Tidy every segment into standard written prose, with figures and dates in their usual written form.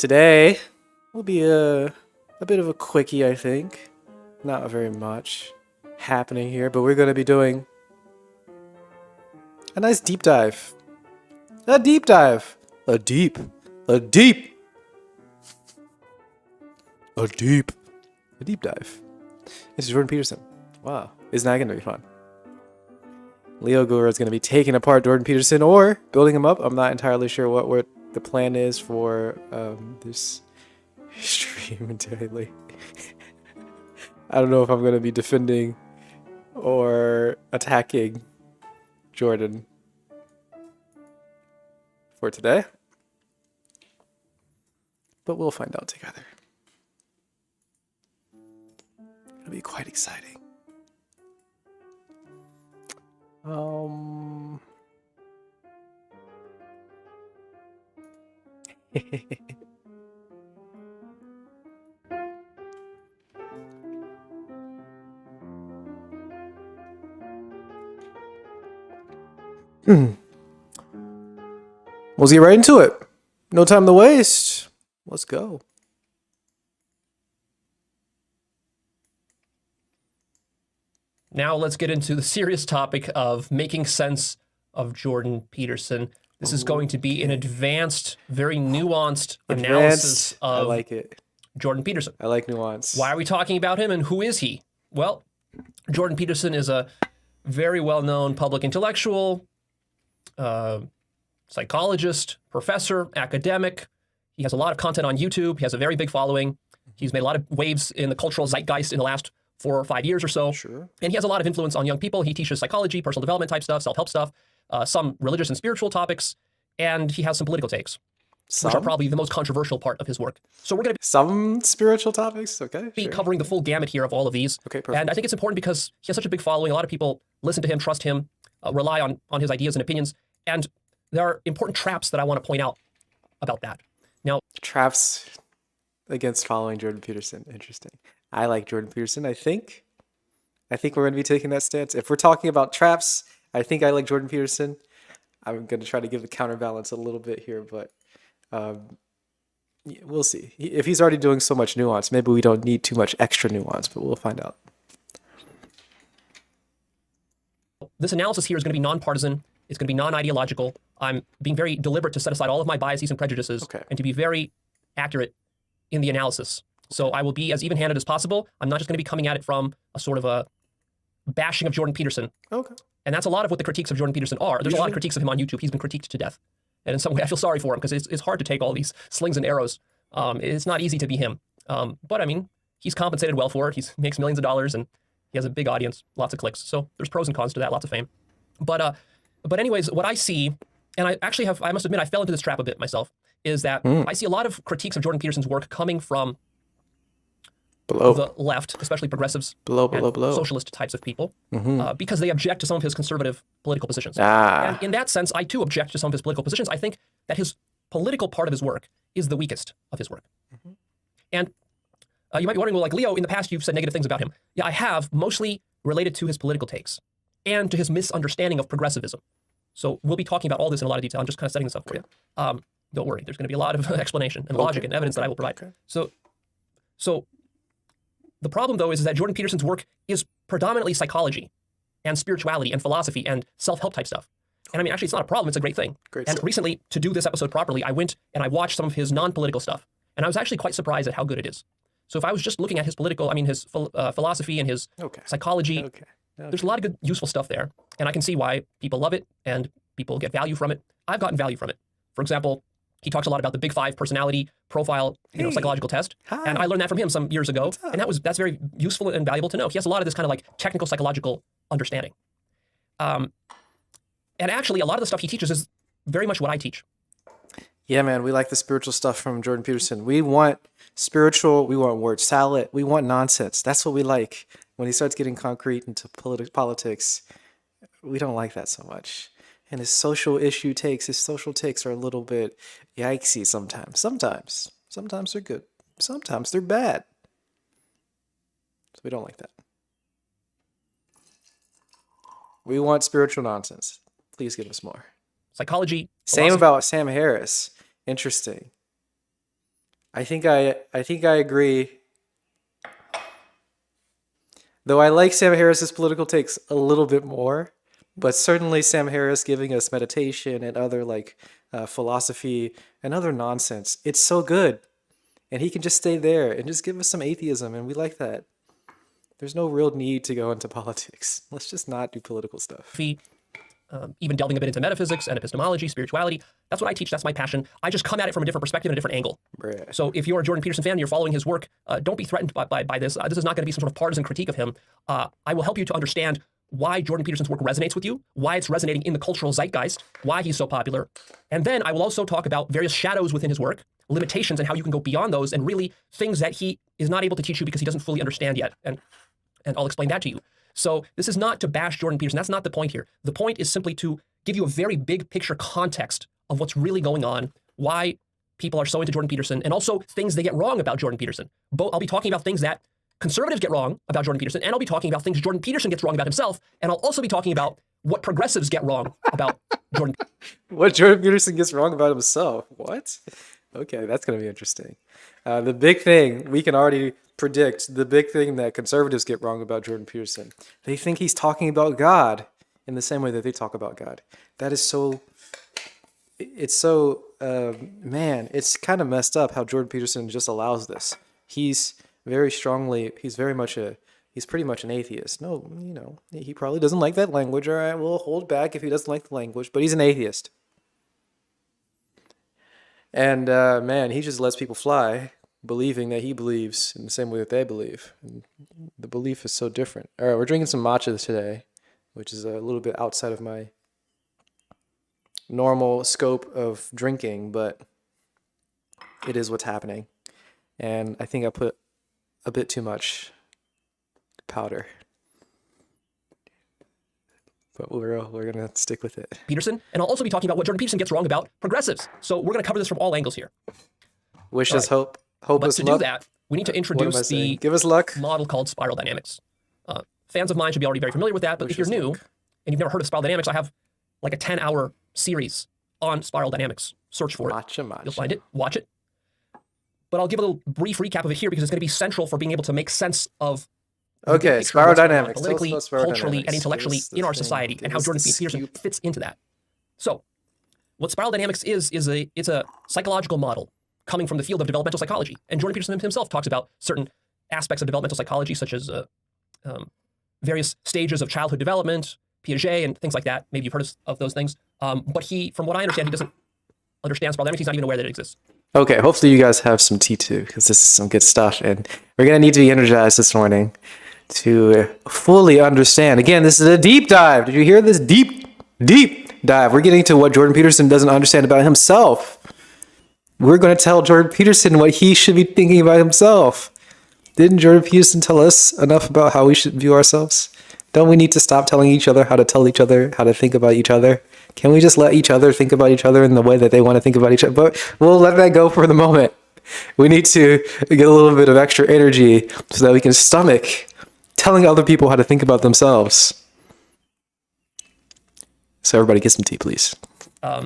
Today will be a bit of a quickie, I think. Not very much happening here, but we're going to be doing a nice deep dive. A deep dive. A deep. A deep. A deep. A deep dive. This is Jordan Peterson. Wow. Isn't that going to be fun? Leo Gura is going to be taking apart Jordan Peterson or building him up. I'm not entirely sure what the plan is for this stream entirely. I don't know if I'm going to be defending or attacking Jordan for today, but we'll find out together. It'll be quite exciting. We'll get right into it. No time to waste. Let's go. Now let's get into the serious topic of making sense of Jordan Peterson. This is going to be an advanced, very nuanced analysis of I like it. Jordan Peterson. I like nuance. Why are we talking about him and who is he? Well, Jordan Peterson is a very well-known public intellectual, psychologist, professor, academic. He has a lot of content on YouTube. He has a very big following. He's made a lot of waves in the cultural zeitgeist in the last 4 or 5 years or so. Sure. And he has a lot of influence on young people. He teaches psychology, personal development type stuff, self-help stuff, some religious and spiritual topics, and he has some political takes, which are probably the most controversial part of his work. So we're going to be some spiritual topics, okay? covering the full gamut here of all of these. Okay, perfect. And I think it's important because he has such a big following. A lot of people listen to him, trust him, rely on his ideas and opinions. And there are important traps that I want to point out about that. Now, traps against following Jordan Peterson. Interesting. I like Jordan Peterson. I think we're going to be taking that stance. If we're talking about traps, I think I like Jordan Peterson. I'm going to try to give the counterbalance a little bit here, but yeah, we'll see. If he's already doing so much nuance, maybe we don't need too much extra nuance, but we'll find out. this analysis here is going to be nonpartisan. It's going to be non-ideological. I'm being very deliberate to set aside all of my biases and prejudices and to be very accurate in the analysis. So I will be as even-handed as possible. I'm not just going to be coming at it from a sort of a bashing of Jordan Peterson. Okay. And that's a lot of what the critiques of Jordan Peterson are. There's a lot of critiques of him on YouTube. He's been critiqued to death. And in some way, I feel sorry for him because it's hard to take all these slings and arrows. It's not easy to be him. But I mean, he's compensated well for it. He makes millions of dollars and he has a big audience, lots of clicks. So there's pros and cons to that, lots of fame. But anyways, what I see, and I must admit, I fell into this trap a bit myself, is that I see a lot of critiques of Jordan Peterson's work coming from the left, especially progressives, socialist types of people, because they object to some of his conservative political positions. And in that sense, I too object to some of his political positions. I think that his political part of his work is the weakest of his work. And you might be wondering, well, like Leo, in the past, you've said negative things about him. Yeah, I have, mostly related to his political takes and to his misunderstanding of progressivism. So we'll be talking about all this in a lot of detail. I'm just kind of setting this up for you. Don't worry, there's going to be a lot of explanation and logic and evidence that I will provide. So the problem, though, is that Jordan Peterson's work is predominantly psychology and spirituality and philosophy and self-help type stuff. And I mean, actually, it's not a problem. It's a great thing. Recently, to do this episode properly, I went and I watched some of his non-political stuff. And I was actually quite surprised at how good it is. So if I was just looking at his his philosophy and his psychology, there's a lot of good, useful stuff there. And I can see why people love it and people get value from it. I've gotten value from it. For example, he talks a lot about the Big Five personality profile, psychological test. And I learned that from him some years ago. And that's very useful and valuable to know. He has a lot of this kind of like technical psychological understanding. And actually, a lot of the stuff he teaches is very much what I teach. Yeah, man, we like the spiritual stuff from Jordan Peterson. We want spiritual, we want word salad, we want nonsense. That's what we like. When he starts getting concrete into politics, we don't like that so much. And his social takes are a little bit yikesy sometimes. Sometimes they're good. Sometimes they're bad. So we don't like that. We want spiritual nonsense. Please give us more. Psychology. Same about Sam Harris. Interesting. I think I agree. Though I like Sam Harris's political takes a little bit more, but certainly Sam Harris giving us meditation and other like philosophy and other nonsense. It's so good, and he can just stay there and just give us some atheism, and we like that. There's no real need to go into politics. Let's just not do political stuff. Even delving a bit into metaphysics and epistemology, spirituality. That's what I teach. That's my passion. I just come at it from a different perspective and a different angle. Bruh. So if you're a Jordan Peterson fan, you're following his work, don't be threatened by this. This is not going to be some sort of partisan critique of him. I will help you to understand why Jordan Peterson's work resonates with you, why it's resonating in the cultural zeitgeist, why he's so popular. And then I will also talk about various shadows within his work, limitations, and how you can go beyond those, and really things that he is not able to teach you because he doesn't fully understand yet. And I'll explain that to you. So this is not to bash Jordan Peterson. That's not the point here. The point is simply to give you a very big picture context of what's really going on, why people are so into Jordan Peterson, and also things they get wrong about Jordan Peterson. I'll be talking about things that conservatives get wrong about Jordan Peterson, and I'll be talking about things Jordan Peterson gets wrong about himself, and I'll also be talking about what progressives get wrong about Jordan Peterson. What Jordan Peterson gets wrong about himself? What? Okay, that's going to be interesting. The big thing, we can already predict, the big thing that conservatives get wrong about Jordan Peterson. They think he's talking about God in the same way that they talk about God. That is so, man, it's kind of messed up how Jordan Peterson just allows this. He's pretty much an atheist. No, he probably doesn't like that language. All right, we'll hold back if he doesn't like the language, but he's an atheist. And man, he just lets people fly, believing that he believes in the same way that they believe. And the belief is so different. All right, we're drinking some matcha today, which is a little bit outside of my normal scope of drinking, but it is what's happening. And I think I put a bit too much powder. But we're going to stick with it. Peterson, and I'll also be talking about what Jordan Peterson gets wrong about progressives. So we're going to cover this from all angles here. Wish us hope. Hope But us to luck. do that, we need to introduce the Give us luck. model called spiral dynamics. Fans of mine should be already very familiar with that, but if you're new and you've never heard of spiral dynamics, I have like a 10-hour series on spiral dynamics. Search for it. Matcha. You'll find it. Watch it. But I'll give a little brief recap of it here because it's going to be central for being able to make sense of okay, spiral dynamics. Politically, Tell us about spiral culturally, dynamics. and intellectually in our society, and how Jordan Peterson fits into that. So, what spiral dynamics is it's a psychological model coming from the field of developmental psychology. And Jordan Peterson himself talks about certain aspects of developmental psychology, such as various stages of childhood development, Piaget, and things like that. Maybe you've heard of those things. But from what I understand, he doesn't understand spiral dynamics. He's not even aware that it exists. Okay, hopefully you guys have some tea too, because this is some good stuff. And we're going to need to be energized this morning to fully understand. Again, this is a deep dive. Did you hear this? Deep dive. We're getting to what Jordan Peterson doesn't understand about himself. We're going to tell Jordan Peterson what he should be thinking about himself. Didn't Jordan Peterson tell us enough about how we should view ourselves? Don't we need to stop telling each other how to tell each other how to think about each other? Can we just let each other think about each other in the way that they want to think about each other? But we'll let that go for the moment. We need to get a little bit of extra energy so that we can stomach telling other people how to think about themselves. So everybody get some tea, please.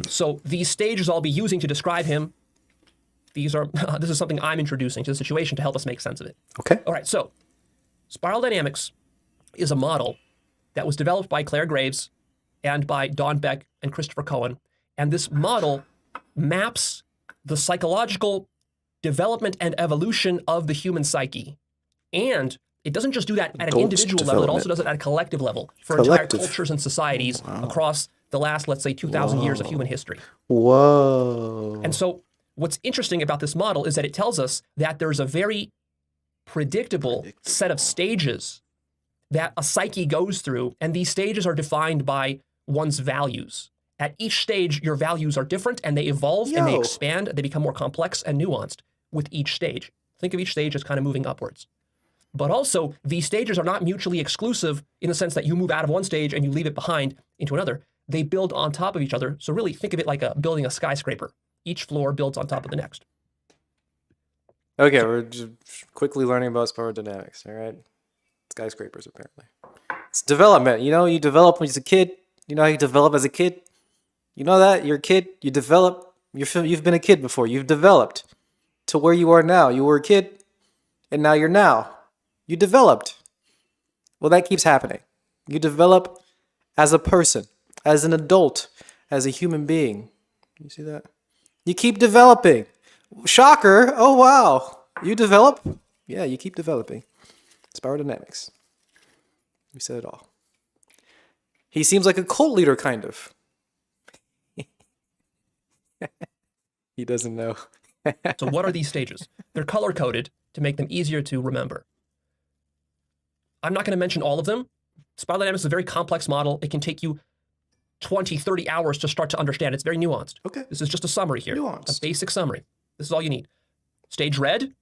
So these stages I'll be using to describe him, this is something I'm introducing to the situation to help us make sense of it. Okay. All right, so spiral dynamics is a model that was developed by Claire Graves and by Don Beck and Christopher Cohen. And this model maps the psychological development and evolution of the human psyche. And it doesn't just do that at an individual level, it also does it at a collective level for entire cultures and societies across the last, let's say, 2,000 years of human history. Whoa. And so what's interesting about this model is that it tells us that there's a very predictable set of stages that a psyche goes through, and these stages are defined by one's values. At each stage, your values are different, and they evolve, and they expand, they become more complex and nuanced with each stage. Think of each stage as kind of moving upwards. But also, these stages are not mutually exclusive in the sense that you move out of one stage and you leave it behind into another. They build on top of each other. So really, think of it like building a skyscraper. Each floor builds on top of the next. Okay, we're just quickly learning about spiral dynamics, all right? Skyscrapers, apparently. It's development. You develop when you're a kid. You know how you develop as a kid? You know that? You're a kid. You develop. You've been a kid before. You've developed. to where you are now. You were a kid, and now you're now. You developed. Well, that keeps happening. You develop as a person, as an adult, as a human being. You see that? You keep developing. Shocker. Oh, wow. You develop? Yeah, you keep developing. Spiral dynamics. We said it all. He seems like a cult leader, kind of. He doesn't know. So what are these stages? They're color-coded to make them easier to remember. I'm not going to mention all of them. Spiral dynamics is a very complex model. It can take you 20, 30 hours to start to understand. It's very nuanced. Okay. This is just a summary here. Nuanced. A basic summary. This is all you need. Stage red,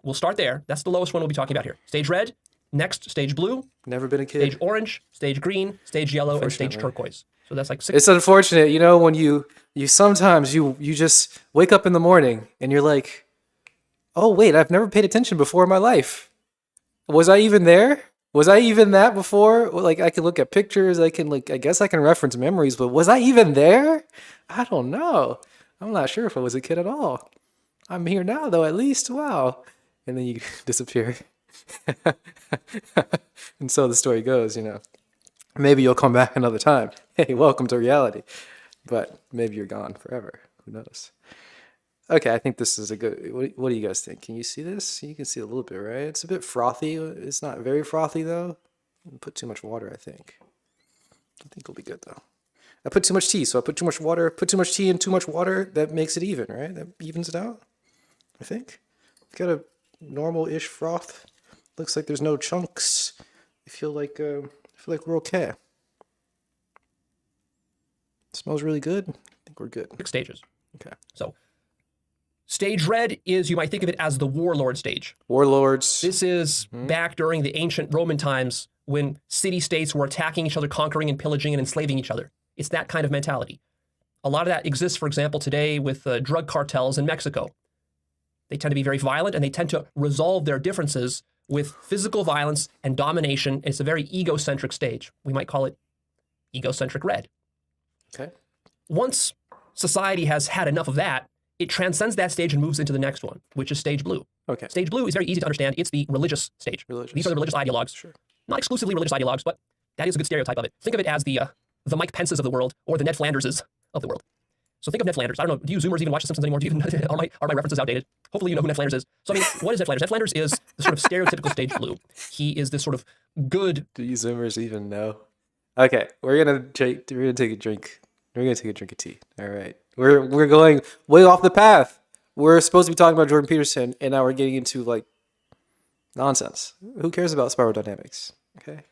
we'll start there. That's the lowest one we'll be talking about here. Stage red, next stage blue, Never been a kid. stage orange, stage green, stage yellow, and stage turquoise. So that's like 6. It's unfortunate, when you sometimes you just wake up in the morning and you're like, oh wait, I've never paid attention before in my life. Was I even there? Was I even that before? Like, I can look at pictures, I guess I can reference memories, but was I even there? I don't know. I'm not sure if I was a kid at all. I'm here now though, at least. Wow. And then you disappear. And so the story goes, Maybe you'll come back another time. Hey, welcome to reality. But maybe you're gone forever. Who knows? Okay, I think this is a good... What do you guys think? Can you see this? You can see a little bit, right? It's a bit frothy. It's not very frothy, though. Put too much water, I think. I think it'll be good, though. I put too much tea, so I put too much water. Put too much tea and too much water. That makes it even, right? That evens it out, I think. Got a normal-ish froth. Looks like there's no chunks. I feel like we're okay. Smells really good. I think we're good. 6 stages. Okay. So stage red is, you might think of it as the warlord stage. Warlords. This is back during the ancient Roman times when city-states were attacking each other, conquering and pillaging and enslaving each other. It's that kind of mentality. A lot of that exists, for example, today with drug cartels in Mexico. They tend to be very violent, and they tend to resolve their differences with physical violence and domination. It's a very egocentric stage. We might call it egocentric red. Okay. Once society has had enough of that, it transcends that stage and moves into the next one, which is stage blue. Okay. Stage blue is very easy to understand. It's the religious stage. These are the religious ideologues. Sure. Not exclusively religious ideologues, but that is a good stereotype of it. Think of it as the Mike Pences of the world, or the Ned Flanderses of the world. So think of Ned Flanders. I don't know, do you Zoomers even watch The Simpsons anymore? Do you even, are my references outdated? Hopefully you know who Ned Flanders is. So I mean, what is Ned Flanders? Ned Flanders is the sort of stereotypical stage blue. He is this sort of good... Do you Zoomers even know? Okay, we're gonna take a drink. We're gonna take a drink of tea. All right, we're going way off the path. We're supposed to be talking about Jordan Peterson, and now we're getting into like nonsense. Who cares about spiral dynamics? Okay,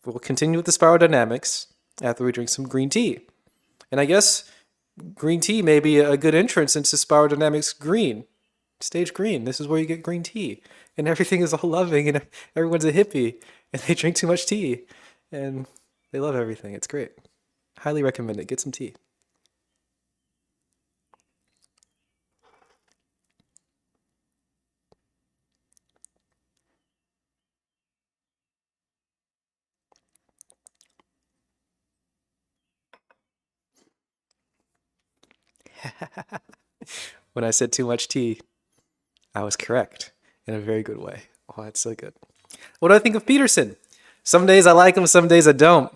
we'll continue with the spiral dynamics after we drink some green tea. And I guess green tea may be a good entrance into spiral dynamics green. Stage green. This is where you get green tea. And everything is all loving and everyone's a hippie. And they drink too much tea. And they love everything. It's great. Highly recommend it. Get some tea. When I said too much tea, I was correct in a very good way. Oh, that's so good. What do I think of Peterson? Some days I like him, some days I don't.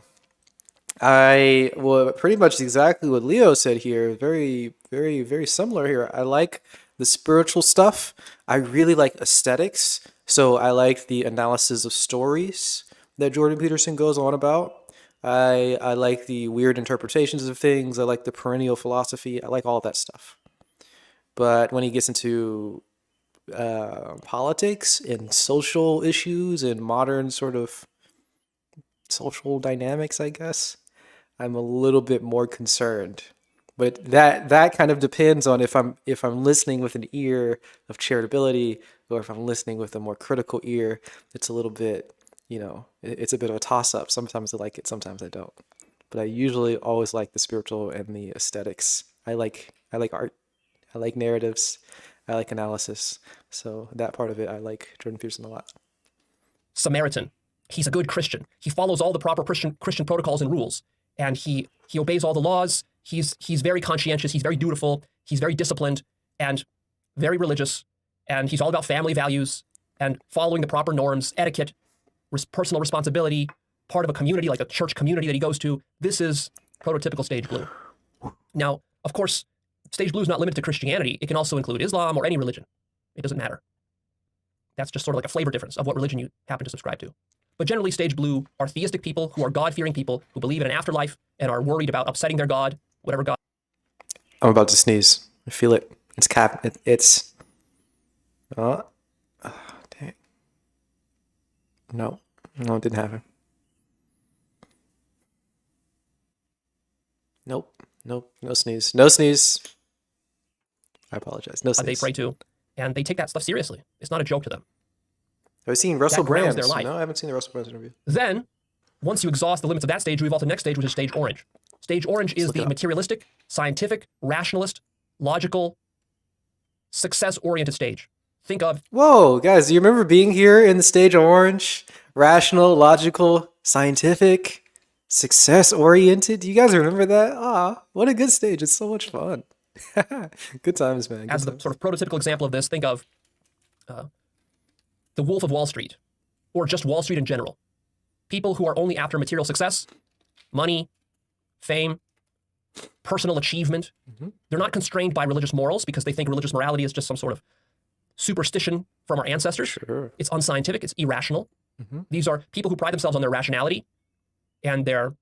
Pretty much exactly what Leo said here. Very, very, very similar here. I like the spiritual stuff. I really like aesthetics. So I like the analysis of stories that Jordan Peterson goes on about. I like the weird interpretations of things. I like the perennial philosophy. I like all of that stuff. But when he gets into politics and social issues and modern sort of social dynamics, I guess, I'm a little bit more concerned. But that kind of depends on if I'm listening with an ear of charitability or if I'm listening with a more critical ear. It's a little bit, it's a bit of a toss-up. Sometimes I like it, sometimes I don't. But I usually always like the spiritual and the aesthetics. I like art. I like narratives. I like analysis. So that part of it, I like Jordan Peterson a lot. Samaritan. He's a good Christian. He follows all the proper Christian protocols and rules. And he obeys all the laws. He's very conscientious. He's very dutiful. He's very disciplined. And very religious, and he's all about family values and following the proper norms, etiquette, personal responsibility, part of a community like a church community that he goes to. This is prototypical stage blue. Now, of course, stage blue is not limited to Christianity. It can also include Islam or any religion. It doesn't matter. That's just sort of like a flavor difference of what religion you happen to subscribe to. But generally, stage blue are theistic people who are God-fearing people who believe in an afterlife and are worried about upsetting their God, whatever God. I'm about to sneeze. I feel it. It's it's. Oh, dang. No, it didn't happen. Nope. No sneeze. No sneeze. I apologize. No sneeze. They pray to, and they take that stuff seriously. It's not a joke to them. Have you seen Russell That grounds Brand? their life. No, I haven't seen the Russell Brand interview. Then, once you exhaust the limits of that stage, you evolve to the next stage, which is stage orange. Stage orange is the materialistic, scientific, rationalist, logical, success-oriented stage. Think of... Whoa, guys, do you remember being here in the stage orange? Rational, logical, scientific, success-oriented? Do you guys remember that? Ah, what a good stage. It's so much fun. Good times, man. Good as the times. sort of prototypical example of this, think of the Wolf of Wall Street, or just Wall Street in general. People who are only after material success, money, fame, personal achievement. They're not constrained by religious morals because they think religious morality is just some sort of superstition from our ancestors. Sure. It's unscientific, it's irrational. These are people who pride themselves on their rationality and their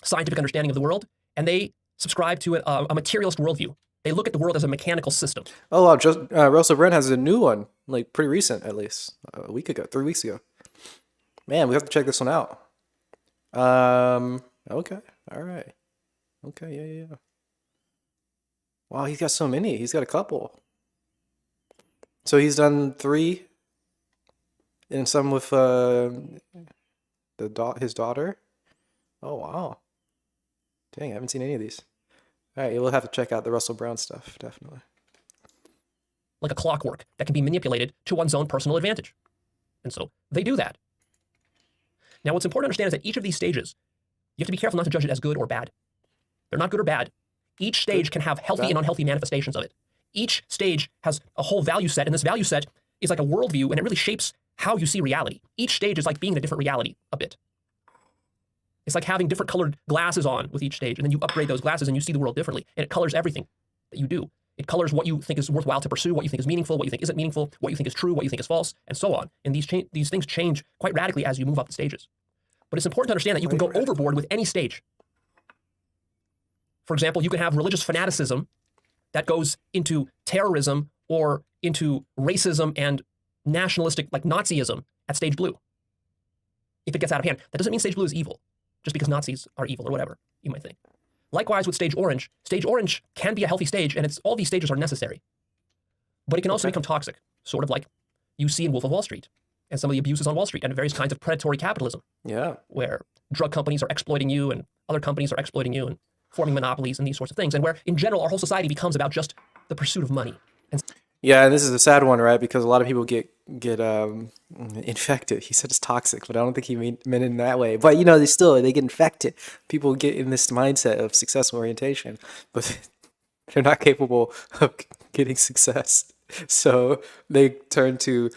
scientific understanding of the world, and they subscribe to a materialist worldview. They look at the world as a mechanical system. Oh, wow. Russell Brand has a new one, like pretty recent, at least. A week ago, 3 weeks ago. Man, we have to check this one out. Okay. All right. Okay, yeah. Wow, he's got so many. He's got a couple. So he's done 3, and some with his daughter. Oh, wow. Dang, I haven't seen any of these. All right, we'll have to check out the Russell Brown stuff, definitely. Like a clockwork that can be manipulated to one's own personal advantage. And so they do that. Now, what's important to understand is that each of these stages, you have to be careful not to judge it as good or bad. They're not good or bad. Each stage can have healthy and unhealthy manifestations of it. Each stage has a whole value set, and this value set is like a worldview, and it really shapes how you see reality. Each stage is like being in a different reality a bit. It's like having different colored glasses on with each stage, and then you upgrade those glasses and you see the world differently, and it colors everything that you do. It colors what you think is worthwhile to pursue, what you think is meaningful, what you think isn't meaningful, what you think is true, what you think is false, and so on. And these things change quite radically as you move up the stages. But it's important to understand that you can go overboard with any stage. For example, you can have religious fanaticism that goes into terrorism or into racism and nationalistic, like Nazism, at stage blue. If it gets out of hand, that doesn't mean stage blue is evil, just because Nazis are evil or whatever you might think. Likewise with stage orange can be a healthy stage, and all these stages are necessary. But it can also become toxic, sort of like you see in Wolf of Wall Street and some of the abuses on Wall Street and various kinds of predatory capitalism. Yeah. Where drug companies are exploiting you and other companies are exploiting you and forming monopolies and these sorts of things. And where, in general, our whole society becomes about just the pursuit of money. Yeah, and this is a sad one, right? Because a lot of people get infected. He said it's toxic, but I don't think he meant it in that way. But, they get infected. People get in this mindset of success orientation, but they're not capable of getting success. So they turn to,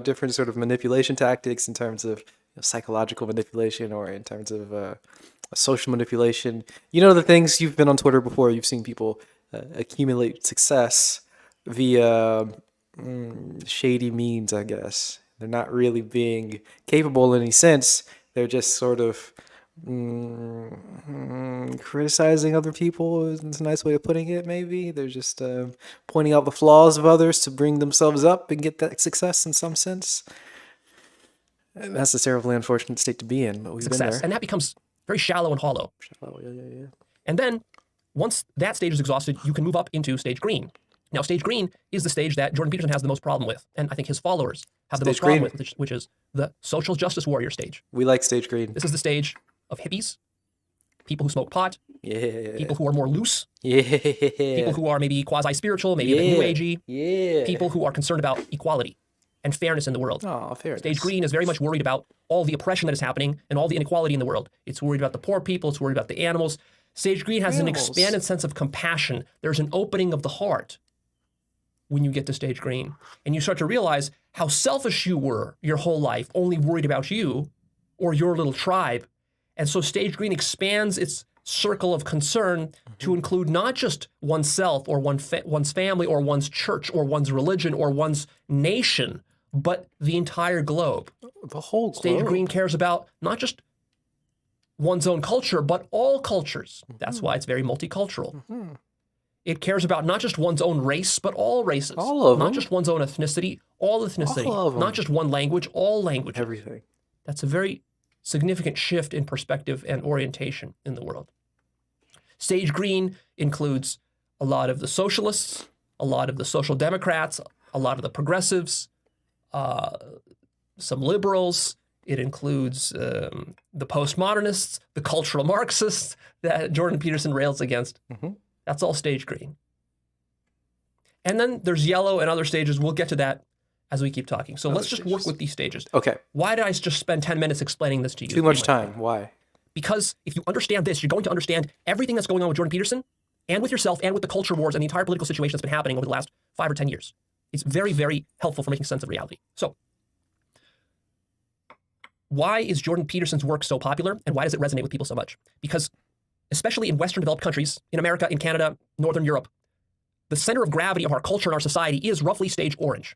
different sort of manipulation tactics in terms of psychological manipulation or in terms of social manipulation. The things you've been on Twitter before, you've seen people accumulate success via shady means, I guess. They're not really being capable in any sense. They're just sort of criticizing other people is a nice way of putting it, maybe. They're just pointing out the flaws of others to bring themselves up and get that success in some sense. And that's a terribly unfortunate state to be in, but we've been there. And that becomes very shallow and hollow. Yeah. And then, once that stage is exhausted, you can move up into stage green. Now, stage green is the stage that Jordan Peterson has the most problem with, and I think his followers have the most problem with, which is the social justice warrior stage. We like stage green. This is the stage of hippies, people who smoke pot, yeah, people who are more loose, yeah, people who are maybe quasi-spiritual, maybe a bit new agey, people who are concerned about equality and fairness in the world. Oh, fairness. Stage green is very much worried about all the oppression that is happening and all the inequality in the world. It's worried about the poor people, it's worried about the animals. Stage green has an expanded sense of compassion. There's an opening of the heart. when you get to stage green. And you start to realize how selfish you were your whole life, only worried about you or your little tribe. And so stage green expands its circle of concern to include not just oneself or one's family or one's church or one's religion or one's nation, but the entire globe. The whole globe. Stage green cares about not just one's own culture, but all cultures. That's why it's very multicultural. It cares about not just one's own race, but all races. All of them. Not just one's own ethnicity, all ethnicity. All of them. Not just one language, all languages. Everything. That's a very significant shift in perspective and orientation in the world. Stage green includes a lot of the socialists, a lot of the social democrats, a lot of the progressives, some liberals. It includes the postmodernists, the cultural Marxists that Jordan Peterson rails against. That's all stage green. And then there's yellow and other stages. We'll get to that as we keep talking. So let's just work with these stages. Okay. Why did I just spend 10 minutes explaining this to you? Too much time. Why? Because if you understand this, you're going to understand everything that's going on with Jordan Peterson and with yourself and with the culture wars and the entire political situation that's been happening over the last 5 or 10 years. It's very, very helpful for making sense of reality. So why is Jordan Peterson's work so popular and why does it resonate with people so much? Because especially in Western developed countries, in America, in Canada, Northern Europe, the center of gravity of our culture and our society is roughly stage orange.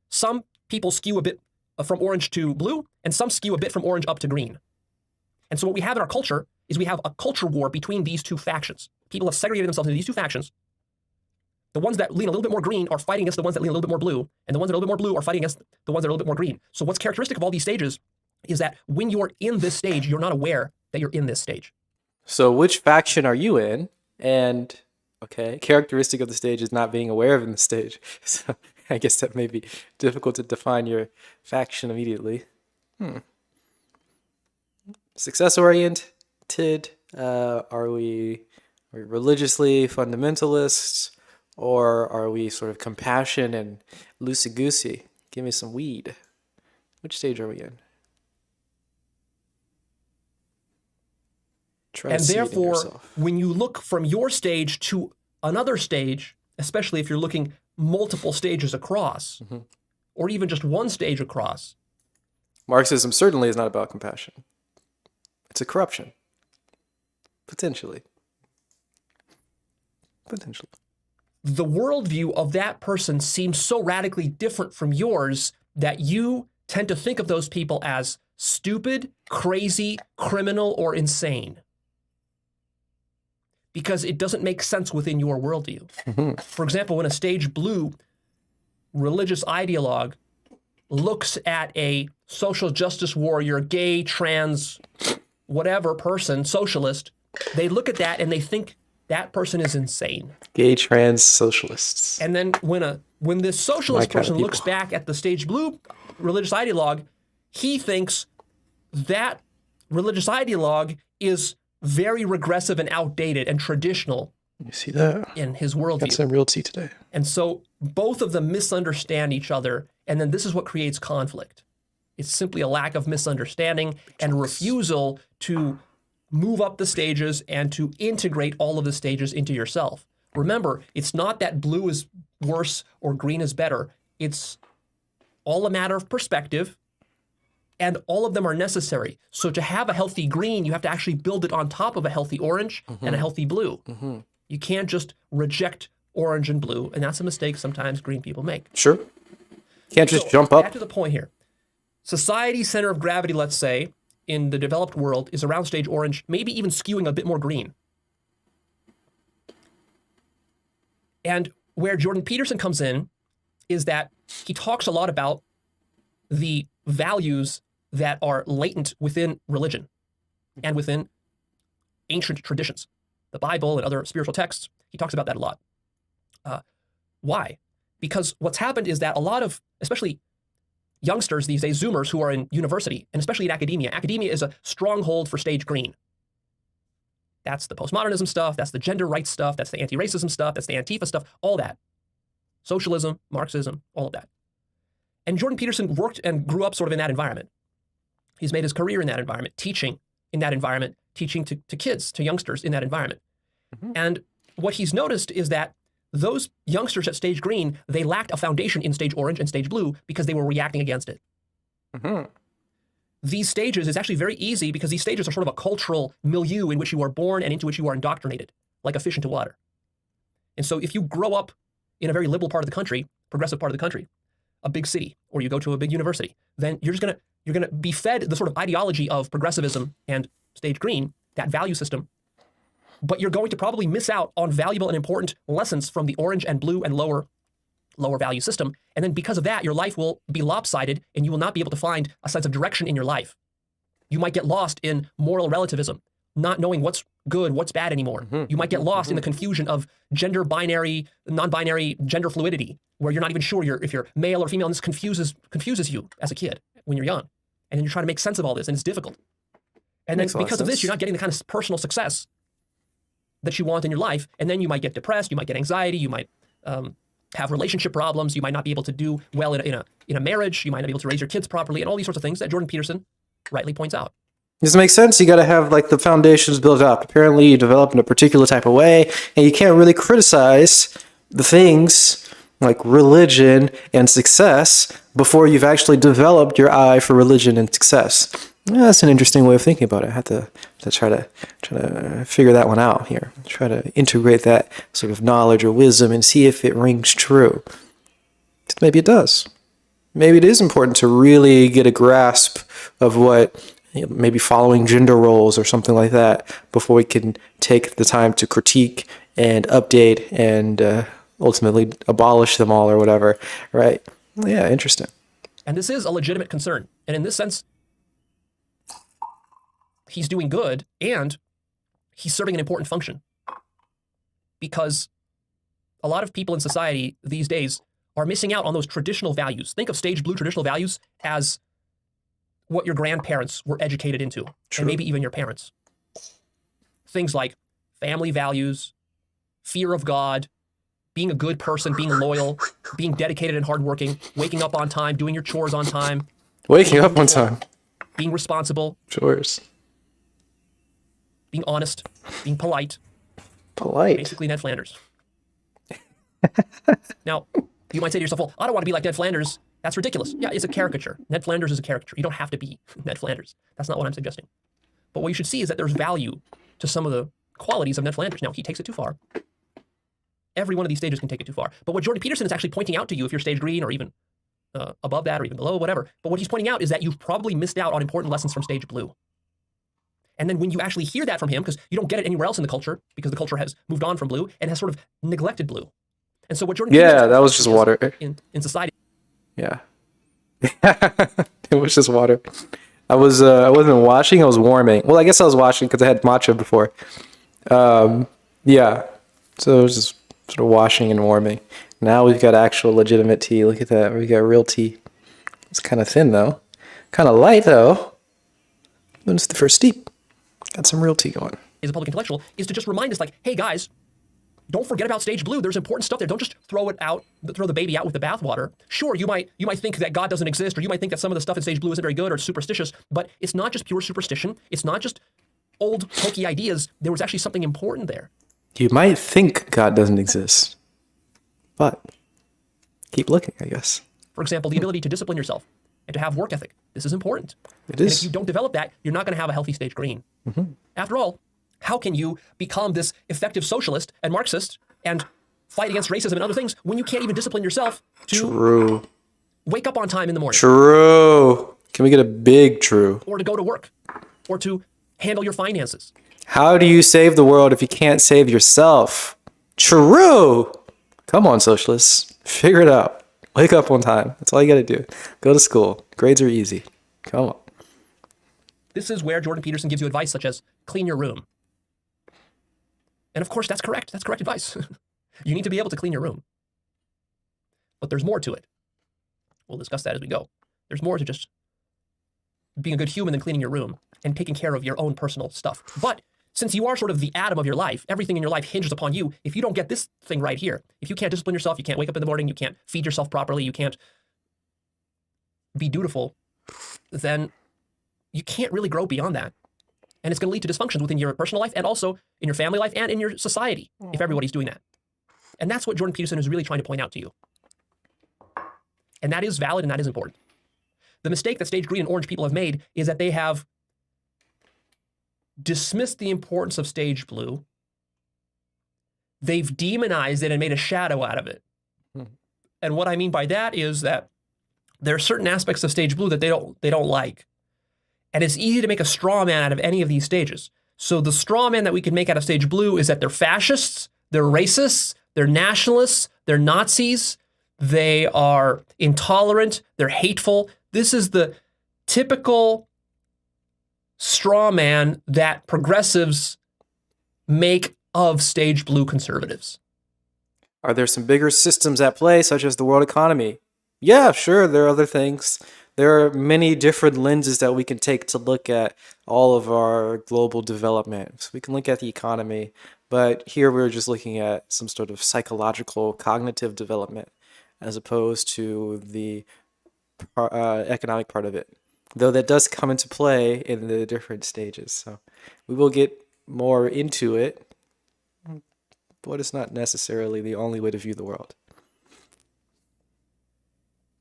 Some people skew a bit from orange to blue, and some skew a bit from orange up to green. And so what we have in our culture is we have a culture war between these two factions. People have segregated themselves into these two factions. The ones that lean a little bit more green are fighting against the ones that lean a little bit more blue, and the ones that are a little bit more blue are fighting against the ones that are a little bit more green. So what's characteristic of all these stages is that when you're in this stage, you're not aware that you're in this stage. So which faction are you in? And, okay, characteristic of the stage is not being aware of in the stage. So I guess that may be difficult to define your faction immediately. Success-oriented, are we religiously fundamentalists, or are we sort of compassion and loosey-goosey? Give me some weed. Which stage are we in? Try And to see it in therefore, yourself. when you look from your stage to another stage, especially if you're looking multiple stages across, or even just one stage across, Marxism certainly is not about compassion. It's a corruption. Potentially. the worldview of that person seems so radically different from yours that you tend to think of those people as stupid, crazy, criminal, or insane. Because it doesn't make sense within your worldview. For example, when a stage blue religious ideologue looks at a social justice warrior, gay, trans, whatever person, socialist, they look at that and they think that person is insane. Gay, trans, socialists. And then when this socialist person looks back at the stage blue religious ideologue, he thinks that religious ideologue is very regressive and outdated and traditional. You see that? In his worldview. Got some real tea today. And so both of them misunderstand each other, and then this is what creates conflict. It's simply a lack of misunderstanding and refusal to move up the stages and to integrate all of the stages into yourself. Remember, it's not that blue is worse or green is better. It's all a matter of perspective, and all of them are necessary. So to have a healthy green, you have to actually build it on top of a healthy orange and a healthy blue. You can't just reject orange and blue, and that's a mistake sometimes green people make. Sure. Can't just jump up. Back to the point here. Society's center of gravity, let's say, in the developed world is around stage orange, maybe even skewing a bit more green. And where Jordan Peterson comes in is that he talks a lot about the values that are latent within religion and within ancient traditions. The Bible and other spiritual texts, he talks about that a lot. Why? Because what's happened is that a lot of, especially youngsters these days, Zoomers who are in university, and especially in academia is a stronghold for stage green. That's the postmodernism stuff, that's the gender rights stuff, that's the anti-racism stuff, that's the Antifa stuff, all that. Socialism, Marxism, all of that. And Jordan Peterson worked and grew up sort of in that environment. He's made his career in that environment, teaching in that environment, teaching to kids, to youngsters in that environment. And what he's noticed is that those youngsters at stage green, they lacked a foundation in stage orange and stage blue because they were reacting against it. Mm-hmm. These stages is actually very easy because these stages are sort of a cultural milieu in which you are born and into which you are indoctrinated, like a fish into water. And so if you grow up in a very liberal part of the country, progressive part of the country, a big city, or you go to a big university, then you're gonna be fed the sort of ideology of progressivism and stage green, that value system, but you're going to probably miss out on valuable and important lessons from the orange and blue and lower value system. And then because of that, your life will be lopsided and you will not be able to find a sense of direction in your life. You might get lost in moral relativism, not knowing what's good, what's bad anymore. Mm-hmm. You might get lost in the confusion of gender binary, non-binary gender fluidity, where you're not even sure if you're male or female, and this confuses you as a kid when you're young. And then you're trying to make sense of all this, and it's difficult. And then because of this, you're not getting the kind of personal success that you want in your life. And then you might get depressed, you might get anxiety, you might have relationship problems, you might not be able to do well in a marriage, you might not be able to raise your kids properly, and all these sorts of things that Jordan Peterson rightly points out. Does it make sense? You got to have like the foundations built up. Apparently you develop in a particular type of way, and you can't really criticize the things like religion and success before you've actually developed your eye for religion and success. Yeah, that's an interesting way of thinking about it. I have to try to figure that one out here. Try to integrate that sort of knowledge or wisdom and see if it rings true. Maybe it does. Maybe it is important to really get a grasp of what, maybe following gender roles or something like that before we can take the time to critique and update and ultimately abolish them all or whatever, right? Yeah, interesting. And this is a legitimate concern. And in this sense, he's doing good and he's serving an important function. Because a lot of people in society these days are missing out on those traditional values. Think of stage blue traditional values as what your grandparents were educated into, and maybe even your parents. Things like family values, fear of God, being a good person, being loyal, being dedicated and hardworking, waking up on time, doing your chores on time. Waking up on time. Being responsible. Chores. Being honest, being polite. Polite. Basically Ned Flanders. Now, you might say to yourself, well, I don't want to be like Ned Flanders. That's ridiculous. Yeah, it's a caricature. Ned Flanders is a caricature. You don't have to be Ned Flanders. That's not what I'm suggesting. But what you should see is that there's value to some of the qualities of Ned Flanders. Now, he takes it too far. Every one of these stages can take it too far. But what Jordan Peterson is actually pointing out to you, if you're stage green or even above that or even below, whatever, but what he's pointing out is that you've probably missed out on important lessons from stage blue. And then when you actually hear that from him, because you don't get it anywhere else in the culture, because the culture has moved on from blue and has sort of neglected blue. And so what Jordan Peterson that was just water. In society. Yeah. It was just water. I wasn't washing, I was warming. Well, I guess I was washing because I had matcha before. Yeah. So it was just sort of washing and warming. Now we've got actual legitimate tea. Look at that. We got real tea. It's kind of thin though. Kind of light though. But it's the first steep. Got some real tea going. As a public intellectual, is to just remind us like, hey guys, don't forget about stage blue. There's important stuff there. Don't just throw the baby out with the bathwater. Sure, you might think that God doesn't exist, or you might think that some of the stuff in stage blue isn't very good or superstitious, but it's not just pure superstition. It's not just old hokey ideas. There was actually something important there. You might think God doesn't exist, but keep looking, I guess. For example, the ability to discipline yourself and to have work ethic. This is important. It is. And if you don't develop that, you're not going to have a healthy stage green. Mm-hmm. After all, how can you become this effective socialist and Marxist and fight against racism and other things when you can't even discipline yourself to wake up on time in the morning? True. Can we get a big true? Or to go to work, or to handle your finances. How do you save the world if you can't save yourself? True. Come on, socialists. Figure it out. Wake up on time. That's all you got to do. Go to school. Grades are easy. Come on. This is where Jordan Peterson gives you advice such as clean your room. And of course, that's correct. That's correct advice. You need to be able to clean your room. But there's more to it. We'll discuss that as we go. There's more to just being a good human than cleaning your room and taking care of your own personal stuff. But since you are sort of the atom of your life, everything in your life hinges upon you. If you don't get this thing right here, if you can't discipline yourself, you can't wake up in the morning, you can't feed yourself properly, you can't be dutiful, then you can't really grow beyond that. And it's going to lead to dysfunctions within your personal life and also in your family life and in your society if everybody's doing that. And that's what Jordan Peterson is really trying to point out to you. And that is valid and that is important. The mistake that stage green and orange people have made is that they have dismissed the importance of stage blue. They've demonized it and made a shadow out of it. And what I mean by that is that there are certain aspects of stage blue that they don't like. And it's easy to make a straw man out of any of these stages. So the straw man that we can make out of stage blue is that they're fascists, they're racists, they're nationalists, they're Nazis, they are intolerant, they're hateful. This is the typical straw man that progressives make of stage blue conservatives. Are there some bigger systems at play, such as the world economy? Yeah, sure, there are other things. There are many different lenses that we can take to look at all of our global development. So we can look at the economy, but here we're just looking at some sort of psychological, cognitive development, as opposed to the economic part of it. Though that does come into play in the different stages. So we will get more into it, but it's not necessarily the only way to view the world.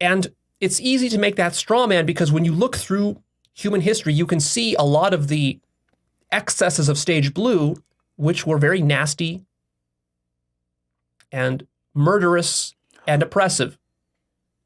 And it's easy to make that straw man because when you look through human history, you can see a lot of the excesses of stage blue, which were very nasty and murderous and oppressive.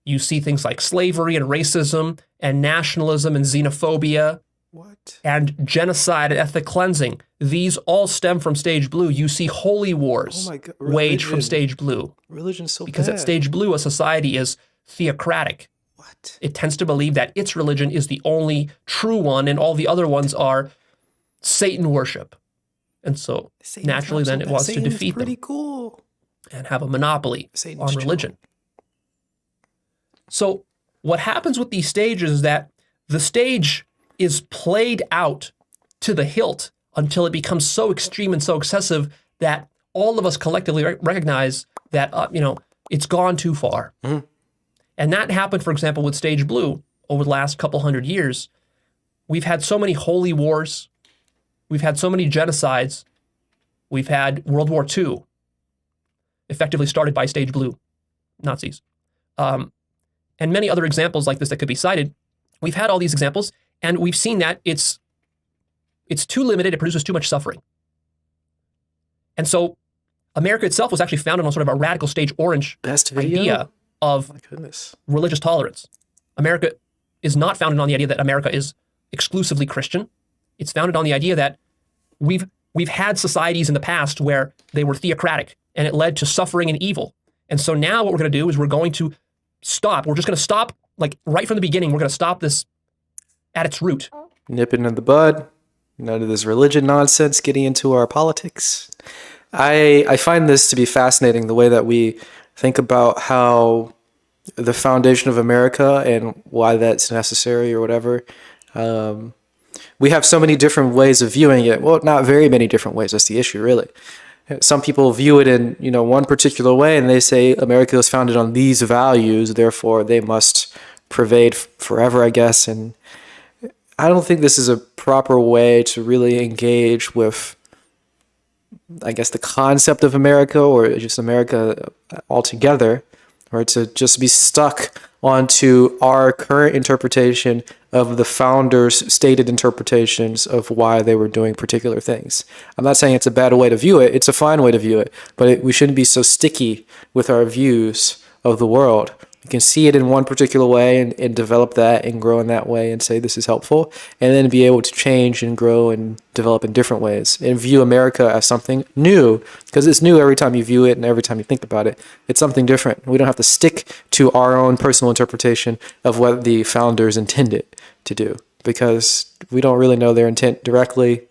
You see things like slavery and racism and nationalism and xenophobia. What? And genocide and ethnic cleansing. These all stem from stage blue. You see holy wars waged from stage blue. Religion's so because bad. at stage blue, a society is theocratic. What? It tends to believe that its religion is the only true one and all the other ones are Satan worship. And so naturally then it wants to defeat them. Pretty cool. And have a monopoly on religion. So what happens with these stages is that the stage is played out to the hilt until it becomes so extreme and so excessive that all of us collectively recognize that, it's gone too far. Mm-hmm. And that happened, for example, with stage blue over the last couple hundred years. We've had so many holy wars. We've had so many genocides. We've had World War II, effectively started by stage blue Nazis. And many other examples like this that could be cited. We've had all these examples, and we've seen that it's too limited, it produces too much suffering. And so America itself was actually founded on sort of a radical stage orange idea of religious tolerance. America is not founded on the idea that America is exclusively Christian. It's founded on the idea that we've had societies in the past where they were theocratic, and it led to suffering and evil. And so now what we're going to do is we're going to stop. We're just going to stop, like right from the beginning, we're going to stop this at its root. Nip it in the bud. None of this religion nonsense getting into our politics. I find this to be fascinating, the way that we think about how the foundation of America and why that's necessary or whatever. We have so many different ways of viewing it. Well, not very many different ways. That's the issue, really. Some people view it in, one particular way, and they say America was founded on these values, therefore they must pervade forever, I guess. And I don't think this is a proper way to really engage with, I guess, the concept of America or just America altogether, or to just be stuck onto our current interpretation of the founders' stated interpretations of why they were doing particular things. I'm not saying it's a bad way to view it. It's a fine way to view it, but we shouldn't be so sticky with our views of the world. You can see it in one particular way and develop that and grow in that way and say this is helpful, and then be able to change and grow and develop in different ways and view America as something new, because it's new every time you view it and every time you think about it. It's something different. We don't have to stick to our own personal interpretation of what the founders intended to do, because we don't really know their intent directly.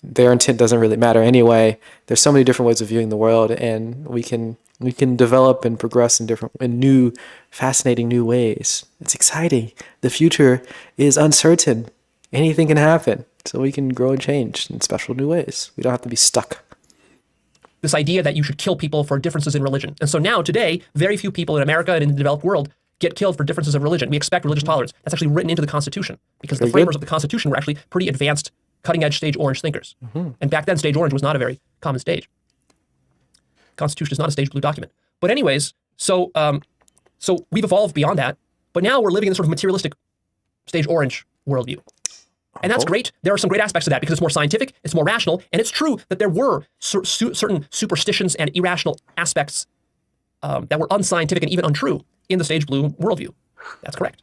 Their intent doesn't really matter anyway. There's so many different ways of viewing the world, and we can develop and progress in new, fascinating new ways. It's exciting. The future is uncertain. Anything can happen. So we can grow and change in special new ways. We don't have to be stuck. This idea that you should kill people for differences in religion. And so now, today, very few people in America and in the developed world get killed for differences of religion. We expect religious tolerance. That's actually written into the Constitution, because the framers of the Constitution were actually pretty advanced, cutting-edge stage orange thinkers. Mm-hmm. And back then, stage orange was not a very common stage. Constitution is not a stage blue document. But anyways, so we've evolved beyond that, but now we're living in sort of materialistic stage orange worldview. And that's great. There are some great aspects of that because it's more scientific, it's more rational, and it's true that there were certain superstitions and irrational aspects that were unscientific and even untrue in the stage blue worldview. That's correct.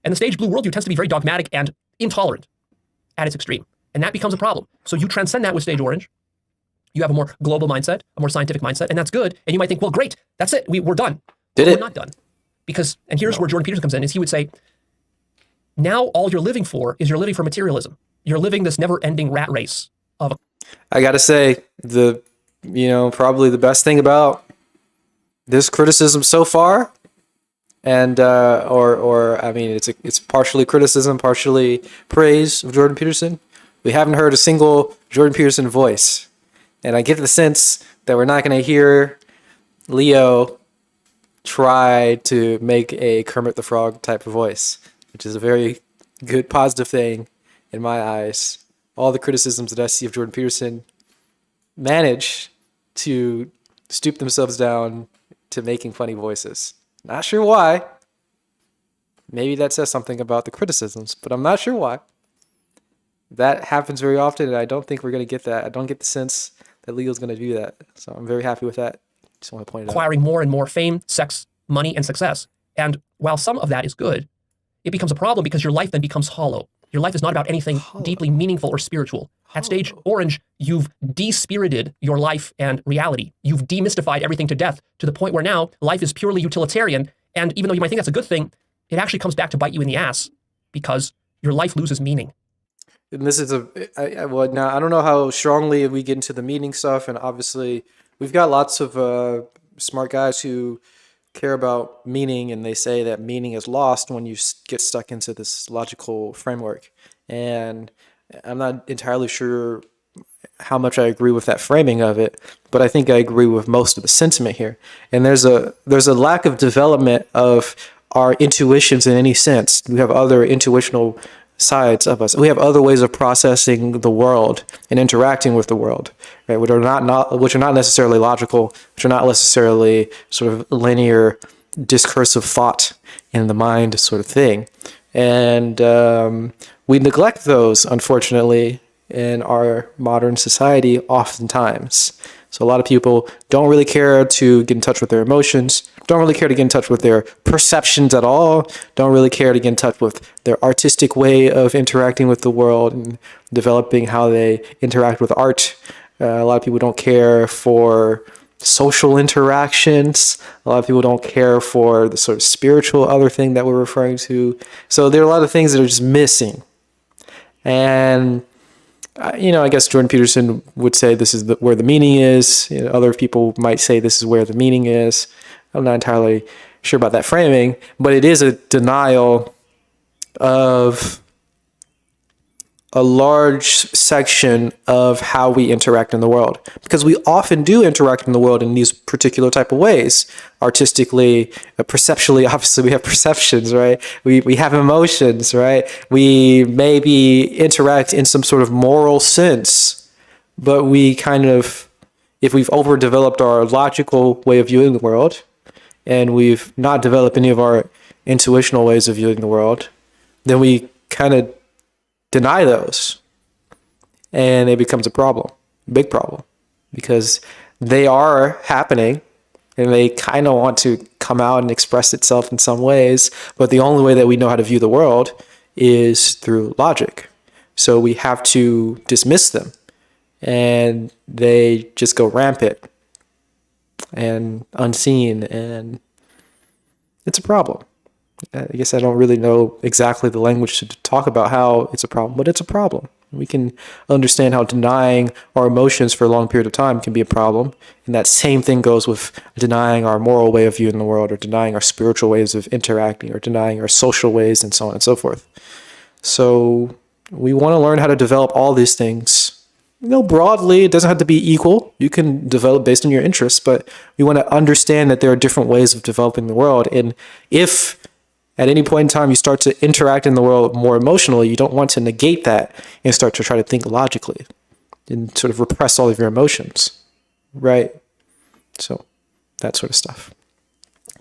And the stage blue worldview tends to be very dogmatic and intolerant at its extreme. And that becomes a problem. So you transcend that with stage orange. You have a more global mindset, a more scientific mindset, and that's good. And you might think, well, great, that's it. We're done. We're not done. Because, and here's where Jordan Peterson comes in, is he would say, now all you're living for is you're living for materialism. You're living this never-ending rat race of. I gotta say, probably the best thing about this criticism so far, and it's partially criticism, partially praise of Jordan Peterson. We haven't heard a single Jordan Peterson voice, and I get the sense that we're not going to hear Leo try to make a Kermit the Frog type of voice, which is a very good, positive thing in my eyes. All the criticisms that I see of Jordan Peterson manage to stoop themselves down to making funny voices. Not sure why. Maybe that says something about the criticisms, but I'm not sure why. That happens very often, and I don't think we're going to get that. I don't get the sense that Leo's going to do that. So I'm very happy with that. Just want to point it out. Acquiring more and more fame, sex, money, and success. And while some of that is good, it becomes a problem because your life then becomes hollow. Your life is not about anything deeply meaningful or spiritual. At stage orange, you've de-spirited your life and reality. You've demystified everything to death to the point where now life is purely utilitarian. And even though you might think that's a good thing, it actually comes back to bite you in the ass because your life loses meaning. And this is now I don't know how strongly we get into the meaning stuff, and obviously we've got lots of smart guys who care about meaning, and they say that meaning is lost when you get stuck into this logical framework. And I'm not entirely sure how much I agree with that framing of it, but I think I agree with most of the sentiment here. And there's a lack of development of our intuitions in any sense. We have other intuitional sides of us. We have other ways of processing the world and interacting with the world, right? Which are not necessarily logical, which are not necessarily sort of linear discursive thought in the mind sort of thing. And we neglect those, unfortunately, in our modern society oftentimes. So a lot of people don't really care to get in touch with their emotions, don't really care to get in touch with their perceptions at all, don't really care to get in touch with their artistic way of interacting with the world and developing how they interact with art. A lot of people don't care for social interactions. A lot of people don't care for the sort of spiritual other thing that we're referring to. So there are a lot of things that are just missing. And I guess Jordan Peterson would say this is where the meaning is. Other people might say this is where the meaning is. I'm not entirely sure about that framing, but it is a denial of a large section of how we interact in the world, because we often do interact in the world in these particular type of ways, artistically, perceptually. Obviously we have perceptions, right? We have emotions, right? We maybe interact in some sort of moral sense, but we kind of, if we've overdeveloped our logical way of viewing the world and we've not developed any of our intuitional ways of viewing the world, then we kind of deny those, and it becomes a problem, big problem, because they are happening and they kind of want to come out and express itself in some ways, but the only way that we know how to view the world is through logic. So we have to dismiss them, and they just go rampant and unseen, and it's a problem. I guess I don't really know exactly the language to talk about how it's a problem, but it's a problem. We can understand how denying our emotions for a long period of time can be a problem. And that same thing goes with denying our moral way of viewing the world, or denying our spiritual ways of interacting, or denying our social ways, and so on and so forth. So we want to learn how to develop all these things. Broadly, it doesn't have to be equal. You can develop based on your interests, but we want to understand that there are different ways of developing the world. And if at any point in time you start to interact in the world more emotionally, you don't want to negate that and start to try to think logically and sort of repress all of your emotions, right? So that sort of stuff.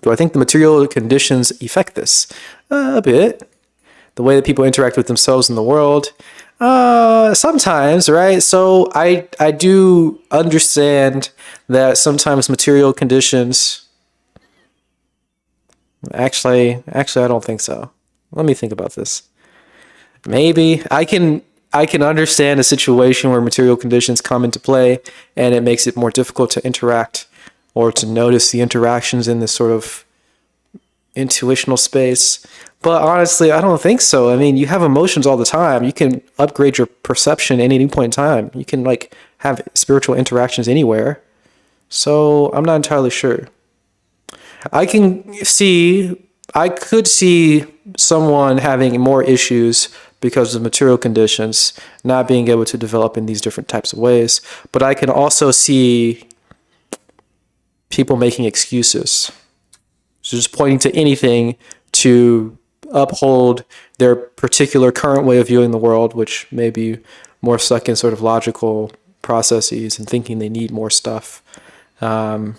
Do I think the material conditions affect this? A bit. The way that people interact with themselves in the world. Sometimes, right? So I do understand that sometimes material conditions. Actually, I don't think so. Let me think about this. Maybe I can understand a situation where material conditions come into play and it makes it more difficult to interact or to notice the interactions in this sort of intuitional space. But honestly, I don't think so. I mean, you have emotions all the time. You can upgrade your perception at any point in time. You can like have spiritual interactions anywhere. So I'm not entirely sure. I could see someone having more issues because of material conditions, not being able to develop in these different types of ways. But I can also see people making excuses. So just pointing to anything to uphold their particular current way of viewing the world, which may be more stuck in sort of logical processes and thinking they need more stuff. I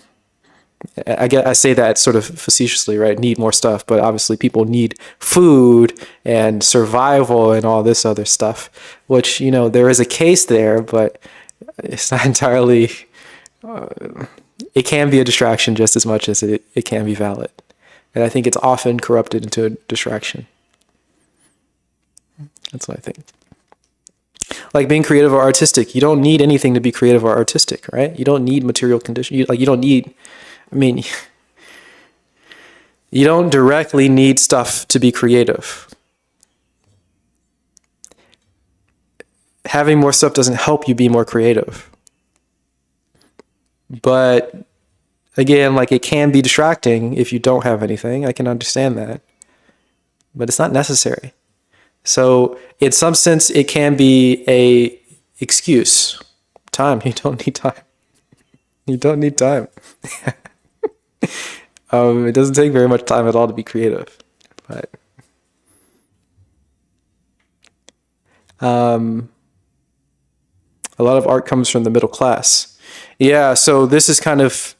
say that sort of facetiously, right? Need more stuff, but obviously people need food and survival and all this other stuff, which, you know, there is a case there, but it's not entirely, it can be a distraction just as much as it can be valid. And I think it's often corrupted into a distraction. That's what I think. Like being creative or artistic, you don't need anything to be creative or artistic, right? You don't need material conditions. You don't need, I mean, you don't directly need stuff to be creative. Having more stuff doesn't help you be more creative. But again, like it can be distracting if you don't have anything. I can understand that. But it's not necessary. So in some sense, it can be a excuse. Time. You don't need time. You don't need time. It doesn't take very much time at all to be creative. But a lot of art comes from the middle class. Yeah, so this is kind of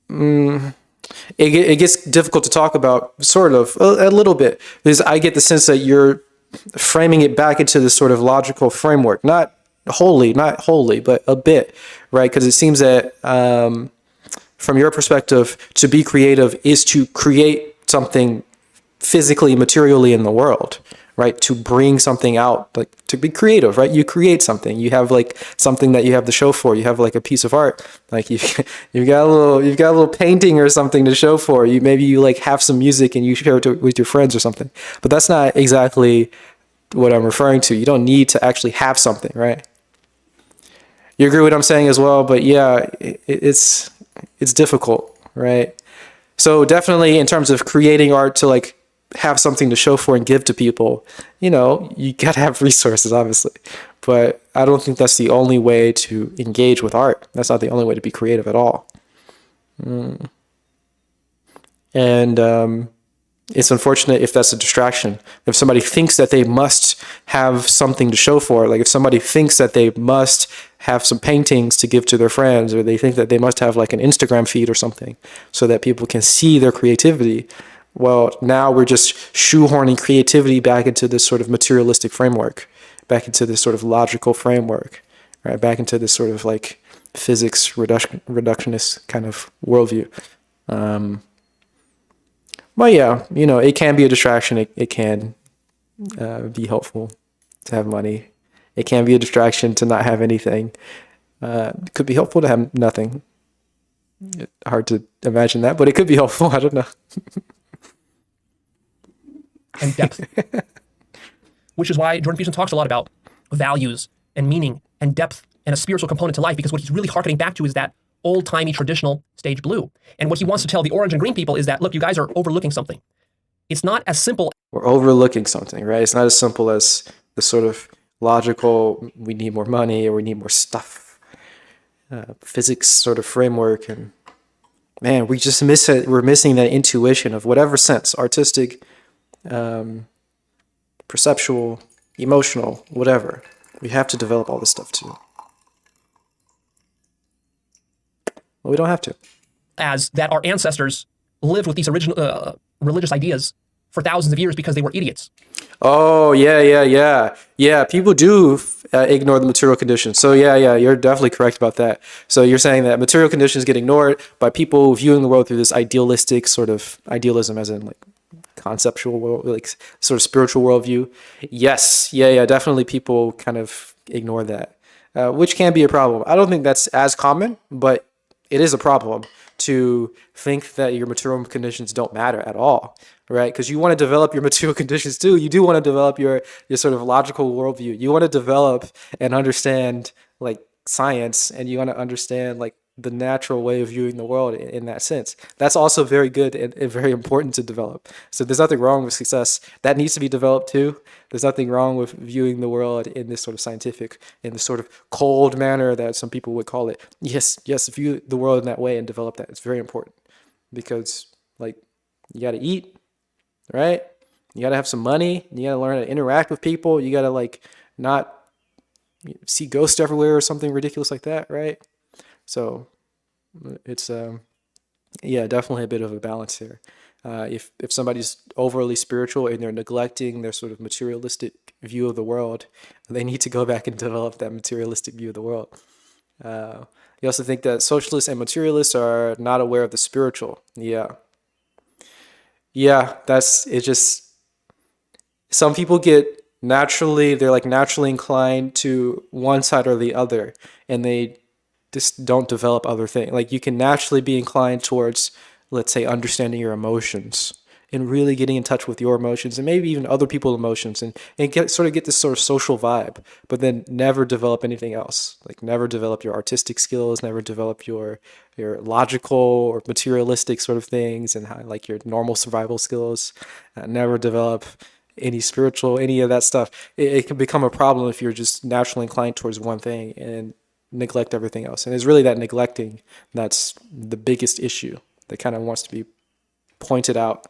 it gets difficult to talk about, sort of, a little bit, because I get the sense that you're framing it back into this sort of logical framework, not wholly, but a bit, right? Because it seems that from your perspective, to be creative is to create something physically, materially in the world, right? To bring something out, like to be creative, right? You create something. You have like something that you have to show for. You have like a piece of art, like you've got a little painting or something to show for. Maybe you like have some music and you share it with your friends or something. But that's not exactly what I'm referring to. You don't need to actually have something, right? You agree with what I'm saying as well, but yeah, it's difficult, right? So definitely in terms of creating art to like have something to show for and give to people, you know, you gotta have resources, obviously. But I don't think that's the only way to engage with art. That's not the only way to be creative at all. And it's unfortunate if that's a distraction. If somebody thinks that they must have something to show for, like if somebody thinks that they must have some paintings to give to their friends, or they think that they must have like an Instagram feed or something so that people can see their creativity. Well, now we're just shoehorning creativity back into this sort of materialistic framework, back into this sort of logical framework, right? Back into this sort of like physics reductionist kind of worldview. But yeah, you know, it can be a distraction. It can be helpful to have money. It can be a distraction to not have anything. It could be helpful to have nothing. Hard to imagine that, but it could be helpful. I don't know. And depth. Which is why Jordan Peterson talks a lot about values and meaning and depth and a spiritual component to life, because what he's really hearkening back to is that old-timey traditional stage blue. And what he wants to tell the orange and green people is that, look, you guys are overlooking something. It's not as simple. We're overlooking something, right? It's not as simple as the sort of logical, we need more money or we need more stuff, physics sort of framework. And man, we just miss it. We're missing that intuition of whatever sense, artistic, perceptual, emotional, whatever. We have to develop all this stuff too. Well, we don't have to. as that our ancestors lived with these original religious ideas for thousands of years because they were idiots. Oh, yeah. People do ignore the material conditions. So yeah, you're definitely correct about that. So you're saying that material conditions get ignored by people viewing the world through this idealistic sort of idealism, as in like conceptual world, like sort of spiritual worldview. Yes, yeah, definitely people kind of ignore that, which can be a problem. I don't think that's as common, but it is a problem to think that your material conditions don't matter at all, right? Because you want to develop your material conditions too. You do want to develop your sort of logical worldview. You want to develop and understand like science, and you want to understand like the natural way of viewing the world in that sense. That's also very good and very important to develop. So there's nothing wrong with success. That needs to be developed too. There's nothing wrong with viewing the world in this sort of scientific, in this sort of cold manner that some people would call it. Yes, view the world in that way and develop that. It's very important because like you got to eat, right? You got to have some money. You got to learn how to interact with people. You got to like not see ghosts everywhere or something ridiculous like that, right? So it's definitely a bit of a balance here. If somebody's overly spiritual and they're neglecting their sort of materialistic view of the world, they need to go back and develop that materialistic view of the world. You also think that socialists and materialists are not aware of the spiritual. That's it. Just some people they're like naturally inclined to one side or the other, and they just don't develop other things. Like you can naturally be inclined towards, let's say, understanding your emotions and really getting in touch with your emotions and maybe even other people's emotions and get this sort of social vibe, but then never develop anything else. Like never develop your artistic skills, never develop your logical or materialistic sort of things and like your normal survival skills, never develop any spiritual, any of that stuff. It can become a problem if you're just naturally inclined towards one thing and neglect everything else. And it's really that neglecting that's the biggest issue that kind of wants to be pointed out,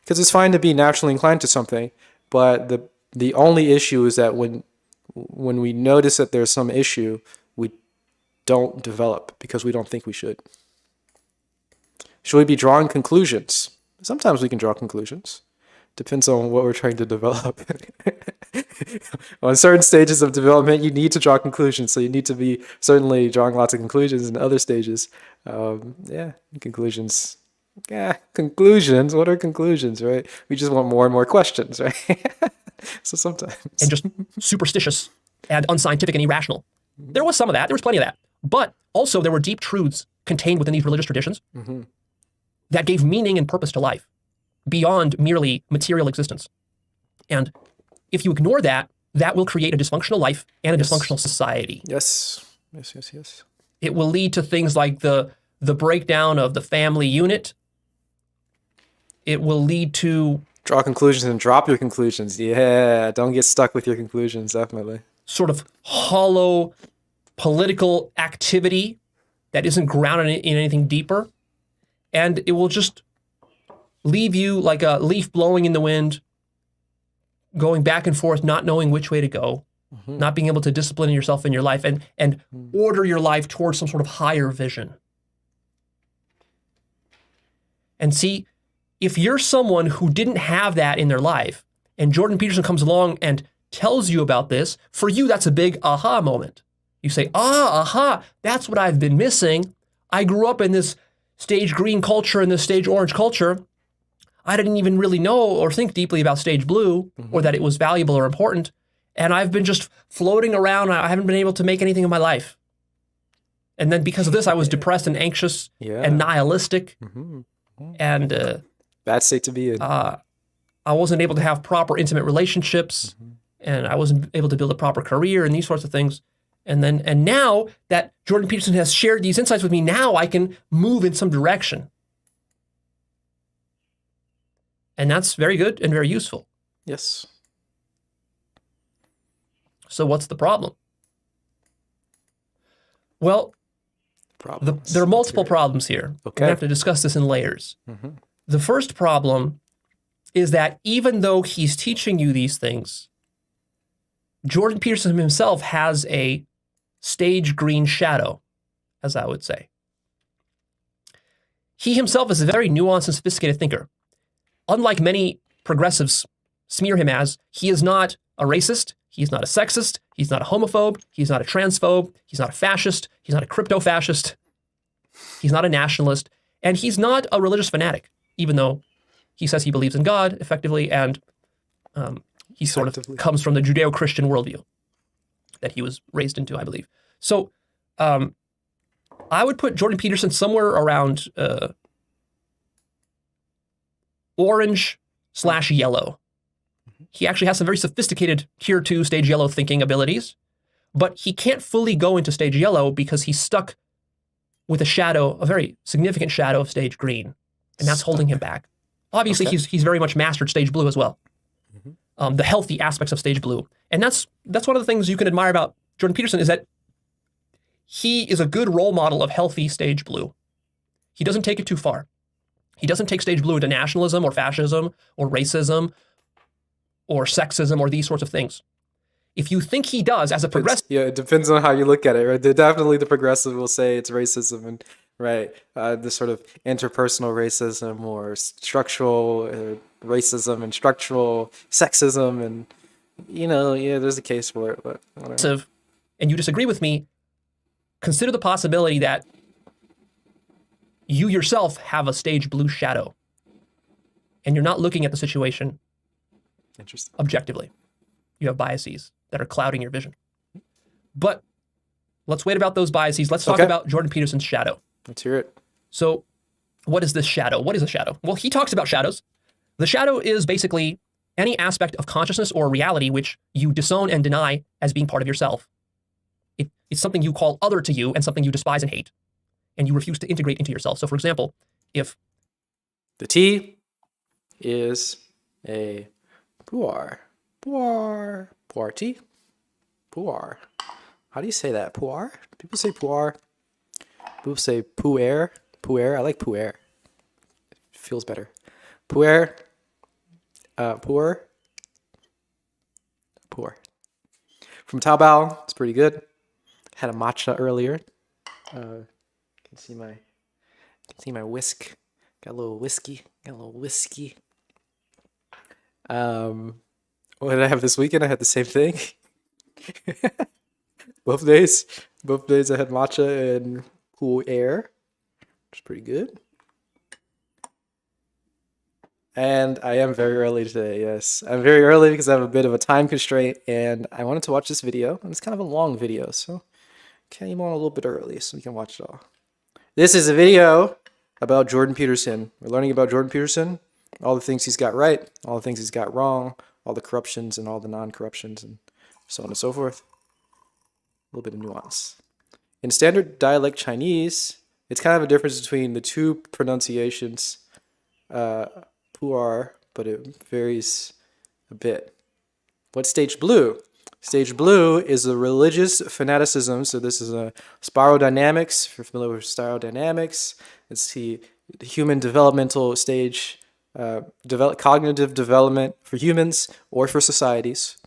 because it's fine to be naturally inclined to something, but the only issue is that when we notice that there's some issue, we don't develop because we don't think we should. Should we be drawing conclusions? Sometimes we can draw conclusions. Depends on what we're trying to develop. On certain stages of development, you need to draw conclusions. So you need to be certainly drawing lots of conclusions. In other stages, conclusions. Yeah, conclusions. What are conclusions, right? We just want more and more questions, right? So sometimes. And just superstitious and unscientific and irrational. There was some of that. There was plenty of that. But also there were deep truths contained within these religious traditions that gave meaning and purpose to life beyond merely material existence. And if you ignore that, that will create a dysfunctional life and a dysfunctional society. Yes. It will lead to things like the breakdown of the family unit. It will lead to... Draw conclusions and drop your conclusions. Yeah, don't get stuck with your conclusions, definitely. Sort of hollow political activity that isn't grounded in anything deeper. And it will just leave you like a leaf blowing in the wind, going back and forth, not knowing which way to go, not being able to discipline yourself in your life and order your life towards some sort of higher vision. And see, if you're someone who didn't have that in their life, and Jordan Peterson comes along and tells you about this, for you, that's a big aha moment. You say, that's what I've been missing. I grew up in this stage green culture and this stage orange culture. I didn't even really know or think deeply about stage blue or that it was valuable or important. And I've been just floating around. I haven't been able to make anything in my life. And then because of this, I was depressed and anxious and nihilistic. And bad state to be in. I wasn't able to have proper intimate relationships, and I wasn't able to build a proper career and these sorts of things. And now that Jordan Peterson has shared these insights with me, now I can move in some direction. And that's very good and very useful. Yes. So what's the problem? Well, there are multiple problems here. Okay. We have to discuss this in layers. The first problem is that even though he's teaching you these things, Jordan Peterson himself has a stage green shadow, as I would say. he himself is a very nuanced and sophisticated thinker. Unlike many progressives smear him as, he is not a racist, he's not a sexist, he's not a homophobe, he's not a transphobe, he's not a fascist, he's not a crypto-fascist, he's not a nationalist, and he's not a religious fanatic, even though he says he believes in God, effectively, and he sort of comes from the Judeo-Christian worldview that he was raised into, I believe. So I would put Jordan Peterson somewhere around orange/yellow. He actually has some very sophisticated tier 2 stage yellow thinking abilities, but he can't fully go into stage yellow because he's stuck with a shadow, a very significant shadow of stage green, and that's holding him back. Obviously, he's very much mastered stage blue as well. The healthy aspects of stage blue. And that's one of the things you can admire about Jordan Peterson, is that he is a good role model of healthy stage blue. He doesn't take it too far. He doesn't take stage blue into nationalism or fascism or racism or sexism or these sorts of things. If you think he does as a progressive... Yeah, it depends on how you look at it, right? Definitely the progressive will say it's racism and, right, the sort of interpersonal racism or structural racism and structural sexism and, there's a case for it, but whatever. And you disagree with me, consider the possibility that you yourself have a stage blue shadow and you're not looking at the situation objectively. You have biases that are clouding your vision. But let's wait about those biases. Let's talk about Jordan Peterson's shadow. Let's hear it. So what is this shadow? What is a shadow? Well, he talks about shadows. The shadow is basically any aspect of consciousness or reality which you disown and deny as being part of yourself. It's something you call other to you and something you despise and hate, and you refuse to integrate into yourself. So for example, if the T is a puar T? Puar. How do you say that? Puar? People say puar. People say puer. Puer. I like puer. It feels better. Puer. Puer. From Taobao. It's pretty good. Had a matcha earlier. Can see my whisk. Got a little whiskey. What did I have this weekend? I had the same thing. Both days I had matcha and cool air, which is pretty good. And I am very early today, yes. I'm very early because I have a bit of a time constraint and I wanted to watch this video. And it's kind of a long video, so came on a little bit early so we can watch it all. This is a video about Jordan Peterson. We're learning about Jordan Peterson, all the things he's got right, all the things he's got wrong, all the corruptions and all the non-corruptions and so on and so forth. A little bit of nuance. In standard dialect Chinese, it's kind of a difference between the two pronunciations, puar, but it varies a bit. What's stage blue? Stage blue is a religious fanaticism. So this is a spirodynamics. If you're familiar with spirodynamics, it's the human developmental stage, cognitive development for humans or for societies.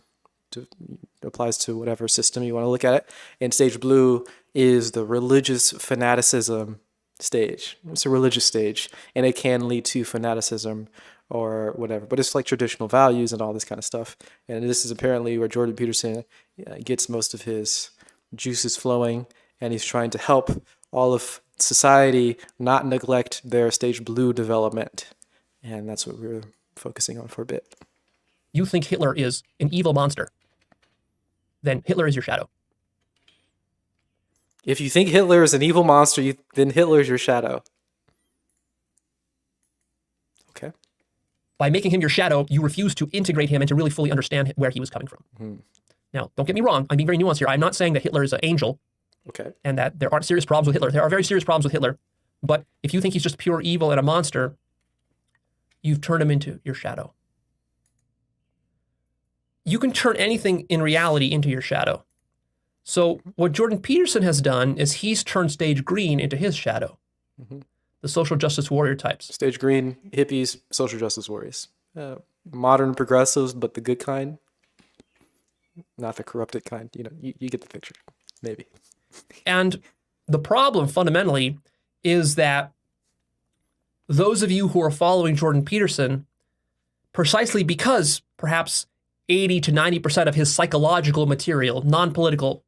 Applies to whatever system you want to look at it. And stage blue is the religious fanaticism stage. It's a religious stage, and it can lead to fanaticism or whatever. But it's like traditional values and all this kind of stuff. And this is apparently where Jordan Peterson gets most of his juices flowing, and he's trying to help all of society not neglect their stage blue development. And that's what we're focusing on for a bit. You think Hitler is an evil monster, then Hitler is your shadow. If you think Hitler is an evil monster, then Hitler is your shadow. Okay. By making him your shadow, you refuse to integrate him and to really fully understand where he was coming from. Mm-hmm. Now, don't get me wrong. I'm being very nuanced here. I'm not saying that Hitler is an angel. Okay. And that there aren't serious problems with Hitler. There are very serious problems with Hitler. But if you think he's just pure evil and a monster, you've turned him into your shadow. You can turn anything in reality into your shadow. So what Jordan Peterson has done is he's turned stage green into his shadow. Mm-hmm. The social justice warrior types. Stage green, hippies, social justice warriors. Modern progressives, but the good kind. Not the corrupted kind. You get the picture. Maybe. And the problem fundamentally is that those of you who are following Jordan Peterson, precisely because perhaps 80 to 90% of his psychological material, non-political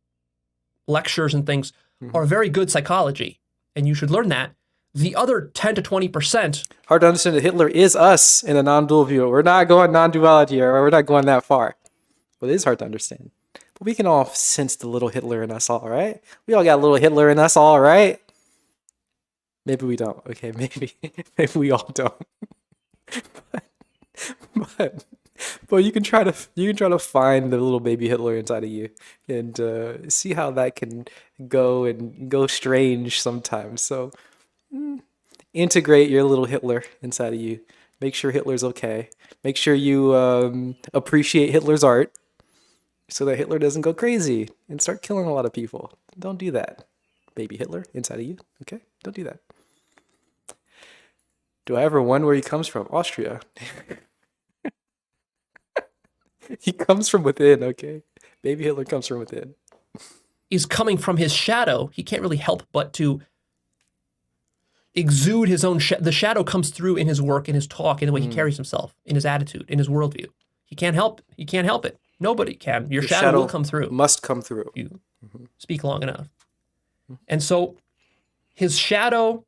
lectures and things, are very good psychology, and you should learn that. The other 10 to 20%... Hard to understand that Hitler is us in a non-dual view. We're not going non-duality, or we're not going that far. But it is hard to understand. But we can all sense the little Hitler in us, all right? We all got a little Hitler in us, all right? Maybe we don't. Okay, maybe we all don't. but you can try to find the little baby Hitler inside of you and see how that can go strange sometimes. So integrate your little Hitler inside of you. Make sure Hitler's okay. Make sure you appreciate Hitler's art so that Hitler doesn't go crazy and start killing a lot of people. Don't do that, baby Hitler inside of you. Okay, don't do that. Do I ever wonder where he comes from? Austria. He comes from within, okay? Baby Hitler comes from within. Is coming from his shadow. He can't really help but to exude his own the shadow comes through in his work, in his talk, in the way he carries himself, in his attitude, in his worldview. He can't help it. Nobody can. Your shadow will come through. Must come through. You speak long enough. And so his shadow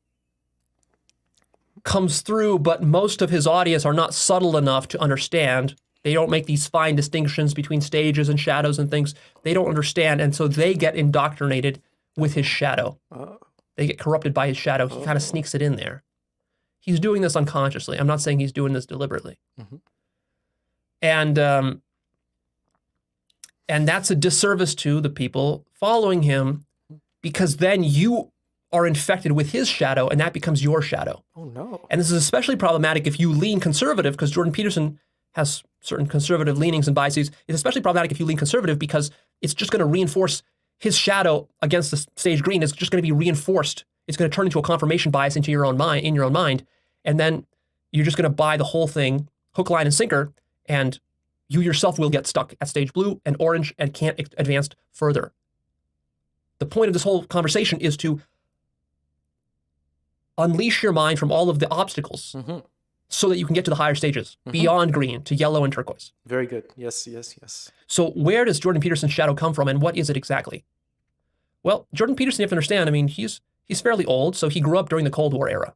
comes through, but most of his audience are not subtle enough to understand. They don't make these fine distinctions between stages and shadows and things. They don't understand, and so they get indoctrinated with his shadow. They get corrupted by his shadow. He kind of sneaks it in there. He's doing this unconsciously. I'm not saying he's doing this deliberately. And that's a disservice to the people following him, because then you are infected with his shadow, and that becomes your shadow. Oh, no. And this is especially problematic if you lean conservative, because Jordan Peterson has certain conservative leanings and biases. It's especially problematic if you lean conservative, because it's just going to reinforce his shadow against the sage green. It's just going to be reinforced. It's going to turn into a confirmation bias into your own mind, and then you're just going to buy the whole thing, hook, line, and sinker, and you yourself will get stuck at stage blue and orange and can't advance further. The point of this whole conversation is to unleash your mind from all of the obstacles so that you can get to the higher stages, beyond green to yellow and turquoise. Very good. Yes, yes, yes. So where does Jordan Peterson's shadow come from, and what is it exactly? Well, Jordan Peterson, you have to understand, I mean, he's fairly old, so he grew up during the Cold War era.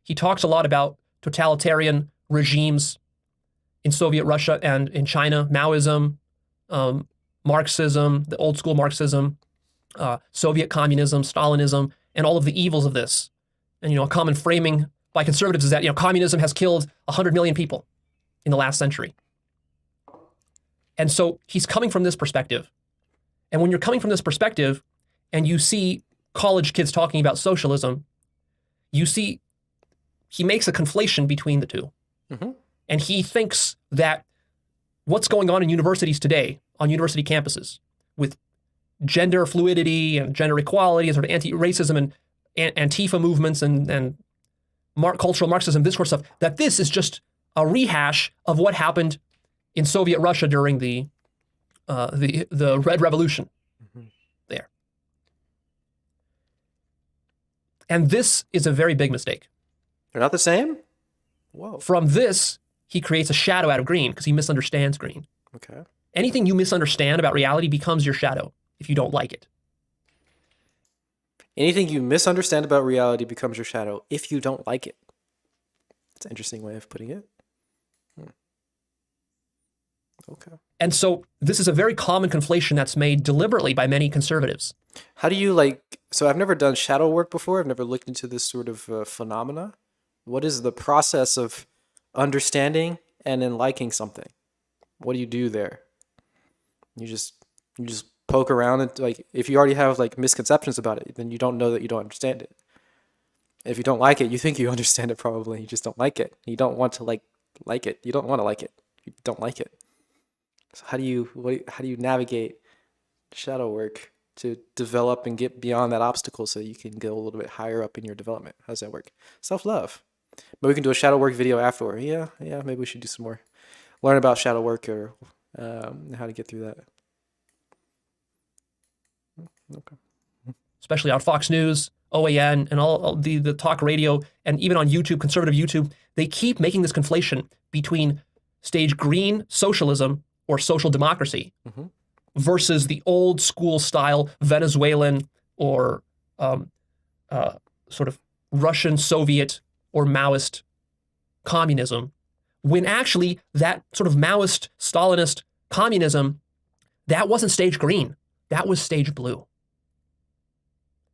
He talks a lot about totalitarian regimes in Soviet Russia and in China, Maoism, Marxism, the old school Marxism, Soviet communism, Stalinism, and all of the evils of this. And, a common framing by conservatives is that, communism has killed 100 million people in the last century. And so he's coming from this perspective. And when you're coming from this perspective and you see college kids talking about socialism, you see he makes a conflation between the two. And he thinks that what's going on in universities today, on university campuses, with gender fluidity and gender equality and sort of anti-racism and Antifa movements and cultural Marxism, this sort of stuff, that this is just a rehash of what happened in Soviet Russia during the Red Revolution there. And this is a very big mistake. They're not the same? Whoa. From this, he creates a shadow out of green because he misunderstands green. Okay. Anything you misunderstand about reality becomes your shadow if you don't like it. Anything you misunderstand about reality becomes your shadow if you don't like it. That's an interesting way of putting it. Okay. And so this is a very common conflation that's made deliberately by many conservatives. How do you so I've never done shadow work before. I've never looked into this sort of phenomena. What is the process of understanding and then liking something? What do you do there? You just poke around and if you already have misconceptions about it, then you don't know that you don't understand it. If you don't like it, you think you understand it probably. You just don't like it. You don't want to like it. You don't want to like it. You don't like it. So how do you navigate shadow work to develop and get beyond that obstacle so you can go a little bit higher up in your development? How does that work? Self-love. But we can do a shadow work video afterward. Yeah, maybe we should do some more. Learn about shadow work or how to get through that. Okay. Especially on Fox News, OAN and all the talk radio and even on YouTube, conservative YouTube, they keep making this conflation between stage green socialism or social democracy versus the old school style Venezuelan or sort of Russian, Soviet, or Maoist communism, when actually that sort of Maoist, Stalinist communism, that wasn't stage green, that was stage blue.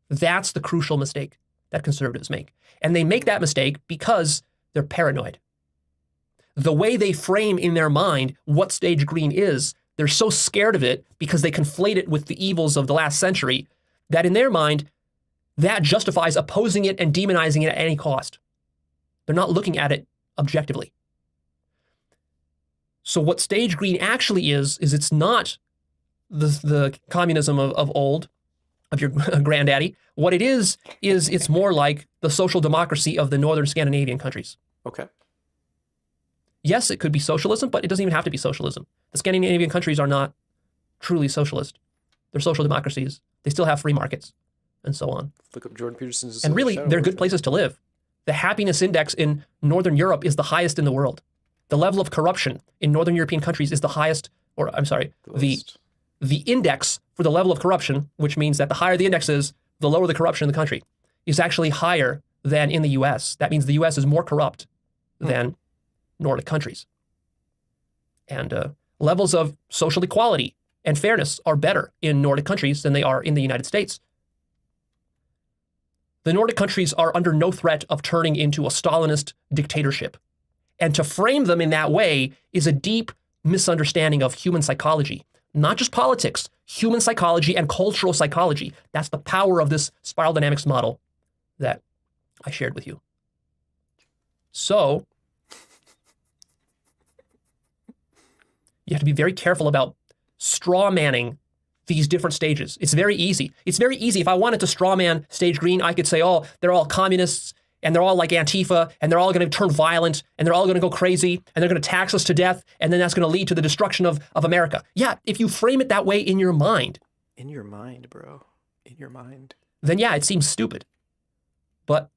That's the crucial mistake that conservatives make. And they make that mistake because they're paranoid. The way they frame in their mind what stage green is, they're so scared of it because they conflate it with the evils of the last century that in their mind, that justifies opposing it and demonizing it at any cost. They're not looking at it objectively. So what stage green actually is it's not the communism of old, of your granddaddy. What it is it's more like the social democracy of the northern Scandinavian countries. Okay. Yes, it could be socialism, but it doesn't even have to be socialism. The Scandinavian countries are not truly socialist. They're social democracies. They still have free markets and so on. Look up Jordan Peterson's. And really, they're good places to live. The happiness index in Northern Europe is the highest in the world. The level of corruption in Northern European countries is the highest, or I'm sorry, the index for the level of corruption, which means that the higher the index is, the lower the corruption in the country, is actually higher than in the US. That means the US is more corrupt than Nordic countries. And levels of social equality and fairness are better in Nordic countries than they are in the United States. The Nordic countries are under no threat of turning into a Stalinist dictatorship. And to frame them in that way is a deep misunderstanding of human psychology. Not just politics, human psychology and cultural psychology. That's the power of this spiral dynamics model that I shared with you. So, you have to be very careful about straw manning these different stages. It's very easy. It's very easy. If I wanted to straw man stage green, I could say, oh, they're all communists and they're all like Antifa and they're all going to turn violent and they're all going to go crazy and they're going to tax us to death and then that's going to lead to the destruction of America. Yeah, if you frame it that way in your mind. In your mind, bro. In your mind. Then yeah, it seems stupid. But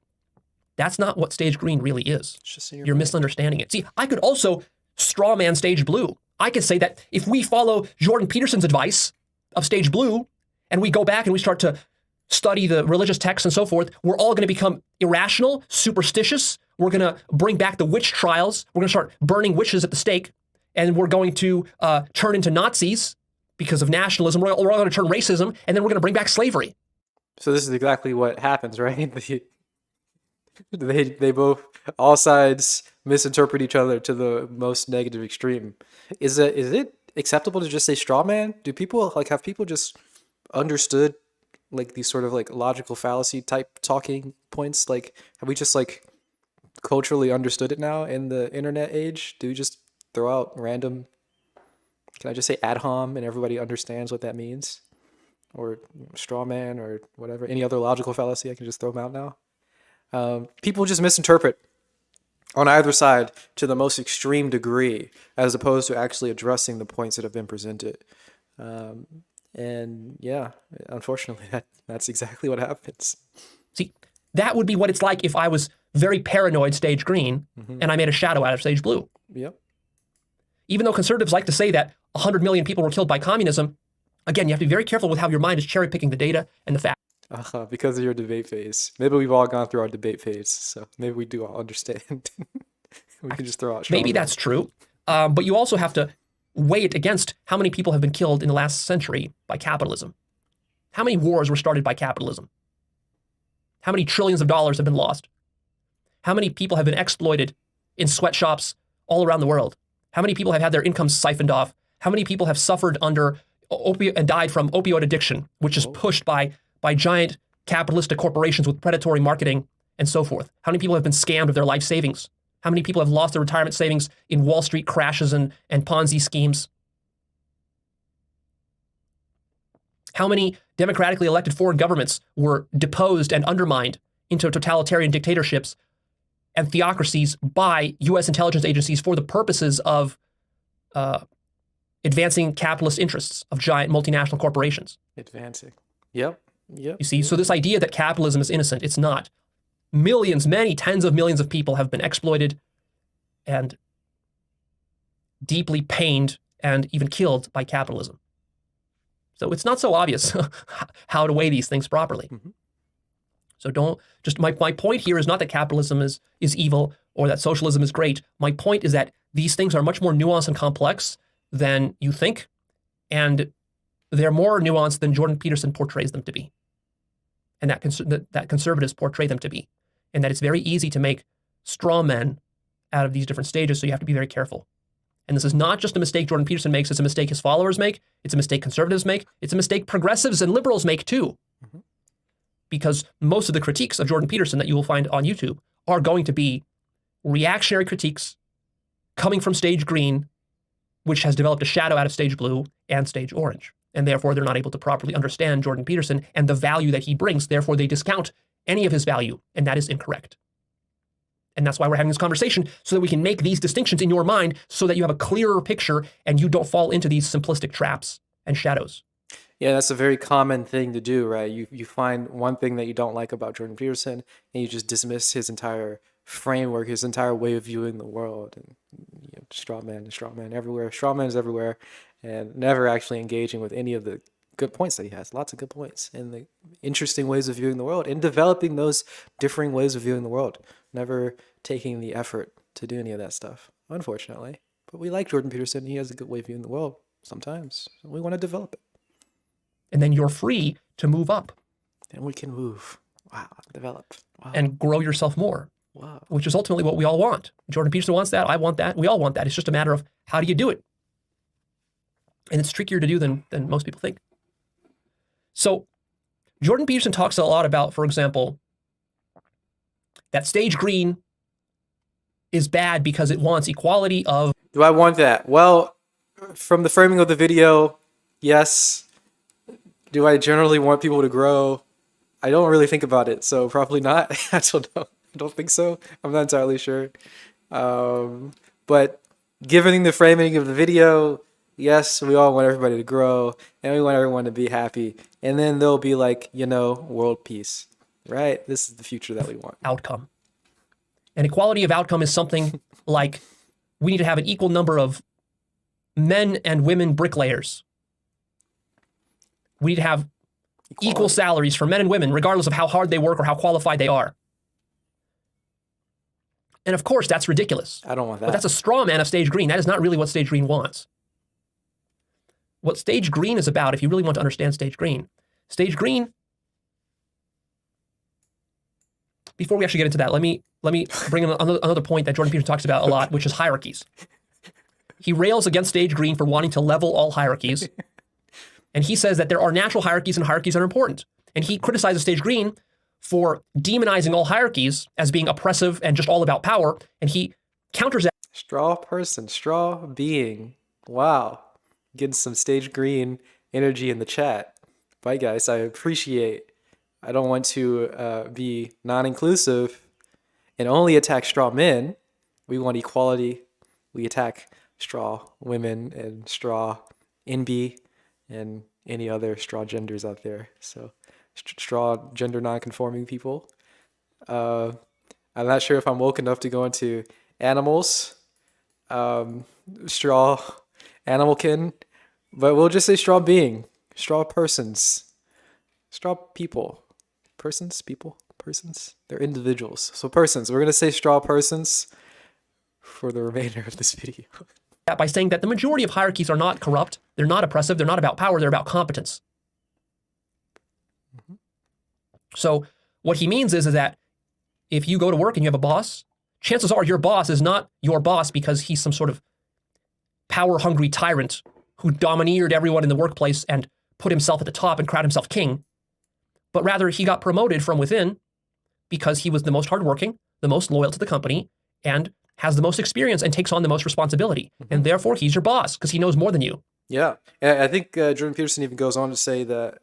that's not what stage green really is. It's just in your You're mind. misunderstanding it. See, I could also straw man stage blue. I could say that if we follow Jordan Peterson's advice of stage blue and we go back and we start to study the religious texts and so forth, we're all going to become irrational, superstitious. We're going to bring back the witch trials. We're going to start burning witches at the stake. And we're going to turn into Nazis because of nationalism. We're all going to turn racism. And then we're going to bring back slavery. So this is exactly what happens, right? They both, all sides misinterpret each other to the most negative extreme. Is it acceptable to just say straw man? Do people have people just understood like these sort of like logical fallacy type talking points? Like, have we just like culturally understood it now in the internet age? Do we just throw out random, can I just say ad hom and everybody understands what that means? Or straw man or whatever, any other logical fallacy, I can just throw them out now. People just misinterpret on either side to the most extreme degree, as opposed to actually addressing the points that have been presented. And yeah, unfortunately, that's exactly what happens. See, that would be what it's like if I was very paranoid stage green and I made a shadow out of stage blue. Yep. Even though conservatives like to say that 100 million people were killed by communism, again, you have to be very careful with how your mind is cherry picking the data and the facts. Because of your debate phase. Maybe we've all gone through our debate phase, so maybe we do all understand. We can just throw out. Maybe that's true, but you also have to weigh it against how many people have been killed in the last century by capitalism. How many wars were started by capitalism? How many trillions of dollars have been lost? How many people have been exploited in sweatshops all around the world? How many people have had their incomes siphoned off? How many people have suffered under and died from opioid addiction, which is pushed by giant capitalistic corporations with predatory marketing and so forth? How many people have been scammed of their life savings? How many people have lost their retirement savings in Wall Street crashes and Ponzi schemes? How many democratically elected foreign governments were deposed and undermined into totalitarian dictatorships and theocracies by U.S. intelligence agencies for the purposes of advancing capitalist interests of giant multinational corporations? Advancing. Yep. Yep. You see, so this idea that capitalism is innocent, it's not. Millions, many tens of millions of people have been exploited and deeply pained and even killed by capitalism. So it's not so obvious how to weigh these things properly. Mm-hmm. So don't just my point here is not that capitalism is evil or that socialism is great. My point is that these things are much more nuanced and complex than you think, and they're more nuanced than Jordan Peterson portrays them to be, and that conservatives portray them to be, and that it's very easy to make straw men out of these different stages. So you have to be very careful. And this is not just a mistake Jordan Peterson makes, it's a mistake his followers make, it's a mistake conservatives make, it's a mistake progressives and liberals make too. Mm-hmm. Because most of the critiques of Jordan Peterson that you will find on YouTube are going to be reactionary critiques coming from stage green, which has developed a shadow out of stage blue and stage orange. And therefore, they're not able to properly understand Jordan Peterson and the value that he brings. Therefore, they discount any of his value, and that is incorrect. And that's why we're having this conversation, so that we can make these distinctions in your mind so that you have a clearer picture and you don't fall into these simplistic traps and shadows. Yeah, that's a very common thing to do, right? You find one thing that you don't like about Jordan Peterson, and you just dismiss his entire framework, his entire way of viewing the world. And straw man everywhere. Straw man is everywhere, and never actually engaging with any of the good points that he has. Lots of good points and the interesting ways of viewing the world and developing those differing ways of viewing the world. Never taking the effort to do any of that stuff, unfortunately. But we like Jordan Peterson. He has a good way of viewing the world sometimes. We want to develop it. And then you're free to move up. Then we can move. Wow, develop. Wow. And grow yourself more. Wow. Which is ultimately what we all want. Jordan Peterson wants that. I want that. We all want that. It's just a matter of how do you do it? And it's trickier to do than most people think. So Jordan Peterson talks a lot about, for example, that stage green is bad because it wants equality of... Do I want that? Well, from the framing of the video, yes. Do I generally want people to grow? I don't really think about it, so probably not. I don't think so. I'm not entirely sure. But given the framing of the video, yes, we all want everybody to grow, and we want everyone to be happy. And then there'll be like, world peace, right? This is the future that we want. Outcome. And equality of outcome is something like we need to have an equal number of men and women bricklayers. We need to have equal salaries for men and women, regardless of how hard they work or how qualified they are. And of course, that's ridiculous. I don't want that. But that's a straw man of stage green. That is not really what stage green wants. What stage green is about, if you really want to understand stage green, before we actually get into that, let me bring in another point that Jordan Peterson talks about a lot, which is hierarchies. He rails against stage green for wanting to level all hierarchies. And he says that there are natural hierarchies and hierarchies that are important. And he criticizes stage green for demonizing all hierarchies as being oppressive and just all about power. And he counters that. Straw person, straw being. Wow. Getting some stage green energy in the chat. Bye, guys. I appreciate. I don't want to be non-inclusive and only attack straw men. We want equality. We attack straw women and straw NB and any other straw genders out there. So straw gender non-conforming people. I'm not sure if I'm woke enough to go into animals, straw animalkin, but we'll just say straw being, straw persons, straw people, persons, people, persons. They're individuals. So persons, we're going to say straw persons for the remainder of this video. By saying that the majority of hierarchies are not corrupt, they're not oppressive, they're not about power, they're about competence. Mm-hmm. So what he means is that if you go to work and you have a boss, chances are your boss is not your boss because he's some sort of power-hungry tyrant who domineered everyone in the workplace and put himself at the top and crowned himself king, but rather he got promoted from within because he was the most hardworking, the most loyal to the company, and has the most experience and takes on the most responsibility. Mm-hmm. And therefore, he's your boss because he knows more than you. Yeah. And I think Jordan Peterson even goes on to say that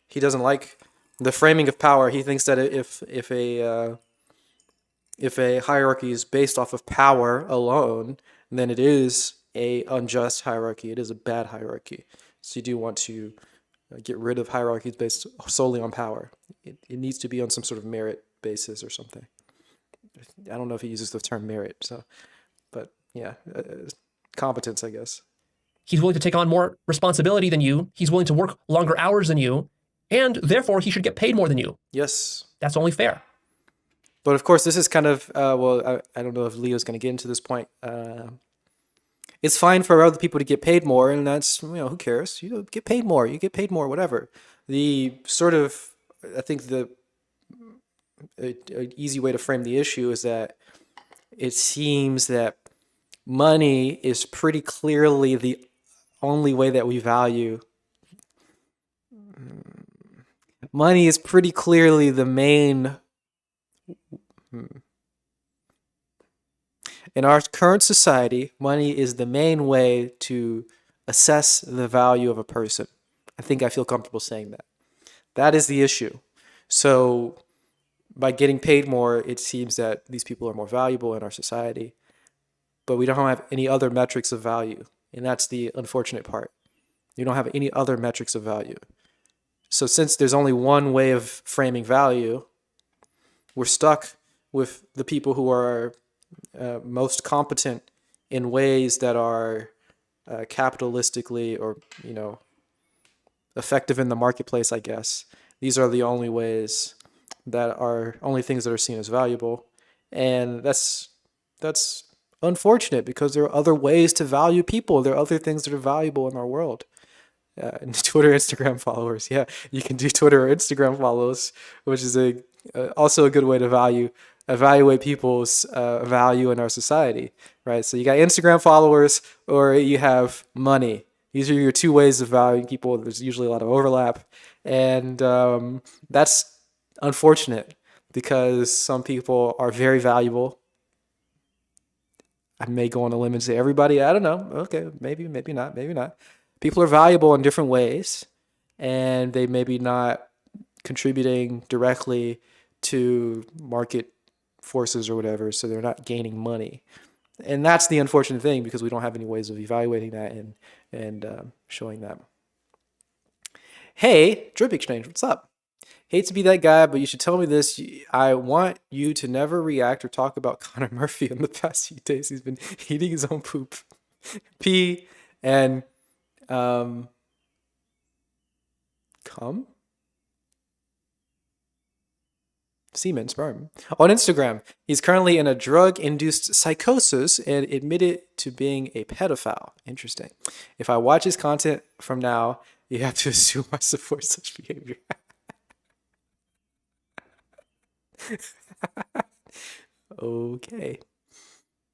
he doesn't like the framing of power. He thinks that if a hierarchy is based off of power alone, then it is a unjust hierarchy. It is a bad hierarchy. So you do want to get rid of hierarchies based solely on power. It needs to be on some sort of merit basis or something. I don't know if he uses the term merit, so, but yeah, competence, I guess. He's willing to take on more responsibility than you. He's willing to work longer hours than you, and therefore he should get paid more than you. Yes. That's only fair. But of course, this is kind of, I don't know if Leo's going to get into this point. It's fine for other people to get paid more, and that's, who cares? You get paid more, whatever. The sort of, I think an easy way to frame the issue is that it seems that money is pretty clearly the only way that we value. Money is pretty clearly the main. In our current society, money is the main way to assess the value of a person. I think I feel comfortable saying that. That is the issue. So by getting paid more, it seems that these people are more valuable in our society, but we don't have any other metrics of value. And that's the unfortunate part. You don't have any other metrics of value. So since there's only one way of framing value, we're stuck with the people who are most competent in ways that are capitalistically or, effective in the marketplace, I guess. These are the only ways only things that are seen as valuable. And that's unfortunate because there are other ways to value people. There are other things that are valuable in our world. And Twitter, Instagram followers. Yeah, you can do Twitter or Instagram follows, which is also a good way to evaluate people's value in our society, right? So you got Instagram followers or you have money. These are your two ways of valuing people. There's usually a lot of overlap. And that's unfortunate because some people are very valuable. I may go on a limb and say everybody, I don't know. Okay, maybe not. People are valuable in different ways, and they may be not contributing directly to market forces or whatever, so they're not gaining money. And that's the unfortunate thing because we don't have any ways of evaluating that and showing that. Hey, Drip Exchange, what's up? Hate to be that guy, but you should tell me this. I want you to never react or talk about Connor Murphy in the past few days. He's been eating his own poop, pee, and cum? Semen, sperm. On Instagram, he's currently in a drug-induced psychosis and admitted to being a pedophile. Interesting. If I watch his content from now, you have to assume I support such behavior. Okay.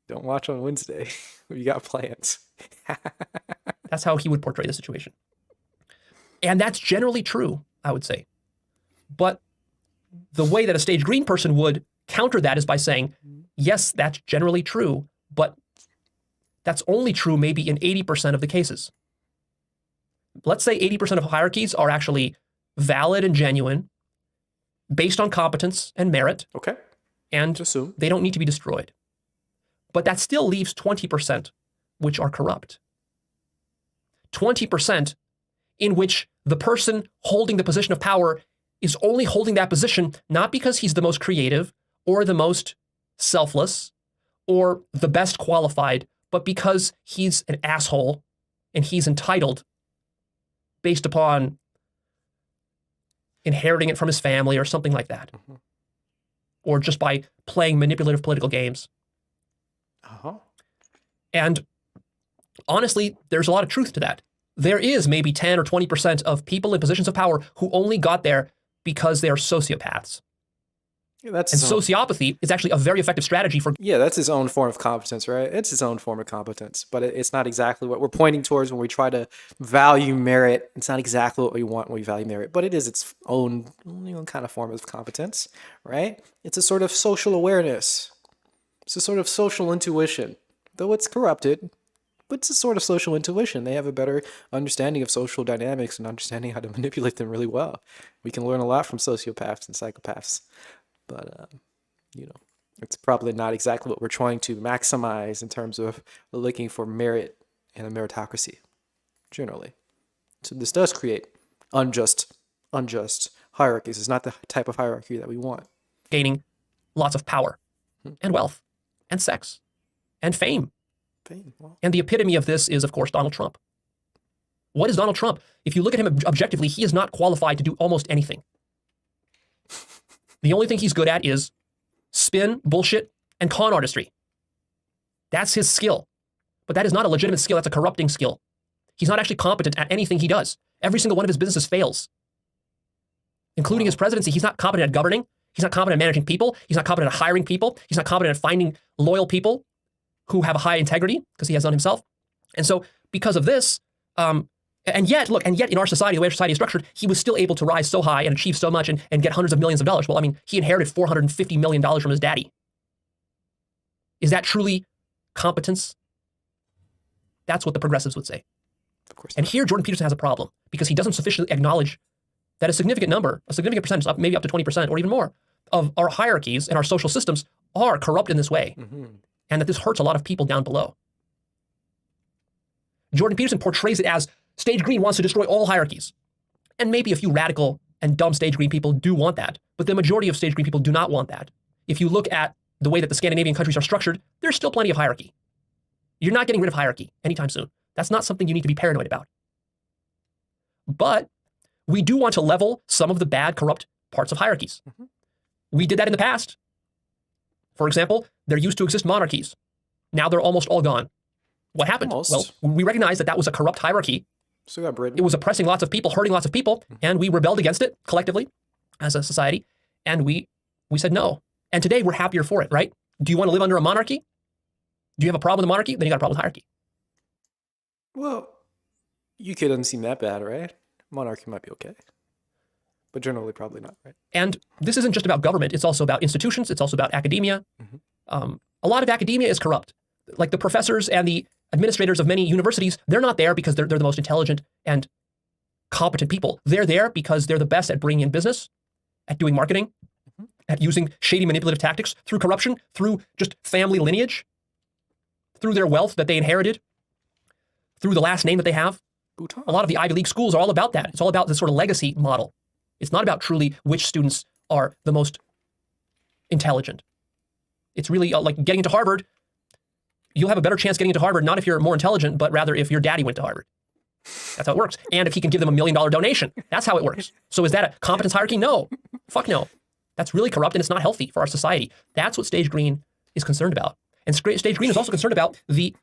Don't watch on Wednesday. We got plans. That's how he would portray the situation. And that's generally true, I would say. But the way that a stage green person would counter that is by saying, yes, that's generally true, but that's only true maybe in 80% of the cases. Let's say 80% of hierarchies are actually valid and genuine, based on competence and merit. Okay. And assume they don't need to be destroyed. But that still leaves 20% which are corrupt. 20% in which the person holding the position of power is only holding that position not because he's the most creative or the most selfless or the best qualified, but because he's an asshole and he's entitled based upon inheriting it from his family or something like that. Mm-hmm. Or just by playing manipulative political games. Uh-huh. And honestly, there's a lot of truth to that. There is maybe 10 or 20% of people in positions of power who only got there because they are sociopaths. Yeah, and sociopathy is actually a very effective strategy for... Yeah, that's his own form of competence, right? It's his own form of competence, but it's not exactly what we're pointing towards when we try to value merit. It's not exactly what we want when we value merit, but it is its own kind of form of competence, right? It's a sort of social awareness. It's a sort of social intuition, though it's corrupted, but it's a sort of social intuition. They have a better understanding of social dynamics and understanding how to manipulate them really well. We can learn a lot from sociopaths and psychopaths. But, it's probably not exactly what we're trying to maximize in terms of looking for merit and a meritocracy, generally. So this does create unjust hierarchies. It's not the type of hierarchy that we want. Gaining lots of power and wealth and sex and fame. Well, And the epitome of this is, of course, Donald Trump. What is Donald Trump? If you look at him objectively, he is not qualified to do almost anything. The only thing he's good at is spin, bullshit, and con artistry. That's his skill. But that is not a legitimate skill. That's a corrupting skill. He's not actually competent at anything he does. Every single one of his businesses fails, including his presidency. He's not competent at governing. He's not competent at managing people. He's not competent at hiring people. He's not competent at finding loyal people who have a high integrity, because he has none himself. And so because of this, and yet in our society, the way our society is structured, he was still able to rise so high and achieve so much and get hundreds of millions of dollars. Well, I mean, he inherited $450 million from his daddy. Is that truly competence? That's what the progressives would say. Of course. And here Jordan Peterson has a problem because he doesn't sufficiently acknowledge that a significant percentage, maybe up to 20% or even more, of our hierarchies and our social systems are corrupt in this way. And that this hurts a lot of people down below. Jordan Peterson portrays it as Stage Green wants to destroy all hierarchies. And maybe a few radical and dumb Stage Green people do want that, but the majority of Stage Green people do not want that. If you look at the way that the Scandinavian countries are structured, there's still plenty of hierarchy. You're not getting rid of hierarchy anytime soon. That's not something you need to be paranoid about. But we do want to level some of the bad, corrupt parts of hierarchies. We did that in the past. For example, there used to exist monarchies. Now they're almost all gone. What happened? Almost. Well, we recognized that that was a corrupt hierarchy. So we got Britain. It was oppressing lots of people, hurting lots of people, and we rebelled against it collectively as a society, and we said no. And today we're happier for it, right? Do you want to live under a monarchy? Do you have a problem with a monarchy? Then you got a problem with hierarchy. Well, UK doesn't seem that bad, right? Monarchy might be okay. But generally, probably not, right? And this isn't just about government. It's also about institutions. It's also about academia. A lot of academia is corrupt. Like the professors and the administrators of many universities, they're not there because they're the most intelligent and competent people. They're there because they're the best at bringing in business, at doing marketing, at using shady manipulative tactics through corruption, through just family lineage, through their wealth that they inherited, through the last name that they have. Bhutan. A lot of the Ivy League schools are all about that. It's all about this sort of legacy model. It's not about truly which students are the most intelligent. It's really like getting into Harvard. You'll have a better chance getting into Harvard, not if you're more intelligent, but rather if your daddy went to Harvard. That's how it works. And if he can give them $1 million donation, that's how it works. So is that a competence hierarchy? No. Fuck no. That's really corrupt and it's not healthy for our society. That's what Stage Green is concerned about. And Stage Green is also concerned about the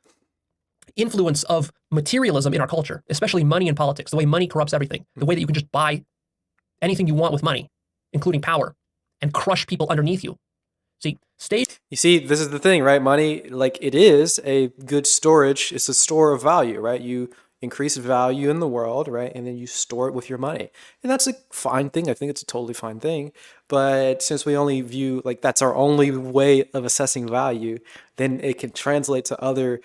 influence of materialism in our culture, especially money and politics, the way money corrupts everything, the way that you can just buy anything you want with money, including power, and crush people underneath you. You see, this is the thing, right? Money, like it is a good storage. It's a store of value, right? You increase value in the world, right? And then you store it with your money. And that's a fine thing. I think it's a totally fine thing. But since we only view, like that's our only way of assessing value, then it can translate to other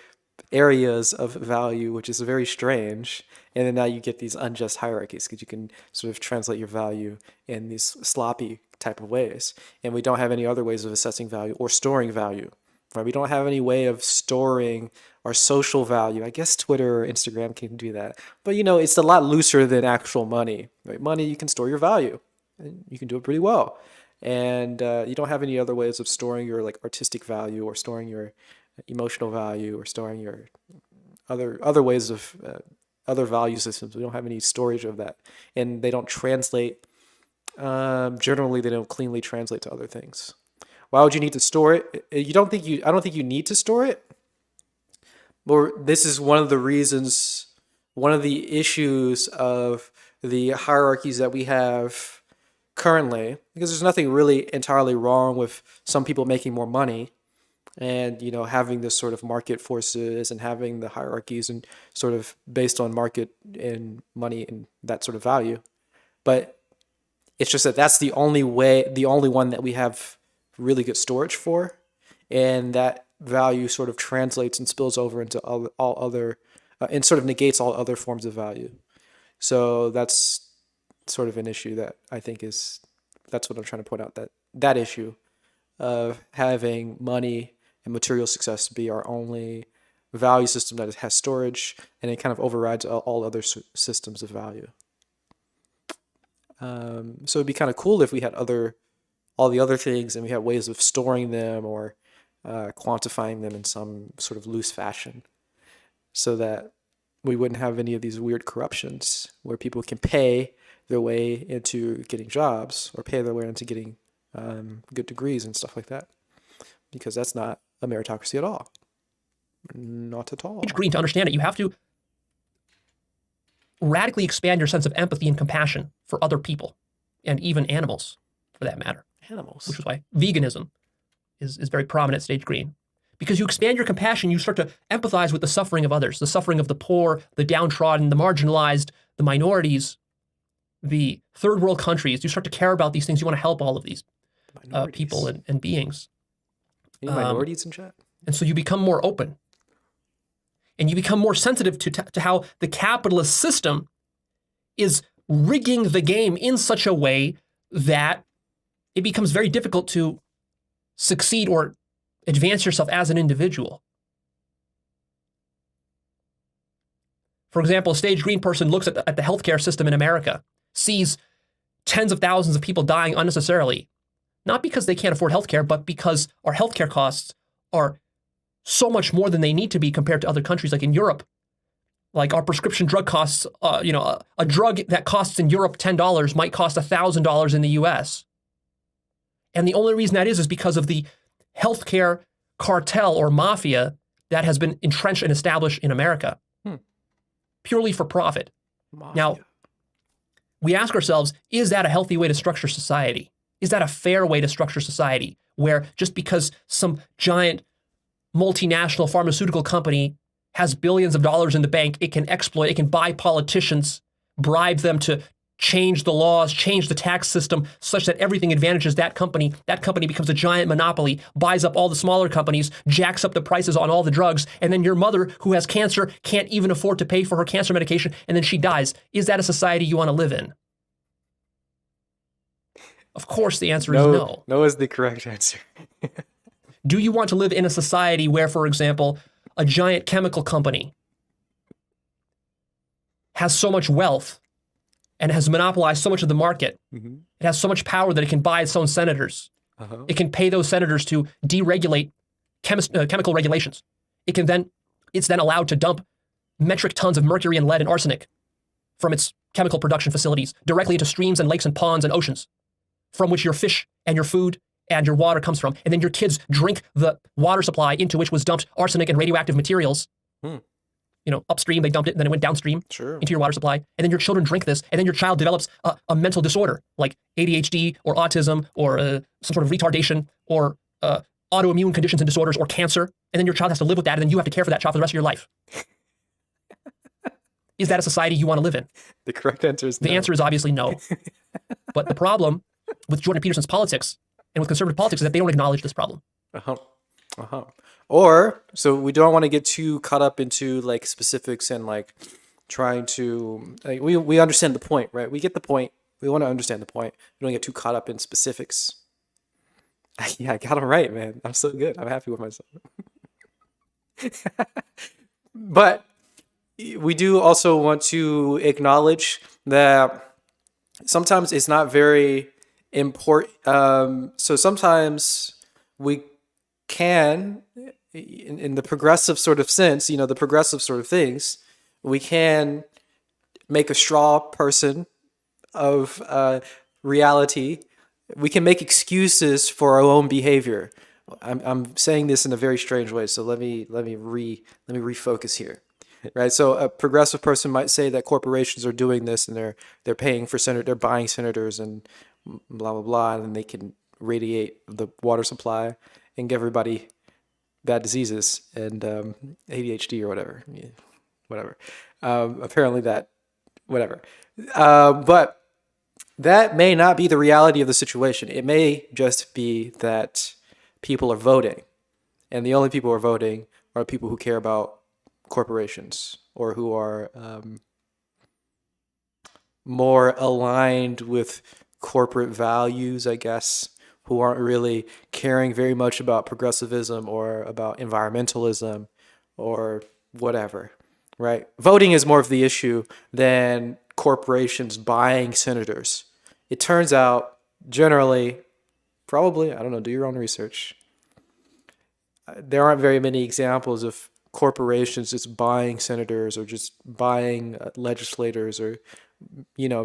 areas of value, which is very strange. And then now you get these unjust hierarchies because you can sort of translate your value in these sloppy type of ways. And we don't have any other ways of assessing value or storing value, right? We don't have any way of storing our social value. I guess Twitter or Instagram can do that. But, you know, it's a lot looser than actual money, right? Money, you can store your value and you can do it pretty well. And you don't have any other ways of storing your like artistic value or storing your emotional value or storing your other ways of other value systems. We don't have any storage of that, and they don't translate. Generally, they don't cleanly translate to other things. Why would you need to store it? I don't think you need to store it. But this is one of the reasons, one of the issues of the hierarchies that we have currently, because there's nothing really entirely wrong with some people making more money and, you know, having this sort of market forces and having the hierarchies and sort of based on market and money and that sort of value. But it's just that that's the only one that we have really good storage for. And that value sort of translates and spills over into all other, and sort of negates all other forms of value. So that's sort of an issue that I think that's what I'm trying to point out, that issue of having money and material success be our only value system that has storage, and it kind of overrides all other systems of value. So it'd be kind of cool if we had all the other things and we had ways of storing them or quantifying them in some sort of loose fashion, so that we wouldn't have any of these weird corruptions where people can pay their way into getting jobs or pay their way into getting good degrees and stuff like that, because that's not a meritocracy at all. Not at all. Green, to understand it, you have to radically expand your sense of empathy and compassion for other people and even animals, for that matter. Animals. Which is why veganism is very prominent at Stage Green. Because you expand your compassion, you start to empathize with the suffering of others, the suffering of the poor, the downtrodden, the marginalized, the minorities, the third world countries. You start to care about these things. You want to help all of these people and beings. Any minorities in chat? And so you become more open. And you become more sensitive to how the capitalist system is rigging the game in such a way that it becomes very difficult to succeed or advance yourself as an individual. For example, a Stage Green person looks at the healthcare system in America, sees tens of thousands of people dying unnecessarily, not because they can't afford healthcare, but because our healthcare costs are so much more than they need to be compared to other countries. Like in Europe, like our prescription drug costs, a drug that costs in Europe $10 might cost $1,000 in the US. And the only reason that is because of the healthcare cartel or mafia that has been entrenched and established in America, purely for profit. Mafia. Now, we ask ourselves, is that a healthy way to structure society? Is that a fair way to structure society, where just because some giant multinational pharmaceutical company has billions of dollars in the bank, it can exploit, it can buy politicians, bribe them to change the laws, change the tax system such that everything advantages that company becomes a giant monopoly, buys up all the smaller companies, jacks up the prices on all the drugs, and then your mother, who has cancer, can't even afford to pay for her cancer medication, and then she dies. Is that a society you want to live in? Of course, the answer is no. No is the correct answer. Do you want to live in a society where, for example, a giant chemical company has so much wealth and has monopolized so much of the market? Mm-hmm. It has so much power that it can buy its own senators. Uh-huh. It can pay those senators to deregulate chemical regulations. It's then allowed to dump metric tons of mercury and lead and arsenic from its chemical production facilities directly into streams and lakes and ponds and oceans, from which your fish and your food and your water comes from. And then your kids drink the water supply into which was dumped arsenic and radioactive materials. Upstream, they dumped it, and then it went downstream into your water supply. And then your children drink this, and then your child develops a mental disorder like ADHD or autism or some sort of retardation or autoimmune conditions and disorders or cancer. And then your child has to live with that, and then you have to care for that child for the rest of your life. Is that a society you want to live in? The correct answer is no. The answer is obviously no. But the problem with Jordan Peterson's politics and with conservative politics is that they don't acknowledge this problem. Or, so we don't want to get too caught up into like specifics and like trying to, like, we understand the point, right? We get the point. We want to understand the point. We don't get too caught up in specifics. Yeah, I got him right, man. I'm so good. I'm happy with myself. But we do also want to acknowledge that sometimes it's not very important. So sometimes we can, in the progressive sort of sense, the progressive sort of things, we can make a straw person of reality. We can make excuses for our own behavior. I'm saying this in a very strange way, so let me refocus here. Right, so a progressive person might say that corporations are doing this and they're paying for they're buying senators and blah blah blah, and then they can radiate the water supply and give everybody bad diseases and ADHD or whatever, whatever. Apparently that, whatever. But that may not be the reality of the situation. It may just be that people are voting, and the only people who are voting are people who care about corporations or who are more aligned with corporate values, I guess, who aren't really caring very much about progressivism or about environmentalism or whatever, right? Voting is more of the issue than corporations buying senators it turns out generally, probably, I don't know, do your own research. There aren't very many examples of corporations just buying senators or just buying legislators or,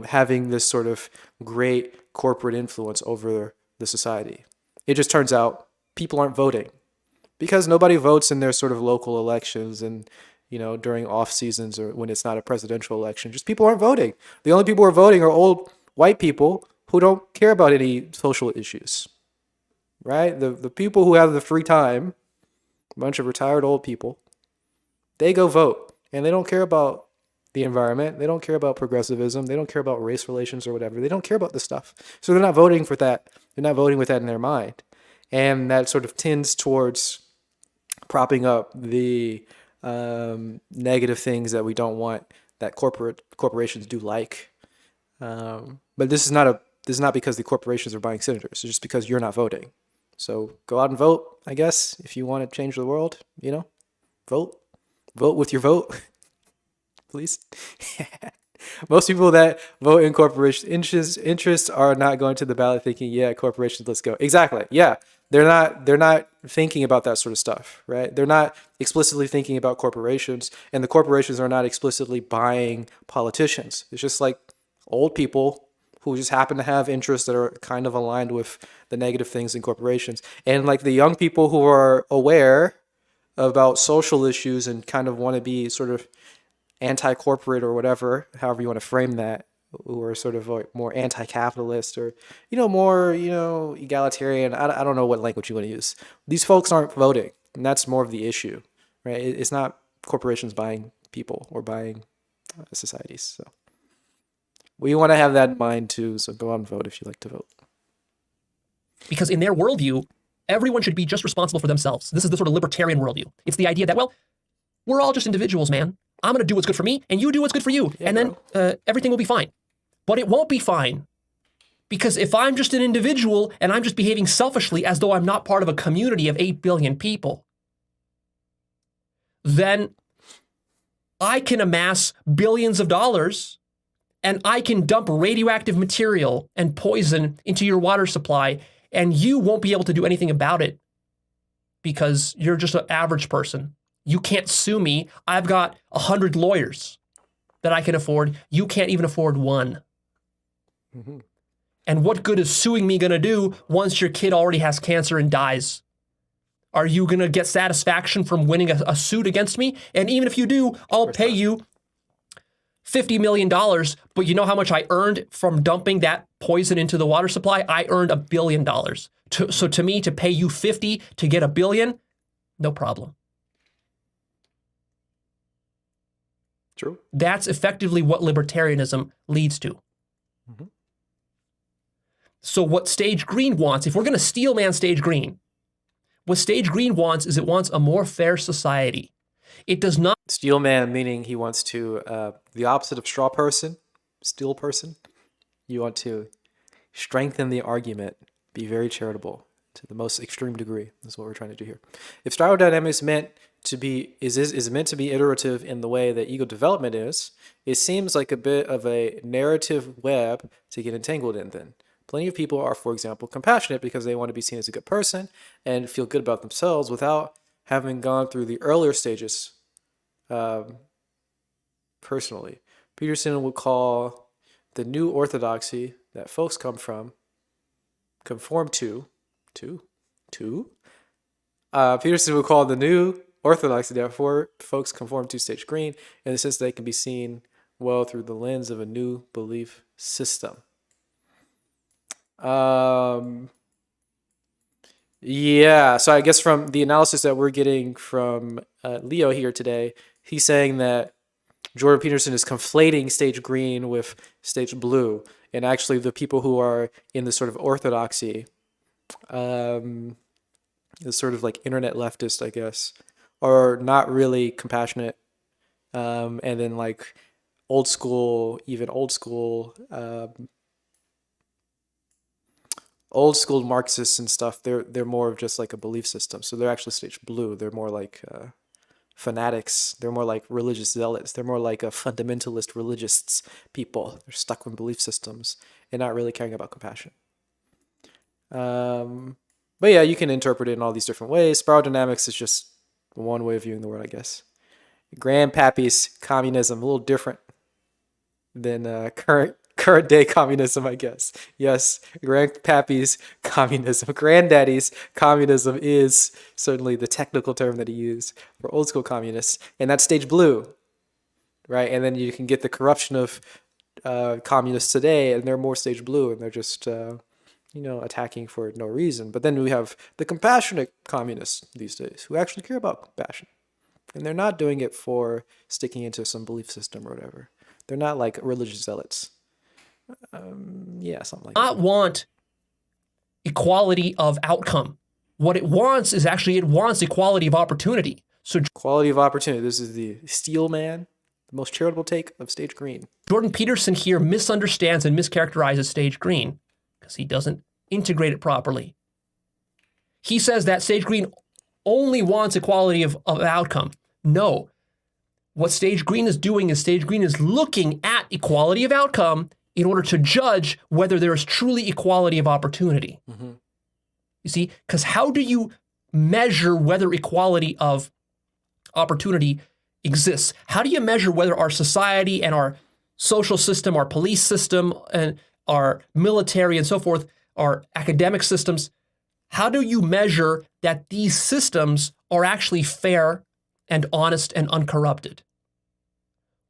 having this sort of great corporate influence over the society. It just turns out people aren't voting because nobody votes in their sort of local elections and, during off seasons or when it's not a presidential election. Just people aren't voting. The only people who are voting are old white people who don't care about any social issues, right? The people who have the free time, a bunch of retired old people, they go vote and they don't care about the environment. They don't care about progressivism. They don't care about race relations or whatever. They don't care about this stuff. So they're not voting for that. They're not voting with that in their mind. And that sort of tends towards propping up the negative things that we don't want that corporations do like. But this is not because the corporations are buying senators. It's just because you're not voting. So go out and vote, I guess, if you want to change the world, vote. Vote with your vote, please. Most people that vote in corporation interests are not going to the ballot thinking, yeah, corporations, let's go. Exactly. Yeah. They're not thinking about that sort of stuff, right? They're not explicitly thinking about corporations, and the corporations are not explicitly buying politicians. It's just like old people who just happen to have interests that are kind of aligned with the negative things in corporations. And like the young people who are aware about social issues and kind of want to be sort of anti-corporate or whatever, however you want to frame that, who are sort of like more anti-capitalist or, more, egalitarian. I don't know what language you want to use. These folks aren't voting, and that's more of the issue, right? It's not corporations buying people or buying societies. So we want to have that in mind too. So go out and vote if you like to vote. Because in their worldview, everyone should be just responsible for themselves. This is the sort of libertarian worldview. It's the idea that, well, we're all just individuals, man. I'm going to do what's good for me, and you do what's good for you. Yeah, and then everything will be fine. But it won't be fine. Because if I'm just an individual and I'm just behaving selfishly as though I'm not part of a community of 8 billion people, then I can amass billions of dollars and I can dump radioactive material and poison into your water supply, and you won't be able to do anything about it because you're just an average person. You can't sue me. I've got 100 lawyers that I can afford. You can't even afford one. Mm-hmm. And what good is suing me going to do once your kid already has cancer and dies? Are you going to get satisfaction from winning a suit against me? And even if you do, I'll pay you $50 million. But you know how much I earned from dumping that poison into the water supply? I earned $1 billion. So to me, to pay you 50 to get $1 billion, no problem. True. That's effectively what libertarianism leads to. Mm-hmm. So what Stage Green wants, if we're going to steel man Stage Green, what Stage Green wants is it wants a more fair society. It does not... Steel man meaning he wants to, the opposite of straw person, steel person. You want to strengthen the argument, be very charitable to the most extreme degree. That's what we're trying to do here. If spiral dynamics meant to be is meant to be iterative in the way that ego development is, it seems like a bit of a narrative web to get entangled in then. Plenty of people are, for example, compassionate because they want to be seen as a good person and feel good about themselves without having gone through the earlier stages personally. Peterson would call the new orthodoxy that folks conform to. Peterson would call the new orthodoxy that folks conform to Stage Green in the sense that they can be seen well through the lens of a new belief system. Yeah, so I guess from the analysis that we're getting from Leo here today, he's saying that Jordan Peterson is conflating Stage Green with Stage Blue, and actually the people who are in the sort of orthodoxy, the sort of like internet leftist, I guess, are not really compassionate, and then like old school Marxists and stuff, they're more of just like a belief system. So they're actually Stage Blue. They're more like fanatics. They're more like religious zealots. They're more like a fundamentalist religious people. They're stuck in belief systems and not really caring about compassion. But yeah, you can interpret it in all these different ways. Spiral dynamics is just one way of viewing the world, I guess. Grandpappy's communism, a little different than current day communism, I guess. Yes, Grandpappy's communism. Granddaddy's communism is certainly the technical term that he used for old school communists, and that's stage blue, right? And then you can get the corruption of communists today, and they're more stage blue, and they're just attacking for no reason. But then we have the compassionate communists these days who actually care about compassion, and they're not doing it for sticking into some belief system or whatever. They're not like religious zealots. Yeah, something like that. Not want equality of outcome. What it wants is actually, it wants equality of opportunity. So Quality of opportunity. This is the steel man, the most charitable take of stage green. Jordan Peterson here misunderstands and mischaracterizes stage green because he doesn't integrate it properly. He says that stage green only wants equality of outcome. No. What stage green is doing is stage green is looking at equality of outcome in order to judge whether there is truly equality of opportunity. Mm-hmm. You see, because how do you measure whether equality of opportunity exists? How do you measure whether our society and our social system, our police system, and our military and so forth, our academic systems, how do you measure that these systems are actually fair and honest and uncorrupted?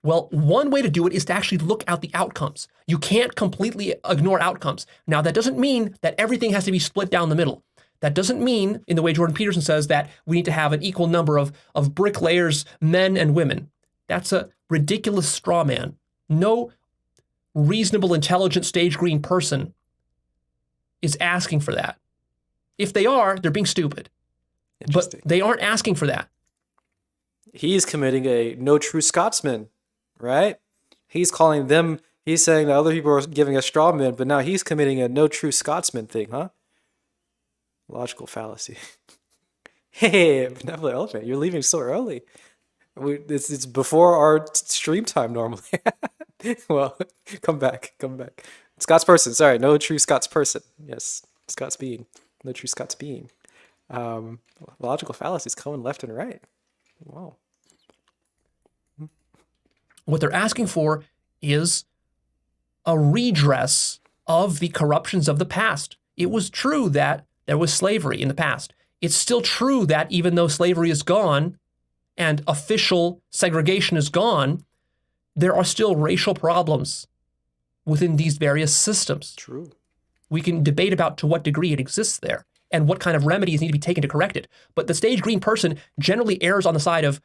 Well, one way to do it is to actually look at the outcomes. You can't completely ignore outcomes. Now, that doesn't mean that everything has to be split down the middle. That doesn't mean, in the way Jordan Peterson says, that we need to have an equal number of bricklayers, men and women. That's a ridiculous straw man. No reasonable, intelligent, stage green person is asking for that. If they are, they're being stupid. But they aren't asking for that. He's committing a no true Scotsman, right? He's calling them, he's saying that other people are giving us straw men, but now he's committing a no true Scotsman thing, huh? Logical fallacy. Hey, benevolent elephant, you're leaving so early. It's before our stream time normally. Well, come back. Scots person, sorry, no true Scots person. Yes, Scots being, no true Scots being. Logical fallacies coming left and right. Wow. What they're asking for is a redress of the corruptions of the past. It was true that there was slavery in the past. It's still true that even though slavery is gone and official segregation is gone, there are still racial problems within these various systems. True. We can debate about to what degree it exists there and what kind of remedies need to be taken to correct it. But the stage green person generally errs on the side of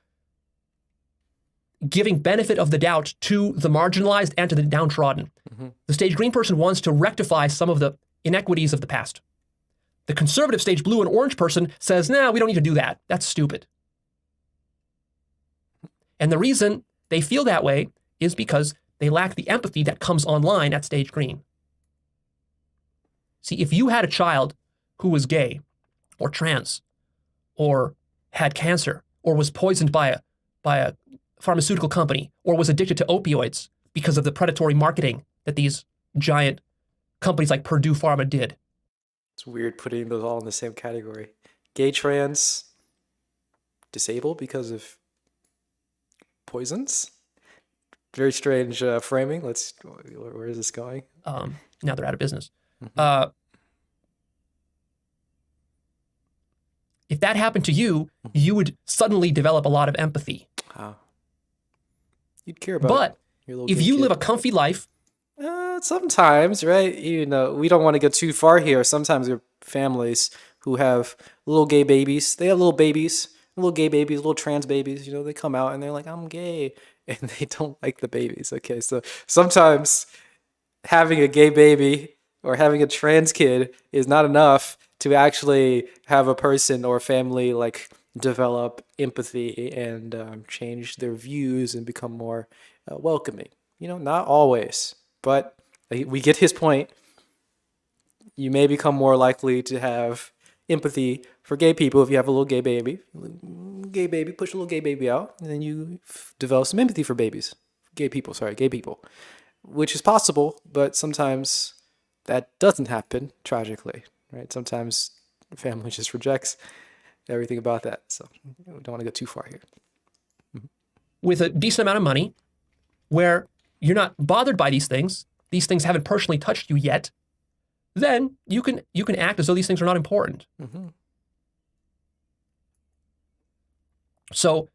giving benefit of the doubt to the marginalized and to the downtrodden. Mm-hmm. The stage green person wants to rectify some of the inequities of the past. The conservative stage blue and orange person says, nah, we don't need to do that. That's stupid. And the reason they feel that way is because they lack the empathy that comes online at stage green. See, if you had a child who was gay or trans or had cancer or was poisoned by a pharmaceutical company or was addicted to opioids because of the predatory marketing that these giant companies like Purdue Pharma did. It's weird putting those all in the same category. Gay, trans, disabled because of poisons. Very strange framing. Where is this going? Now they're out of business. Mm-hmm. If that happened to you, you would suddenly develop a lot of empathy. You'd care about. But your little if you live a comfy life, sometimes, right? We don't want to go too far here. Sometimes there are families who have little gay babies. They have little babies, little gay babies, little trans babies. They come out and they're like, I'm gay. And they don't like the babies. Okay, so sometimes having a gay baby or having a trans kid is not enough to actually have a person or family like develop empathy and change their views and become more welcoming. Not always, but we get his point. You may become more likely to have empathy for gay people if you have a little gay baby. Push a little gay baby out, and then you develop some empathy for gay people, which is possible, but sometimes that doesn't happen, tragically, right? Sometimes the family just rejects everything about that. So we don't want to go too far here. With a decent amount of money, where you're not bothered by these things haven't personally touched you yet, then you can act as though these things are not important. Mm-hmm. So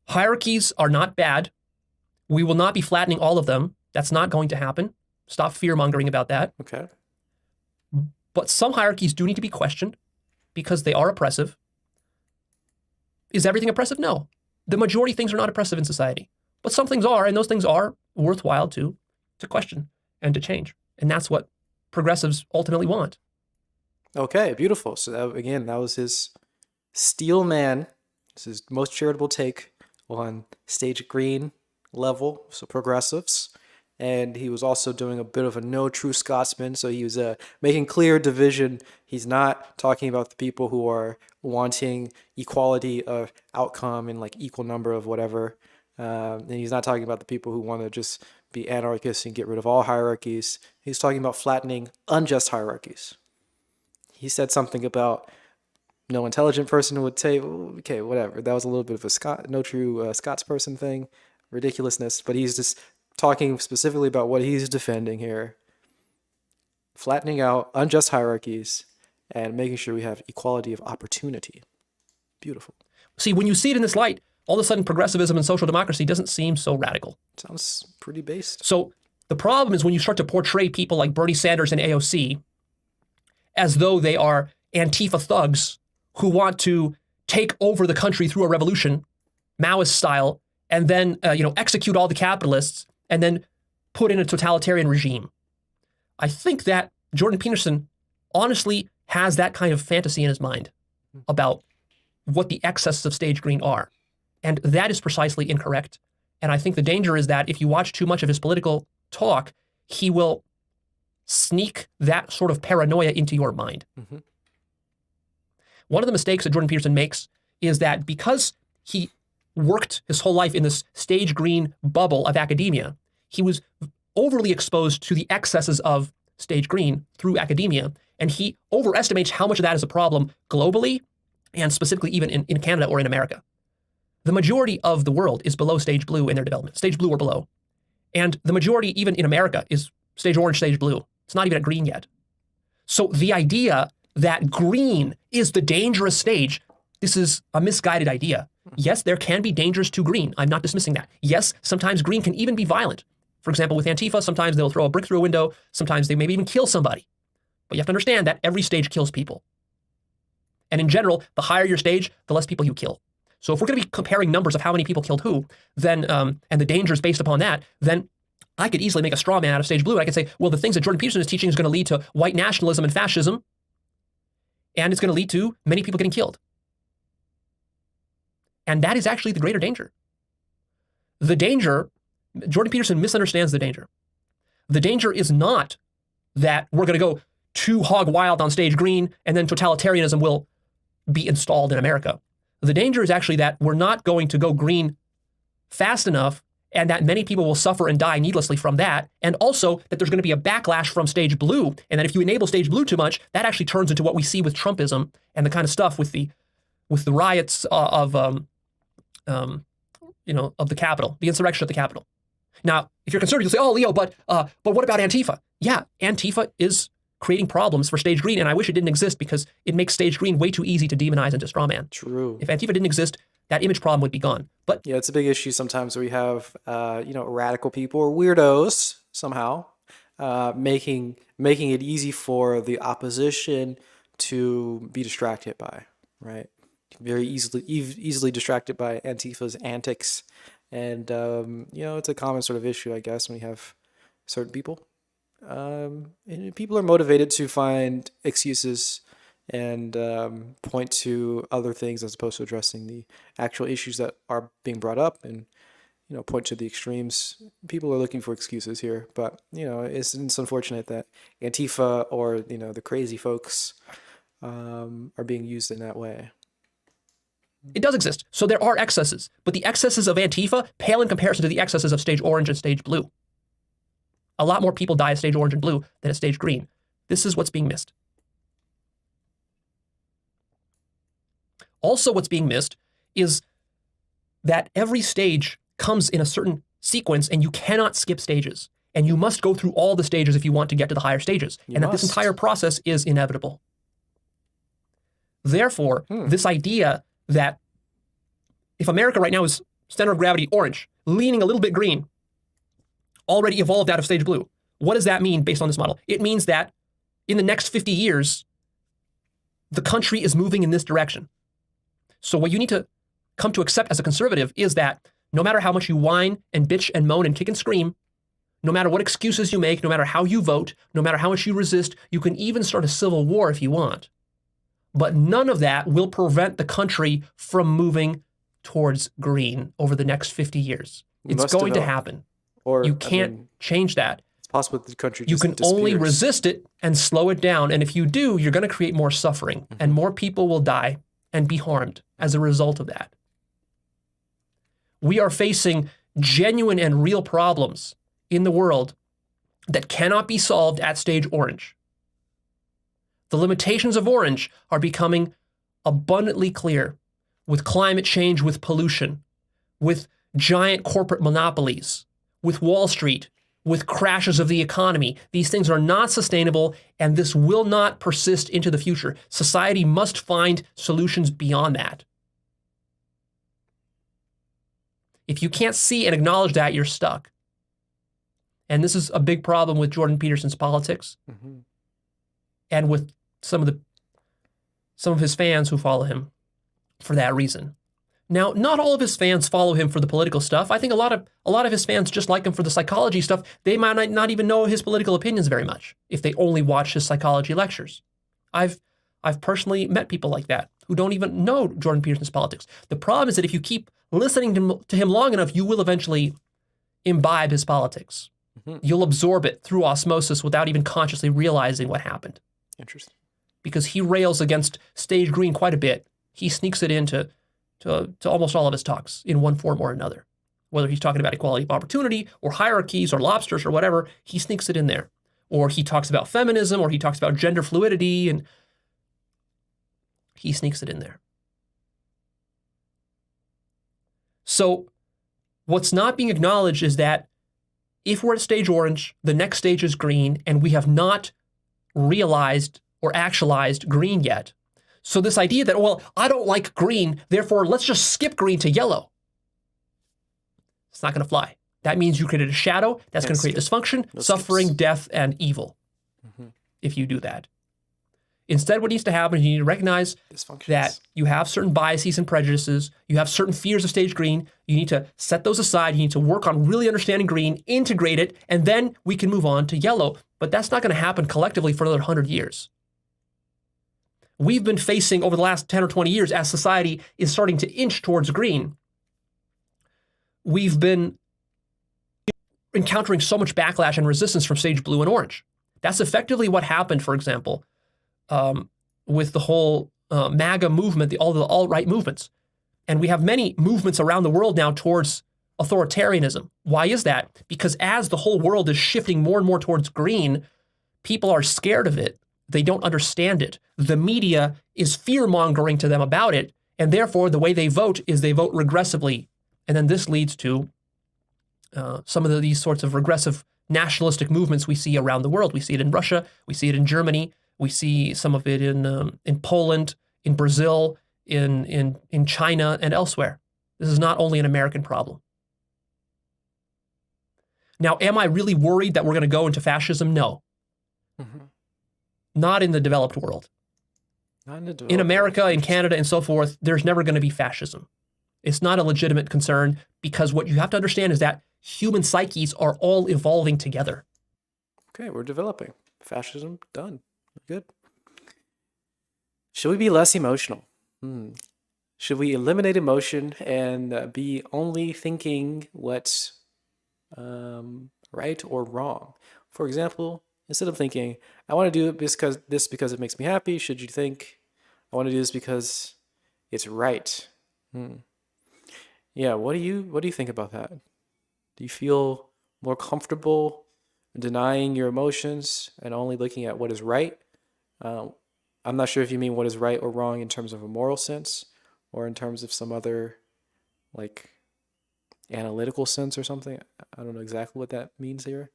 hierarchies are not bad. We will not be flattening all of them. That's not going to happen. Stop fear-mongering about that. Okay. But some hierarchies do need to be questioned because they are oppressive. Is everything oppressive? No. The majority of things are not oppressive in society. But some things are, and those things are worthwhile to question and to change. And that's what progressives ultimately want. Okay, beautiful. So that was his Steel Man. This is most charitable take on stage green level, so progressives. And he was also doing a bit of a no true Scotsman. So he was making clear division. He's not talking about the people who are wanting equality of outcome and like equal number of whatever. And he's not talking about the people who want to just be anarchists and get rid of all hierarchies. He's talking about flattening unjust hierarchies. He said something about no intelligent person would say, okay, whatever. That was a little bit of a no true Scots person thing, ridiculousness. But he's just talking specifically about what he's defending here. Flattening out unjust hierarchies and making sure we have equality of opportunity. Beautiful. See, when you see it in this light, all of a sudden progressivism and social democracy doesn't seem so radical. Sounds pretty based. So the problem is when you start to portray people like Bernie Sanders and AOC as though they are Antifa thugs who want to take over the country through a revolution, Maoist style, and then execute all the capitalists and then put in a totalitarian regime. I think that Jordan Peterson honestly has that kind of fantasy in his mind about what the excesses of stage green are. And that is precisely incorrect. And I think the danger is that if you watch too much of his political talk, he will sneak that sort of paranoia into your mind. Mm-hmm. One of the mistakes that Jordan Peterson makes is that because he worked his whole life in this stage green bubble of academia, he was overly exposed to the excesses of stage green through academia, and he overestimates how much of that is a problem globally and specifically even in Canada or in America. The majority of the world is below stage blue in their development, stage blue or below. And the majority, even in America, is stage orange, stage blue. It's not even at green yet. So the idea that green is the dangerous stage, this is a misguided idea. Yes, there can be dangers to green. I'm not dismissing that. Yes, sometimes green can even be violent. For example, with Antifa, sometimes they'll throw a brick through a window. Sometimes they maybe even kill somebody. But you have to understand that every stage kills people. And in general, the higher your stage, the less people you kill. So if we're going to be comparing numbers of how many people killed who, then and the dangers based upon that, then I could easily make a straw man out of stage blue. And I could say, well, the things that Jordan Peterson is teaching is going to lead to white nationalism and fascism, and it's going to lead to many people getting killed. And that is actually the greater danger. The danger, Jordan Peterson misunderstands the danger. The danger is not that we're going to go too hog wild on stage green and then totalitarianism will be installed in America. The danger is actually that we're not going to go green fast enough and that many people will suffer and die needlessly from that. And also that there's going to be a backlash from stage blue. And that if you enable stage blue too much, that actually turns into what we see with Trumpism and the kind of stuff with the riots of the Capitol, the insurrection at the Capitol. Now, if you're concerned, you'll say, oh, Leo, but what about Antifa? Yeah, Antifa is creating problems for stage green, and I wish it didn't exist because it makes stage green way too easy to demonize and to strawman. True. If Antifa didn't exist, that image problem would be gone. But yeah, it's a big issue sometimes where you have radical people or weirdos somehow making it easy for the opposition to be distracted by, right? Very easily distracted by Antifa's antics, and it's a common sort of issue, I guess, when you have certain people. And people are motivated to find excuses and point to other things as opposed to addressing the actual issues that are being brought up, and point to the extremes. People are looking for excuses here, but it's unfortunate that Antifa or the crazy folks are being used in that way. It does exist. So there are excesses, but the excesses of Antifa pale in comparison to the excesses of stage orange and stage blue. A lot more people die at stage orange and blue than at stage green. This is what's being missed. Also, what's being missed is that every stage comes in a certain sequence and you cannot skip stages. And you must go through all the stages if you want to get to the higher stages. And that this entire process is inevitable. Therefore, this idea that if America right now is center of gravity orange, leaning a little bit green, already evolved out of stage blue, what does that mean based on this model? It means that in the next 50 years, the country is moving in this direction. So what you need to come to accept as a conservative is that no matter how much you whine and bitch and moan and kick and scream, no matter what excuses you make, no matter how you vote, no matter how much you resist, you can even start a civil war if you want. But none of that will prevent the country from moving towards green over the next 50 years. It's going to happen. Or you can't change that. It's possible that the country you just can only disappears. resist it and slow it down. And if you do, you're going to create more suffering and more people will die and be harmed as a result of that. We are facing genuine and real problems in the world that cannot be solved at stage orange. The limitations of orange are becoming abundantly clear with climate change, with pollution, with giant corporate monopolies, with Wall Street, with crashes of the economy. These things are not sustainable, and this will not persist into the future. Society must find solutions beyond that. If you can't see and acknowledge that, you're stuck. And this is a big problem with Jordan Peterson's politics and with some of his fans who follow him for that reason. Now, not all of his fans follow him for the political stuff. I think a lot of his fans just like him for the psychology stuff. They might not even know his political opinions very much if they only watch his psychology lectures. I've personally met people like that who don't even know Jordan Peterson's politics. The problem is that if you keep listening to him long enough, you will eventually imbibe his politics. You'll absorb it through osmosis without even consciously realizing what happened. Interesting. Because he rails against stage green quite a bit. He sneaks it into almost all of his talks in one form or another. Whether he's talking about equality of opportunity or hierarchies or lobsters or whatever, he sneaks it in there. Or he talks about feminism, or he talks about gender fluidity, and he sneaks it in there. So what's not being acknowledged is that if we're at stage orange, the next stage is green, and we have not realized or actualized green yet. So this idea that, well, I don't like green, therefore let's just skip green to yellow. It's not going to fly. That means you created a shadow. That's going to create dysfunction, suffering, death, and evil if you do that. Instead, what needs to happen is you need to recognize that you have certain biases and prejudices. You have certain fears of stage green. You need to set those aside. You need to work on really understanding green, integrate it, and then we can move on to yellow. But that's not going to happen collectively for another 100 years. We've been facing over the last 10 or 20 years, as society is starting to inch towards green, we've been encountering so much backlash and resistance from stage blue and orange. That's effectively what happened, for example, with the whole MAGA movement, all the alt-right movements. And we have many movements around the world now towards authoritarianism. Why is that? Because as the whole world is shifting more and more towards green, people are scared of it. They don't understand it. The media is fear-mongering to them about it, and therefore the way they vote is they vote regressively. And then this leads to some of these sorts of regressive nationalistic movements we see around the world. We see it in Russia. We see it in Germany. We see some of it in Poland, in Brazil, in China, and elsewhere. This is not only an American problem. Now, am I really worried that we're going to go into fascism? No. Not in the developed world. In America, in Canada, and so forth, there's never going to be fascism. It's not a legitimate concern because what you have to understand is that human psyches are all evolving together. Okay, we're developing. Fascism, done. Good. Should we be less emotional? Should we eliminate emotion and be only thinking what's right or wrong? For example, Instead of thinking, I want to do this because it makes me happy, should you think, I want to do this because it's right. Yeah, what do you think about that? Do you feel more comfortable denying your emotions and only looking at what is right? I'm not sure if you mean what is right or wrong in terms of a moral sense or in terms of some other like analytical sense or something. I don't know exactly what that means here.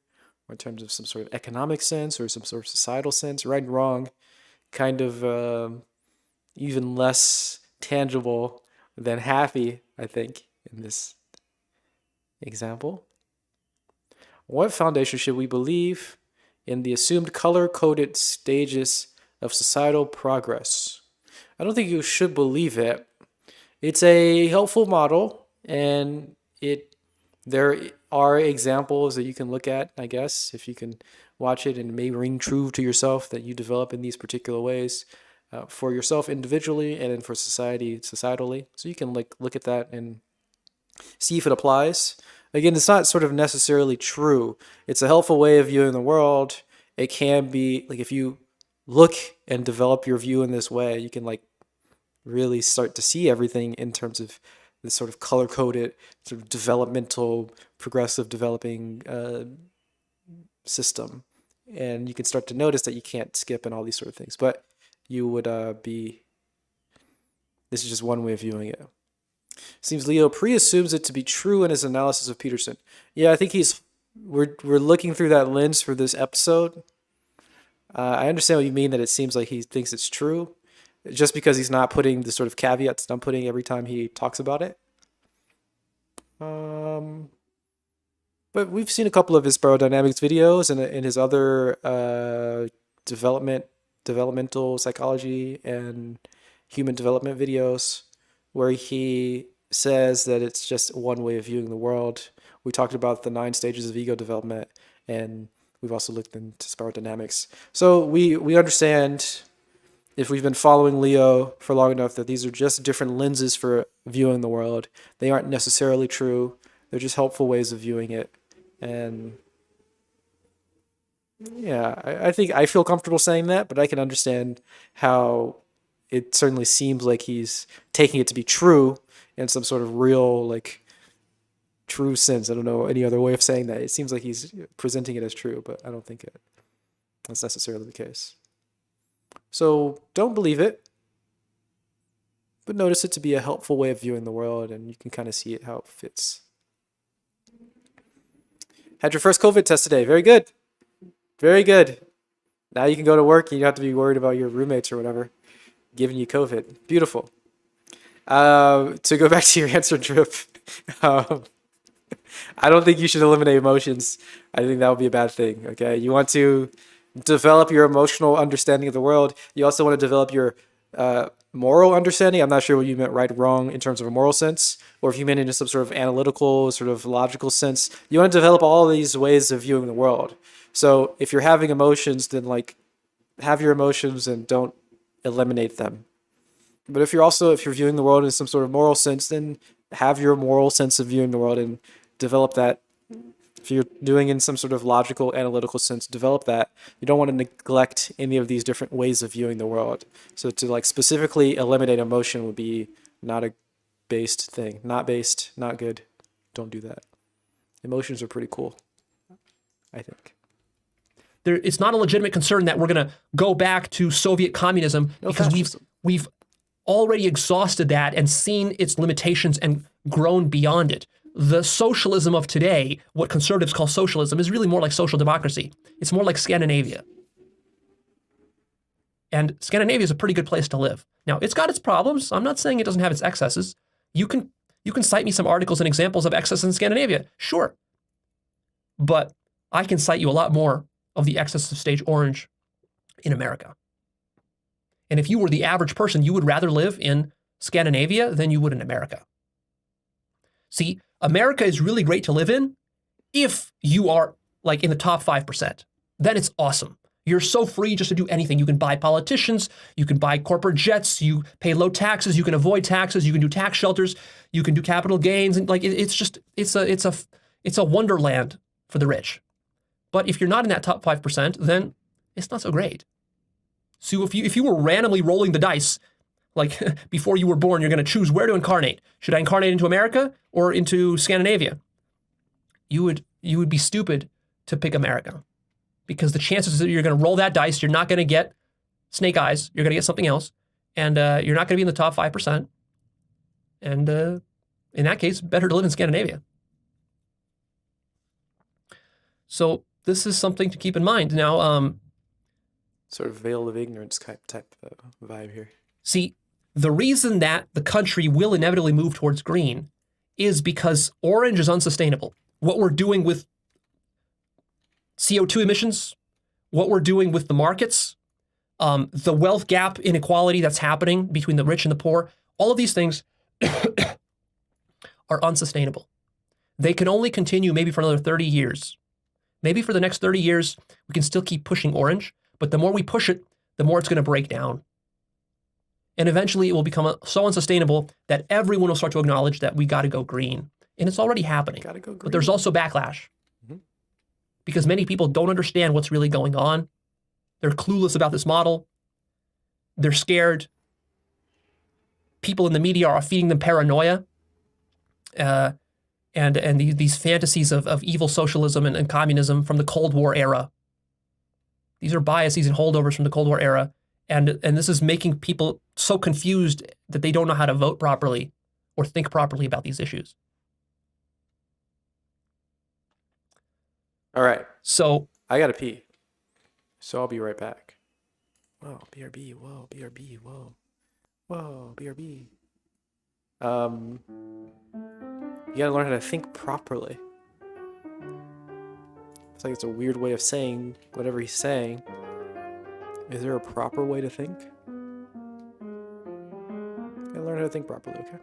Or in terms of some sort of economic sense or some sort of societal sense. Right and wrong, kind of even less tangible than happy, I think, in this example. What foundation should we believe in the assumed color-coded stages of societal progress? I don't think you should believe it. It's a helpful model, and there are examples that you can look at, I guess, if you can watch it, and it may ring true to yourself that you develop in these particular ways for yourself individually and then for society societally. So you can look at that and see if it applies. Again, it's not sort of necessarily true. It's a helpful way of viewing the world. It can be like if you look and develop your view in this way, you can really start to see everything in terms of this sort of color-coded, sort of developmental, progressive developing system. And you can start to notice that you can't skip and all these sort of things. But you would this is just one way of viewing it. Seems Leo pre-assumes it to be true in his analysis of Peterson. Yeah, I think we're looking through that lens for this episode. I understand what you mean, that it seems like he thinks it's true, just because he's not putting the sort of caveats that I'm putting every time he talks about it. But we've seen a couple of his aerodynamics videos and in his other developmental psychology and human development videos where he says that it's just one way of viewing the world. We talked about the 9 stages of ego development, and we've also looked into spiral dynamics. So we understand, if we've been following Leo for long enough, that these are just different lenses for viewing the world. They aren't necessarily true. They're just helpful ways of viewing it. And yeah, I think I feel comfortable saying that, but I can understand how it certainly seems like he's taking it to be true in some sort of real, true sense. I don't know any other way of saying that. It seems like he's presenting it as true, but I don't think that's necessarily the case. So don't believe it, but notice it to be a helpful way of viewing the world, and you can kind of see it how it fits. Had your first COVID test today. Very good. Very good. Now you can go to work and you don't have to be worried about your roommates or whatever giving you COVID. Beautiful. To go back to your answer, Drip, I don't think you should eliminate emotions. I think that would be a bad thing, okay? You want to develop your emotional understanding of the world. You also want to develop your moral understanding. I'm not sure what you meant right or wrong in terms of a moral sense, or if you meant in some sort of analytical, sort of logical sense. You want to develop all these ways of viewing the world. So if you're having emotions, then have your emotions and don't eliminate them. But if you're viewing the world in some sort of moral sense, then have your moral sense of viewing the world and develop that. If you're doing in some sort of logical, analytical sense, develop that. You don't want to neglect any of these different ways of viewing the world. So to specifically eliminate emotion would be not a based thing. Not based, not good. Don't do that. Emotions are pretty cool, I think. It's not a legitimate concern that we're going to go back to Soviet communism because we've already exhausted that and seen its limitations and grown beyond it. The socialism of today, what conservatives call socialism, is really more like social democracy. It's more like Scandinavia. And Scandinavia is a pretty good place to live. Now, it's got its problems. I'm not saying it doesn't have its excesses. You can cite me some articles and examples of excess in Scandinavia. Sure. But I can cite you a lot more of the excess of stage orange in America. And if you were the average person, you would rather live in Scandinavia than you would in America. See, America is really great to live in if you are in the top 5%. Then it's awesome. You're so free just to do anything. You can buy politicians, you can buy corporate jets, you pay low taxes, you can avoid taxes, you can do tax shelters, you can do capital gains, and it's a wonderland for the rich. But if you're not in that top 5%, then it's not so great. So if you were randomly rolling the dice, like before you were born, you're going to choose where to incarnate. Should I incarnate into America or into Scandinavia? You would be stupid to pick America, because the chances that you're going to roll that dice, you're not going to get snake eyes, you're going to get something else, and you're not going to be in the top 5%. And in that case, better to live in Scandinavia. So this is something to keep in mind. Now, sort of veil of ignorance type vibe here. See, the reason that the country will inevitably move towards green is because orange is unsustainable. What we're doing with CO2 emissions, what we're doing with the markets, the wealth gap inequality that's happening between the rich and the poor, all of these things are unsustainable. They can only continue maybe for another 30 years. Maybe for the next 30 years, we can still keep pushing orange, but the more we push it, the more it's going to break down. And eventually it will become so unsustainable that everyone will start to acknowledge that we got to go green. And it's already happening. Gotta go green. But there's also backlash. Because many people don't understand what's really going on. They're clueless about this model. They're scared. People in the media are feeding them paranoia. And these fantasies of evil socialism and communism from the Cold War era. These are biases and holdovers from the Cold War era. And this is making people so confused that they don't know how to vote properly or think properly about these issues. All right. So I gotta pee. So I'll be right back. Whoa, BRB, whoa, BRB, whoa. Whoa, BRB. You gotta learn how to think properly. It's like it's a weird way of saying whatever he's saying. Is there a proper way to think? Gotta learn how to think properly, okay?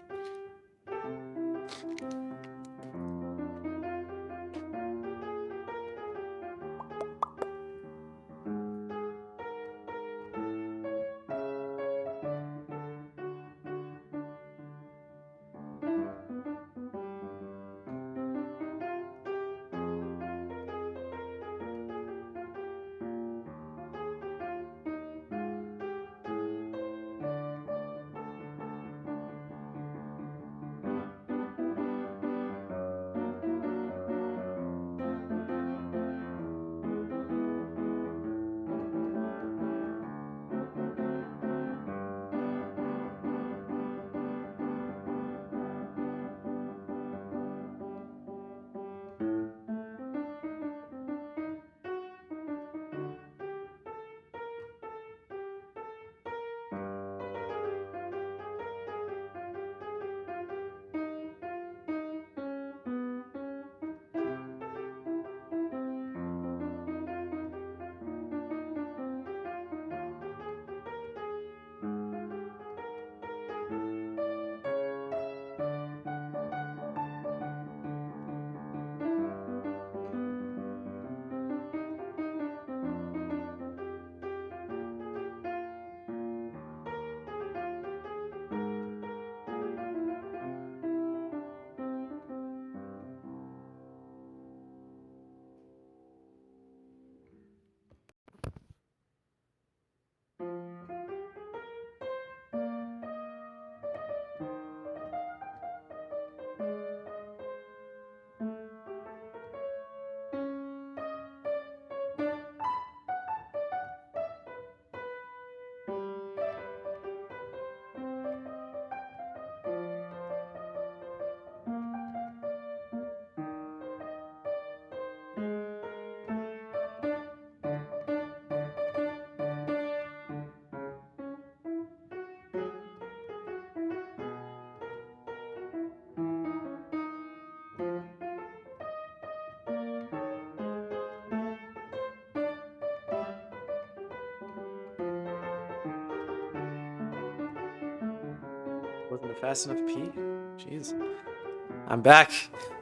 Wasn't it fast enough to pee? Jeez. I'm back.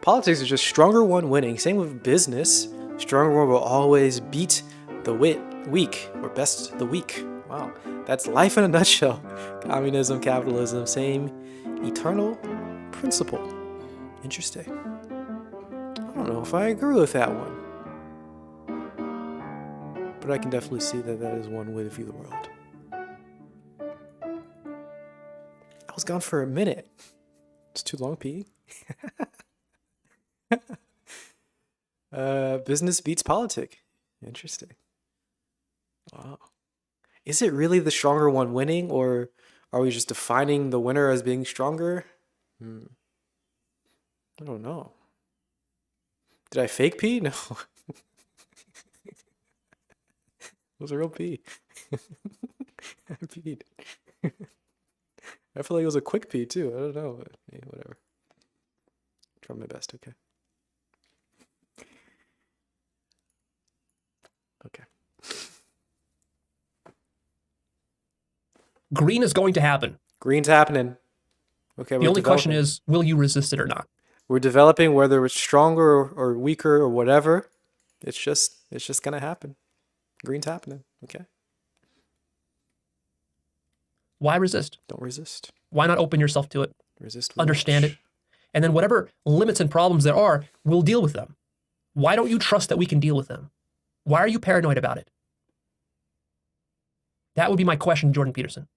Politics is just stronger one winning. Same with business. Stronger one will always beat the weak, or best the weak. Wow. That's life in a nutshell. Communism, capitalism, same eternal principle. Interesting. I don't know if I agree with that one. But I can definitely see that that is one way to view the world. I was gone for a minute. It's too long, P. Business beats politic. Interesting. Wow. Is it really the stronger one winning, or are we just defining the winner as being stronger? I don't know. Did I fake pee? No. It was a real pee. I peed. I feel like it was a quick pee too. I don't know, but yeah, whatever. Try my best, okay? Okay. Green is going to happen. Green's happening. Okay, The only question is, will you resist it or not? we're developing, whether it's stronger or weaker or whatever. It's just gonna happen. Green's happening. Okay. Why resist? Don't resist. Why not open yourself to it? Resist. Understand it. And then whatever limits and problems there are, we'll deal with them. Why don't you trust that we can deal with them? Why are you paranoid about it? That would be my question, Jordan Peterson.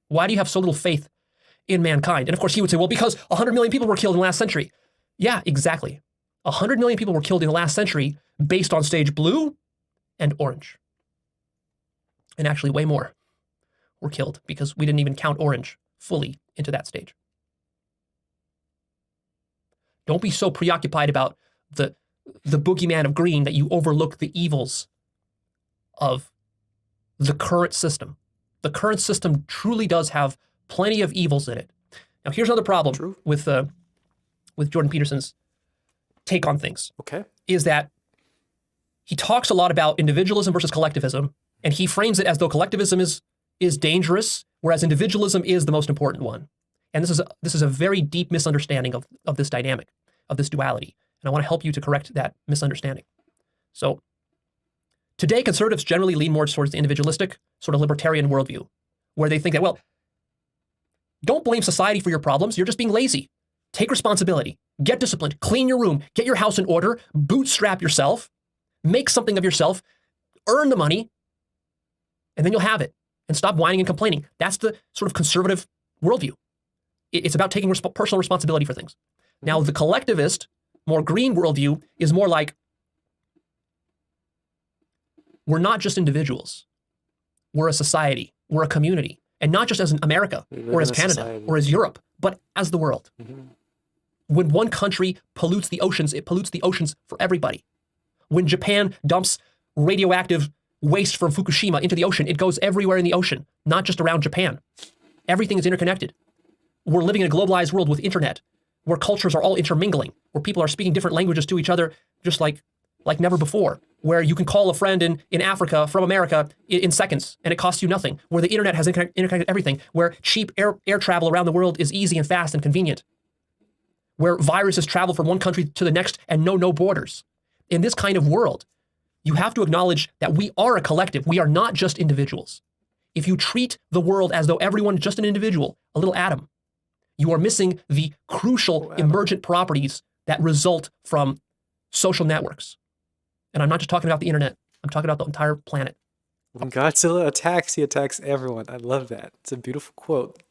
Why do you have so little faith in mankind? And of course, he would say, well, because 100 million people were killed in the last century. Yeah, exactly. 100 million people were killed in the last century based on stage blue and orange. And actually way more were killed because we didn't even count orange fully into that stage. Don't be so preoccupied about the boogeyman of green that you overlook the evils of the current system. The current system truly does have plenty of evils in it. Now, here's another problem with Jordan Peterson's take on things. Okay. Is that he talks a lot about individualism versus collectivism, and he frames it as though collectivism is dangerous, whereas individualism is the most important one. And this is a very deep misunderstanding of this dynamic, of this duality. And I want to help you to correct that misunderstanding. So today, conservatives generally lean more towards the individualistic, sort of libertarian worldview, where they think that, well, don't blame society for your problems. You're just being lazy. Take responsibility. Get disciplined. Clean your room. Get your house in order. Bootstrap yourself. Make something of yourself. Earn the money. And then you'll have it. And stop whining and complaining. That's the sort of conservative worldview. It's about taking personal responsibility for things. Now, the collectivist, more green worldview is more like, we're not just individuals. We're a society. We're a community. And not just as in America or as Canada society. Or as Europe, but as the world. Mm-hmm. When one country pollutes the oceans, it pollutes the oceans for everybody. When Japan dumps radioactive waste from Fukushima into the ocean, it goes everywhere in the ocean, not just around Japan. Everything is interconnected. We're living in a globalized world with internet, where cultures are all intermingling, where people are speaking different languages to each other, just like never before, where you can call a friend in Africa from America in seconds, and it costs you nothing, where the internet has interconnected everything, where cheap air travel around the world is easy and fast and convenient, where viruses travel from one country to the next and know no borders. In this kind of world, you have to acknowledge that we are a collective. We are not just individuals. If you treat the world as though everyone is just an individual, a little atom, you are missing the crucial emergent properties that result from social networks. And I'm not just talking about the internet. I'm talking about the entire planet. When Godzilla attacks, he attacks everyone. I love that. It's a beautiful quote.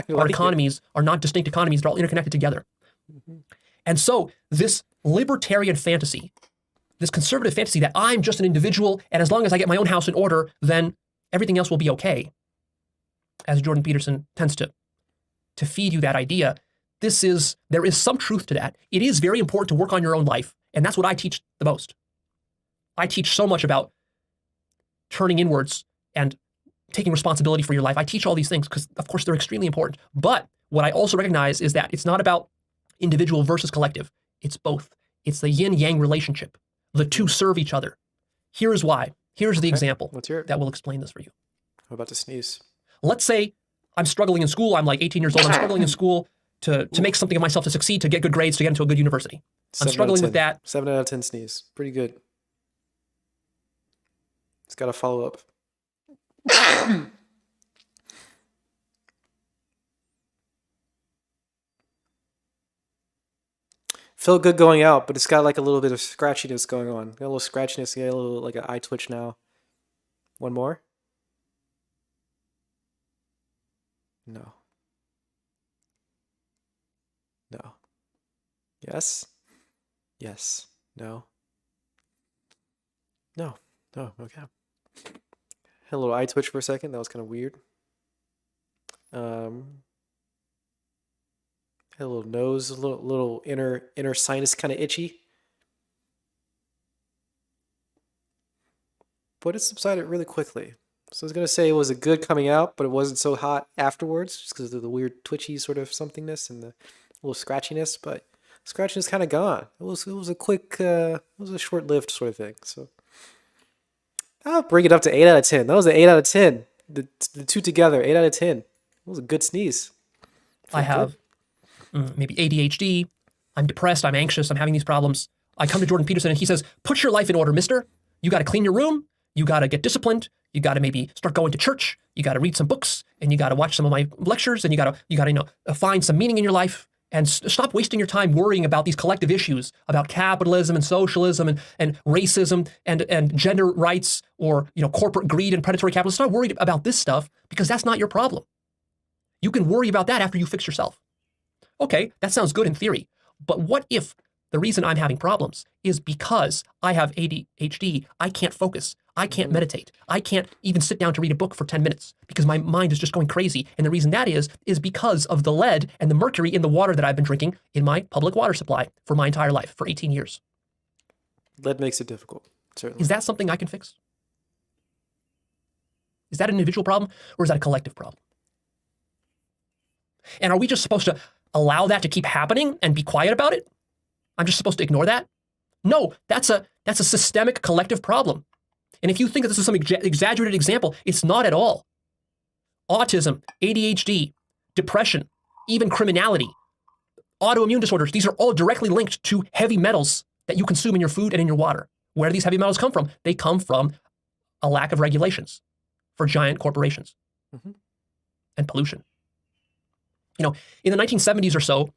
Our economies are not distinct economies. They're all interconnected together. Mm-hmm. And so this libertarian fantasy, this conservative fantasy that I'm just an individual, and as long as I get my own house in order, then everything else will be okay, as Jordan Peterson tends to feed you that idea, there is some truth to that. It is very important to work on your own life, and that's what I teach the most. I teach so much about turning inwards and taking responsibility for your life. I teach all these things because, of course, they're extremely important. But what I also recognize is that it's not about individual versus collective. It's both. It's the yin-yang relationship. The two serve each other. Here's why. Here's the example that will explain this for you. I'm about to sneeze. Let's say I'm struggling in school. I'm like 18 years old. I'm struggling in school to make something of myself, to succeed, to get good grades, to get into a good university. I'm struggling with that. 7 out of 10 sneeze. Pretty good. It's got to follow up. Felt good going out, but it's got like a little bit of scratchiness going on. Got a little scratchiness, got a little like an eye twitch now. One more? No. No. Yes? Yes. No. No. No. Okay. Had a little eye twitch for a second. That was kind of weird. Had a little nose, a little inner sinus kind of itchy. But it subsided really quickly. So I was going to say it was a good coming out, but it wasn't so hot afterwards just because of the weird twitchy sort of somethingness and the little scratchiness, but scratchiness kind of gone. It was a quick, it was a short-lived sort of thing. So I'll bring it up to 8 out of 10. That was an 8 out of 10. The two together, 8 out of 10. It was a good sneeze. I have maybe ADHD. I'm depressed. I'm anxious. I'm having these problems. I come to Jordan Peterson and he says, put your life in order, mister. You got to clean your room. You got to get disciplined. You got to maybe start going to church. You got to read some books and you got to watch some of my lectures and you got to find some meaning in your life and stop wasting your time worrying about these collective issues about capitalism and socialism and racism and gender rights or, corporate greed and predatory capitalism. Stop worrying about this stuff because that's not your problem. You can worry about that after you fix yourself. Okay, that sounds good in theory, but what if the reason I'm having problems is because I have ADHD, I can't focus, I can't meditate, I can't even sit down to read a book for 10 minutes because my mind is just going crazy. And the reason that is because of the lead and the mercury in the water that I've been drinking in my public water supply for my entire life, for 18 years. Lead makes it difficult, certainly. Is that something I can fix? Is that an individual problem or is that a collective problem? And are we just supposed to allow that to keep happening and be quiet about it? I'm just supposed to ignore that? No, that's a systemic collective problem. And if you think that this is some exaggerated example, it's not at all. Autism, ADHD, depression, even criminality, autoimmune disorders, these are all directly linked to heavy metals that you consume in your food and in your water. Where do these heavy metals come from? They come from a lack of regulations for giant corporations and pollution. In the 1970s or so,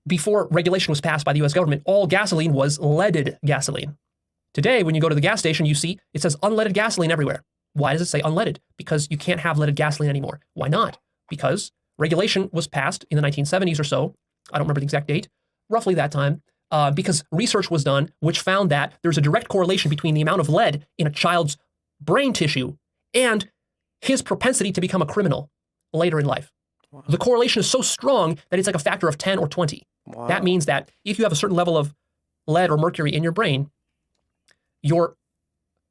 before regulation was passed by the US government, all gasoline was leaded gasoline. Today, when you go to the gas station, you see it says unleaded gasoline everywhere. Why does it say unleaded? Because you can't have leaded gasoline anymore. Why not? Because regulation was passed in the 1970s or so. I don't remember the exact date, roughly that time, because research was done which found that there's a direct correlation between the amount of lead in a child's brain tissue and his propensity to become a criminal later in life. Wow. The correlation is so strong that it's like a factor of 10 or 20. Wow. That means that if you have a certain level of lead or mercury in your brain, your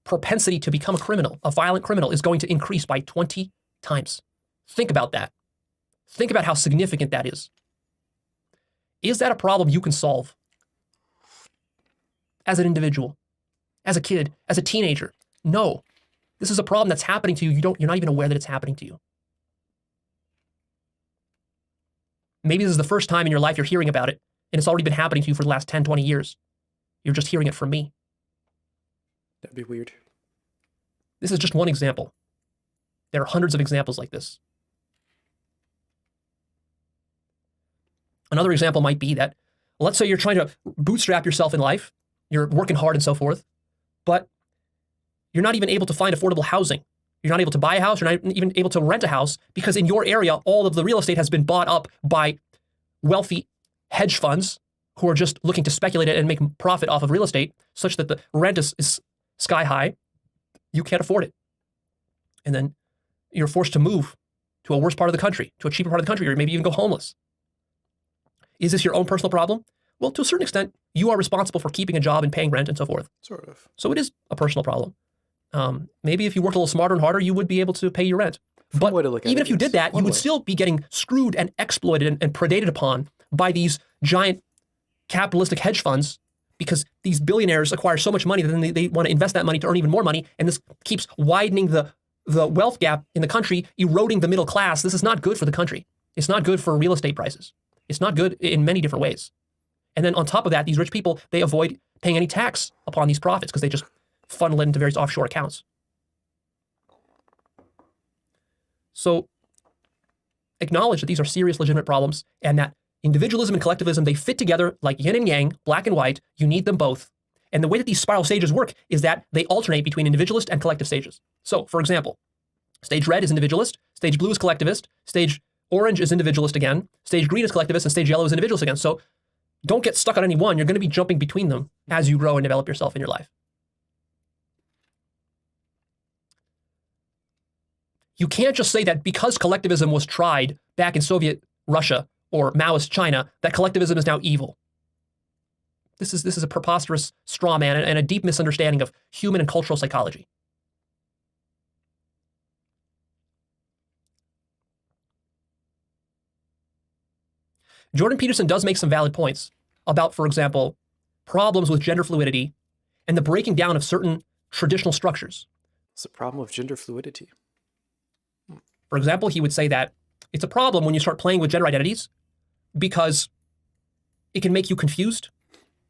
propensity to become a criminal, a violent criminal, is going to increase by 20 times. Think about that. Think about how significant that is. Is that a problem you can solve as an individual, as a kid, as a teenager? No. This is a problem that's happening to you. You're not even aware that it's happening to you. Maybe this is the first time in your life you're hearing about it, and it's already been happening to you for the last 10, 20 years. You're just hearing it from me. That'd be weird. This is just one example. There are hundreds of examples like this. Another example might be that, let's say you're trying to bootstrap yourself in life, you're working hard and so forth, but you're not even able to find affordable housing. You're not able to buy a house. You're not even able to rent a house because in your area, all of the real estate has been bought up by wealthy hedge funds who are just looking to speculate and make profit off of real estate such that the rent is sky high. You can't afford it. And then you're forced to move to a worse part of the country, to a cheaper part of the country, or maybe even go homeless. Is this your own personal problem? Well, to a certain extent, you are responsible for keeping a job and paying rent and so forth. Sort of. So it is a personal problem. Maybe if you worked a little smarter and harder, you would be able to pay your rent. But even if you did that, you would still be getting screwed and exploited and predated upon by these giant capitalistic hedge funds because these billionaires acquire so much money that then they want to invest that money to earn even more money. And this keeps widening the wealth gap in the country, eroding the middle class. This is not good for the country. It's not good for real estate prices. It's not good in many different ways. And then on top of that, these rich people, they avoid paying any tax upon these profits because they just funnel it into various offshore accounts. So acknowledge that these are serious, legitimate problems and that, Individualism and collectivism, they fit together like yin and yang, black and white. You need them both. And the way that these spiral stages work is that they alternate between individualist and collective stages. So, for example, stage red is individualist, stage blue is collectivist, stage orange is individualist again, stage green is collectivist, and stage yellow is individualist again. So don't get stuck on any one. You're going to be jumping between them as you grow and develop yourself in your life. You can't just say that because collectivism was tried back in Soviet Russia or Maoist China, that collectivism is now evil. This is a preposterous straw man and a deep misunderstanding of human and cultural psychology. Jordan Peterson does make some valid points about, for example, problems with gender fluidity and the breaking down of certain traditional structures. It's a problem with gender fluidity. For example, he would say that it's a problem when you start playing with gender identities because it can make you confused,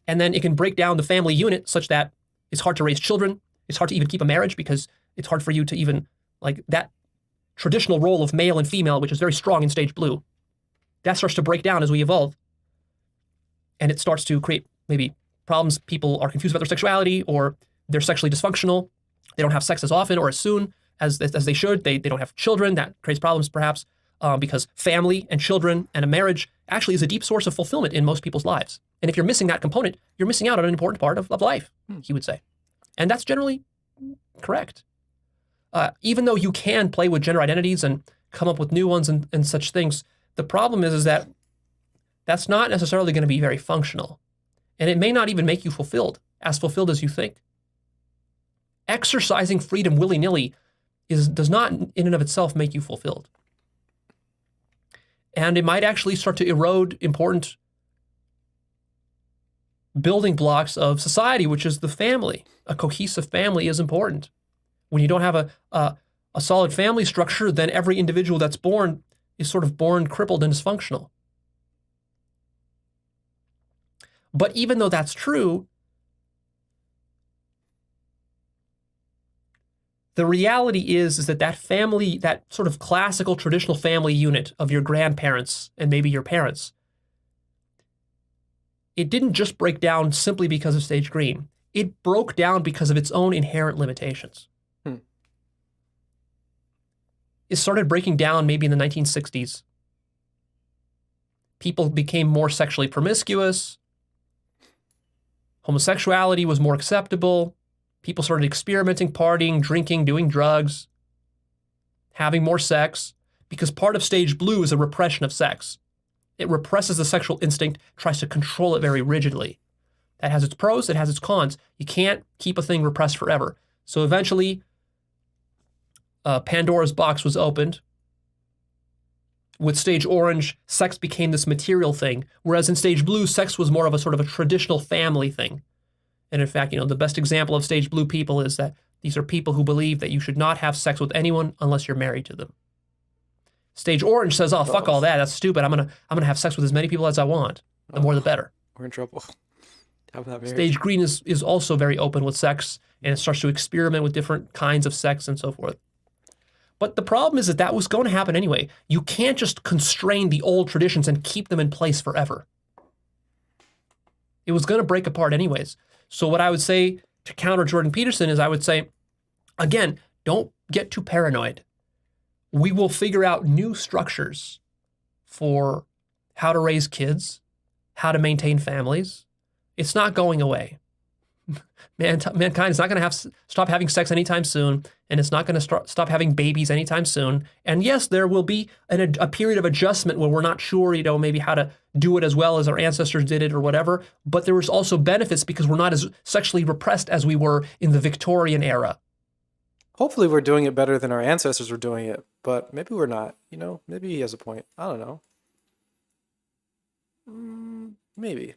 and then it can break down the family unit such that it's hard to raise children. It's hard to even keep a marriage because it's hard for you to even, like, that traditional role of male and female, which is very strong in stage blue. That starts to break down as we evolve. And it starts to create maybe problems. People are confused about their sexuality, or they're sexually dysfunctional. They don't have sex as often or as soon as they should. They don't have children. That creates problems perhaps because family and children and a marriage actually is a deep source of fulfillment in most people's lives. And if you're missing that component, you're missing out on an important part of life, he would say. And that's generally correct. Even though you can play with gender identities and come up with new ones and such things, the problem is that that's not necessarily going to be very functional. And it may not even make you fulfilled as you think. Exercising freedom willy-nilly does not in and of itself make you fulfilled. And it might actually start to erode important building blocks of society, which is the family. A cohesive family is important. When you don't have a solid family structure, then every individual that's born is sort of born crippled and dysfunctional. But even though that's true, the reality is that family, that sort of classical traditional family unit of your grandparents and maybe your parents, it didn't just break down simply because of stage green. It broke down because of its own inherent limitations. It started breaking down maybe in the 1960s. People became more sexually promiscuous. Homosexuality was more acceptable. People started experimenting, partying, drinking, doing drugs, having more sex, because part of stage blue is a repression of sex. It represses the sexual instinct, tries to control it very rigidly. That has its pros, it has its cons. You can't keep a thing repressed forever. So eventually, Pandora's box was opened. With stage orange, sex became this material thing, whereas in stage blue, sex was more of a sort of a traditional family thing. And in fact, the best example of stage blue people is that these are people who believe that you should not have sex with anyone unless you're married to them. Stage orange says, "Oh, fuck all that. That's stupid. I'm gonna have sex with as many people as I want. The more, the better." We're in trouble. Stage green is also very open with sex, and it starts to experiment with different kinds of sex and so forth. But the problem is that was going to happen anyway. You can't just constrain the old traditions and keep them in place forever. It was going to break apart anyways. So what I would say to counter Jordan Peterson is I would say, again, don't get too paranoid. We will figure out new structures for how to raise kids, how to maintain families. It's not going away. Mankind is not going to stop having sex anytime soon, and it's not going to stop having babies anytime soon. And yes, there will be a period of adjustment where we're not sure, maybe how to do it as well as our ancestors did it or whatever. But there was also benefits because we're not as sexually repressed as we were in the Victorian era. Hopefully we're doing it better than our ancestors were doing it, but maybe we're not. Maybe he has a point. I don't know. Maybe.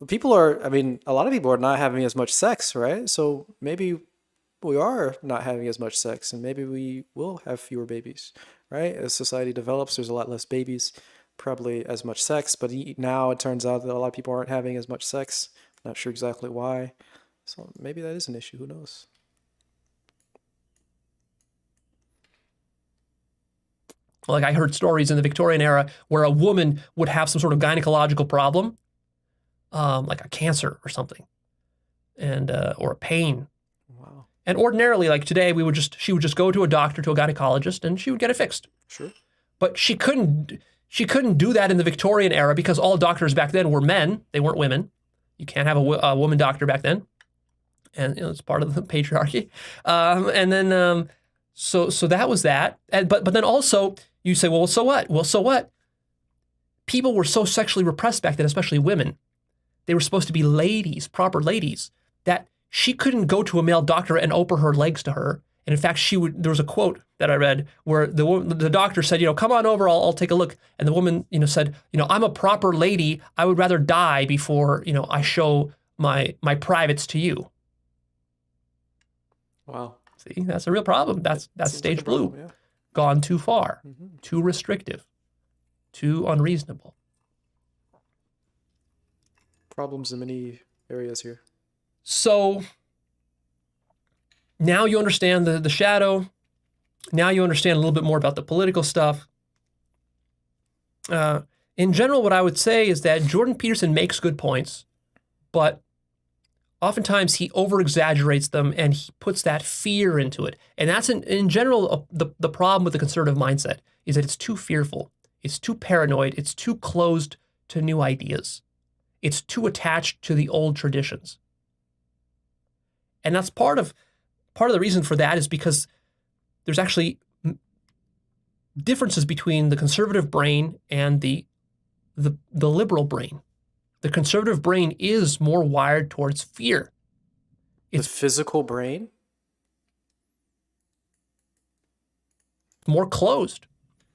A lot of people are not having as much sex, right? So maybe we are not having as much sex, and maybe we will have fewer babies, right? As society develops, there's a lot less babies, probably as much sex, but now it turns out that a lot of people aren't having as much sex. Not sure exactly why. So maybe that is an issue, who knows? Like I heard stories in the Victorian era where a woman would have some sort of gynecological problem, like a cancer or something, and or a pain. Wow. And ordinarily, like today, she would just go to a doctor, to a gynecologist, and she would get it fixed. Sure. But she couldn't do that in the Victorian era because all doctors back then were men. They weren't women. You can't have a woman doctor back then, and it's part of the patriarchy. And then so that was that. But then also you say, well, so what? Well, so what? People were so sexually repressed back then, especially women. They were supposed to be ladies, proper ladies, that she couldn't go to a male doctor and open her legs to her. And in fact, there was a quote that I read where the doctor said, come on over, I'll take a look. And the woman, said, I'm a proper lady. I would rather die before, I show my privates to you. Wow. See, that's a real problem. That's stage like blue. problem, yeah. Gone too far, Mm-hmm. too restrictive, too unreasonable. Problems in many areas here. So now you understand the shadow. Now you understand a little bit more about the political stuff. In general, what I would say is that Jordan Peterson makes good points, but oftentimes he over-exaggerates them and he puts that fear into it. And that's in general the problem with the conservative mindset is that it's too fearful. It's too paranoid. It's too closed to new ideas. It's too attached to the old traditions. And that's part of the reason for that is because there's actually differences between the conservative brain and the liberal brain. The conservative brain is more wired towards fear. The physical brain? More closed.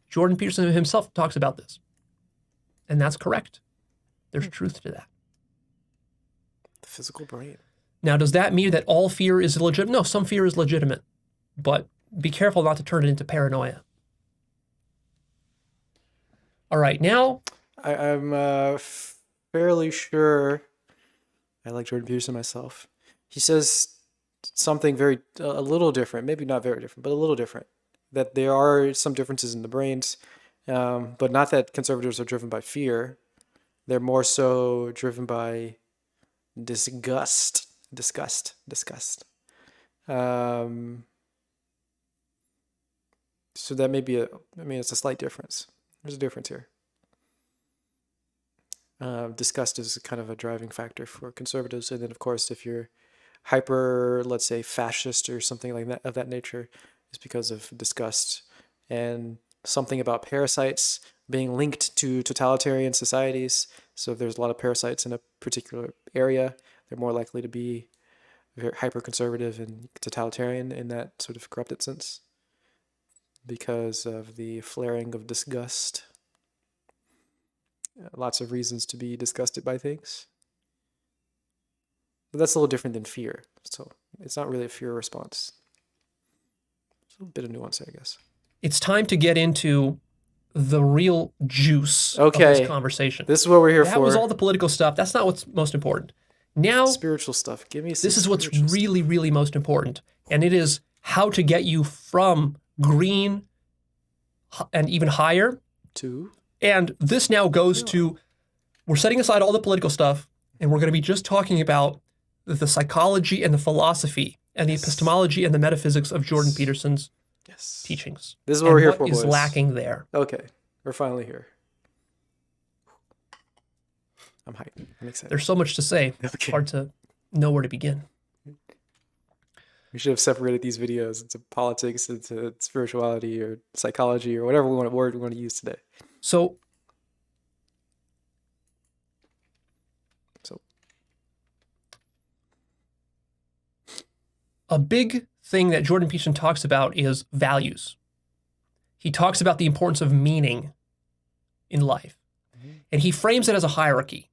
Jordan Peterson himself talks about this. And that's correct. There's truth to that. The physical brain. Now, does that mean that all fear is legitimate? No, some fear is legitimate. But be careful not to turn it into paranoia. All right, now... I'm fairly sure I like Jordan Peterson myself. He says something a little different, maybe not very different, but a little different. That there are some differences in the brains, but not that conservatives are driven by fear. They're more so driven by disgust. So that may be it's a slight difference. There's a difference here. Disgust is kind of a driving factor for conservatives. And then, of course, if you're hyper, let's say, fascist or something like that of that nature, it's because of disgust and something about parasites being linked to totalitarian societies. So if there's a lot of parasites in a particular area, they're more likely to be very hyper-conservative and totalitarian in that sort of corrupted sense because of the flaring of disgust. Lots of reasons to be disgusted by things. But that's a little different than fear. So it's not really a fear response. It's a bit of nuance there, I guess. It's time to get into the real juice of this conversation. This is what we're here for. That was all the political stuff. That's not what's most important. Now, spiritual stuff. Give me some this is what's really, really most important. And it is how to get you from green and even higher to... And this now goes to, we're setting aside all the political stuff, and we're going to be just talking about the psychology and the philosophy and the epistemology and the metaphysics of Jordan Peterson's teachings. This is what we're here for, boys. What is lacking there? Okay, we're finally here. I'm hyped. I'm excited. There's so much to say. It's hard to know where to begin. We should have separated these videos into politics, into spirituality, or psychology, or whatever word we want to use today. So a big thing that Jordan Peterson talks about is values. He talks about the importance of meaning in life. And he frames it as a hierarchy.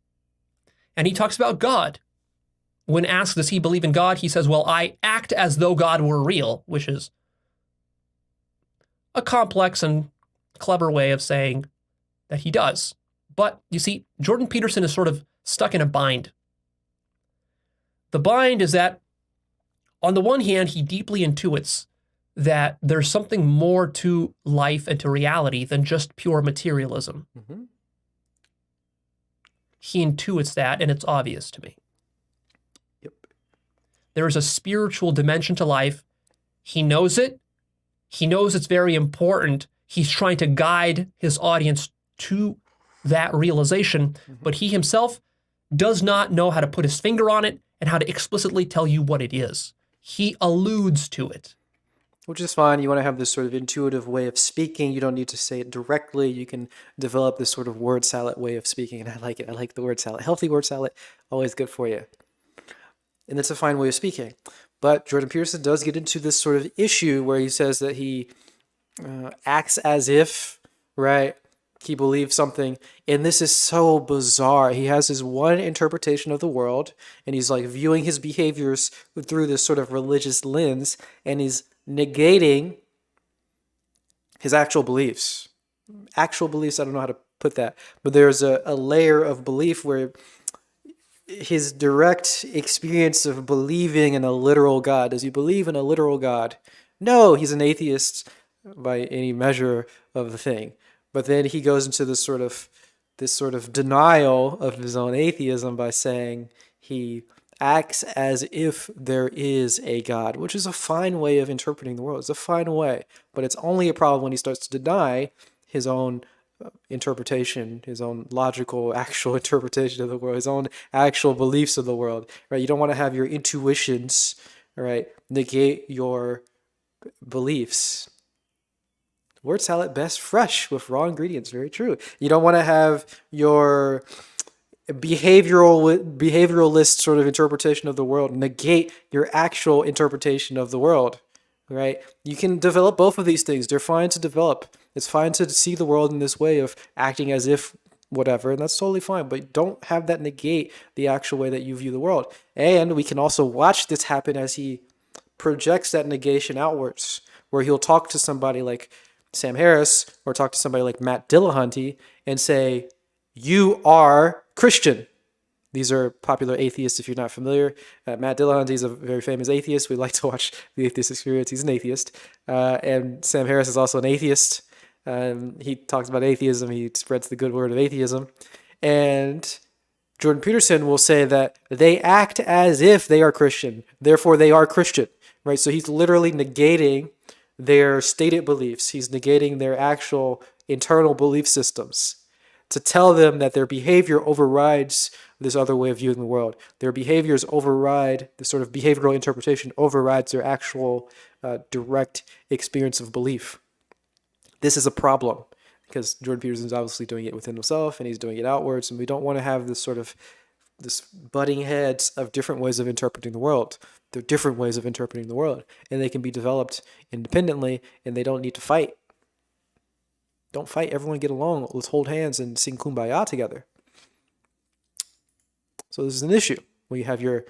And he talks about God. When asked, does he believe in God? He says, well, I act as though God were real, which is a complex and clever way of saying that he does. But you see, Jordan Peterson is sort of stuck in a bind. The bind is that, on the one hand, he deeply intuits that there's something more to life and to reality than just pure materialism. Mm-hmm. He intuits that, and it's obvious to me. Yep. There is a spiritual dimension to life. He knows it. He knows it's very important. He's trying to guide his audience to that realization, but he himself does not know how to put his finger on it and how to explicitly tell you what it is. He alludes to it. Which is fine. You want to have this sort of intuitive way of speaking. You don't need to say it directly. You can develop this sort of word salad way of speaking, and I like it. I like the word salad. Healthy word salad, always good for you. And it's a fine way of speaking. But Jordan Peterson does get into this sort of issue where he says that he acts as if, right, he believes something. And this is so bizarre. He has his one interpretation of the world, and he's like viewing his behaviors through this sort of religious lens, and he's negating his actual beliefs. Actual beliefs, I don't know how to put that, but there's a layer of belief where his direct experience of believing in a literal God. Does he believe in a literal God? No, he's an atheist by any measure of the thing. But then he goes into this sort of denial of his own atheism by saying he acts as if there is a God, which is a fine way of interpreting the world. It's a fine way, but it's only a problem when he starts to deny his own interpretation, his own logical, actual interpretation of the world, his own actual beliefs of the world, right? You don't want to have your intuitions, right, negate your beliefs. Word salad best fresh with raw ingredients. Very true. You don't want to have your behavioralist sort of interpretation of the world negate your actual interpretation of the world, right? You can develop both of these things. They're fine to develop. It's fine to see the world in this way of acting as if whatever, and that's totally fine. But don't have that negate the actual way that you view the world. And we can also watch this happen as he projects that negation outwards, where he'll talk to somebody like Sam Harris or talk to somebody like Matt Dillahunty and say, you are Christian. These are popular atheists if you're not familiar. Matt Dillahunty is a very famous atheist. We like to watch The Atheist Experience. He's an atheist. And Sam Harris is also an atheist. He talks about atheism. He spreads the good word of atheism. And Jordan Peterson will say that they act as if they are Christian. Therefore, they are Christian. Right? So he's literally negating their stated beliefs. He's negating their actual internal belief systems to tell them that their behavior overrides this other way of viewing the world. Their behaviors override, the sort of behavioral interpretation overrides their actual direct experience of belief. This is a problem because Jordan Peterson is obviously doing it within himself and he's doing it outwards, and we don't want to have this butting heads of different ways of interpreting the world. There are different ways of interpreting the world, and they can be developed independently, and they don't need to fight. Don't fight. Everyone get along. Let's hold hands and sing Kumbaya together. So this is an issue when you have your...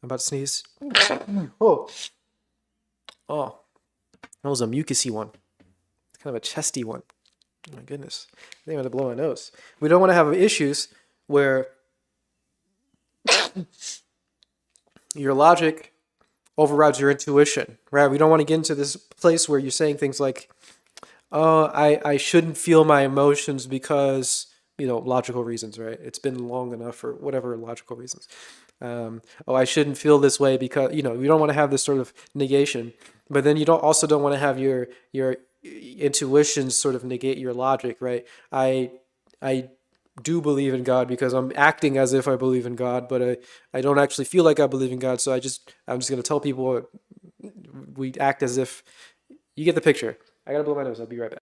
I'm about to sneeze. Oh, that was a mucusy one. It's kind of a chesty one. Oh my goodness. I think I'm going to blow my nose. We don't want to have issues where your logic overrides your intuition, right? We don't want to get into this place where you're saying things like, oh, I shouldn't feel my emotions because, logical reasons, right? It's been long enough for whatever logical reasons. Oh, I shouldn't feel this way because, we don't want to have this sort of negation. But then you don't want to have your intuitions sort of negate your logic, right? I do believe in God because I'm acting as if I believe in God, but I don't actually feel like I believe in God. So I'm just going to tell people we act as if. You get the picture. I got to blow my nose. I'll be right back.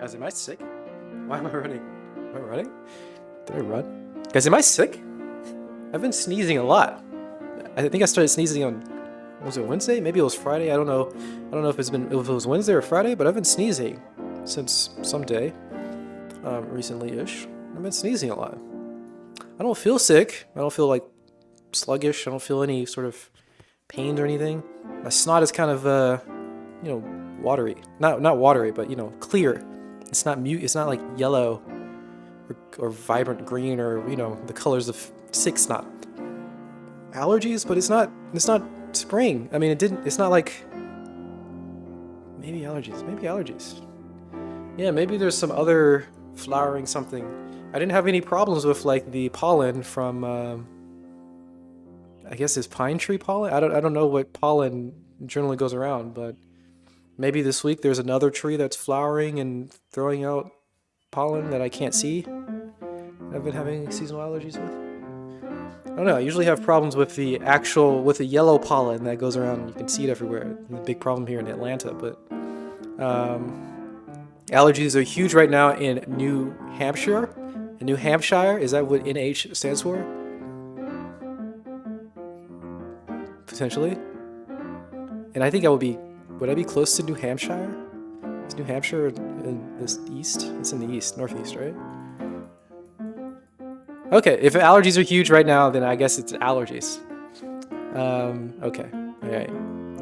Guys, am I sick? Why am I running? Am I running? Did I run? Guys, am I sick? I've been sneezing a lot. I think I started sneezing on, was it Wednesday? Maybe it was Friday. I don't know. I don't know if it was Wednesday or Friday, but I've been sneezing since some day, recently-ish. I've been sneezing a lot. I don't feel sick. I don't feel like sluggish. I don't feel any sort of pain or anything. My snot is kind of, watery. Not watery, but clear. It's not mute. It's not like yellow or vibrant green or the colors of sick snot. Allergies, but it's not spring. I mean, it's not like maybe allergies. Yeah, maybe there's some other flowering something. I didn't have any problems with like the pollen from I guess it's pine tree pollen. I don't know what pollen generally goes around, but maybe this week there's another tree that's flowering and throwing out pollen that I can't see. I've been having seasonal allergies with. I don't know. I usually have problems with the yellow pollen that goes around. You can see it everywhere. It's a big problem here in Atlanta, but allergies are huge right now in New Hampshire. In New Hampshire, is that what NH stands for? Potentially. And I think would I be close to New Hampshire? Is New Hampshire in this east? It's in the east, northeast, right? Okay, if allergies are huge right now, then I guess it's allergies. Okay, all right.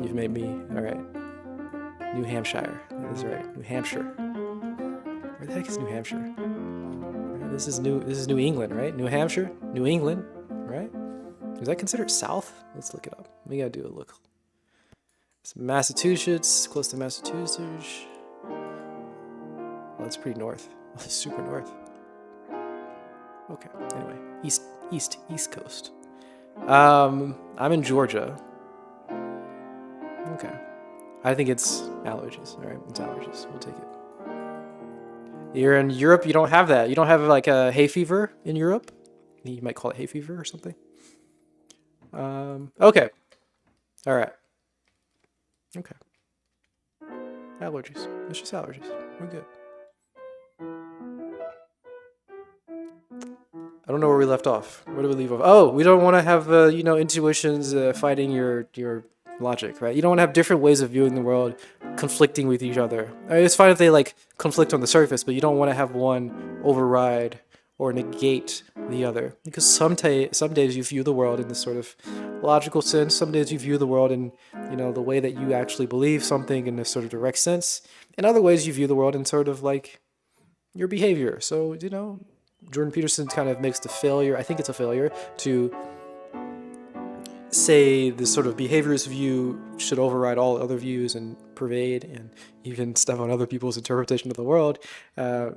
You've made me, all right. New Hampshire, that is right, New Hampshire. Where the heck is New Hampshire? Right, this is New England, right? New Hampshire, New England, right? Is that considered south? Let's look it up. We gotta do a look. It's Massachusetts, close to Massachusetts. Oh, it's pretty north. Oh, it's super north. Okay, anyway, East Coast. I'm in Georgia. Okay. I think it's allergies. All right, it's allergies. We'll take it. You're in Europe, you don't have that. You don't have like a hay fever in Europe? You might call it hay fever or something. Okay. All right. Okay. Allergies. It's just allergies. We're good. I don't know where we left off. Where do we leave off? Oh, we don't want to have, intuitions fighting your logic, right? You don't want to have different ways of viewing the world conflicting with each other. I mean, it's fine if they conflict on the surface, but you don't want to have one override or negate the other. Because some days you view the world in this sort of logical sense. Some days you view the world in, the way that you actually believe something in this sort of direct sense. And other ways you view the world in sort of like your behavior. So, Jordan Peterson kind of makes the failure, I think it's a failure, to say this sort of behaviorist view should override all other views and pervade and even step on other people's interpretation of the world,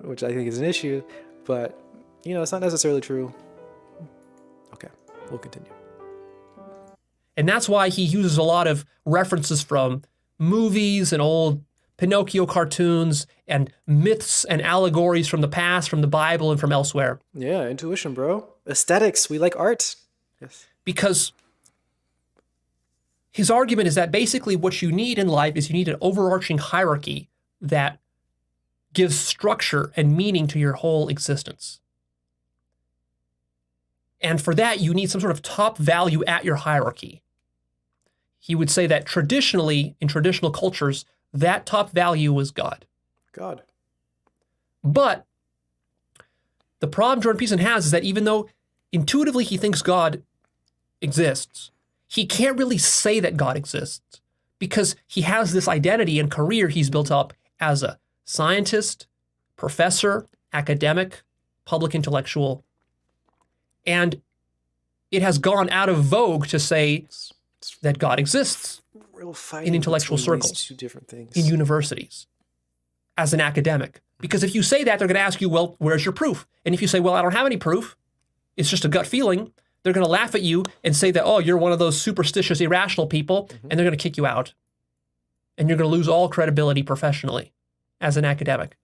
which I think is an issue. But, it's not necessarily true. Okay, we'll continue. And that's why he uses a lot of references from movies and old Pinocchio cartoons and myths and allegories from the past, from the Bible and from elsewhere. Yeah, intuition, bro. Aesthetics. We like art. Yes. Because his argument is that basically what you need in life is you need an overarching hierarchy that gives structure and meaning to your whole existence. And for that, you need some sort of top value at your hierarchy. He would say that traditionally, in traditional cultures, that top value was God. God. But the problem Jordan Peterson has is that even though intuitively he thinks God exists, he can't really say that God exists because he has this identity and career he's built up as a scientist, professor, academic, public intellectual. And it has gone out of vogue to say that God exists in intellectual circles, two different things. In universities, as an academic. Because if you say that, they're going to ask you, well, where's your proof? And if you say, well, I don't have any proof, it's just a gut feeling, they're going to laugh at you and say that, oh, you're one of those superstitious, irrational people, and they're going to kick you out. And you're going to lose all credibility professionally as an academic.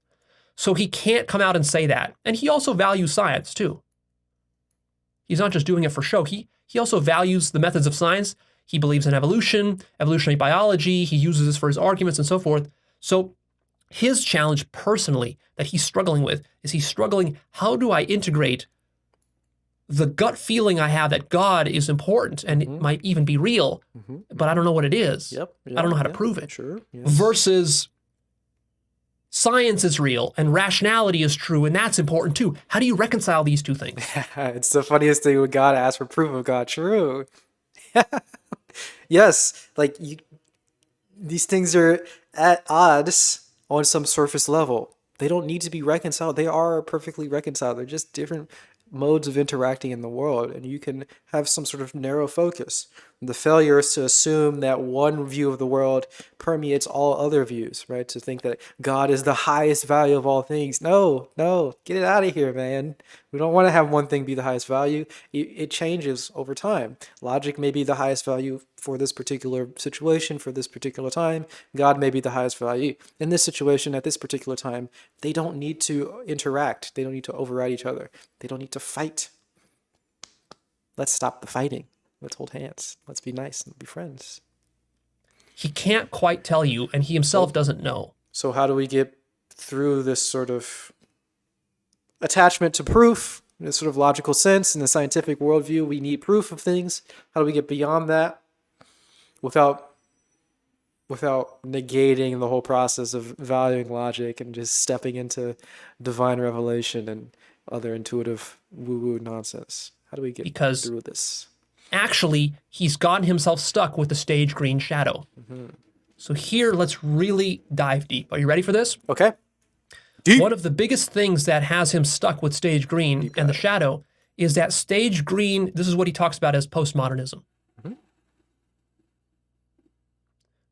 So he can't come out and say that. And he also values science, too. He's not just doing it for show. He also values the methods of science. He believes in evolution, evolutionary biology. He uses this for his arguments and so forth. So his challenge personally that he's struggling with is he's struggling, how do I integrate the gut feeling I have that God is important and it might even be real, but I don't know what it is. Yep. I don't know how to prove it. Sure. Yes. Versus science is real and rationality is true, and that's important too. How do you reconcile these two things? It's the funniest thing when God asks for proof of God true. Yes, like these things are at odds on some surface level. They don't need to be reconciled. They are perfectly reconciled. They're just different modes of interacting in the world, and you can have some sort of narrow focus. The failure is to assume that one view of the world permeates all other views, right? To think that God is the highest value of all things. No, get it out of here, man. We don't want to have one thing be the highest value. It changes over time. Logic may be the highest value for this particular situation, for this particular time. God may be the highest value. In this situation, at this particular time, they don't need to interact. They don't need to override each other. They don't need to fight. Let's stop the fighting. Let's hold hands. Let's be nice and be friends. He can't quite tell you, and he himself doesn't know. So how do we get through this sort of attachment to proof, in a sort of logical sense, in the scientific worldview? We need proof of things. How do we get beyond that without negating the whole process of valuing logic and just stepping into divine revelation and other intuitive woo-woo nonsense? How do we get through this? Actually, he's gotten himself stuck with the stage green shadow. So here, let's really dive deep. Are you ready for this? Okay. Deep. One of the biggest things that has him stuck with stage green and the shadow is that stage green, this is what he talks about as postmodernism.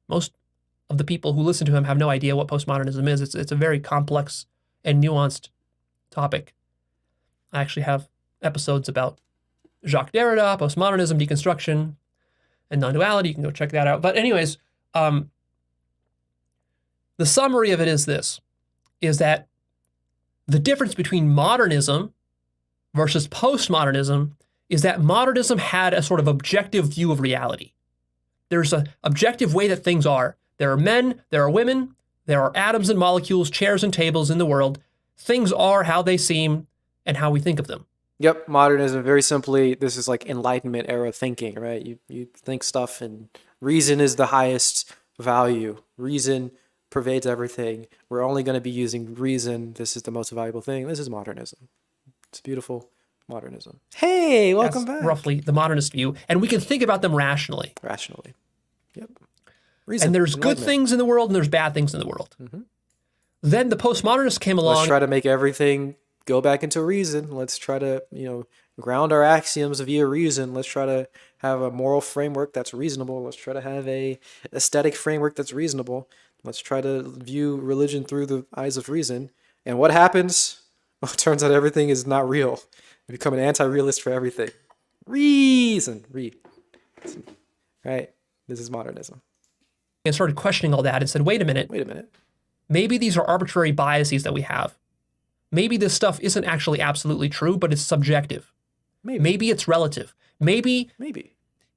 Most of the people who listen to him have no idea what postmodernism is. It's a very complex and nuanced topic. I actually have episodes about Jacques Derrida, postmodernism, deconstruction, and non-duality. You can go check that out. But anyways, the summary of it is this, is that the difference between modernism versus postmodernism is that modernism had a sort of objective view of reality. There's an objective way that things are. There are men, there are women, there are atoms and molecules, chairs and tables in the world. Things are how they seem and how we think of them. Yep, modernism, very simply, this is like Enlightenment era thinking, right? You think stuff and reason is the highest value. Reason pervades everything. We're only going to be using reason. This is the most valuable thing. This is modernism. It's beautiful modernism. Hey, welcome back. Roughly the modernist view. And we can think about them rationally. Rationally. Yep. Reason. And there's good things in the world and there's bad things in the world. Then the postmodernists came along. Let's try to make everything go back into reason. Let's try to, ground our axioms via reason. Let's try to have a moral framework that's reasonable. Let's try to have a aesthetic framework that's reasonable. Let's try to view religion through the eyes of reason. And what happens? Well, it turns out everything is not real. You become an anti-realist for everything. Reason. Right? This is modernism. And started questioning all that and said, wait a minute. Maybe these are arbitrary biases that we have. Maybe this stuff isn't actually absolutely true, but it's subjective. Maybe it's relative. Maybe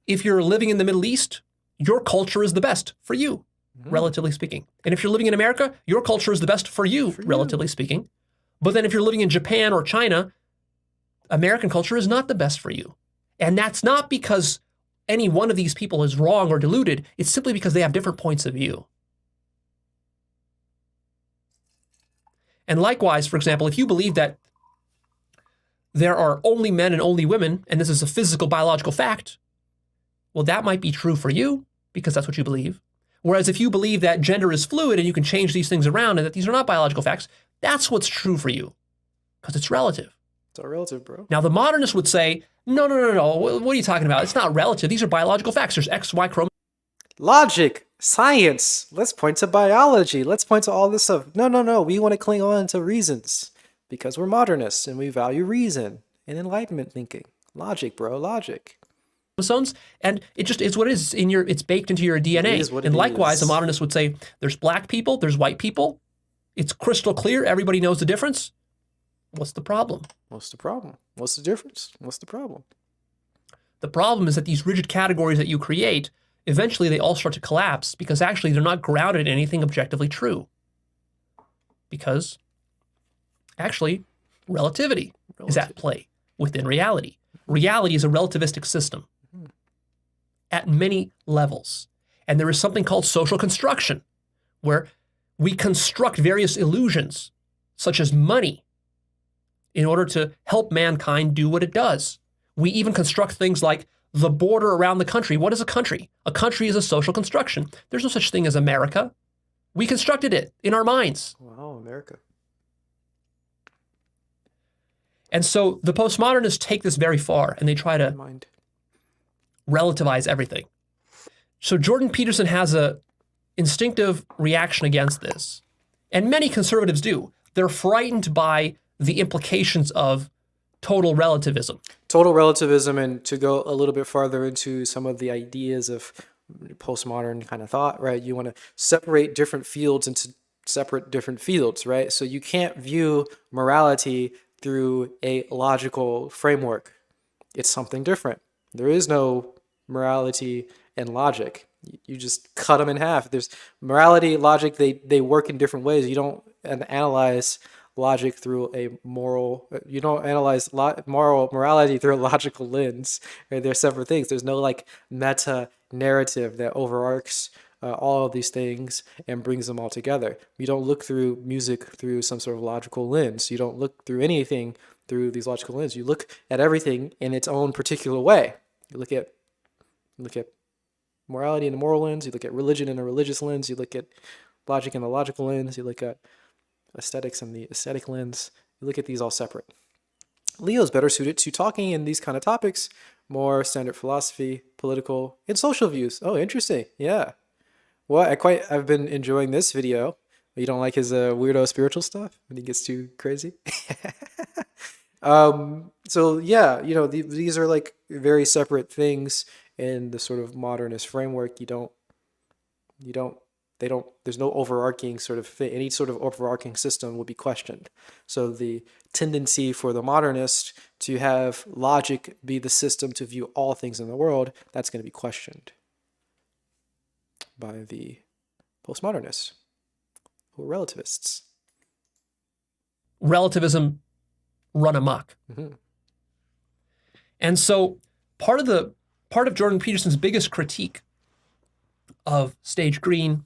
if you're living in the Middle East, your culture is the best for you, relatively speaking. And if you're living in America, your culture is the best for you, relatively speaking. But then if you're living in Japan or China, American culture is not the best for you. And that's not because any one of these people is wrong or deluded. It's simply because they have different points of view. And likewise, for example, if you believe that there are only men and only women, and this is a physical, biological fact, well, that might be true for you because that's what you believe. Whereas if you believe that gender is fluid and you can change these things around and that these are not biological facts, that's what's true for you because it's relative. It's all relative, bro. Now, the modernist would say, no. What are you talking about? It's not relative. These are biological facts. There's X, Y chromosomes. Logic, science. Let's point to biology. Let's point to all this stuff. No. We want to cling on to reasons because we're modernists and we value reason and Enlightenment thinking. Logic, bro. Logic. And it just is what it is. It's baked into your DNA. And likewise, a modernist would say, there's black people, there's white people. It's crystal clear. Everybody knows the difference. What's the problem? What's the problem? What's the difference? What's the problem? The problem is that these rigid categories that you create, eventually they all start to collapse because actually they're not grounded in anything objectively true. because actually relativity is at play within reality. Reality is a relativistic system at many levels. And there is something called social construction, where we construct various illusions, such as money, in order to help mankind do what it does. We even construct things like the border around the country. What is a country? A country is a social construction. There's no such thing as America. We constructed it in our minds. Wow, America. And so the postmodernists take this very far, and they try to relativize everything. So Jordan Peterson has a instinctive reaction against this. And many conservatives do. They're frightened by the implications of total relativism. Total relativism, and to go a little bit farther into some of the ideas of postmodern kind of thought, right? You want to separate different fields into separate different fields, right? So you can't view morality through a logical framework. It's something different. There is no morality and logic. You just cut them in half. There's morality, logic, they work in different ways. You don't analyze logic through a moral, you don't analyze morality through a logical lens. Right? They're separate things. There's no like meta narrative that overarches all of these things and brings them all together. You don't look through music through some sort of logical lens. You don't look through anything through these logical lenses. You look at everything in its own particular way. You look at morality in a moral lens. You look at religion in a religious lens. You look at logic in a logical lens. You look at aesthetics in the aesthetic lens. You look at these all separate. Leo's better suited to talking in these kind of topics, more standard philosophy, political, and social views. Oh, interesting. Yeah. Well, I've been enjoying this video. You don't like his weirdo spiritual stuff when he gets too crazy? So yeah, these are like very separate things in the sort of modernist framework. There's no overarching sort of thing. Any sort of overarching system would be questioned. So the tendency for the modernist to have logic be the system to view all things in the world, that's going to be questioned by the postmodernists, who are relativists. Relativism run amok. Mm-hmm. And so part of Jordan Peterson's biggest critique of Stage Green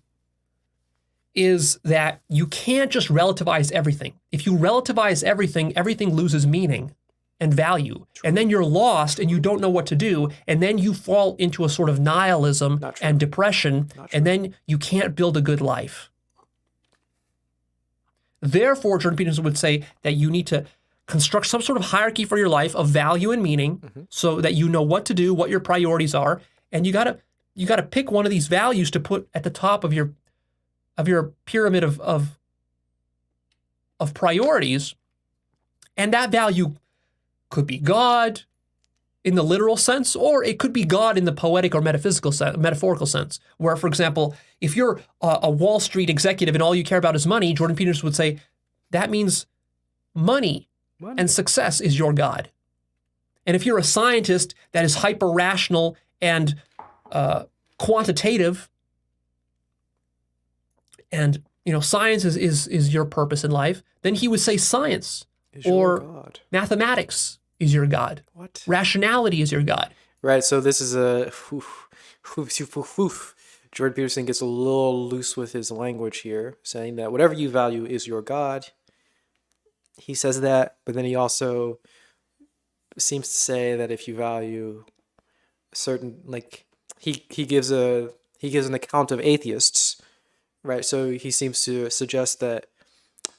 is that you can't just relativize everything. If you relativize everything, everything loses meaning and value. And then you're lost and you don't know what to do. And then you fall into a sort of nihilism and depression. And then you can't build a good life. Therefore, Jordan Peterson would say that you need to construct some sort of hierarchy for your life of value and meaning so that you know what to do, what your priorities are. And you gotta pick one of these values to put at the top of your pyramid of priorities. And that value could be God in the literal sense, or it could be God in the poetic or metaphorical sense, where, for example, if you're a Wall Street executive and all you care about is money, Jordan Peterson would say that means money and success is your God. And if you're a scientist that is hyper-rational and quantitative, and science is your purpose in life, then he would say science or mathematics is your God. What? Rationality is your God. Right. So this is Jordan Peterson gets a little loose with his language here, saying that whatever you value is your God. He says that, but then he also seems to say that if you value certain, like he gives an account of atheists, right? So he seems to suggest that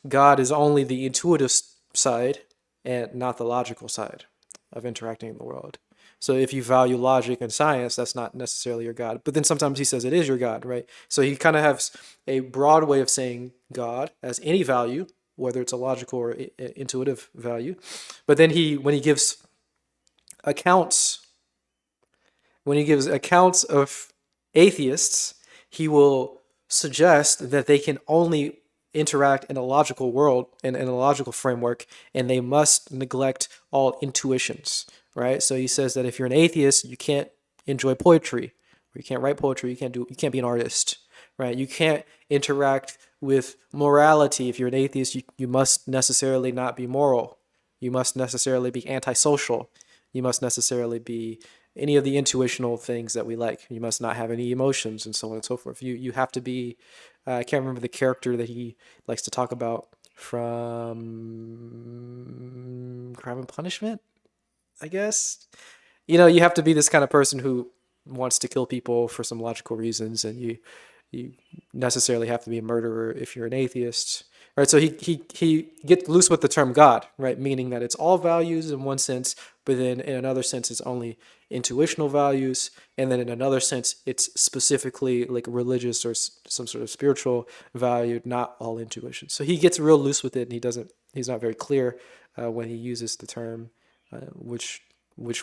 God is only the intuitive side and not the logical side of interacting in the world. So if you value logic and science, that's not necessarily your God. But then sometimes he says it is your God, right? So he kind of has a broad way of saying God as any value, whether it's a logical or intuitive value. But then when he gives accounts of atheists, he will suggest that they can only interact in a logical world and in a logical framework, and they must neglect all intuitions, right? So he says that if you're an atheist, you can't enjoy poetry, or you can't write poetry, you can't be an artist, right? You can't interact with morality. If you're an atheist, you must necessarily not be moral. You must necessarily be antisocial. You must necessarily be any of the intuitional things that we like. You must not have any emotions and so on and so forth. You have to be, I can't remember the character that he likes to talk about from Crime and Punishment, I guess. You know, you have to be this kind of person who wants to kill people for some logical reasons, and you necessarily have to be a murderer if you're an atheist, right? So he gets loose with the term God, right? Meaning that it's all values in one sense, but then in another sense it's only intuitional values, and then in another sense it's specifically like religious or some sort of spiritual value, not all intuition. So he gets real loose with it, and he's not very clear when he uses the term which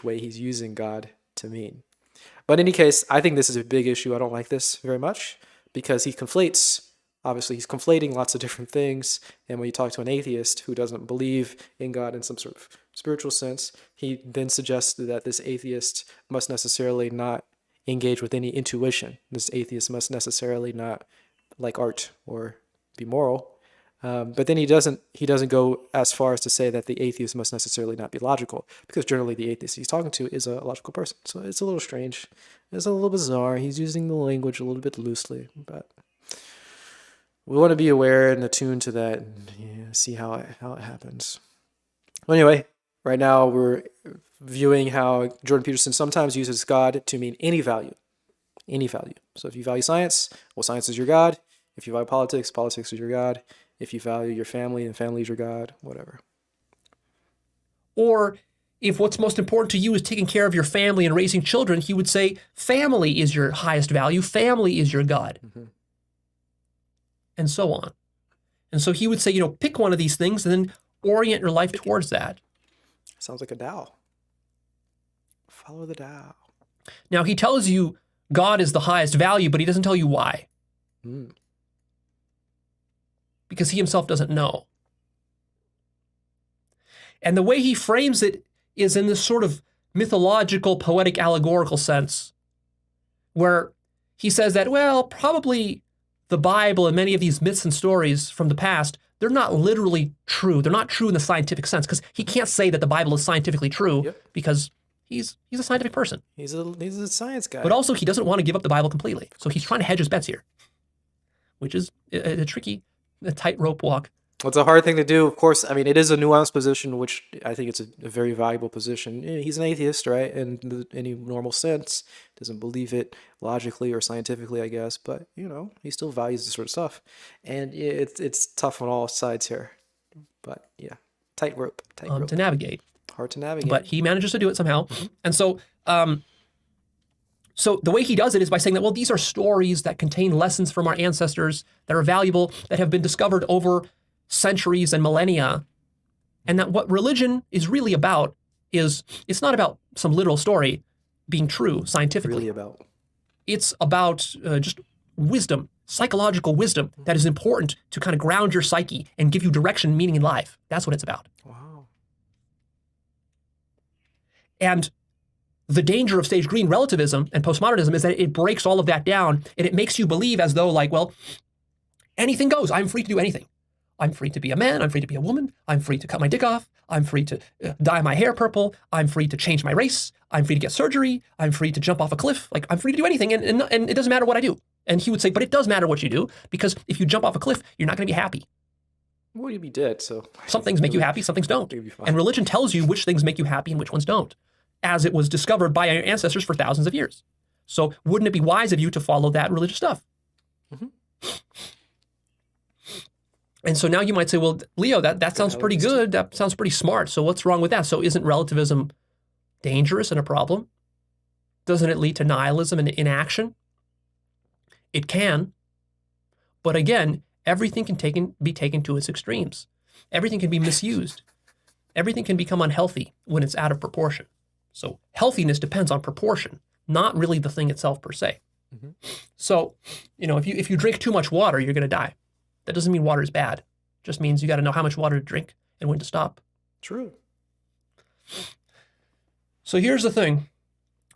way he's using God to mean. But in any case, I think this is a big issue. I don't like this very much because he's conflating lots of different things. And when you talk to an atheist who doesn't believe in God in some sort of spiritual sense, he then suggests that this atheist must necessarily not engage with any intuition. This atheist must necessarily not like art or be moral. But then he doesn't go as far as to say that the atheist must necessarily not be logical, because generally the atheist he's talking to is a logical person. So it's a little strange. It's a little bizarre. He's using the language a little bit loosely, but we want to be aware and attuned to that and see how it happens. Well, anyway, right now we're viewing how Jordan Peterson sometimes uses God to mean any value. Any value. So if you value science, well, science is your God. If you value politics, politics is your God. If you value your family, then family is your God, whatever. Or if what's most important to you is taking care of your family and raising children, he would say family is your highest value, family is your God, and so on. And so he would say, pick one of these things and then orient your life towards that. Sounds like a Tao. Follow the Tao. Now, he tells you God is the highest value, but he doesn't tell you why. Because he himself doesn't know. And the way he frames it is in this sort of mythological, poetic, allegorical sense, where he says that, well, probably the Bible and many of these myths and stories from the past, they're not literally true. They're not true in the scientific sense, because he can't say that the Bible is scientifically true because he's a scientific person. He's a science guy. But also, he doesn't want to give up the Bible completely. So he's trying to hedge his bets here, which is a tightrope walk. Well, it's a hard thing to do, of course. I mean, it is a nuanced position, which I think it's a very valuable position. He's an atheist, right? In any normal sense, doesn't believe it logically or scientifically, I guess. But he still values this sort of stuff, and it's tough on all sides here. But yeah, tightrope to navigate. Hard to navigate. But he manages to do it somehow, and so. So the way he does it is by saying that, well, these are stories that contain lessons from our ancestors that are valuable, that have been discovered over centuries and millennia, and that what religion is really about is, it's not about some literal story being true scientifically. It's about just wisdom, psychological wisdom that is important to kind of ground your psyche and give you direction, meaning in life. That's what it's about. Wow. And the danger of stage green relativism and postmodernism is that it breaks all of that down, and it makes you believe as though, like, well, anything goes. I'm free to do anything. I'm free to be a man. I'm free to be a woman. I'm free to cut my dick off. I'm free to dye my hair purple. I'm free to change my race. I'm free to get surgery. I'm free to jump off a cliff. Like, I'm free to do anything, and it doesn't matter what I do. And he would say, but it does matter what you do, because if you jump off a cliff, you're not going to be happy. Well, you'd be dead, so... Some things make you happy, some things don't. And religion tells you which things make you happy and which ones don't, as it was discovered by your ancestors for thousands of years. So wouldn't it be wise of you to follow that religious stuff? And so now you might say, well, Leo, that sounds pretty good. That sounds pretty smart. So what's wrong with that? So isn't relativism dangerous and a problem? Doesn't it lead to nihilism and inaction? It can. But again, everything can be taken to its extremes. Everything can be misused. Everything can become unhealthy when it's out of proportion. So healthiness depends on proportion, not really the thing itself per se. So, if you drink too much water, you're going to die. That doesn't mean water is bad. It just means you got to know how much water to drink and when to stop. True. So here's the thing.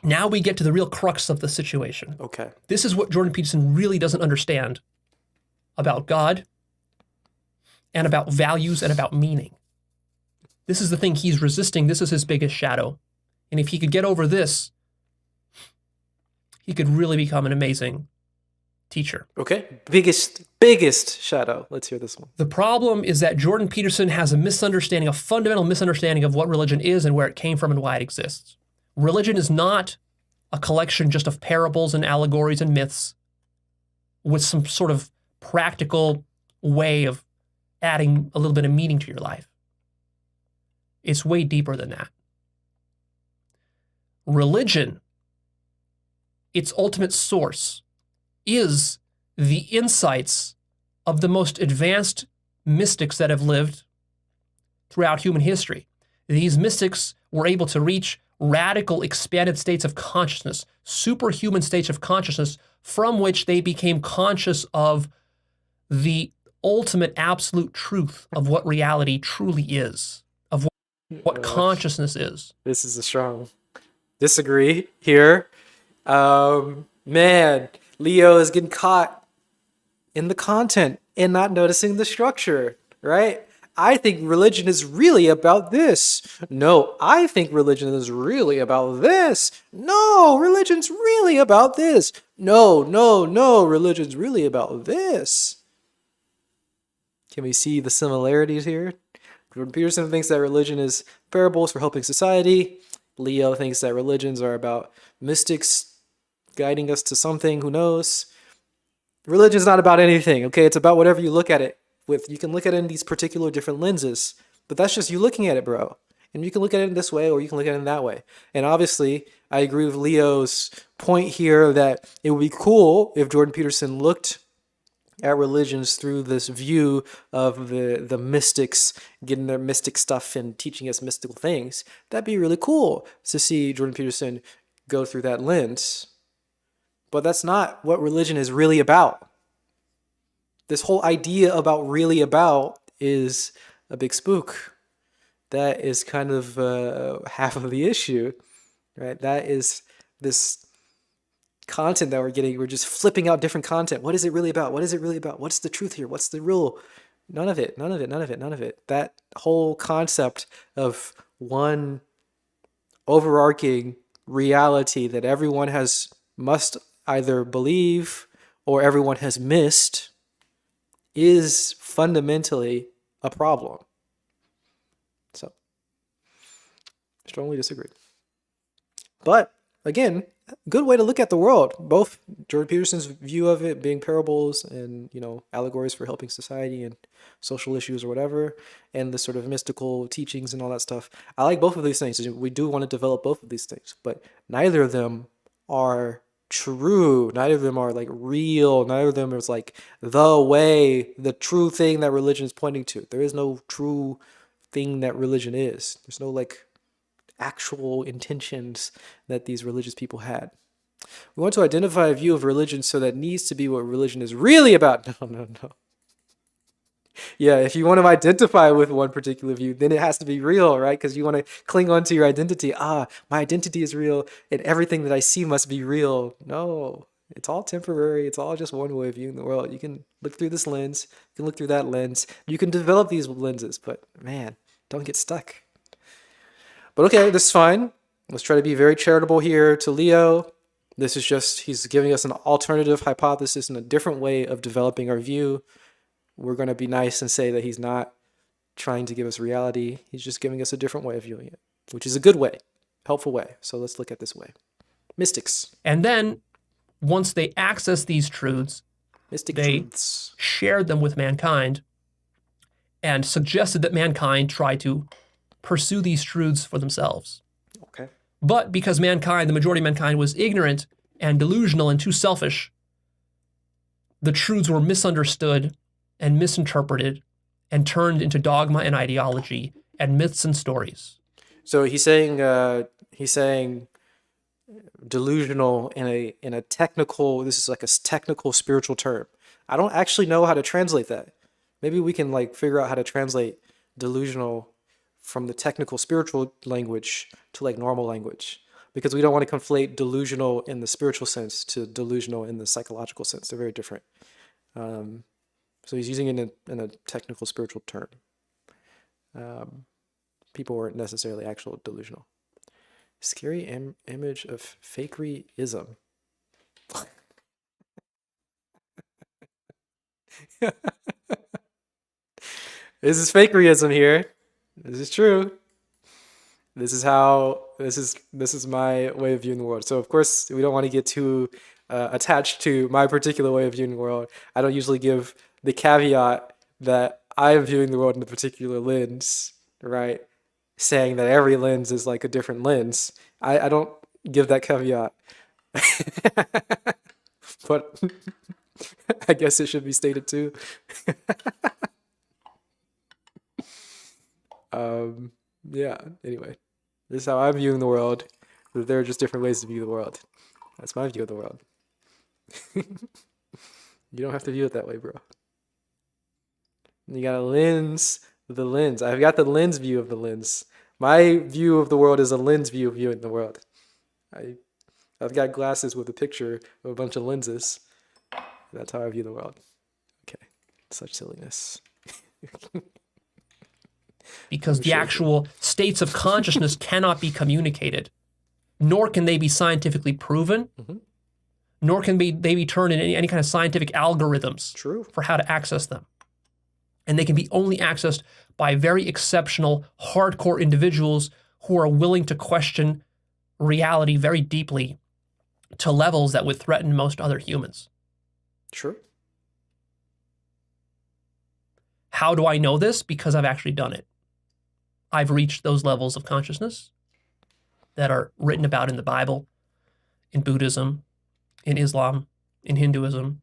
Now we get to the real crux of the situation. Okay. This is what Jordan Peterson really doesn't understand about God and about values and about meaning. This is the thing he's resisting. This is his biggest shadow. And if he could get over this, he could really become an amazing teacher. Okay. Biggest shadow. Let's hear this one. The problem is that Jordan Peterson has a misunderstanding, a fundamental misunderstanding of what religion is and where it came from and why it exists. Religion is not a collection just of parables and allegories and myths with some sort of practical way of adding a little bit of meaning to your life. It's way deeper than that. Religion, its ultimate source, is the insights of the most advanced mystics that have lived throughout human history. These mystics were able to reach radical, expanded states of consciousness, superhuman states of consciousness, from which they became conscious of the ultimate absolute truth of what reality truly is, of what consciousness is. This is a strong disagree here. Man, Leo is getting caught in the content and not noticing the structure, right? I think religion is really about this. No, I think religion is really about this. No, religion's really about this. No, religion's really about this. Can we see the similarities here? Jordan Peterson thinks that religion is parables for helping society. Leo thinks that religions are about mystics guiding us to something, who knows? Religion's not about anything, okay? It's about whatever you look at it with. You can look at it in these particular different lenses, but that's just you looking at it, bro. And you can look at it in this way or you can look at it in that way. And obviously, I agree with Leo's point here that it would be cool if Jordan Peterson looked at religions through this view of the mystics getting their mystic stuff and teaching us mystical things. That'd be really cool to see Jordan Peterson go through that lens. But that's not what religion is really about. This whole idea about really about is a big spook. That is kind of half of the issue, right? That is this content that we're getting. We're just flipping out different content. What is it really about? What is it really about? What's the truth here? What's the real? None of it. That whole concept of one overarching reality that everyone must either believe or everyone has missed is fundamentally a problem. So, strongly disagree. But again, good way to look at the world. Both Jordan Peterson's view of it being parables and, allegories for helping society and social issues or whatever, and the sort of mystical teachings and all that stuff. I like both of these things. We do want to develop both of these things, but neither of them are true. Neither of them are like real. Neither of them is like the way, the true thing that religion is pointing to. There is no true thing that religion is. There's no like actual intentions that these religious people had. We want to identify a view of religion so that needs to be what religion is really about. No. Yeah, if you want to identify with one particular view, then it has to be real, right? Because you want to cling on to your identity. My identity is real and everything that I see must be real. No, it's all temporary. It's all just one way of viewing the world. You can look through this lens. You can look through that lens. You can develop these lenses, but man, don't get stuck. But okay, this is fine. Let's try to be very charitable here to Leo. This is just, he's giving us an alternative hypothesis and a different way of developing our view. We're going to be nice and say that he's not trying to give us reality. He's just giving us a different way of viewing it, which is a good way, helpful way. So let's look at this way. Mystics. And then once they access these truths, they shared them with mankind and suggested that mankind try to pursue these truths for themselves. Okay. But because mankind, the majority of mankind, was ignorant and delusional and too selfish, the truths were misunderstood and misinterpreted and turned into dogma and ideology and myths and stories. So he's saying delusional in a technical, this is like a technical spiritual term. I don't actually know how to translate that. Maybe we can like figure out how to translate delusional from the technical spiritual language to like normal language. because we don't want to conflate delusional in the spiritual sense to delusional in the psychological sense. They're very different. So he's using it in a technical spiritual term. People weren't necessarily actual delusional. Scary image of fakery-ism. This is fakeryism here. This is true. This is my way of viewing the world. So of course we don't want to get too attached to my particular way of viewing the world. I don't usually give the caveat that I am viewing the world in a particular lens, right? Saying that every lens is like a different lens. I don't give that caveat. But I guess it should be stated too. Yeah, anyway. This is how I'm viewing the world. There are just different ways to view the world. That's my view of the world. You don't have to view it that way, bro. You gotta lens the lens. I've got the lens view of the lens. My view of the world is a lens view of viewing the world. I've got glasses with a picture of a bunch of lenses. That's how I view the world. Okay, such silliness. Because the actual states of consciousness cannot be communicated, nor can they be scientifically proven, nor can they be turned into any kind of scientific algorithms for how to access them. And they can be only accessed by very exceptional, hardcore individuals who are willing to question reality very deeply to levels that would threaten most other humans. True. How do I know this? Because I've actually done it. I've reached those levels of consciousness that are written about in the Bible, in Buddhism, in Islam, in Hinduism,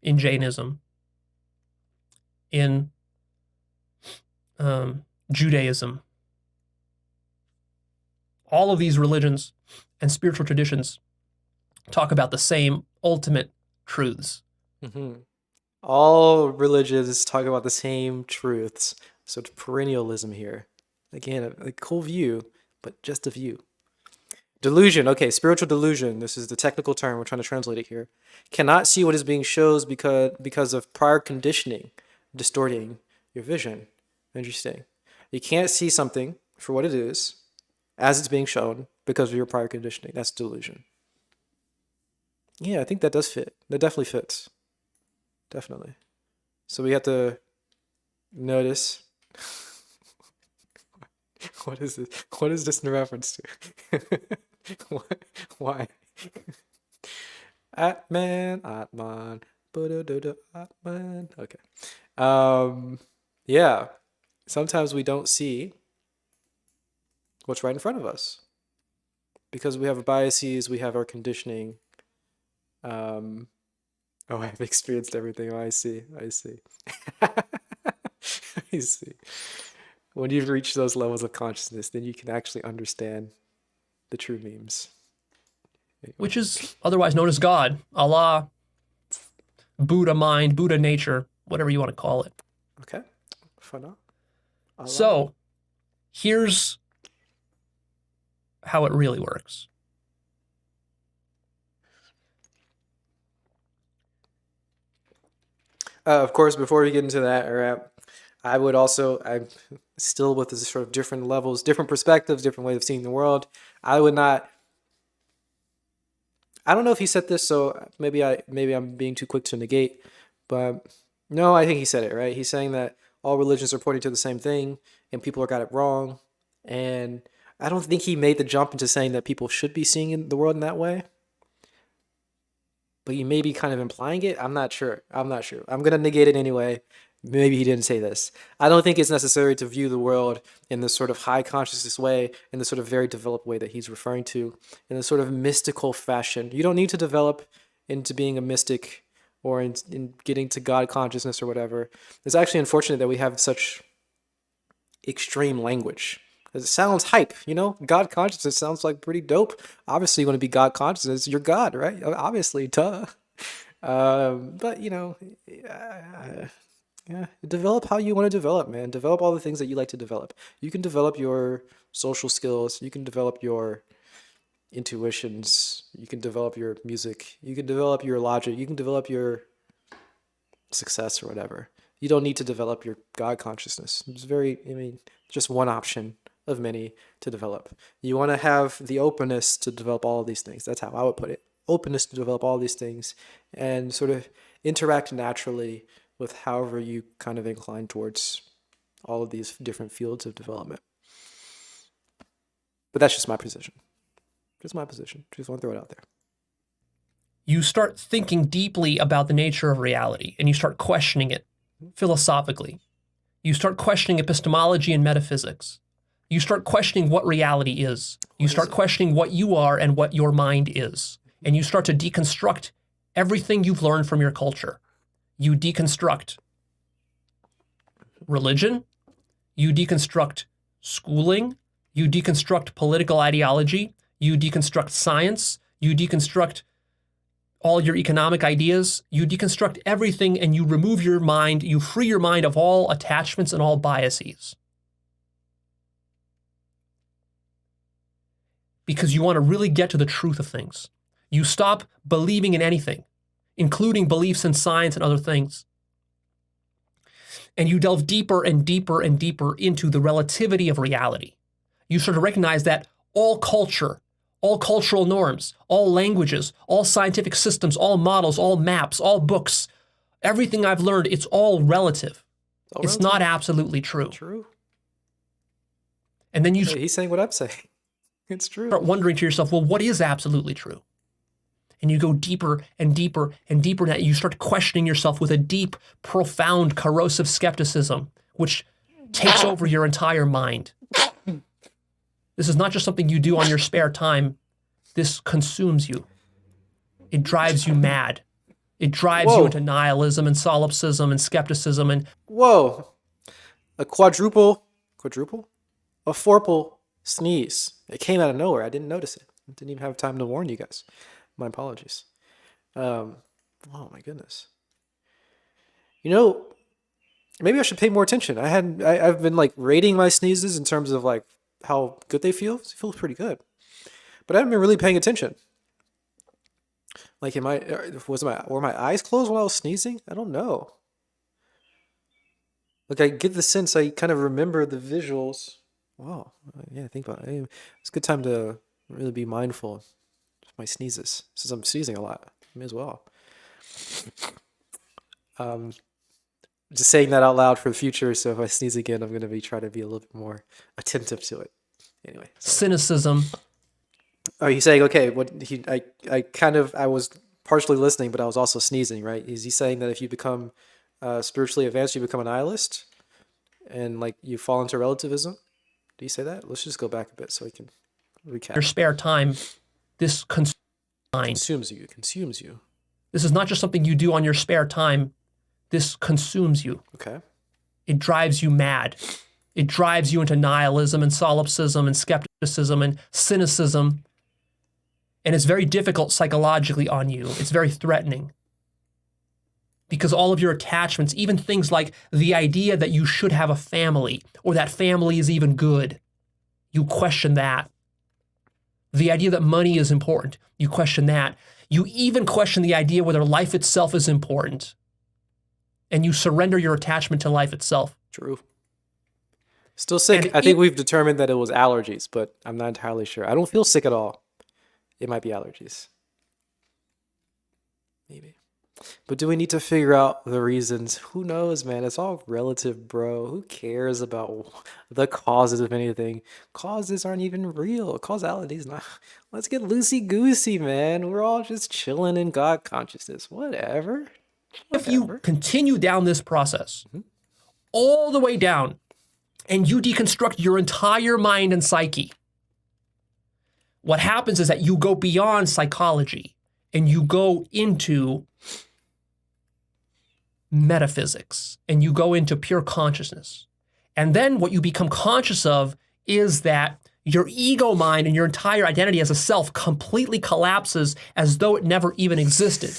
in Jainism, in Judaism. All of these religions and spiritual traditions talk about the same ultimate truths. All religions talk about the same truths. So it's perennialism here. Again, a cool view, but just a view. Delusion. Okay, spiritual delusion. This is the technical term. We're trying to translate it here. Cannot see what is being shown because of prior conditioning distorting your vision. Interesting. You can't see something for what it is as it's being shown because of your prior conditioning. That's delusion. Yeah, I think that does fit. That definitely fits. Definitely. So we have to notice. What is this? What is this in reference to? Why? Atman, Atman, Atman. Okay. Yeah. Sometimes we don't see what's right in front of us because we have biases, we have our conditioning. Oh, I've experienced everything. Oh, I see. I see. I see. When you've reached those levels of consciousness, then you can actually understand the true memes. Anyway. Which is otherwise known as God, Allah, Buddha mind, Buddha nature, whatever you want to call it. Okay. For now. Allah. So, here's how it really works. Of course, before we get into that, I'm still with this sort of different levels, different perspectives, different ways of seeing the world. I don't know if he said this, so maybe I'm being too quick to negate, but no, I think he said it, right? He's saying that all religions are pointing to the same thing and people got it wrong. And I don't think he made the jump into saying that people should be seeing the world in that way. But you may be kind of implying it. I'm not sure. I'm going to negate it anyway. Maybe he didn't say this. I don't think it's necessary to view the world in this sort of high consciousness way, in the sort of very developed way that he's referring to, in a sort of mystical fashion. You don't need to develop into being a mystic or in getting to God consciousness or whatever. It's actually unfortunate that we have such extreme language. It sounds hype, God consciousness sounds like pretty dope. Obviously, you want to be God consciousness. You're God, right? Obviously, duh. But, Yeah, develop how you want to develop, man. Develop all the things that you like to develop. You can develop your social skills. You can develop your intuitions. You can develop your music. You can develop your logic. You can develop your success or whatever. You don't need to develop your God consciousness. It's just one option of many to develop. You want to have the openness to develop all of these things. That's how I would put it. Openness to develop all these things and sort of interact naturally with however you kind of incline towards all of these different fields of development. But that's just my position. Just my position. Just want to throw it out there. You start thinking deeply about the nature of reality, and you start questioning it philosophically. You start questioning epistemology and metaphysics. You start questioning what reality is. You start questioning what you are and what your mind is. And you start to deconstruct everything you've learned from your culture. You deconstruct religion. You deconstruct schooling. You deconstruct political ideology. You deconstruct science. You deconstruct all your economic ideas. You deconstruct everything and you remove your mind. You free your mind of all attachments and all biases. Because you want to really get to the truth of things. You stop believing in anything, including beliefs in science and other things. And you delve deeper and deeper and deeper into the relativity of reality. You start to recognize that all culture, all cultural norms, all languages, all scientific systems, all models, all maps, all books, everything I've learned, it's all relative. It's not absolutely true. True. And then you he's saying what I'm saying. It's true. Start wondering to yourself, well, what is absolutely true? And you go deeper and deeper and deeper. And you start questioning yourself with a deep, profound, corrosive skepticism, which takes over your entire mind. This is not just something you do on your spare time. This consumes you. It drives you mad. It drives you into nihilism and solipsism and skepticism. And a quadruple, a fourple sneeze. It came out of nowhere. I didn't notice it. I didn't even have time to warn you guys. My apologies. Oh my goodness. Maybe I should pay more attention. I've been like rating my sneezes in terms of like how good they feel. It feels pretty good. But I haven't been really paying attention. Like were my eyes closed while I was sneezing? I don't know. Like I get the sense I kind of remember the visuals. Wow. Yeah, think about it. It's a good time to really be mindful of my sneezes. Since I'm sneezing a lot, may as well. Just saying that out loud for the future. So if I sneeze again, I'm going to try to be a little bit more attentive to it. Anyway. Cynicism. Are you saying, okay, I was partially listening, but I was also sneezing, right? Is he saying that if you become spiritually advanced, you become a nihilist? And like you fall into relativism? Do you say that? Let's just go back a bit so we can recap. Your spare time, this consumes you. This is not just something you do on your spare time. This consumes you. Okay. It drives you mad. It drives you into nihilism and solipsism and skepticism and cynicism. And it's very difficult psychologically on you. It's very threatening. Because all of your attachments, even things like the idea that you should have a family or that family is even good, you question that. The idea that money is important, you question that. You even question the idea whether life itself is important. And you surrender your attachment to life itself. True. Still sick. I think we've determined that it was allergies, but I'm not entirely sure. I don't feel sick at all. It might be allergies. Maybe. But do we need to figure out the reasons? Who knows, man? It's all relative, bro. Who cares about the causes of anything? Causes aren't even real. Causality is not. Let's get loosey-goosey, man. We're all just chilling in God consciousness. Whatever. If you continue down this process, all the way down, and you deconstruct your entire mind and psyche, what happens is that you go beyond psychology and you go into metaphysics and you go into pure consciousness. And then what you become conscious of is that your ego mind and your entire identity as a self completely collapses as though it never even existed.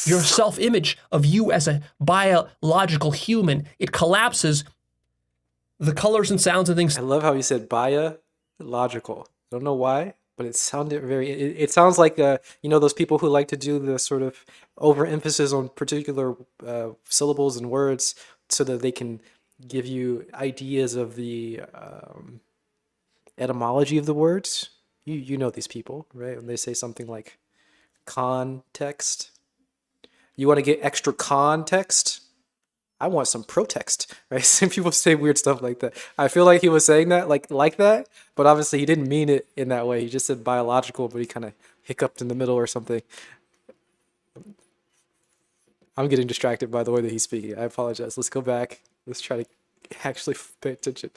Your self-image of you as a biological human, it collapses. The colors and sounds and things. I love how you said biological. I don't know why, but it sounded very. It sounds like those people who like to do the sort of overemphasis on particular syllables and words so that they can give you ideas of the etymology of the words. You know these people, right? When they say something like context, you want to get extra context. I want some protext, right? Some people say weird stuff like that. I feel like he was saying that like that, but obviously he didn't mean it in that way. He just said biological, but he kind of hiccuped in the middle or something. I'm getting distracted by the way that he's speaking. I apologize. Let's go back. Let's try to actually pay attention.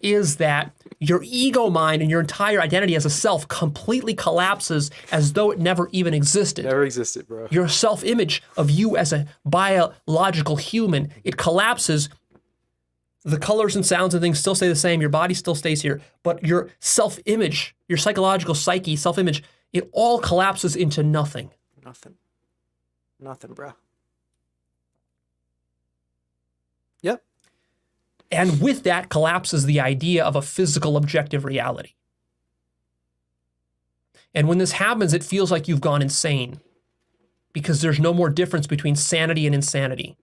Is that your ego mind and your entire identity as a self completely collapses as though it never even existed. Never existed, bro. Your self-image of you as a biological human, it collapses. The colors and sounds and things still stay the same. Your body still stays here. But your self-image, your psychological psyche, self-image, it all collapses into nothing. Nothing, bro. Yep. And with that collapses the idea of a physical objective reality. And when this happens, it feels like you've gone insane because there's no more difference between sanity and insanity.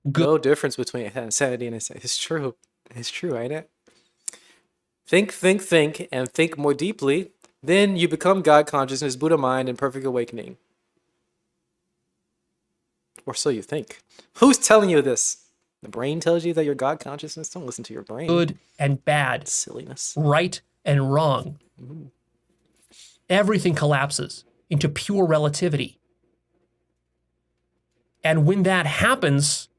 No difference between insanity and insanity. It's true. It's true, ain't it? Think, and think more deeply. Then you become God consciousness, Buddha mind, and perfect awakening. Or so you think. Who's telling you this? The brain tells you that you're God consciousness? Don't listen to your brain. Good and bad. Silliness. Right and wrong. Everything collapses into pure relativity. And when that happens,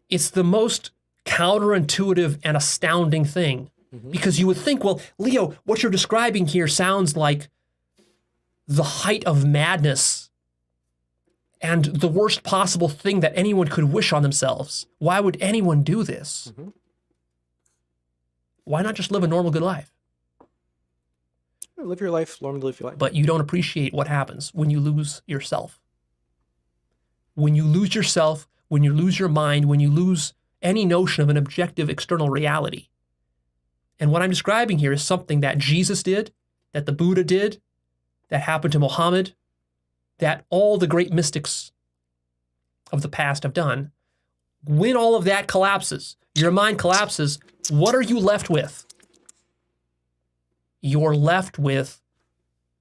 it's the most counterintuitive and astounding thing. Because you would think, well, Leo, what you're describing here sounds like the height of madness and the worst possible thing that anyone could wish on themselves. Why would anyone do this? Why not just live a normal, good life? Live your life, normally live your life. But you don't appreciate what happens when you lose yourself. When you lose yourself, when you lose your mind, when you lose any notion of an objective external reality. And what I'm describing here is something that Jesus did, that the Buddha did, that happened to Muhammad, that all the great mystics of the past have done. When all of that collapses, your mind collapses, what are you left with? You're left with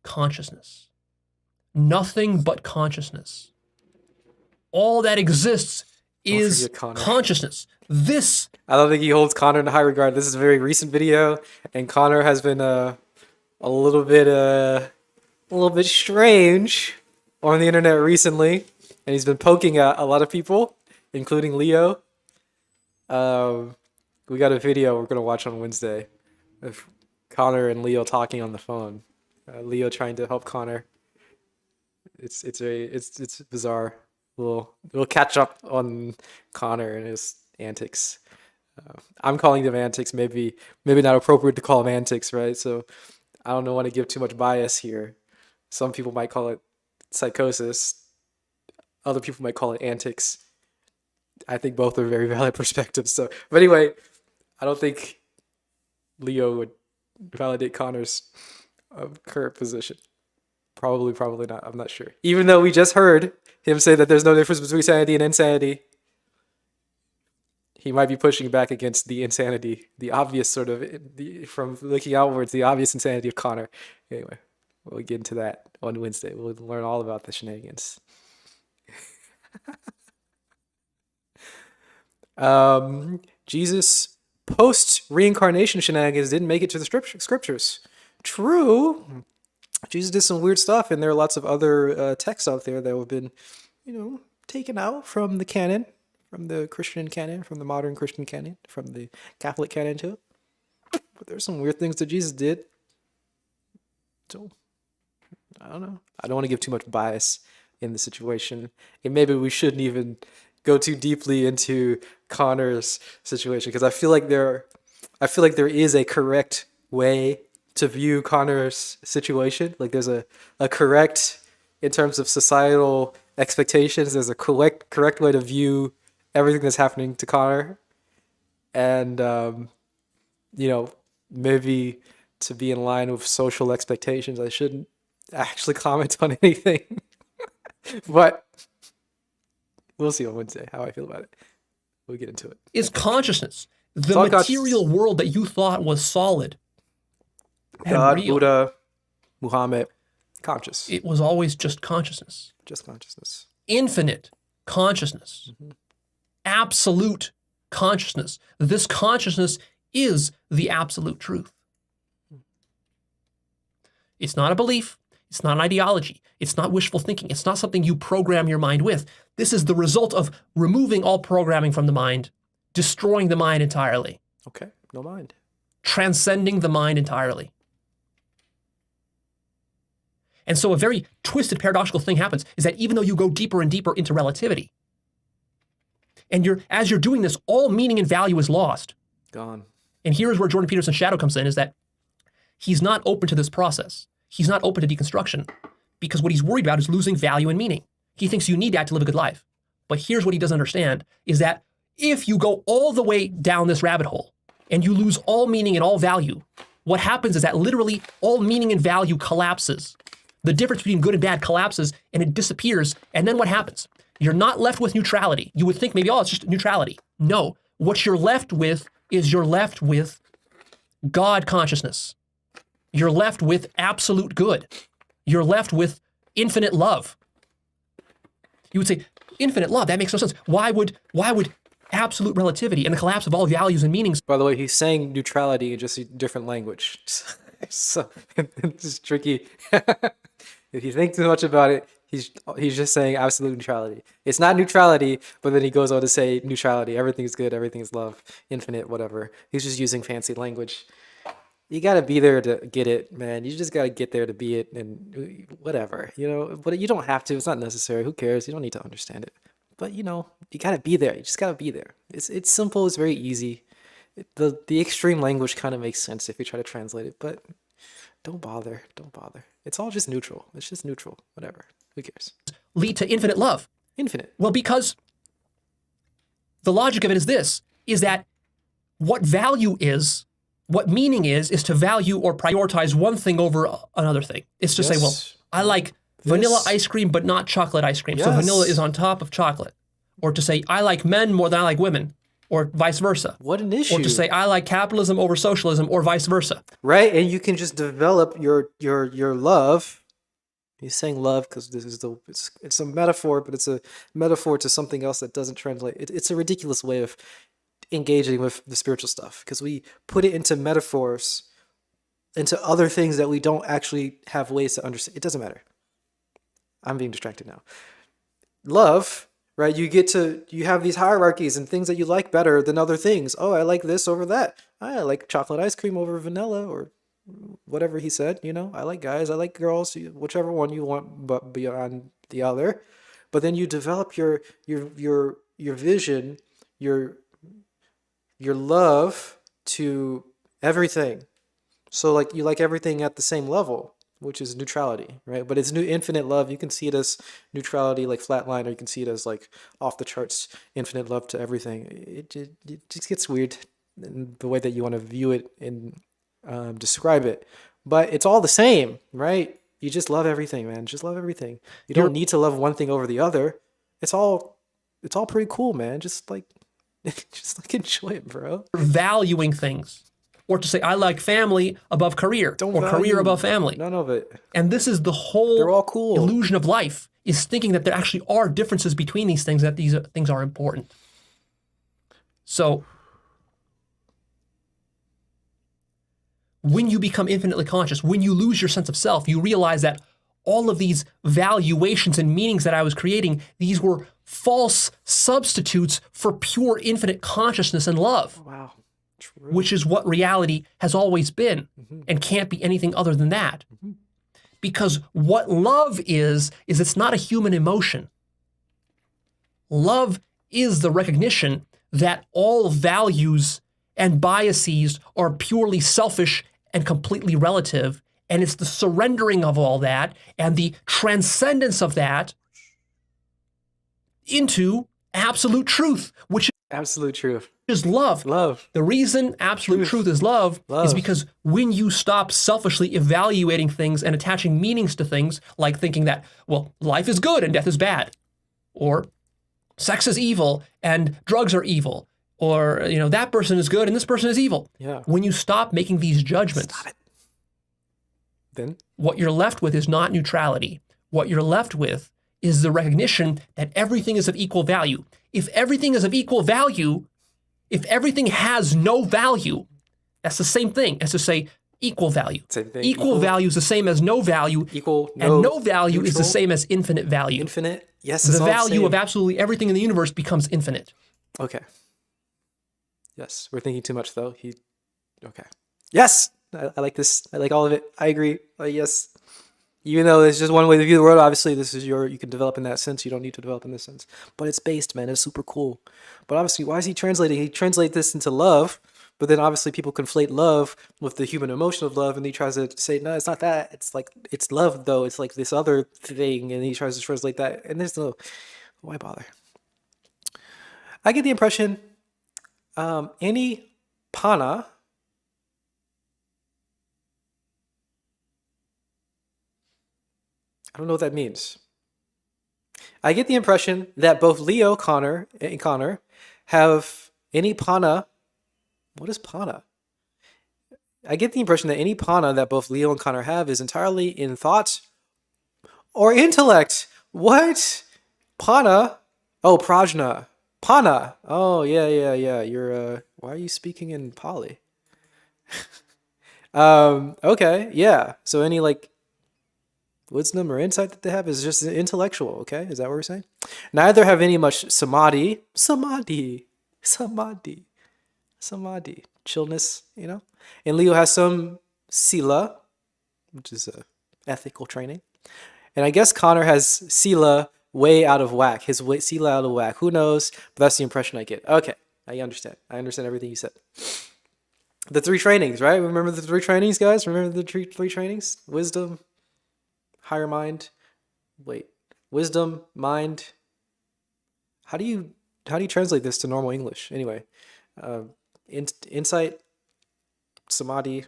consciousness. Nothing but consciousness. All that exists is consciousness. This. I don't think he holds Connor in high regard. This is a very recent video, and Connor has been a little bit strange on the internet recently, and he's been poking at a lot of people, including Leo. We got a video we're gonna watch on Wednesday of Connor and Leo talking on the phone. Leo trying to help Connor. It's bizarre. We'll catch up on Connor and his antics. I'm calling them antics. Maybe not appropriate to call them antics, right? So I don't want to give too much bias here. Some people might call it psychosis. Other people might call it antics. I think both are very valid perspectives. So, but anyway, I don't think Leo would validate Connor's current position. Probably not. I'm not sure. Even though we just heard him say that there's no difference between sanity and insanity, he might be pushing back against the insanity, the obvious sort of, from looking outwards, the obvious insanity of Connor. Anyway, we'll get into that on Wednesday. We'll learn all about the shenanigans. Jesus post-reincarnation shenanigans didn't make it to the scriptures. True. Jesus did some weird stuff, and there are lots of other texts out there that have been, taken out from the canon, from the Christian canon, from the modern Christian canon, from the Catholic canon too. But there's some weird things that Jesus did. So, I don't know. I don't want to give too much bias in the situation, and maybe we shouldn't even go too deeply into Connor's situation, because I feel like there is a correct way to view Connor's situation. Like there's a correct in terms of societal expectations, there's a correct way to view everything that's happening to Connor, and maybe to be in line with social expectations, I shouldn't actually comment on anything. But we'll see on Wednesday how I feel about it. We'll get into it. Is consciousness the material world that you thought was solid and God, real? Buddha, Muhammad, conscious. It was always just consciousness. Just consciousness. Infinite consciousness. Absolute consciousness. This consciousness is the absolute truth. It's not a belief. It's not an ideology. It's not wishful thinking. It's not something you program your mind with. This is the result of removing all programming from the mind, destroying the mind entirely. Okay, no mind. Transcending the mind entirely. And so a very twisted, paradoxical thing happens is that even though you go deeper and deeper into relativity, and as you're doing this, all meaning and value is lost. Gone. And here's where Jordan Peterson's shadow comes in, is that he's not open to this process. He's not open to deconstruction because what he's worried about is losing value and meaning. He thinks you need that to live a good life. But here's what he doesn't understand is that if you go all the way down this rabbit hole and you lose all meaning and all value, what happens is that literally all meaning and value collapses. The difference between good and bad collapses and it disappears. And then what happens? You're not left with neutrality. You would think maybe, oh, it's just neutrality. No, what you're left with is you're left with God consciousness. You're left with absolute good. You're left with infinite love. You would say, infinite love, that makes no sense. Why would absolute relativity and the collapse of all values and meanings? By the way, he's saying neutrality in just a different language. So it's tricky. If you think too much about it, he's just saying absolute neutrality. It's not neutrality, but then he goes on to say neutrality. Everything is good, everything is love, infinite, whatever. He's just using fancy language. You gotta be there to get it, man. You just gotta get there to be it, and whatever, But you don't have to. It's not necessary. Who cares? You don't need to understand it. But you gotta be there. You just gotta be there. It's simple. It's very easy. The extreme language kind of makes sense if you try to translate it, but don't bother. Don't bother. It's all just neutral. It's just neutral. Whatever. Who cares? Lead to infinite love. Infinite. Well, because the logic of it is this: is that what value is. What meaning is to value or prioritize one thing over another thing. It's to say, well, I like vanilla ice cream, but not chocolate ice cream. So vanilla is on top of chocolate. Or to say, I like men more than I like women, or vice versa. What an issue. Or to say, I like capitalism over socialism, or vice versa. Right, and you can just develop your love. He's saying love because this is it's a metaphor, but it's a metaphor to something else that doesn't translate. It's a ridiculous way of engaging with the spiritual stuff because we put it into metaphors, into other things that we don't actually have ways to understand. It doesn't matter. I'm being distracted now. Love, right? You have these hierarchies and things that you like better than other things. Oh, I like this over that. I like chocolate ice cream over vanilla, or whatever he said. I like guys, I like girls, whichever one you want, but beyond the other. But then you develop your vision, your love to everything. So you like everything at the same level, which is neutrality, right? But it's infinite love. You can see it as neutrality, like flatline, or you can see it as off the charts, infinite love to everything. It just gets weird in the way that you want to view it and describe it. But it's all the same, right? You just love everything, man. Just love everything. You don't need to love one thing over the other. It's all pretty cool, man. Just enjoy it, bro. Valuing things. Or to say, I like family above career, career above family. None of it. And this is the whole They're all cool. illusion of life, is thinking that there actually are differences between these things, that these things are important. So when you become infinitely conscious, when you lose your sense of self, you realize that all of these valuations and meanings that I was creating, these were false substitutes for pure infinite consciousness and love. Wow. True. Which is what reality has always been and can't be anything other than that. Because what love is it's not a human emotion. Love is the recognition that all values and biases are purely selfish and completely relative, And it's the surrendering of all that and the transcendence of that into absolute truth, which Absolute truth. is love. Love. The reason absolute truth is love is because when you stop selfishly evaluating things and attaching meanings to things, like thinking that, well, life is good and death is bad, or sex is evil and drugs are evil, or that person is good and this person is evil. Yeah. When you stop making these judgments, Stop it. Then what you're left with is not neutrality. What you're left with is the recognition that everything is of equal value. If everything is of equal value, if everything has no value, that's the same thing as to say equal value. same thing. Equal value is the same as no value, Equal. and no value is the neutral, same as infinite value. Infinite. Yes. The It's all value same. of absolutely everything in the universe becomes infinite. Okay. Yes, we're thinking too much though. Okay. Yes, I like this. I like all of it. I agree. Yes. Even though it's just one way to view the world, obviously this is you can develop in that sense. You don't need to develop in this sense. But it's based, man. It's super cool. But obviously, why is he translating? He translates this into love, but then obviously people conflate love with the human emotion of love, and he tries to say, no, it's not that. It's like, it's love though. It's like this other thing, and he tries to translate that. And there's no, why bother? I get the impression any pana, I don't know what that means. I get the impression that both Leo and Connor have any pana. What is pana? I get the impression that any pana that both Leo and Connor have is entirely in thought or intellect. What? Pana? Oh, prajna. Pana. Oh, yeah. You're, why are you speaking in Pali? Okay, yeah. So any, like, wisdom or insight that they have is just intellectual, okay? Is that what we're saying? Neither have any much samadhi. Chillness, And Leo has some sila, which is a ethical training. And I guess Connor has sila way out of whack. His sila out of whack. Who knows? But that's the impression I get. Okay, I understand. I understand everything you said. The 3 trainings, right? Remember the 3 trainings, guys? Remember the three trainings? Wisdom, higher mind. Wisdom, mind. How do you translate this to normal English? Anyway, insight, samadhi,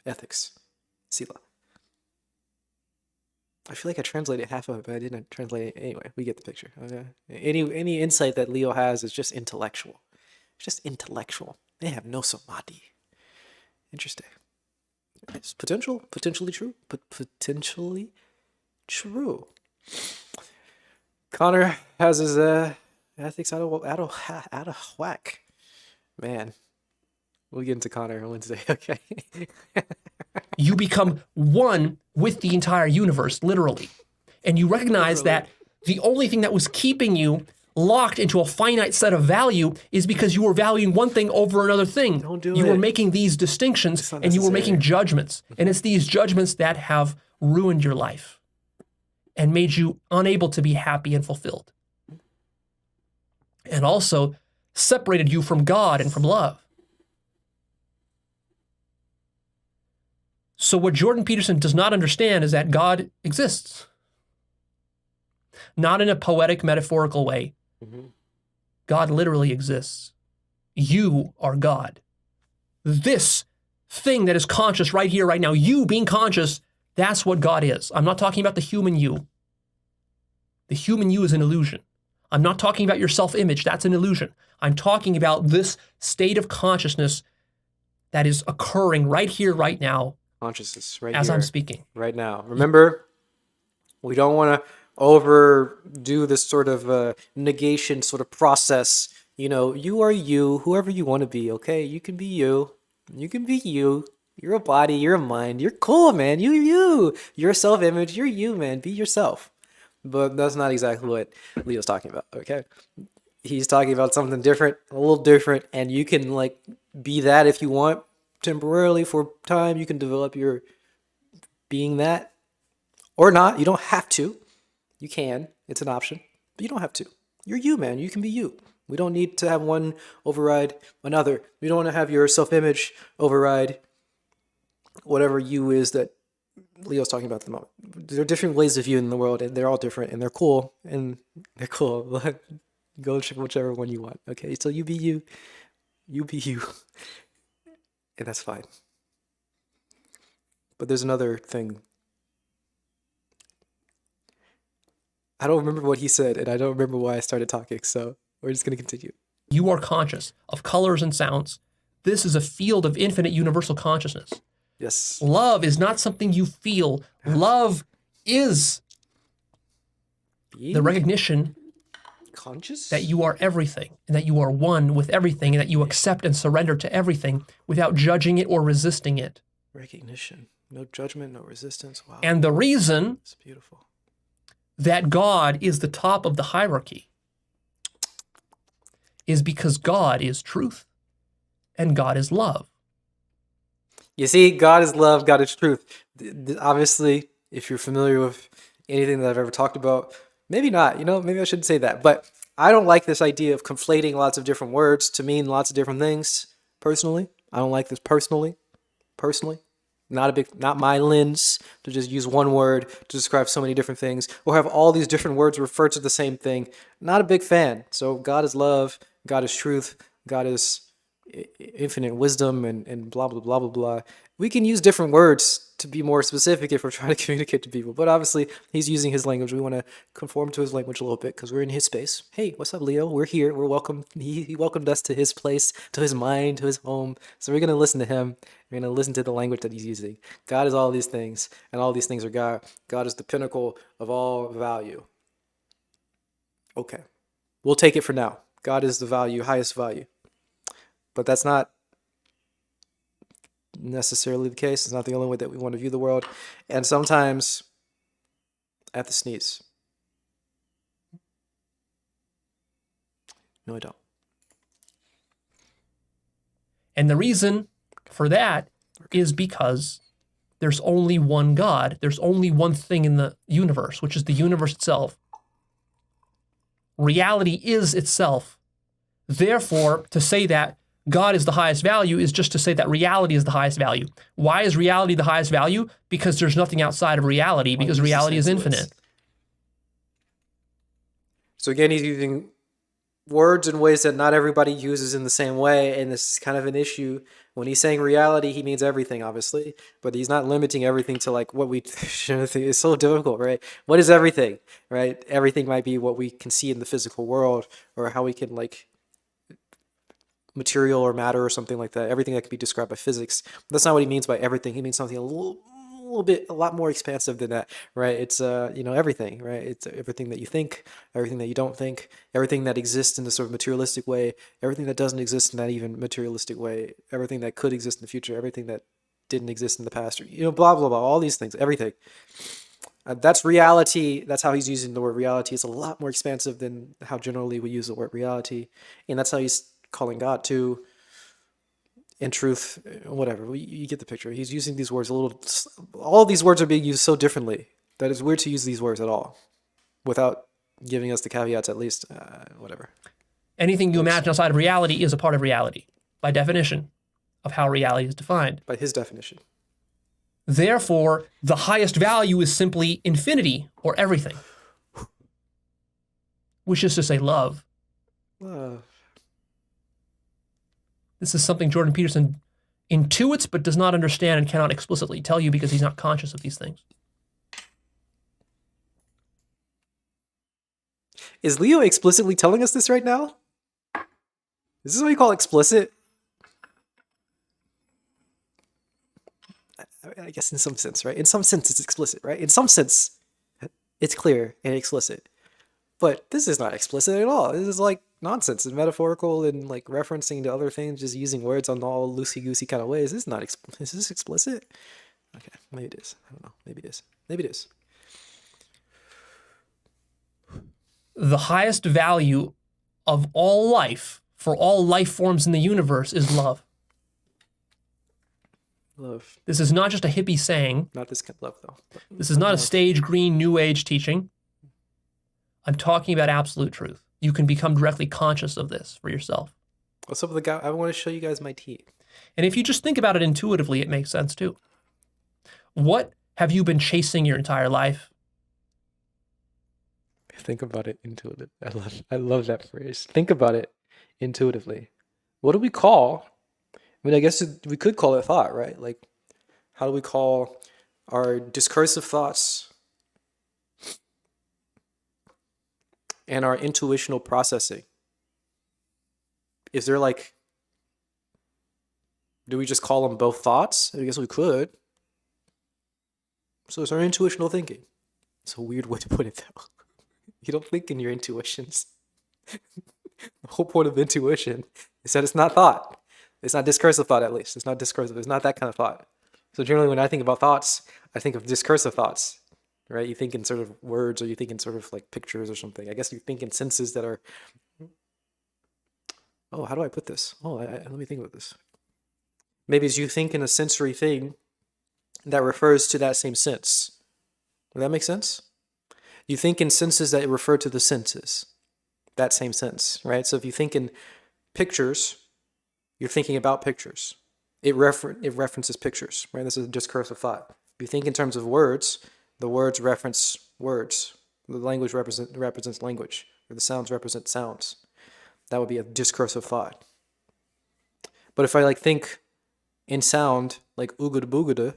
ethics, sila. I feel like I translated half of it, but I didn't translate it. Anyway, we get the picture. Okay. Any insight that Leo has is just intellectual. It's just intellectual. They have no samadhi. Interesting. It's potentially true, but potentially true. Connor has his ethics out of whack. Man, we'll get into Connor on Wednesday. Okay. You become one with the entire universe, literally. And you recognize that the only thing that was keeping you locked into a finite set of value is because you were valuing one thing over another thing. Don't do you it. were making these distinctions and you were making judgments. And it's these judgments that have ruined your life and made you unable to be happy and fulfilled. And also separated you from God and from love. So what Jordan Peterson does not understand is that God exists. Not in a poetic, metaphorical way. Mm-hmm. God literally exists. You are God. This thing that is conscious right here, right now, you being conscious, that's what God is. I'm not talking about the human you. The human you is an illusion. I'm not talking about your self-image. That's an illusion. I'm talking about this state of consciousness that is occurring right here, right now, Consciousness, right as here, I'm speaking. right now. Remember, we don't want to overdo this sort of negation sort of process. You are you, whoever you want to be, okay? You can be you. You can be you. You're a body, you're a mind. You're cool, man. You're a self-image. You're you, man. Be yourself. But that's not exactly what Leo's talking about, okay? He's talking about something different, a little different, and you can, be that if you want. Temporarily for time, you can develop your being that or not. You don't have to. You can. It's an option, but you don't have to. You're you, man. You can be you. We don't need to have one override another. We don't want to have your self-image override whatever you is that Leo's talking about at the moment. There are different ways of viewing the world, and they're all different, and they're cool, Go check whichever one you want. Okay, so you be you, and that's fine. But there's another thing. I don't remember what he said, and I don't remember why I started talking, so we're just going to continue. You are conscious of colors and sounds. This is a field of infinite universal consciousness. Yes. Love is not something you feel. Love is the recognition Conscious? that you are everything, and that you are one with everything, and that you accept and surrender to everything without judging it or resisting it. Recognition. No judgment, no resistance. Wow. And the reason It's beautiful. that God is the top of the hierarchy is because God is truth and God is love. You see, God is love, God is truth. Obviously, if you're familiar with anything that I've ever talked about, maybe not, maybe I shouldn't say that, but I don't like this idea of conflating lots of different words to mean lots of different things, personally. I don't like this personally. Not my lens to just use one word to describe so many different things or have all these different words refer to the same thing. Not a big fan. So God is love, God is truth, God is infinite wisdom and blah, blah, blah, blah, blah. We can use different words to be more specific if we're trying to communicate to people. But obviously, he's using his language. We want to conform to his language a little bit because we're in his space. Hey, what's up, Leo? We're here. We're welcome. He welcomed us to his place, to his mind, to his home. So we're going to listen to him. We're going to listen to the language that he's using. God is all these things, and all these things are God. God is the pinnacle of all value. Okay. We'll take it for now. God is the value, highest value. But that's not necessarily the case. It's not the only way that we want to view the world. And sometimes I have to sneeze. No, I don't. And the reason for that is because there's only one God. There's only one thing in the universe, which is the universe itself. Reality is itself. Therefore, to say that God is the highest value is just to say that reality is the highest value. Why is reality the highest value? Because there's nothing outside of reality, because reality is infinite. So again, he's using words in ways that not everybody uses in the same way, and this is kind of an issue. When he's saying reality, he means everything, obviously, but he's not limiting everything to like what we think. It's so difficult, right? What is everything, right? Everything might be what we can see in the physical world, or how we can like material or matter or something like that. Everything that can be described by physics. That's not what he means by everything. He means something a lot more expansive than that, right? It's everything, right? It's everything that you think, everything that you don't think, everything that exists in the sort of materialistic way, everything that doesn't exist in that even materialistic way, everything that could exist in the future, everything that didn't exist in the past, or, blah blah blah, all these things, everything. That's reality. That's how he's using the word reality. It's a lot more expansive than how generally we use the word reality, and that's how he's calling God too. In truth, whatever, you get the picture. He's using these words all these words are being used so differently that it's weird to use these words at all without giving us the caveats at least, whatever. Anything you imagine outside of reality is a part of reality, by definition of how reality is defined. By his definition. Therefore, the highest value is simply infinity or everything, which is to say love. Love. This is something Jordan Peterson intuits but does not understand and cannot explicitly tell you because he's not conscious of these things. Is Leo explicitly telling us this right now? Is this what you call explicit? I guess in some sense, right? In some sense, it's explicit, right? In some sense, it's clear and explicit. But this is not explicit at all. This is like nonsense and metaphorical and like referencing to other things, just using words on all loosey-goosey kind of ways. Is this explicit? Okay, maybe it is. I don't know. Maybe it is. Maybe it is. The highest value of all life for all life forms in the universe is love. Love. This is not just a hippie saying. Not this kind of love, though. This is not a stage green new age teaching. I'm talking about absolute truth. You can become directly conscious of this for yourself. What's up with the guy? I want to show you guys my tea. And if you just think about it intuitively, it makes sense too. What have you been chasing your entire life? Think about it intuitively. I love that phrase. Think about it intuitively. What do we call? I mean, I guess we could call it thought, right? Like, how do we call our discursive thoughts and our intuitional processing? Is there like, do we just call them both thoughts? I guess we could. So it's our intuitional thinking. It's a weird way to put it, though. You don't think in your intuitions. The whole point of intuition is that it's not thought. It's not discursive thought, at least. It's not discursive. It's not that kind of thought. So generally, when I think about thoughts, I think of discursive thoughts, right? You think in sort of words, or you think in sort of like pictures or something. I guess you think in senses that are. Oh, how do I put this? Oh, let me think about this. Maybe as you think in a sensory thing that refers to that same sense. Does that make sense? You think in senses that refer to the senses, that same sense, right? So if you think in pictures, you're thinking about pictures. It references pictures, right? This is a discursive thought. If you think in terms of words, the words reference words. The language represents language, or the sounds represent sounds. That would be a discursive thought. But if I like think in sound, like oogada boogada,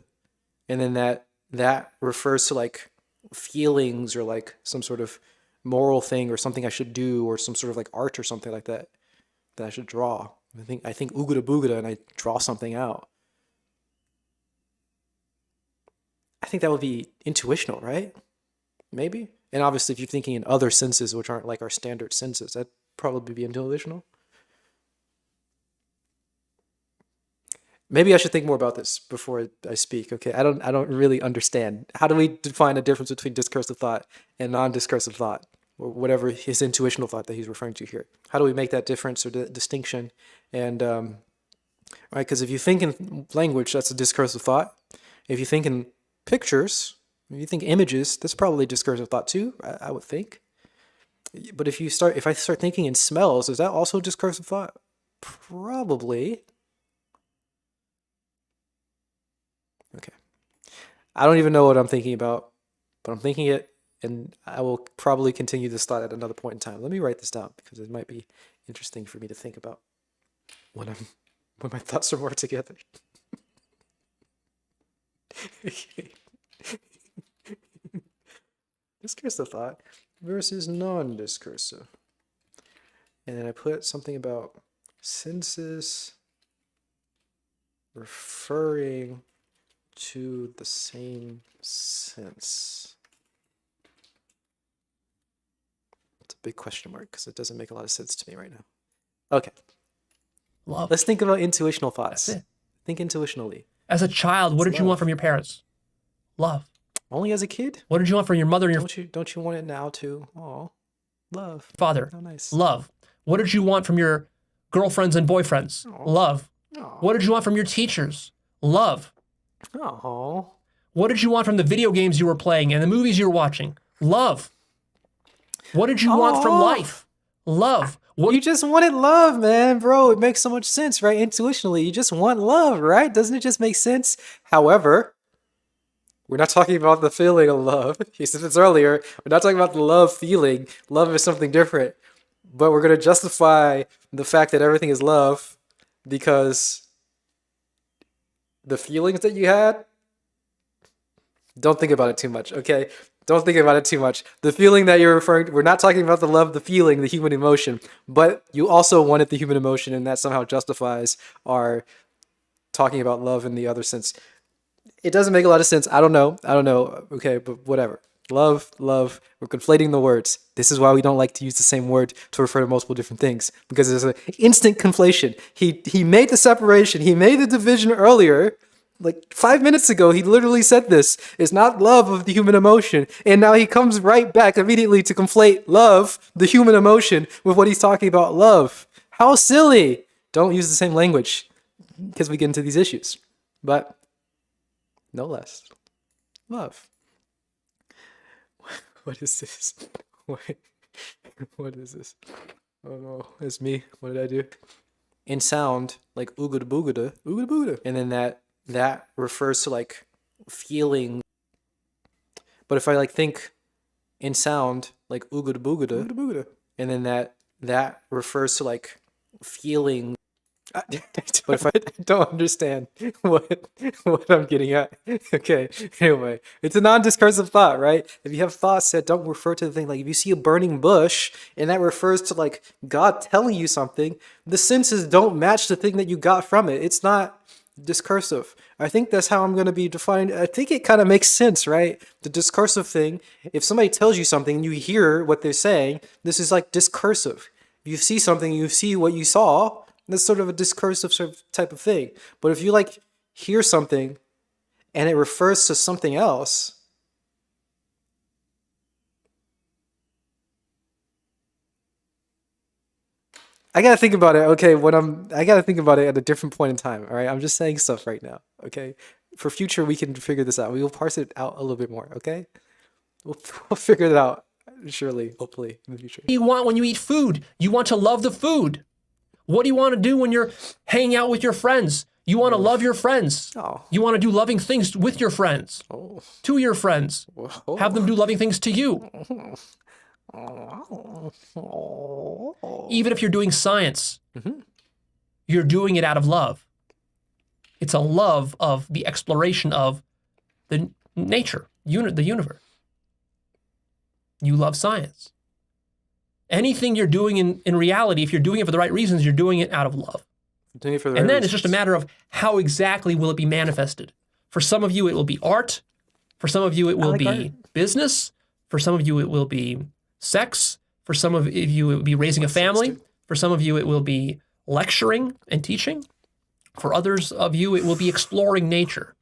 and then that refers to like feelings or like some sort of moral thing or something I should do or some sort of like art or something like that I should draw. I think oogada boogada and I draw something out. I think that would be intuitional, right? Maybe. And obviously if you're thinking in other senses which aren't like our standard senses, that'd probably be intuitional. Maybe I should think more about this before I speak. Okay, I don't really understand. How do we define a difference between discursive thought and non-discursive thought, or whatever his intuitional thought that he's referring to here? How do we make that difference or distinction? And right, because if you think in language, that's a discursive thought. If you think in pictures, if you think images, that's probably discursive thought too. I would think. But if I start thinking in smells, is that also discursive thought? Probably. Okay. I don't even know what I'm thinking about, but I'm thinking it, and I will probably continue this thought at another point in time. Let me write this down because it might be interesting for me to think about when my thoughts are more together. Discursive thought versus non-discursive. And then I put something about senses referring to the same sense. It's a big question mark because it doesn't make a lot of sense to me right now. Okay. Love. Let's think about intuitional thoughts. That's it. Think intuitionally. As a child, what did you love. want from your parents? Love. Only as a kid? What did you want from your mother and your Don't you want it now too? Oh, love. father? Oh, nice. Love. What did you want from your girlfriends and boyfriends? Aw. Love. Oh. What did you want from your teachers? Love. Oh. What did you want from the video games you were playing and the movies you were watching? Love. What did you want from life? Love. What You just wanted love, man, bro. It makes so much sense, right? Intuitionally, you just want love, right? Doesn't it just make sense? However, we're not talking about the feeling of love. He said this earlier. We're not talking about the love feeling. Love is something different. But we're going to justify the fact that everything is love because the feelings that you had, don't think about it too much, okay? Don't think about it too much. The feeling that you're referring to, we're not talking about the love, the feeling, the human emotion, but you also wanted the human emotion, and that somehow justifies our talking about love in the other sense. It doesn't make a lot of sense. I don't know, okay, but whatever. Love, we're conflating the words. This is why we don't like to use the same word to refer to multiple different things, because there's an instant conflation. He made the separation, he made the division earlier, like 5 minutes ago, he literally said this. It's not love of the human emotion. And now he comes right back immediately to conflate love, the human emotion, with what he's talking about love. How silly. Don't use the same language because we get into these issues. But no less. Love. What is this? What is this? Oh no, it's me. What did I do? In sound, like oogada boogada, and then that refers to like feeling. But if I like think in sound, like oogada boogada, and then that refers to like feeling. But if I don't understand what I'm getting at, okay. Anyway, it's a non-discursive thought, right? If you have thoughts that don't refer to the thing, like if you see a burning bush and that refers to like God telling you something, the senses don't match the thing that you got from it. It's not discursive. I think that's how I'm going to be defined. I think it kind of makes sense, right? The discursive thing. If somebody tells you something and you hear what they're saying, this is like discursive. You see something, you see what you saw. That's sort of a discursive sort of type of thing. But if you like hear something and it refers to something else, I gotta think about it. Okay, I gotta think about it at a different point in time. All right, I'm just saying stuff right now. Okay, for future we can figure this out. We will parse it out a little bit more. Okay, we'll figure it out. Surely, hopefully, in the future. What do you want when you eat food? You want to love the food. What do you want to do when you're hanging out with your friends? You want to love your friends. Oh. You want to do loving things with your friends, to your friends. Whoa. Have them do loving things to you. Even if you're doing science, you're doing it out of love. It's a love of the exploration of the nature, the universe. You love science. Anything you're doing in reality, if you're doing it for the right reasons, you're doing it out of love. Doing it for the And right then it's just a matter of how exactly will it be manifested. For some of you, it will be art. For some of you, it will be art. business. For some of you, it will be sex. For some of you, it will be raising a family. For some of you, it will be lecturing and teaching. For others of you, it will be exploring nature.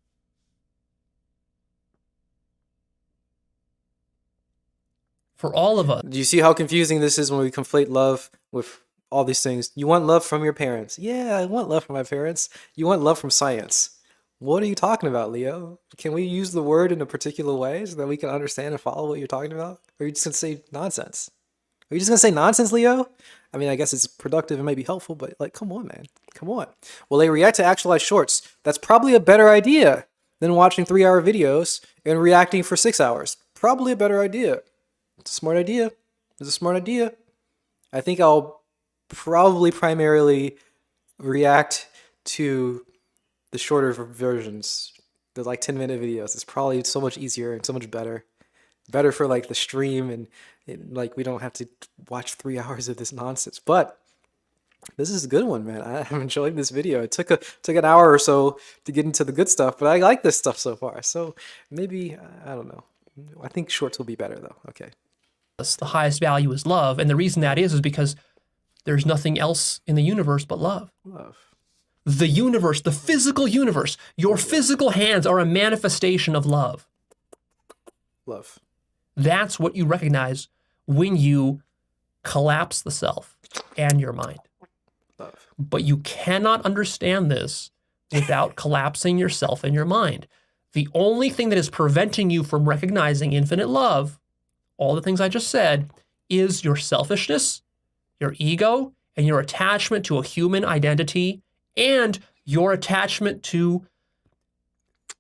For all of us. Do you see how confusing this is when we conflate love with all these things? You want love from your parents. Yeah, I want love from my parents. You want love from science. What are you talking about, Leo? Can we use the word in a particular way so that we can understand and follow what you're talking about? Or are you just going to say nonsense? Are you just going to say nonsense, Leo? I mean, I guess it's productive and maybe helpful, but like, come on, man. Come on. Well, they react to actualized shorts. That's probably a better idea than watching 3-hour videos and reacting for 6 hours. Probably a better idea. It's a smart idea. It's a smart idea. I think I'll probably primarily react to the shorter versions, the like 10-minute videos. It's probably so much easier and so much better. Better for like the stream and like we don't have to watch 3 hours of this nonsense. But this is a good one, man. I'm enjoying this video. It took an hour or so to get into the good stuff, but I like this stuff so far. So maybe, I don't know. I think shorts will be better though. Okay. The highest value is love. And the reason that is because there's nothing else in the universe but love. Love. The universe, the physical universe, your physical hands are a manifestation of love. Love. That's what you recognize when you collapse the self and your mind. Love. But you cannot understand this without collapsing yourself and your mind. The only thing that is preventing you from recognizing infinite love, all the things I just said, is your selfishness, your ego, and your attachment to a human identity, and your attachment to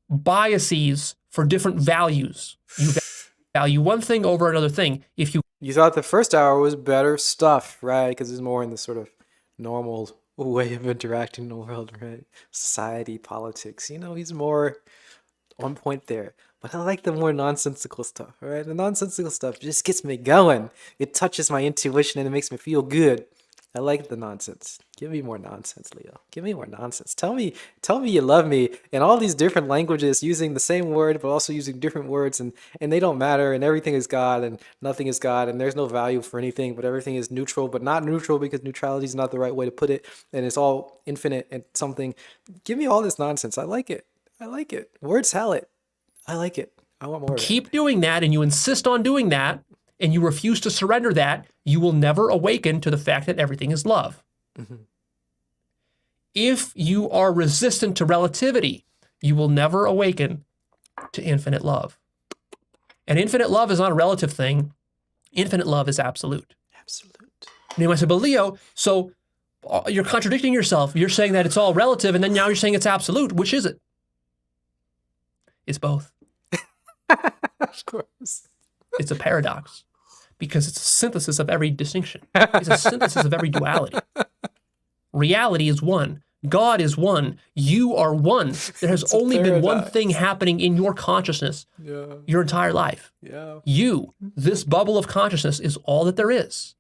biases for different values. You value one thing over another thing. If you thought the first hour was better stuff, right? Because it's more in the sort of normal way of interacting in the world, right? Society, politics. He's more on point there. But I like the more nonsensical stuff, all right? The nonsensical stuff just gets me going. It touches my intuition and it makes me feel good. I like the nonsense. Give me more nonsense, Leo. Give me more nonsense. Tell me you love me in all these different languages, using the same word, but also using different words, and they don't matter, and everything is God, and nothing is God, and there's no value for anything, but everything is neutral, but not neutral because neutrality is not the right way to put it, and it's all infinite and something. Give me all this nonsense. I like it. I like it. Word salad. I like it. I want more of it. keep doing that and you insist on doing that, and you refuse to surrender that, you will never awaken to the fact that everything is love. Mm-hmm. If you are resistant to relativity, you will never awaken to infinite love. And infinite love is not a relative thing. Infinite love is absolute. Absolute. And you might say, but Leo, so you're contradicting yourself. You're saying that it's all relative, and then now you're saying it's absolute. Which is it? It's both. Of course. It's a paradox because it's a synthesis of every distinction. It's a synthesis of every duality. Reality is one. God is one. You are one. There has It's a only been one paradox. thing happening in your consciousness Yeah. your entire life. Yeah. You, this bubble of consciousness, is all that there is.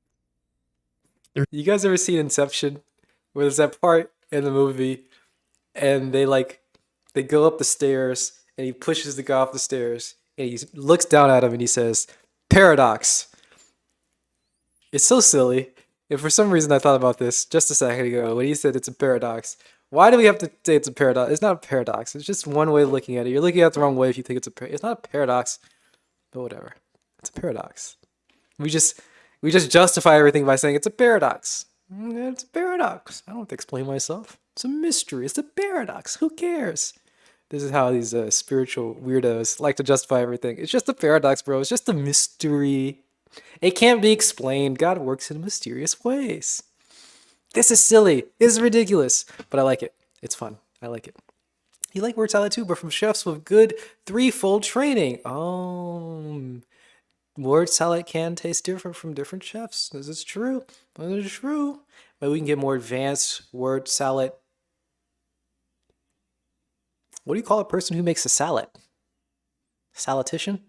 You guys ever seen Inception? Where there's that part in the movie and they go up the stairs and he pushes the guy off the stairs and he looks down at him and he says, "Paradox." It's so silly. And for some reason I thought about this just a second ago when he said it's a paradox. Why do we have to say it's a paradox? It's not a paradox. It's just one way of looking at it. You're looking at it the wrong way if you think it's not a paradox. But whatever. It's a paradox. We just justify everything by saying it's a paradox. It's a paradox. I don't have to explain myself. It's a mystery. It's a paradox. Who cares? This is how these spiritual weirdos like to justify everything. It's just a paradox, bro. It's just a mystery. It can't be explained. God works in mysterious ways. This is silly. This is ridiculous. But I like it. It's fun. I like it. You like word salad too, but from chefs with good threefold training. Word salad can taste different from different chefs. This is true. This is true. But we can get more advanced word salad. What do you call a person who makes a salad? Salatician?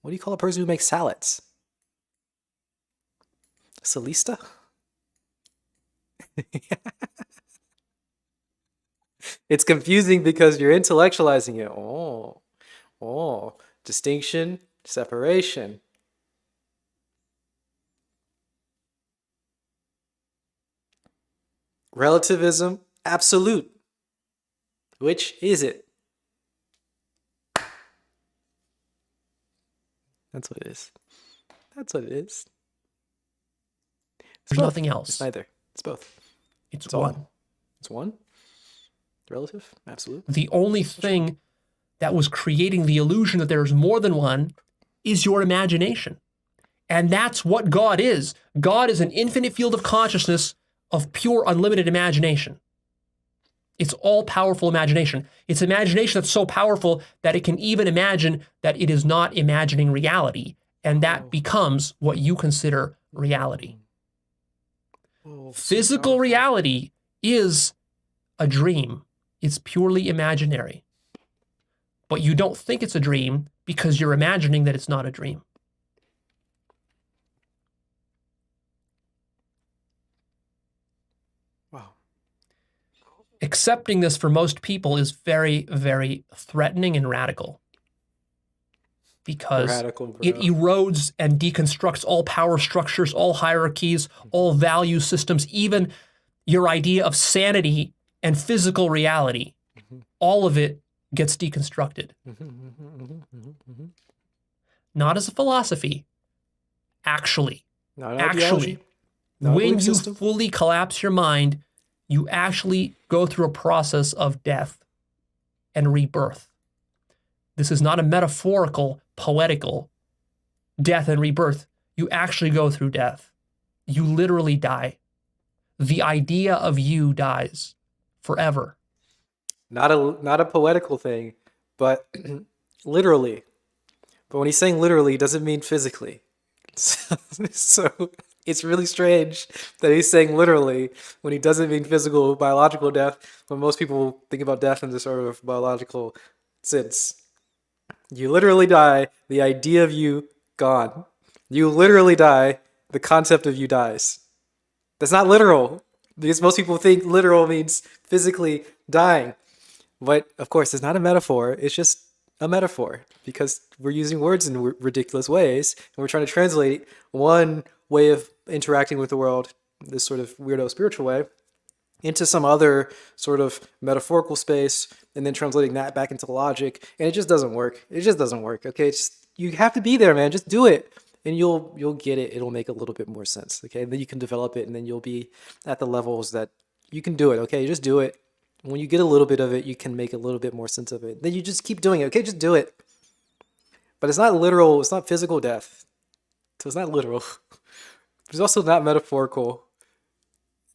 What do you call a person who makes salads? Salista? It's confusing because you're intellectualizing it. Oh, distinction, separation. Relativism, absolute. Which is it? That's what it is. That's what it is. There's nothing else. It's neither. It's both. It's all. one. It's one. Relative, absolute. The only thing that was creating the illusion that there's more than one is your imagination. And that's what God is. God is an infinite field of consciousness of pure, unlimited imagination. It's all-powerful imagination. It's imagination that's so powerful that it can even imagine that it is not imagining reality, and that becomes what you consider reality. Physical reality is a dream. It's purely imaginary. But you don't think it's a dream because you're imagining that it's not a dream. Wow. Accepting this for most people is very, very threatening and radical. Because it erodes and deconstructs all power structures, all hierarchies, all value systems, even your idea of sanity and physical reality. All of it gets deconstructed. Not as a philosophy, actually. Not actually, when you fully collapse your mind, you actually go through a process of death and rebirth. This is not a metaphorical, poetical death and rebirth. You actually go through death. You literally die. The idea of you dies forever. Not a poetical thing, but literally. But when he's saying literally, it doesn't mean physically. So it's really strange that he's saying literally when he doesn't mean physical, biological death, when most people think about death in this sort of biological sense. You literally die, the idea of you gone. You literally die, the concept of you dies. That's not literal, because most people think literal means physically dying. But of course, it's not a metaphor, it's just a metaphor, because we're using words in ridiculous ways, and we're trying to translate one way of interacting with the world, this sort of weirdo spiritual way, into some other sort of metaphorical space, and then translating that back into logic, and it just doesn't work. It just doesn't work, okay? You have to be there, man. Just do it, and you'll get it. It'll make a little bit more sense, okay? And then you can develop it, and then you'll be at the levels that you can do it, okay? Just do it. When you get a little bit of it, you can make a little bit more sense of it. Then you just keep doing it, okay? Just do it. But it's not literal. It's not physical death. So it's not literal. It's also not metaphorical.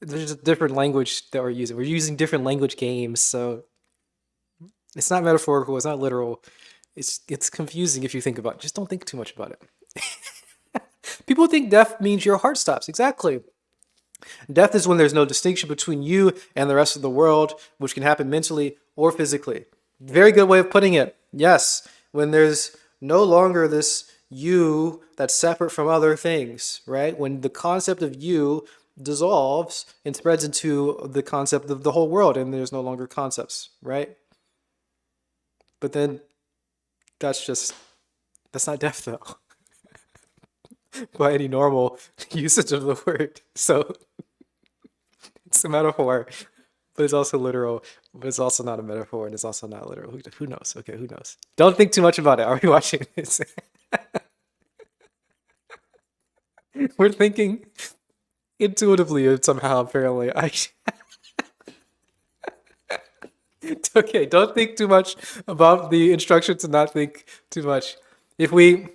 There's just different language that we're using. We're using different language games, so It's not metaphorical. It's not literal. It's confusing if you think about it. Just don't think too much about it. People think death means your heart stops. Exactly. Death is when there's no distinction between you and the rest of the world, which can happen mentally or physically. Very good way of putting it. Yes, when there's no longer this you that's separate from other things, right? When the concept of you dissolves and spreads into the concept of the whole world and there's no longer concepts, right? But then that's not death though, by any normal usage of the word. So it's a metaphor, but it's also literal, but it's also not a metaphor and it's also not literal. Who knows? Okay, who knows? Don't think too much about it. Are we watching this? We're thinking intuitively somehow, apparently. Okay, don't think too much about the instruction to not think too much. If we,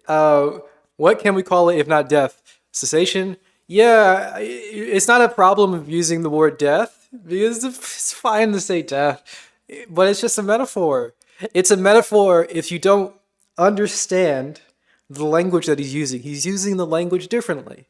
what can we call it if not death? Cessation? Yeah, it's not a problem of using the word death because it's fine to say death, but it's just a metaphor. It's a metaphor if you don't understand the language that he's using. He's using the language differently.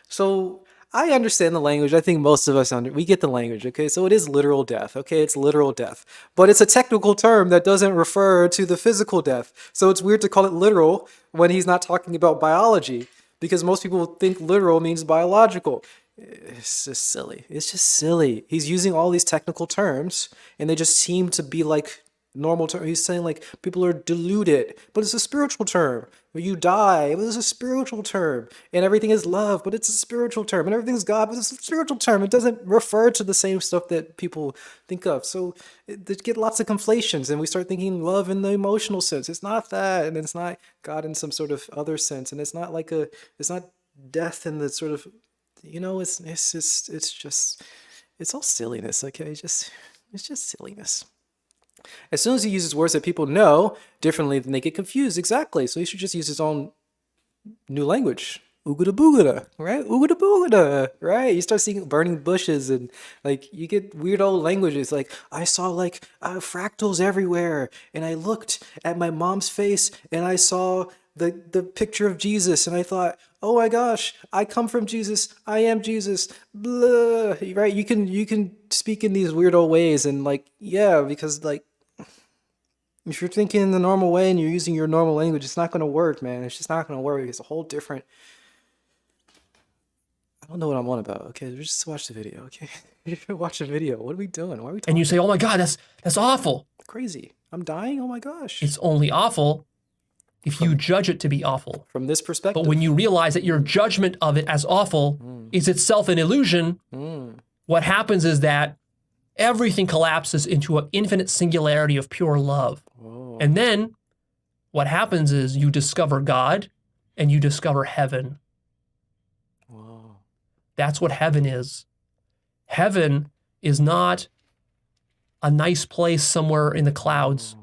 So I understand the language. I think most of us we get the language. Okay, so it is literal death. Okay, it's literal death, but it's a technical term that doesn't refer to the physical death. So it's weird to call it literal when he's not talking about biology, because most people think literal means biological. It's just silly. It's just silly. He's using all these technical terms, and they just seem to be like normal term. He's saying like people are deluded, but it's a spiritual term. When you die, but it's a spiritual term. And everything is love, but it's a spiritual term. And everything's God, but it's a spiritual term. It doesn't refer to the same stuff that people think of. So they get lots of conflations, and we start thinking love in the emotional sense. It's not that, and it's not God in some sort of other sense, and it's not like it's not death in the sort of, it's all silliness. Okay, it's just silliness. As soon as he uses words that people know differently, then they get confused. Exactly. So he should just use his own new language. Oogada boogada, right? Oogada boogada, right? You start seeing burning bushes and like you get weird old languages. Like I saw like fractals everywhere, and I looked at my mom's face and I saw the picture of Jesus, and I thought, oh my gosh, I come from Jesus. I am Jesus. Blah. Right? You can speak in these weird old ways, and like yeah, because like if you're thinking in the normal way and you're using your normal language, it's not going to work, man. It's just not going to work. It's a whole different. I don't know what I'm on about. Okay, just watch the video. Okay, watch the video. What are we doing? Why are we talking? And you say, "Oh my God, that's awful." Crazy. I'm dying. Oh my gosh. It's only awful if you judge it to be awful. From this perspective. But when you realize that your judgment of it as awful is itself an illusion, what happens is that everything collapses into an infinite singularity of pure love. Whoa. And then what happens is you discover God and you discover heaven. Whoa. That's what heaven is. Heaven is not a nice place somewhere in the clouds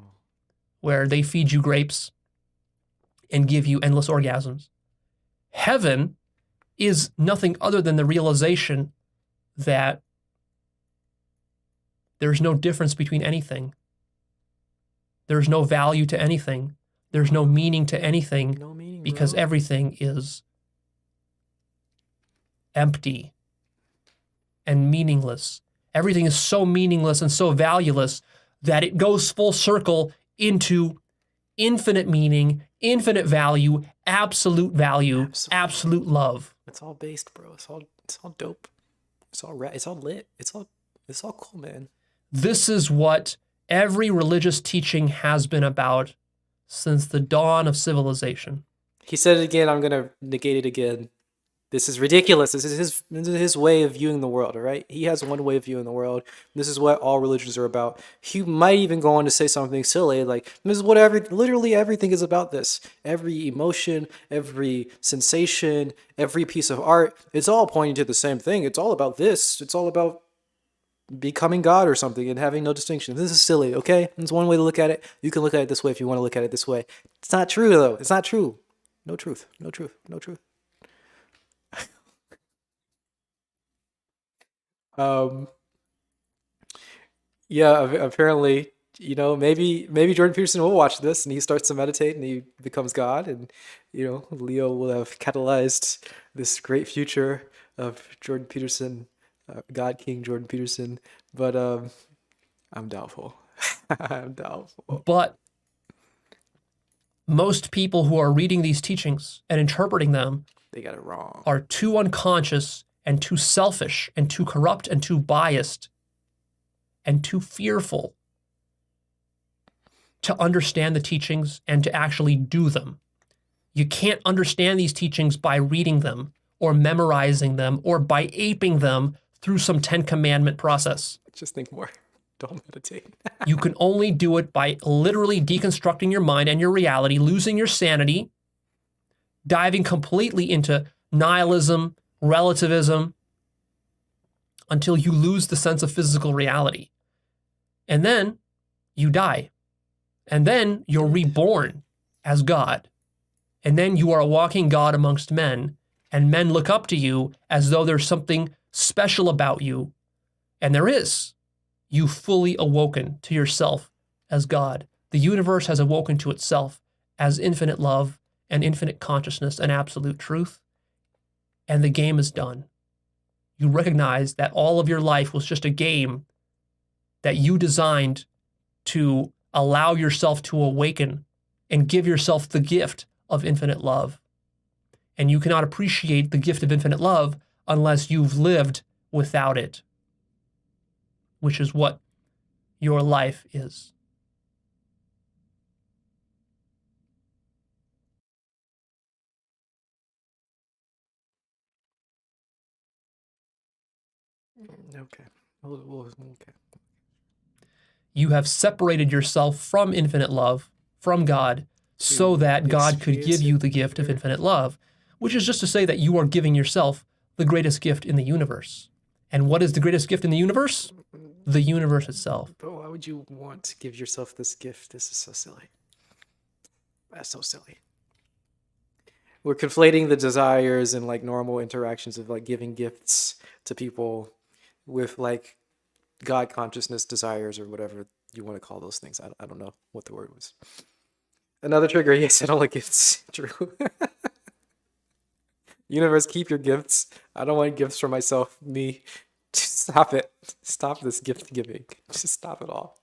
where they feed you grapes and give you endless orgasms. Heaven is nothing other than the realization that there's no difference between anything. There's no value to anything. There's no meaning to anything. No meaning, because bro. everything is empty and meaningless. Everything is so meaningless and so valueless that it goes full circle into infinite meaning, infinite value, absolute love. It's all based, bro. It's all dope. It's all it's all lit. It's all cool, man. This is what every religious teaching has been about since the dawn of civilization. He said it again. I'm gonna negate it again. This is ridiculous. This is his way of viewing the world, all right? He has one way of viewing the world. This is what all religions are about. He might even go on to say something silly, like, this is what literally everything is about this. Every emotion, every sensation, every piece of art, it's all pointing to the same thing. It's all about this. It's all about becoming God or something and having no distinction. This is silly, okay? It's one way to look at it. You can look at it this way if you want to look at it this way. It's not true, though. It's not true. No truth. No truth. No truth. Yeah, apparently maybe Jordan Peterson will watch this and he starts to meditate and he becomes God, and Leo will have catalyzed this great future of Jordan Peterson, God King Jordan Peterson. But I'm doubtful. I'm doubtful. But most people who are reading these teachings and interpreting them, They got it wrong. are too unconscious and too selfish and too corrupt and too biased and too fearful to understand the teachings and to actually do them. You can't understand these teachings by reading them or memorizing them or by aping them through some 10 commandment process. Just think more. Don't meditate. You can only do it by literally deconstructing your mind and your reality, losing your sanity, diving completely into nihilism, relativism, until you lose the sense of physical reality. And then you die. And then you're reborn as God. And then you are a walking God amongst men, and men look up to you as though there's something special about you. And there is. You fully awoken to yourself as God. The universe has awoken to itself as infinite love and infinite consciousness and absolute truth. And the game is done. You recognize that all of your life was just a game that you designed to allow yourself to awaken and give yourself the gift of infinite love. And you cannot appreciate the gift of infinite love unless you've lived without it, which is what your life is. Okay. Okay. You have separated yourself from infinite love, from God, so that God could give you the gift of infinite love, which is just to say that you are giving yourself the greatest gift in the universe. And what is the greatest gift in the universe? The universe itself. But why would you want to give yourself this gift? This is so silly. That's so silly. We're conflating the desires and like normal interactions of like giving gifts to people with like God consciousness desires or whatever you want to call those things. I don't know what the word was. Another trigger. Yes, I don't like gifts. True. Universe, keep your gifts. I don't want gifts for myself. Me. Just stop it. Stop this gift giving. Just stop it all.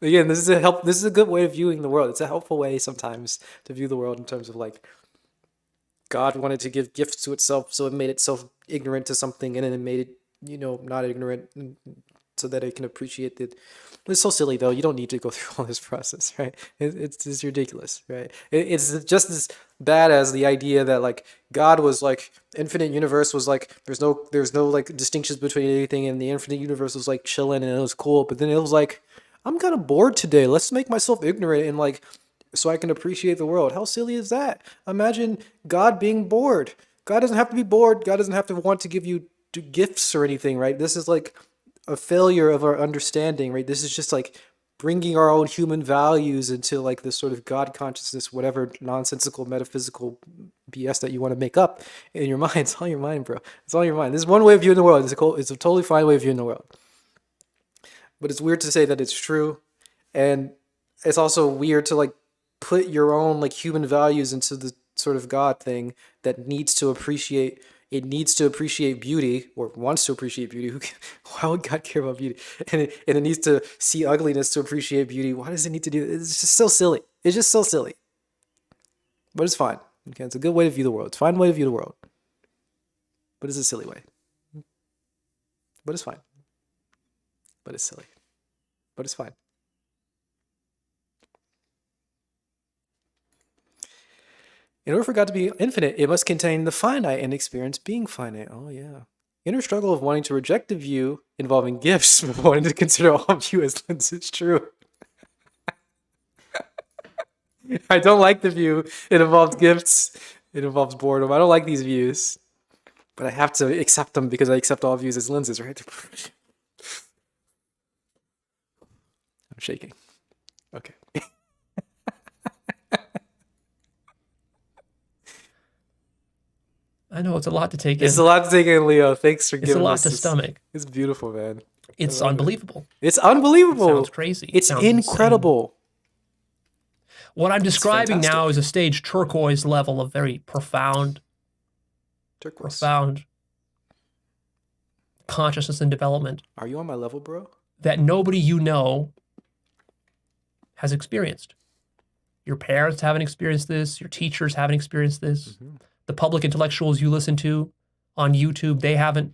Again, this is a good way of viewing the world. It's a helpful way sometimes to view the world in terms of like God wanted to give gifts to itself, so it made itself ignorant to something, and then it made it, not ignorant, so that it can appreciate it. It's so silly though. You don't need to go through all this process, right? It's ridiculous, right? It's just as bad as the idea that like God was like infinite universe was like there's no like distinctions between anything, and the infinite universe was like chilling and it was cool, but then it was like I'm kind of bored today. Let's make myself ignorant and like so I can appreciate the world. How silly is that? Imagine God being bored. God doesn't have to be bored. God doesn't have to want to give you gifts or anything, right? This is like a failure of our understanding, right? This is just like bringing our own human values into like this sort of God consciousness, whatever nonsensical metaphysical BS that you want to make up in your mind. It's all in your mind, bro. It's all in your mind. This is one way of viewing the world. It's a totally fine way of viewing the world. But it's weird to say that it's true. And it's also weird to like put your own like human values into the sort of God thing that needs to appreciate beauty, or wants to appreciate beauty. Why would God care about beauty? And it needs to see ugliness to appreciate beauty. Why does it need to do that? It's just so silly. It's just so silly. But it's fine. Okay, it's a good way to view the world. It's a fine way to view the world. But it's a silly way. But it's fine. But it's silly. But it's fine. In order for God to be infinite, it must contain the finite and experience being finite. Oh, yeah. Inner struggle of wanting to reject the view involving gifts, but wanting to consider all view as lenses. True. I don't like the view. It involves gifts. It involves boredom. I don't like these views. But I have to accept them because I accept all views as lenses, right? I'm shaking. Okay. I know it's a lot to take in. It's a lot to take in, Leo. Thanks for giving us It's a lot to this. stomach. It's beautiful, man. It's unbelievable. It's unbelievable. Sounds crazy. It's Sounds insane. incredible. What I'm describing now fantastic. is a stage turquoise level of very profound consciousness and development Are you on my level, bro? that nobody you know has experienced. Your parents haven't experienced this. Your teachers haven't experienced this. The public intellectuals you listen to on YouTube, they haven't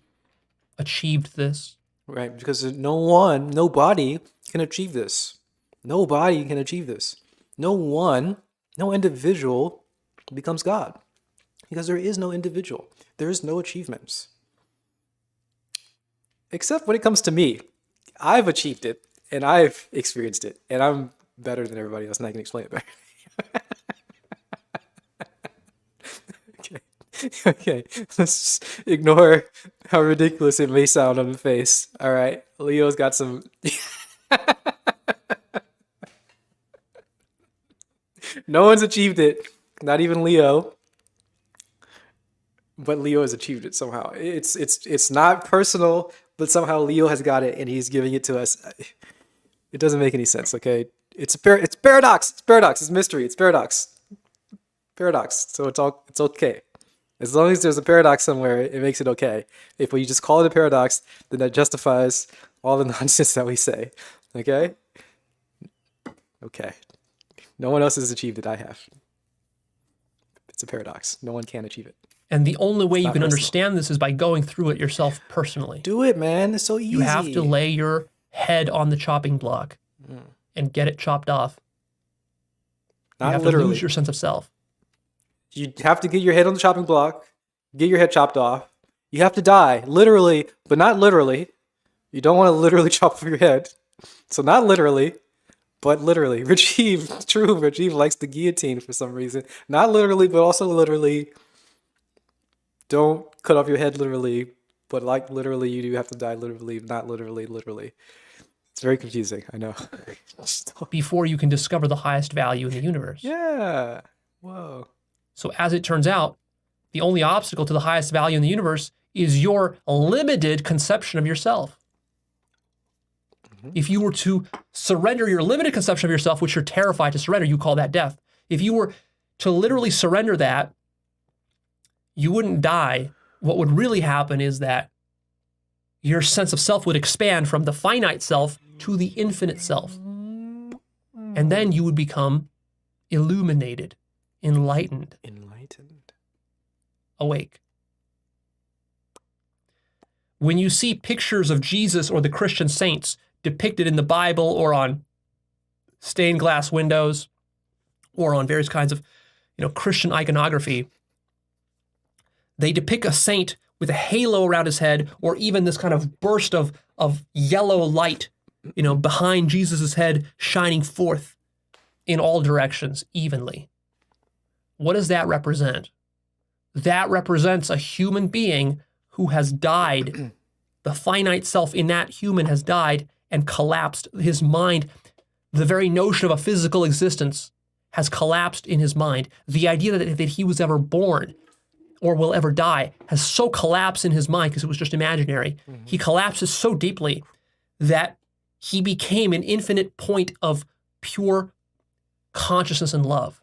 achieved this. Right, because nobody can achieve this. Nobody can achieve this. No individual becomes God. Because there is no individual. There is no achievements. Except when it comes to me. I've achieved it, and I've experienced it, and I'm better than everybody else, and I can explain it better. Okay, let's just ignore how ridiculous it may sound on the face. All right, Leo's got some... No one's achieved it, not even Leo. But Leo has achieved it somehow. It's not personal, but somehow Leo has got it, and he's giving it to us. It doesn't make any sense, okay? It's paradox. It's paradox. It's mystery. It's paradox. Paradox. So it's okay. As long as there's a paradox somewhere, it makes it okay. If we just call it a paradox, then that justifies all the nonsense that we say. Okay? Okay. No one else has achieved it. I have. It's a paradox. No one can achieve it. And the only way you can personal. understand this is by going through it yourself personally. Do it, man. It's so easy. You have to lay your head on the chopping block and get it chopped off. Not you have literally. to lose your sense of self. You have to get your head on the chopping block, get your head chopped off. You have to die, literally, but not literally. You don't want to literally chop off your head. So not literally, but literally. Rajiv likes the guillotine for some reason. Not literally, but also literally. Don't cut off your head literally, but like literally, you do have to die literally, not literally, literally. It's very confusing, I know. Before you can discover the highest value in the universe. Yeah. Whoa. So as it turns out, the only obstacle to the highest value in the universe is your limited conception of yourself. If you were to surrender your limited conception of yourself, which you're terrified to surrender, you call that death. If you were to literally surrender that, you wouldn't die. What would really happen is that your sense of self would expand from the finite self to the infinite self. And then you would become illuminated, enlightened, awake. When you see pictures of Jesus or the Christian saints depicted in the Bible or on stained glass windows or on various kinds of, Christian iconography, they depict a saint with a halo around his head or even this kind of burst of yellow light, behind Jesus's head shining forth in all directions evenly. What does that represent? That represents a human being who has died. The finite self in that human has died and collapsed. His mind, the very notion of a physical existence has collapsed in his mind. The idea that he was ever born or will ever die has so collapsed in his mind because it was just imaginary. He collapses so deeply that he became an infinite point of pure consciousness and love.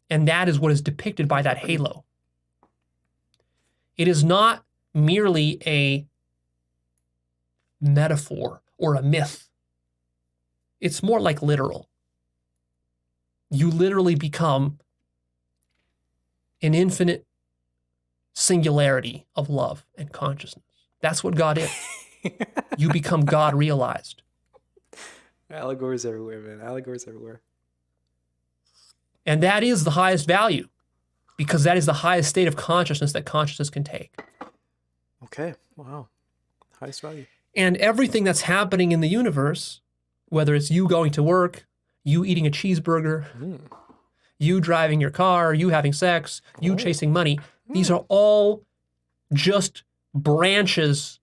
And that is what is depicted by that halo. It is not merely a metaphor or a myth. It's more like literal. You literally become an infinite singularity of love and consciousness. That's what God is. You become God realized. Allegories everywhere, man. Allegories everywhere. And that is the highest value because that is the highest state of consciousness that consciousness can take. Okay. Wow. Highest value. And everything that's happening in the universe, whether it's you going to work, you eating a cheeseburger, you driving your car, you having sex, you chasing money, these are all just branches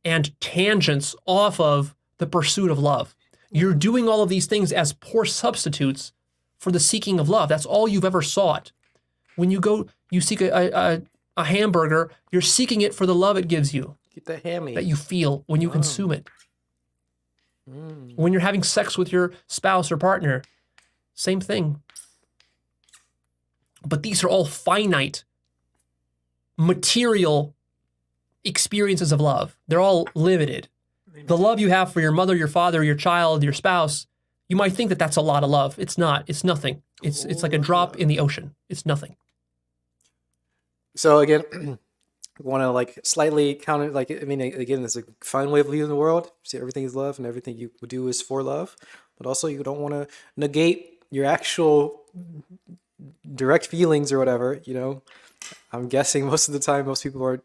and tangents off of the pursuit of love. You're doing all of these things as poor substitutes for the seeking of love. That's all you've ever sought. When you go, you seek a hamburger, you're seeking it for the love it gives you. Get the hammy. That you feel when you consume it. When you're having sex with your spouse or partner, same thing. But these are all finite, material experiences of love. They're all limited. The love you have for your mother, your father, your child, your spouse, you might think that that's a lot of love. It's not. It's nothing. It's like a drop in the ocean. It's nothing. So again, I want to like slightly counter, like, I mean, again, there's a fine way of viewing the world. See, everything is love and everything you do is for love. But also you don't want to negate your actual direct feelings or whatever, you know. I'm guessing most of the time, most people are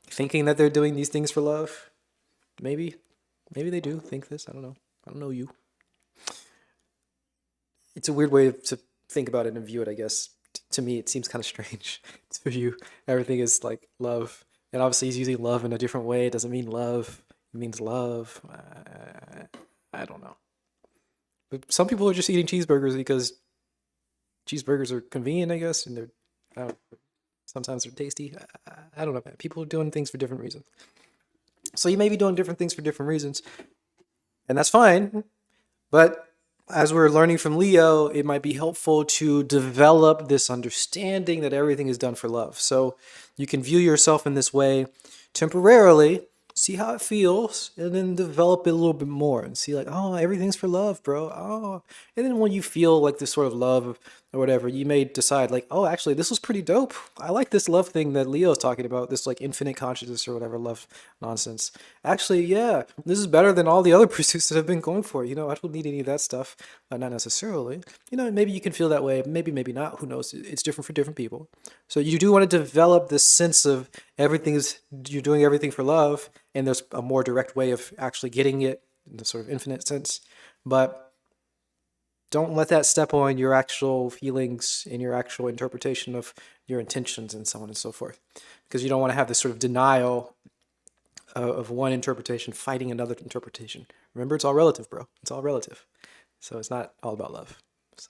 thinking that they're doing these things for love. Maybe they do think this. I don't know. I don't know you. It's a weird way to think about it and view it, I guess. To me, it seems kind of strange to view everything is like love. And obviously he's using love in a different way. It doesn't mean love. It means love. I don't know. But some people are just eating cheeseburgers because cheeseburgers are convenient, I guess. And sometimes they're tasty. I don't know, man. People are doing things for different reasons. So you may be doing different things for different reasons. And that's fine. But as we're learning from Leo, it might be helpful to develop this understanding that everything is done for love. So you can view yourself in this way temporarily, see how it feels, and then develop it a little bit more and see like, oh, everything's for love, bro. Oh, and then when you feel like this sort of love or whatever, you may decide like, oh, actually, this was pretty dope. I like this love thing that Leo's talking about, this like infinite consciousness or whatever love nonsense. Actually, yeah, this is better than all the other pursuits that I've been going for. You know, I don't need any of that stuff. Not necessarily. You know, maybe you can feel that way. Maybe not. Who knows? It's different for different people. So you do want to develop this sense of you're doing everything for love, and there's a more direct way of actually getting it in the sort of infinite sense. But don't let that step on your actual feelings and your actual interpretation of your intentions and so on and so forth. Because you don't want to have this sort of denial of one interpretation fighting another interpretation. Remember, it's all relative, bro. It's all relative. So it's not all about love. So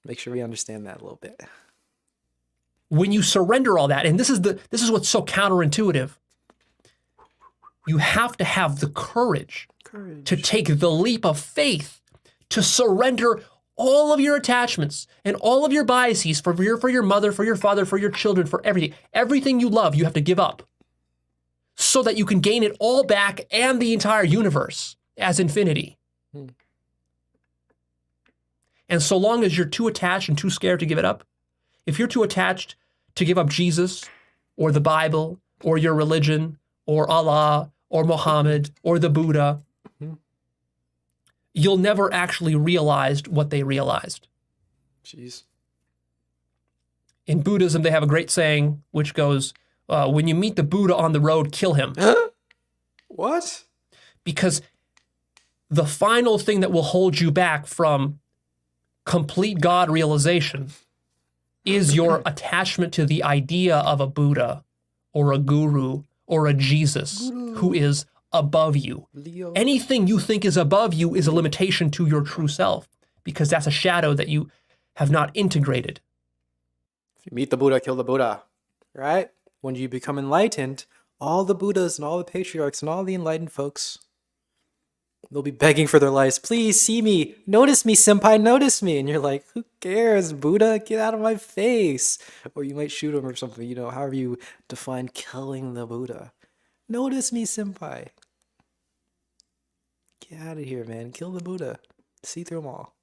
make sure we understand that a little bit. When you surrender all that, and this is what's so counterintuitive, you have to have the courage to take the leap of faith to surrender all of your attachments and all of your biases for your mother, for your father, for your children, for everything. Everything you love, you have to give up so that you can gain it all back and the entire universe as infinity. And so long as you're too attached and too scared to give it up, if you're too attached to give up Jesus or the Bible or your religion or Allah or Muhammad or the Buddha, you'll never actually realize what they realized. Jeez. In Buddhism, they have a great saying which goes, when you meet the Buddha on the road, kill him. What? Because the final thing that will hold you back from complete God realization is your attachment to the idea of a Buddha or a guru or a Jesus who is above you. Leo. Anything you think is above you is a limitation to your true self because that's a shadow that you have not integrated. If you meet the Buddha, kill the Buddha, right? When you become enlightened, all the Buddhas and all the patriarchs and all the enlightened folks, they'll be begging for their lives. Please see me. Notice me, senpai. Notice me. And you're like, who cares, Buddha? Get out of my face. Or you might shoot him or something, you know, however you define killing the Buddha. Notice me, senpai. Get out of here, man. Kill the Buddha. See through them all.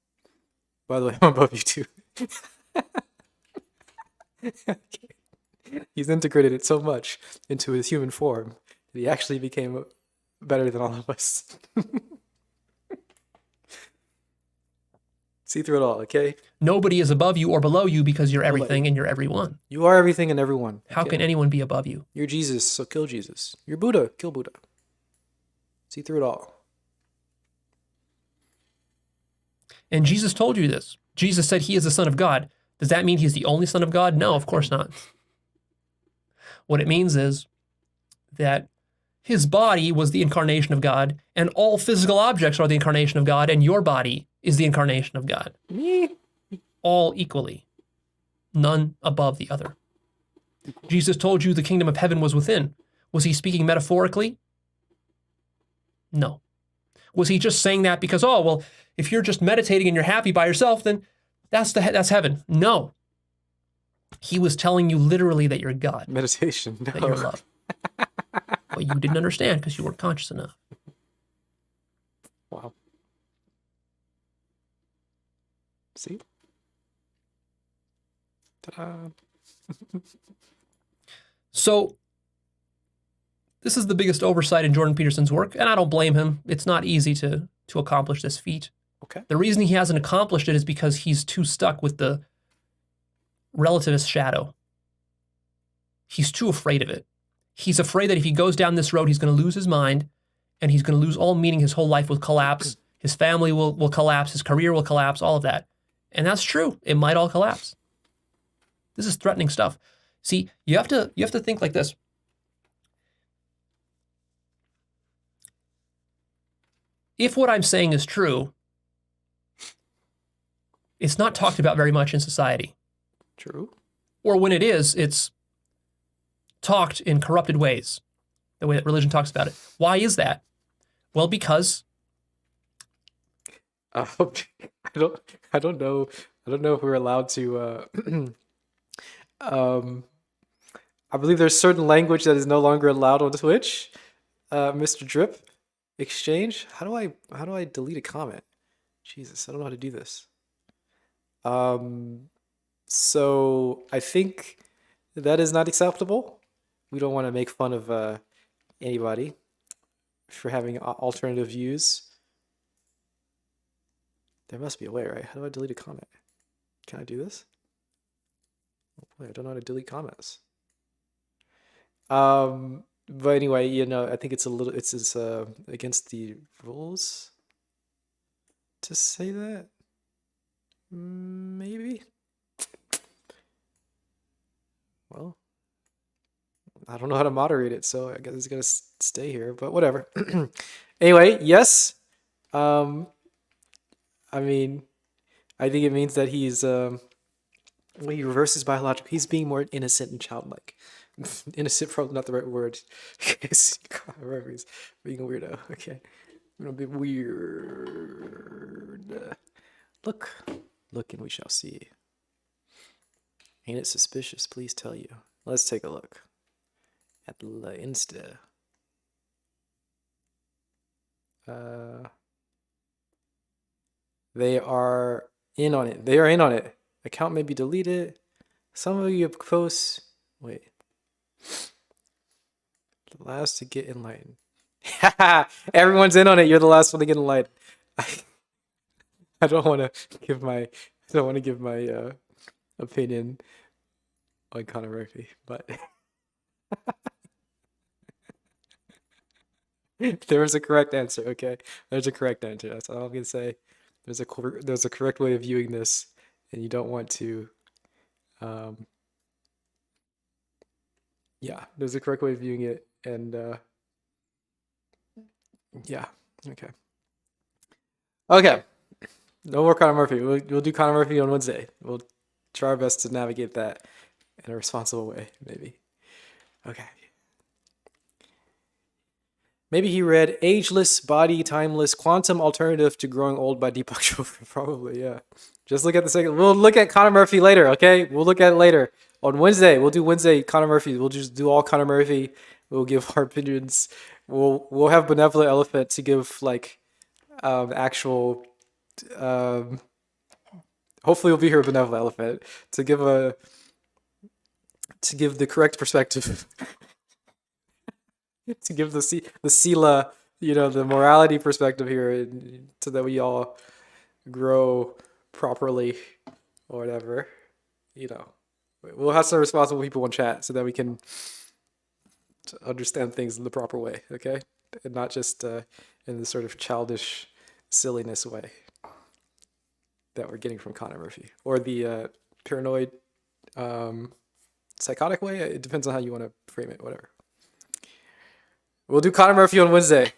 By the way, I'm above you too. Okay. He's integrated it so much into his human form that he actually became better than all of us. See through it all, okay? Nobody is above you or below you because you're everything and you're everyone. You are everything and everyone. How can anyone be above you? You're Jesus, so kill Jesus. You're Buddha, kill Buddha. See through it all. And Jesus told you this. Jesus said he is the Son of God. Does that mean he's the only Son of God? No, of course not. What it means is that his body was the incarnation of God, and all physical objects are the incarnation of God, and your body is the incarnation of God. All equally. None above the other. Jesus told you the kingdom of heaven was within. Was he speaking metaphorically? No. Was he just saying that because, oh, well, if you're just meditating and you're happy by yourself, then that's heaven? No. He was telling you literally that you're God, Meditation. that No. you're love. Well, you didn't understand because you weren't conscious enough. Wow. See? Ta-da. So this is the biggest oversight in Jordan Peterson's work, and I don't blame him. It's not easy to accomplish this feat. Okay. The reason he hasn't accomplished it is because he's too stuck with the relativist shadow. He's too afraid of it. He's afraid that if he goes down this road, he's going to lose his mind, and he's going to lose all meaning. His whole life will collapse. His family will collapse. His career will collapse, all of that. And that's true. It might all collapse. This is threatening stuff. See, you have to think like this. If what I'm saying is true, it's not talked about very much in society. True. Or when it is, it's talked in corrupted ways, the way that religion talks about it. Why is that? Well, because I don't know if we're allowed to. I believe there's certain language that is no longer allowed on Twitch. Mr. Drip Exchange. How do I delete a comment? Jesus, I don't know how to do this. So I think that is not acceptable. We don't want to make fun of anybody for having alternative views. There must be a way, right? How do I delete a comment? Can I do this? Oh boy, I don't know how to delete comments. But anyway, you know, I think it's against the rules to say that. Maybe. Well, I don't know how to moderate it, so I guess it's gonna stay here. But whatever. Anyway, yes. I mean, I think it means that he's when he reverses biological, he's being more innocent and childlike. Innocent, probably not the right word. He's being a weirdo. Okay, I'm gonna be weird. Look, and we shall see. Ain't it suspicious? Please tell you. Let's take a look at the Insta. They are in on it. They are in on it. Account may be deleted. Some of you posts. Wait. The last to get enlightened. Everyone's in on it. You're the last one to get enlightened. I don't want to give my opinion on Conor Murphy, but there was a correct answer. Okay, there's a correct answer. That's all I'm gonna say. There's a correct way of viewing this, and you don't want to. Yeah, there's a correct way of viewing it, and yeah, okay. No more Conor Murphy. We'll do Conor Murphy on Wednesday. We'll try our best to navigate that in a responsible way, maybe. Okay. Maybe he read Ageless, Body, Timeless, Quantum Alternative to Growing Old by Deepak Chopra. Probably, yeah. Just look at the second. We'll look at Conor Murphy later, okay? We'll look at it later. On Wednesday, we'll do Wednesday Conor Murphy. We'll just do all Conor Murphy. We'll give our opinions. We'll have Benevolent Elephant to give like actual hopefully we'll be here with Benevolent Elephant to give the correct perspective. To give the sila, the morality perspective here, so that we all grow properly or whatever. We'll have some responsible people in chat so that we can understand things in the proper way, okay? And not just in the sort of childish silliness way that we're getting from Conor Murphy, or the paranoid psychotic way. It depends on how you want to frame it, whatever. We'll do Conor Murphy on Wednesday.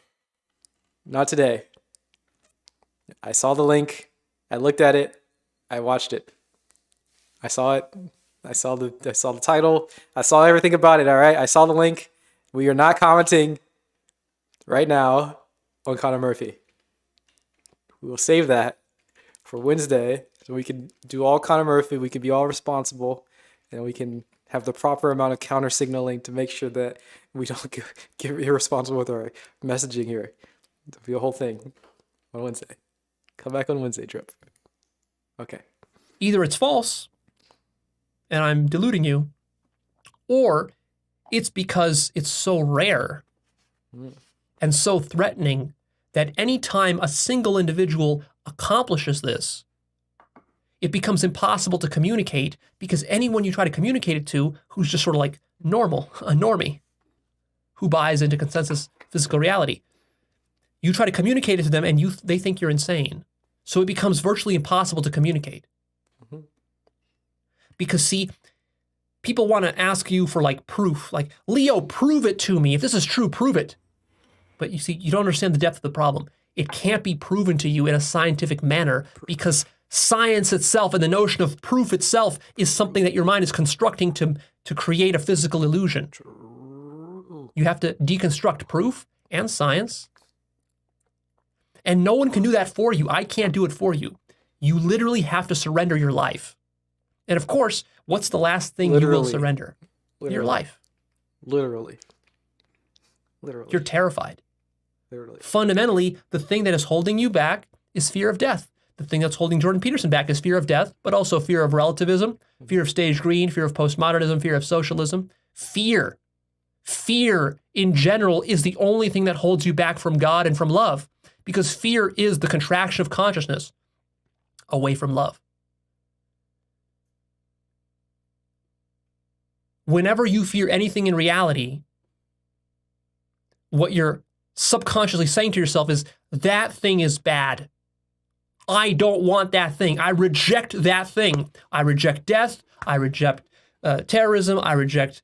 Not today. I saw the link. I looked at it. I watched it. I saw it. I saw the title. I saw everything about it, all right? I saw the link. We are not commenting right now on Conor Murphy. We will save that for Wednesday, so we can do all Connor Murphy. We can be all responsible, and we can have the proper amount of counter signaling to make sure that we don't get irresponsible with our messaging here. It'll be a whole thing on Wednesday. Come back on Wednesday, Trip. Okay. Either it's false, and I'm deluding you, or it's because it's so rare and so threatening that anytime a single individual accomplishes this, it becomes impossible to communicate, because anyone you try to communicate it to who's just sort of like normal, a normie, who buys into consensus physical reality, you try to communicate it to them and they think you're insane. So it becomes virtually impossible to communicate. Because see, people want to ask you for like proof, like, Leo, prove it to me. If this is true, prove it. But you see, you don't understand the depth of the problem. It can't be proven to you in a scientific manner, because science itself and the notion of proof itself is something that your mind is constructing to create a physical illusion. You have to deconstruct proof and science. And no one can do that for you. I can't do it for you. You literally have to surrender your life. And of course, what's the last thing you will surrender? Your life. Literally. You're terrified. Literally. Fundamentally, the thing that is holding you back is fear of death. The thing that's holding Jordan Peterson back is fear of death, but also fear of relativism, fear of stage green, fear of postmodernism, fear of socialism. Fear. Fear in general is the only thing that holds you back from God and from love, because fear is the contraction of consciousness away from love. Whenever you fear anything in reality, what you're subconsciously saying to yourself is, that thing is bad. I don't want that thing. I reject that thing. I reject death. I reject terrorism. I reject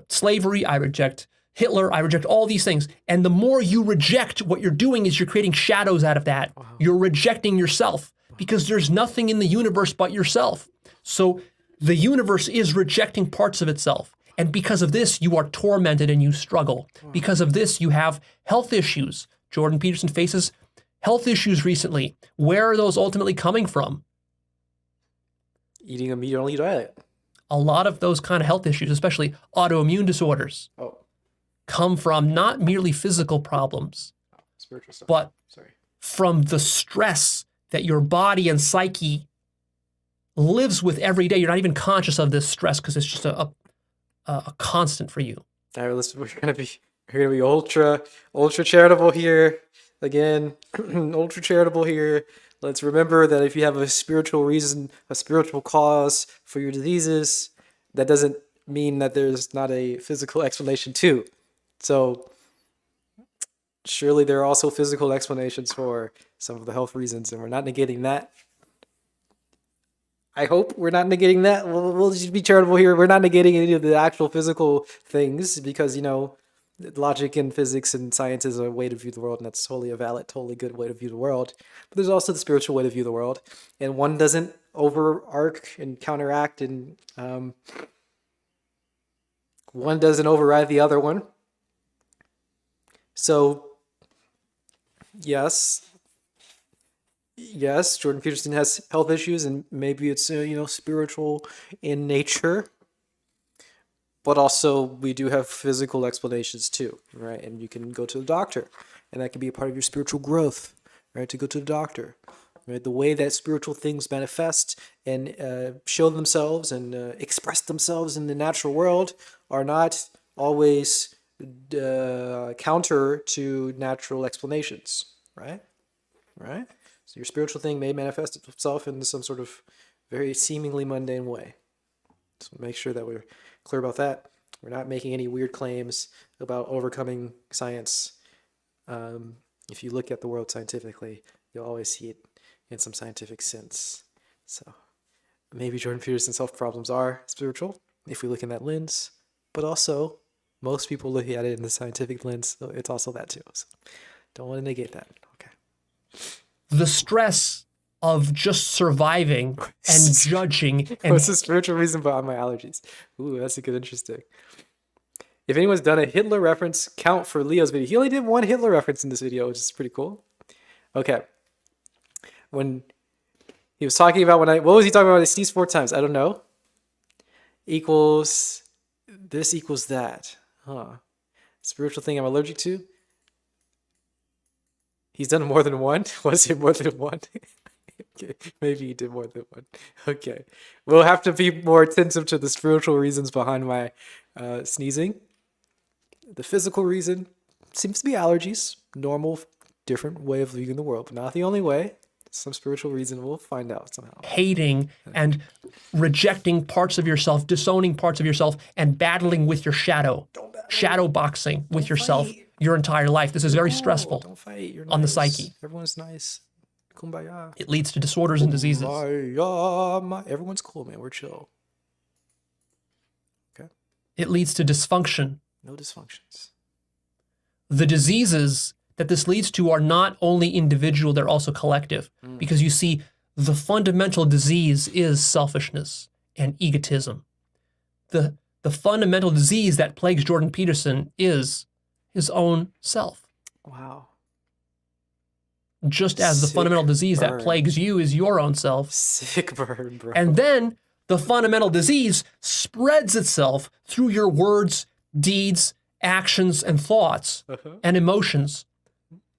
slavery. I reject Hitler. I reject all these things. And the more you reject, what you're doing is you're creating shadows out of that. Wow. You're rejecting yourself, because there's nothing in the universe but yourself. So the universe is rejecting parts of itself. And because of this, you are tormented and you struggle. Because of this, you have health issues. Jordan Peterson faces health issues recently. Where are those ultimately coming from? Eating a meat-only diet. A lot of those kind of health issues, especially autoimmune disorders, come from not merely physical problems, spiritual stuff, but from the stress that your body and psyche lives with every day. You're not even conscious of this stress because it's just a constant for you. All right, listen, we're gonna be ultra charitable here again. Ultra charitable here. Let's remember that if you have a spiritual reason, a spiritual cause for your diseases, that doesn't mean that there's not a physical explanation too. So surely there are also physical explanations for some of the health reasons, and we're not negating that. I hope we're not negating that. We'll just be charitable here. We're not negating any of the actual physical things, because, you know, logic and physics and science is a way to view the world, and that's totally a valid, totally good way to view the world. But there's also the spiritual way to view the world, and one doesn't overarch and counteract, and one doesn't override the other one. So, yes, Jordan Peterson has health issues, and maybe it's spiritual in nature. But also, we do have physical explanations too, right? And you can go to the doctor, and that can be a part of your spiritual growth, right? To go to the doctor, right? The way that spiritual things manifest and show themselves and express themselves in the natural world are not always counter to natural explanations, right? Right? So your spiritual thing may manifest itself in some sort of very seemingly mundane way. So make sure that we're clear about that. We're not making any weird claims about overcoming science. If you look at the world scientifically, you'll always see it in some scientific sense. So maybe Jordan Peterson's health problems are spiritual, if we look in that lens. But also, most people look at it in the scientific lens, so it's also that too. So don't want to negate that. Okay. The stress of just surviving and judging. And what's the spiritual reason behind my allergies? Ooh, that's a good, interesting. If anyone's done a Hitler reference, count for Leo's video. He only did one Hitler reference in this video, which is pretty cool. Okay. when he was talking about what was he talking about when I sneezed 4 times? I don't know. Equals this equals that. Huh. Spiritual thing I'm allergic to. He's done more than one? Was it more than one? Okay, maybe he did more than one. Okay. We'll have to be more attentive to the spiritual reasons behind my sneezing. The physical reason seems to be allergies. Normal, different way of living in the world, but not the only way. Some spiritual reason we'll find out somehow. Hating and rejecting parts of yourself, disowning parts of yourself, and battling with your shadow. Shadow boxing with yourself your entire life. This is very stressful Don't fight. You're on the nice. psyche. Everyone's nice. Kumbaya. It leads to disorders and diseases. Kumbaya. Everyone's cool, man. We're chill. Okay. It leads to dysfunction. No dysfunctions. The diseases that this leads to are not only individual, they're also collective. Because you see, the fundamental disease is selfishness and egotism. The fundamental disease that plagues Jordan Peterson is his own self. Wow. Just as the fundamental disease that plagues you is your own self. Sick burn, bro. And then the fundamental disease spreads itself through your words, deeds, actions, and thoughts and emotions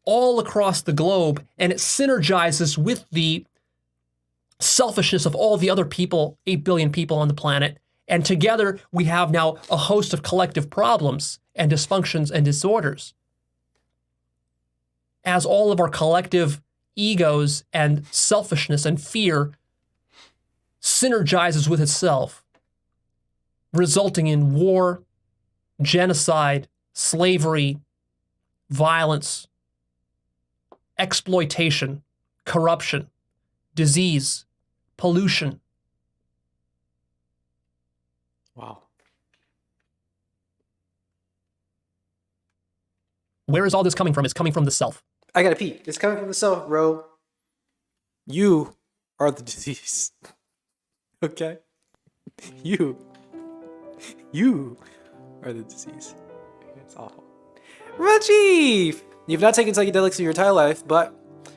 all across the globe, and it synergizes with the selfishness of all the other people, 8 billion people on the planet, and together we have now a host of collective problems and dysfunctions and disorders. As all of our collective egos and selfishness and fear synergizes with itself, resulting in war, genocide, slavery, violence, exploitation, corruption, disease, pollution. Wow. Where is all this coming from? It's coming from the self. I gotta pee. It's coming from the self, bro. You are the disease. Okay? You are the disease. It's awful. Reggie! You've not taken psychedelics in your entire life, but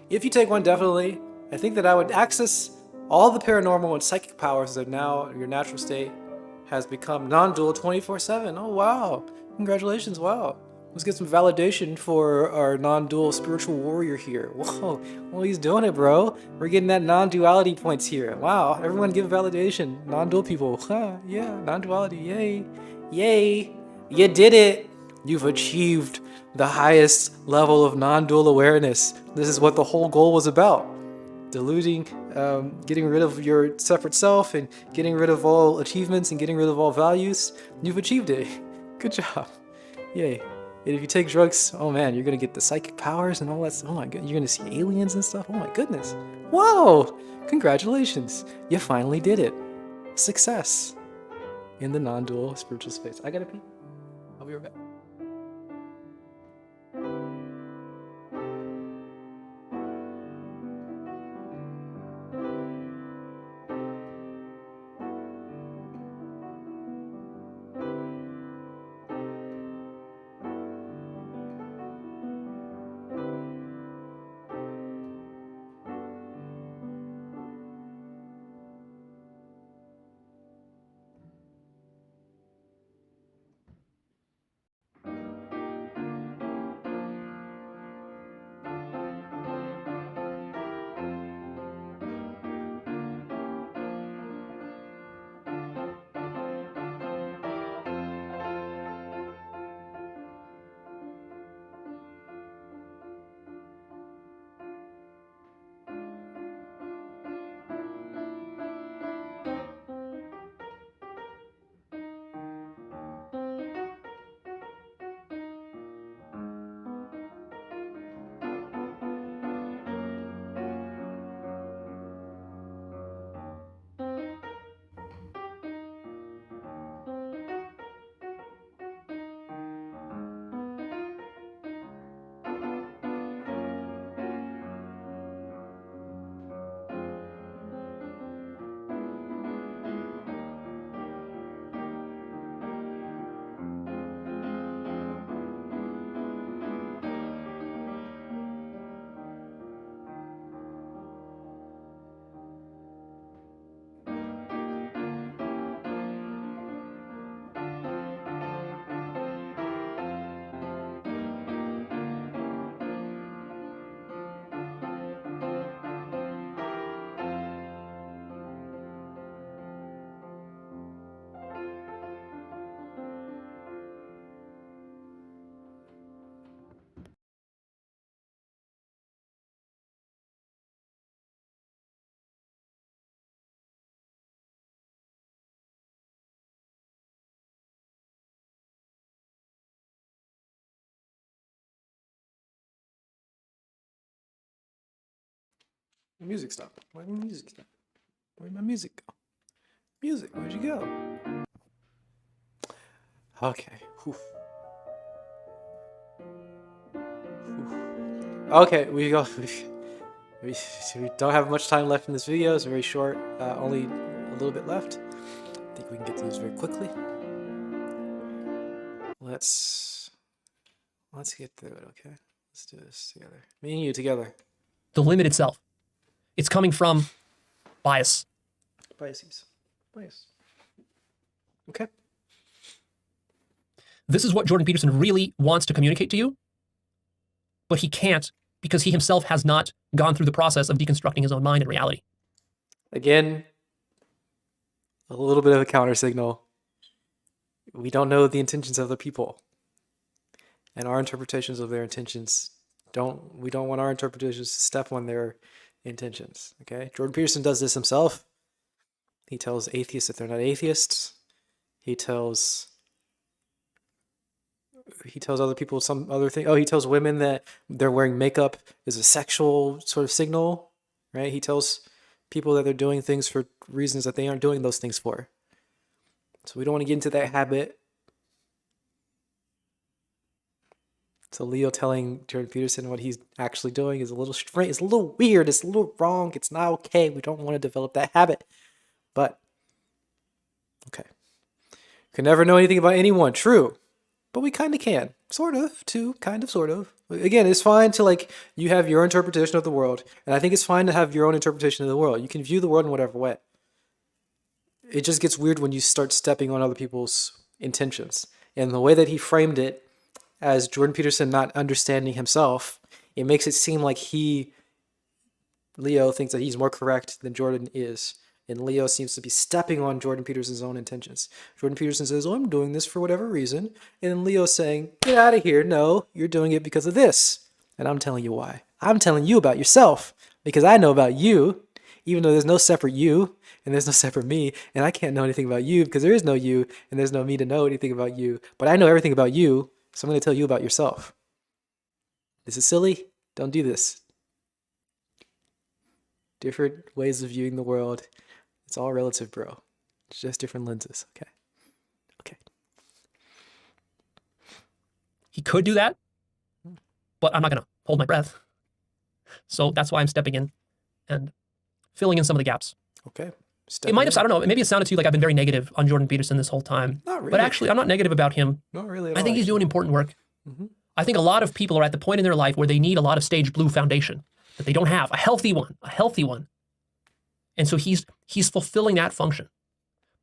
if you take one, definitely, I think that I would access all the paranormal and psychic powers that now your natural state has become non-dual 24/7. Oh, wow. Congratulations, wow. Let's get some validation for our non-dual spiritual warrior here. Whoa, well, he's doing it, bro. We're getting that non-duality points here. Wow, everyone give validation. Non-dual people. Huh, yeah, non-duality, yay. Yay, you did it. You've achieved the highest level of non-dual awareness. This is what the whole goal was about. Diluting, getting rid of your separate self and getting rid of all achievements and getting rid of all values. You've achieved it. Good job. Yay. And if you take drugs, oh man, you're gonna get the psychic powers and all that. Oh my god, you're gonna see aliens and stuff. Oh my goodness. Whoa! Congratulations. You finally did it. Success in the non-dual spiritual space. I gotta pee. I'll be right back. Music stop. Where'd my music stop? Where'd my music go? Music, where'd you go? Okay. Whew. Okay, we don't have much time left in this video. It's very short. Only a little bit left. I think we can get through this very quickly. Let's get through it, okay? Let's do this together. Me and you together. The limit itself. It's coming from bias. Biases. Bias. Okay. This is what Jordan Peterson really wants to communicate to you, but he can't because he himself has not gone through the process of deconstructing his own mind and reality. Again, a little bit of a counter signal. We don't know the intentions of the people. And our interpretations of their intentions we don't want our interpretations to step on their intentions. Okay? Jordan Peterson does this himself. He tells atheists that they're not atheists. He tells other people some other thing. Oh, he tells women that they're wearing makeup is a sexual sort of signal, right? He tells people that they're doing things for reasons that they aren't doing those things for. So we don't want to get into that habit. So Leo telling Jordan Peterson what he's actually doing is a little strange. It's a little weird. It's a little wrong. It's not okay. We don't want to develop that habit. But, okay. Can never know anything about anyone. True. But we kind of can. Sort of, too. Kind of, sort of. Again, it's fine to, you have your interpretation of the world. And I think it's fine to have your own interpretation of the world. You can view the world in whatever way. It just gets weird when you start stepping on other people's intentions. And the way that he framed it, as Jordan Peterson not understanding himself, it makes it seem like Leo, thinks that he's more correct than Jordan is. And Leo seems to be stepping on Jordan Peterson's own intentions. Jordan Peterson says, oh, I'm doing this for whatever reason. And then Leo's saying, get out of here. No, you're doing it because of this. And I'm telling you why. I'm telling you about yourself because I know about you, even though there's no separate you and there's no separate me. And I can't know anything about you because there is no you and there's no me to know anything about you. But I know everything about you. So I'm going to tell you about yourself. This is silly. Don't do this. Different ways of viewing the world. It's all relative, bro. It's just different lenses. Okay. Okay. He could do that, but I'm not going to hold my breath. So that's why I'm stepping in and filling in some of the gaps. Okay. It might have, I don't know, maybe it sounded to you like I've been very negative on Jordan Peterson this whole time. Not really. But actually, I'm not negative about him. Not really at I think all, he's doing important work. Mm-hmm. I think a lot of people are at the point in their life where they need a lot of stage blue foundation that they don't have, a healthy one. And so he's fulfilling that function.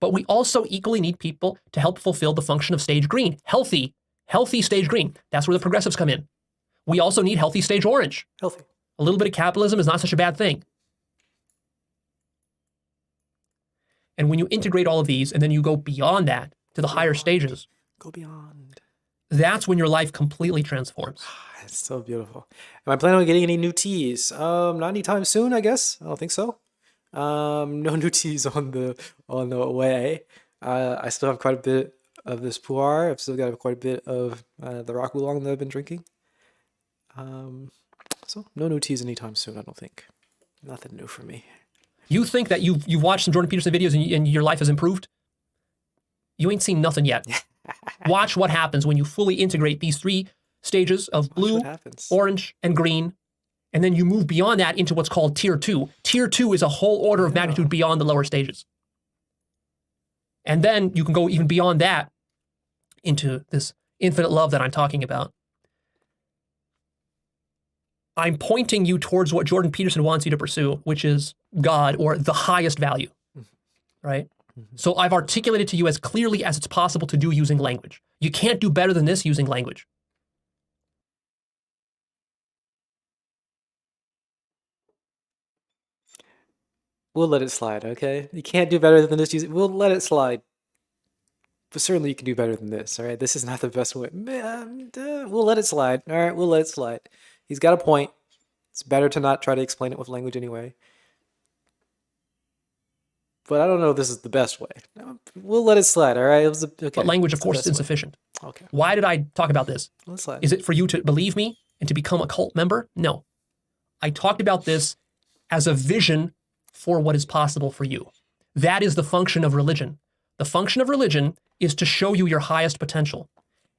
But we also equally need people to help fulfill the function of stage green, healthy stage green. That's where the progressives come in. We also need healthy stage orange. Healthy. A little bit of capitalism is not such a bad thing. And when you integrate all of these and then you go beyond that to the higher stages, go beyond. That's when your life completely transforms. It's so beautiful. Am I planning on getting any new teas? Not anytime soon, I guess. I don't think so. No new teas on the way. I still have quite a bit of this pu'er. I've still got quite a bit of the rock oolong that I've been drinking. So no new teas anytime soon, I don't think. Nothing new for me. You think that you've watched some Jordan Peterson videos and your life has improved? You ain't seen nothing yet. Watch what happens when you fully integrate these three stages of blue, orange, and green, and then you move beyond that into what's called tier 2. Tier 2 is a whole order of magnitude beyond the lower stages. And then you can go even beyond that into this infinite love that I'm talking about. I'm pointing you towards what Jordan Peterson wants you to pursue, which is God or the highest value, right? Mm-hmm. So I've articulated to you as clearly as it's possible to do using language. You can't do better than this using language. We'll let it slide, okay? You can't do better than this. We'll let it slide. But certainly you can do better than this, all right? This is not the best way. We'll let it slide, all right? We'll let it slide. He's got a point. It's better to not try to explain it with language anyway. But I don't know if this is the best way. We'll let it slide, all right? Okay. But language, of course, is insufficient. Okay. Why did I talk about this? Let's slide. Is it for you to believe me and to become a cult member? No. I talked about this as a vision for what is possible for you. That is the function of religion. The function of religion is to show you your highest potential.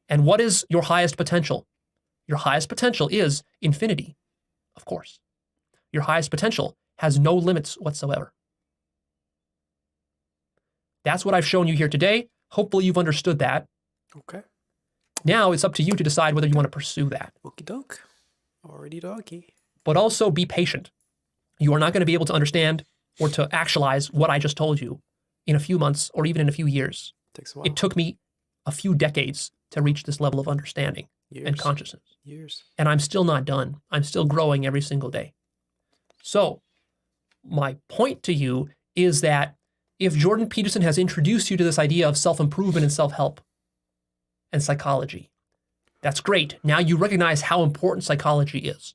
And what is your highest potential? Your highest potential is infinity, of course. Your highest potential has no limits whatsoever. That's what I've shown you here today. Hopefully you've understood that. Okay. Now it's up to you to decide whether you want to pursue that. Okie doke. Already doggy. But also be patient. You are not going to be able to understand or to actualize what I just told you in a few months or even in a few years. Takes a while. It took me a few decades to reach this level of understanding and consciousness. Years. And I'm still not done. I'm still growing every single day. So my point to you is that if Jordan Peterson has introduced you to this idea of self-improvement and self-help and psychology, that's great. Now you recognize how important psychology is.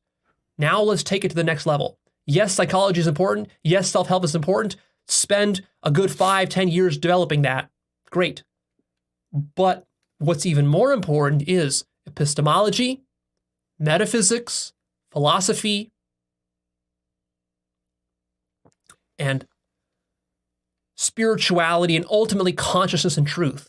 Now let's take it to the next level. Yes, psychology is important. Yes, self-help is important. Spend a good 5-10 years developing that. Great. But what's even more important is epistemology, metaphysics, philosophy, and spirituality, and ultimately consciousness and truth.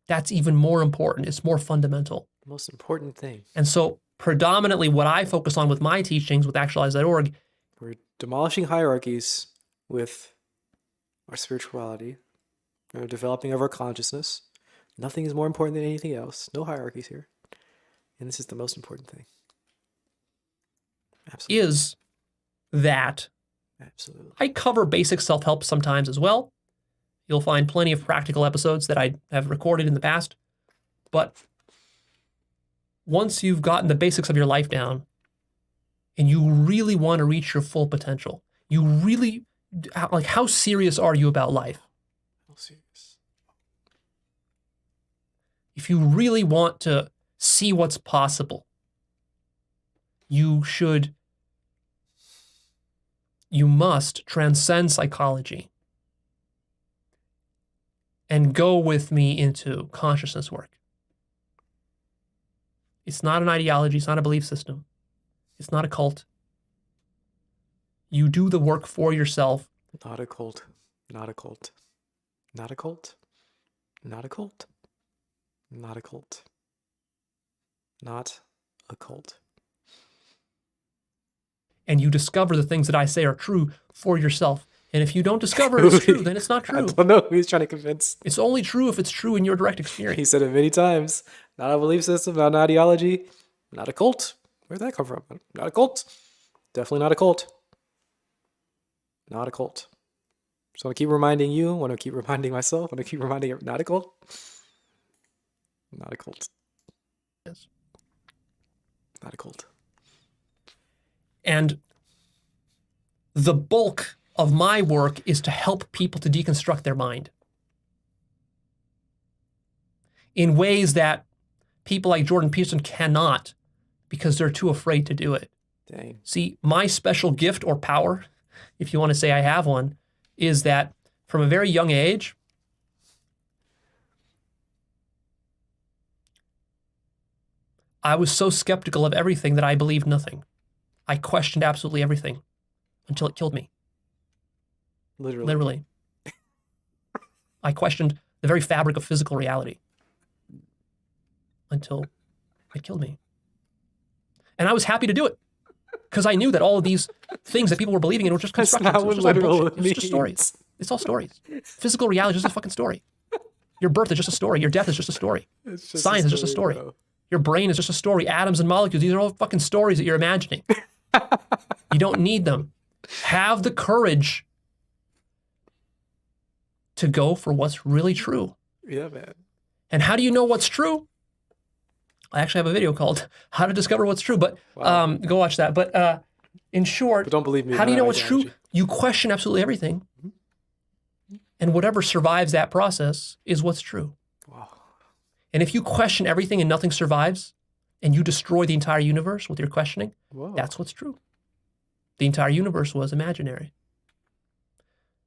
That's even more important. It's more fundamental. The most important thing. And so predominantly what I focus on with my teachings with actualize.org, we're demolishing hierarchies with our spirituality, our developing of our consciousness. Nothing is more important than anything else. No hierarchies here. And this is the most important thing. Absolutely. is that Absolutely. I cover basic self-help sometimes as well. You'll find plenty of practical episodes that I have recorded in the past. But once you've gotten the basics of your life down and you really want to reach your full potential, you really, like, how serious are you about life? How serious? If you really want to see what's possible, you must transcend psychology and go with me into consciousness work. It's not an ideology. It's not a belief system. It's not a cult. You do the work for yourself. Not a cult. Not a cult. Not a cult. Not a cult. Not a cult. Not a cult. And you discover the things that I say are true for yourself. And if you don't discover it's true, then it's not I true. don't know who he's trying to convince. It's only true if it's true in your direct He experience. said it many times. Not a belief system, not an ideology, not a cult. Where'd that come from? Not a cult. Definitely not a cult. Not a cult. So I want to keep reminding you, I want to keep reminding myself, I want to keep reminding you, not a cult. Not a cult. Yes. Not a cult. And the bulk of my work is to help people to deconstruct their mind in ways that people like Jordan Peterson cannot, because they're too afraid to do it. Dang. See, my special gift or power, if you want to say I have one, is that from a very young age, I was so skeptical of everything that I believed nothing. I questioned absolutely everything until it killed me. Literally. Literally. I questioned the very fabric of physical reality until it killed me. And I was happy to do it because I knew that all of these things that people were believing in were just That's constructions. not It what was just all literal bullshit. It was just stories. means. It's all stories. Physical reality is just a fucking story. Your birth is just a story. Your death is just a story. It's just Science is just a story. bro. Your brain is just a story. Atoms and molecules, these are all fucking stories that you're imagining. You don't need them. Have the courage to go for what's really true. Yeah, man. And how do you know what's true? I actually have a video called How to Discover What's True, but Wow. go watch that. But in short, But don't believe me. how do you not know what's true? ideology. You question absolutely everything. And whatever survives that process is what's true. Wow. And if you question everything and nothing survives, and you destroy the entire universe with your questioning, Whoa. that's what's true. The entire universe was imaginary.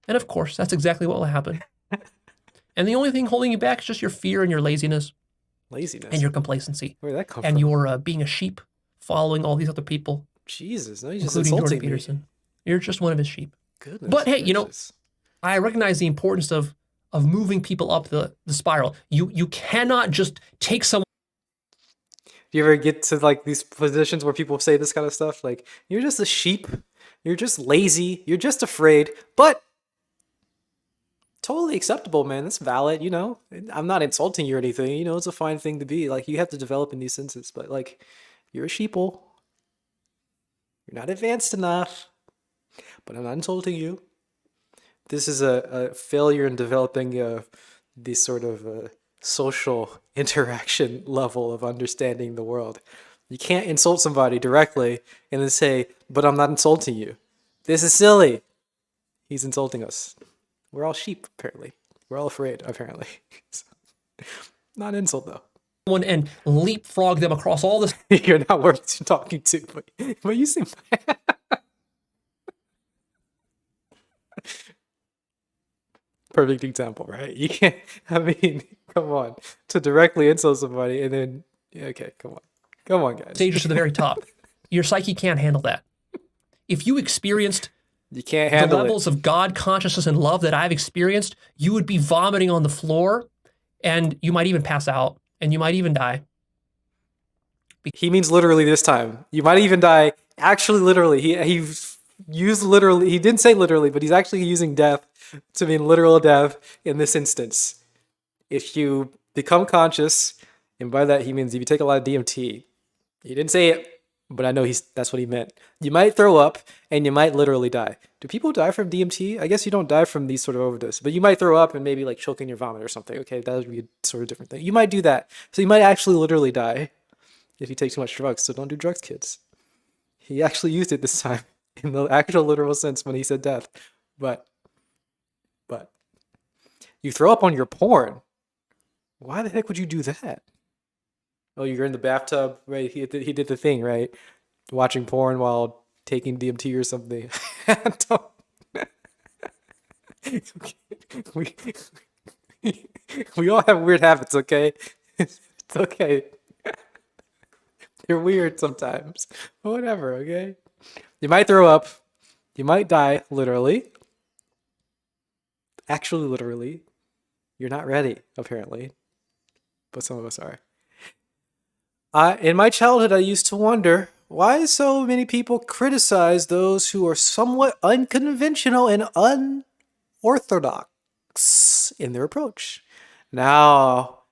And of course, that's exactly what will happen. And the only thing holding you back is just your fear and your laziness Laziness. and your complacency. Where'd that come And from? your being a sheep, following all these other people, Jesus. No, you just including Jordan insulting me. Peterson. You're just one of his sheep. Goodness But hey, gracious. I recognize the importance of moving people up the spiral. You cannot just take someone. Do you ever get to like these positions where people say this kind of stuff? Like, you're just a sheep. You're just lazy. You're just afraid. But totally acceptable, man. That's valid, you know. I'm not insulting you or anything. You know, it's a fine thing to be. Like, you have to develop in these senses. But like, you're a sheeple. You're not advanced enough. But I'm not insulting you. This is a failure in developing this sort of social interaction level of understanding the world. You can't insult somebody directly and then say, but I'm not insulting you. This is silly. He's insulting us. We're all sheep, apparently. We're all afraid, apparently. Not an insult, though. And leapfrog them across all this. You're not worth talking to, but you seem... Perfect example, right? You can't, I mean, come on. To directly insult somebody and then, yeah, okay, come on. Come on, guys. Stages to the very top. Your psyche can't handle that. If you experienced You can't the handle levels it. of God consciousness and love that I've experienced, you would be vomiting on the floor, and you might even pass out, and you might even die. He means literally this time. You might even die. Actually, literally. He used literally. He didn't say literally, but he's actually using death to mean literal death in this instance. If you become conscious, and by that he means if you take a lot of DMT. He didn't say it, but I know that's what he meant. You might throw up, and you might literally die. Do people die from DMT? I guess you don't die from these sort of overdoses, but you might throw up and maybe like choke in your vomit or something. Okay, that would be a sort of different thing. You might do that. So you might actually literally die if you take too much drugs. So don't do drugs, kids. He actually used it this time in the actual literal sense when he said death. But you throw up on your porn. Why the heck would you do that? Oh, you're in the bathtub, right? He did the thing, right? Watching porn while taking DMT or something. we all have weird habits, okay? It's okay. They're weird sometimes. But whatever, okay? You might throw up. You might die, literally. Actually, literally. You're not ready, apparently. But some of us are. In my childhood, I used to wonder, why so many people criticize those who are somewhat unconventional and unorthodox in their approach? Now,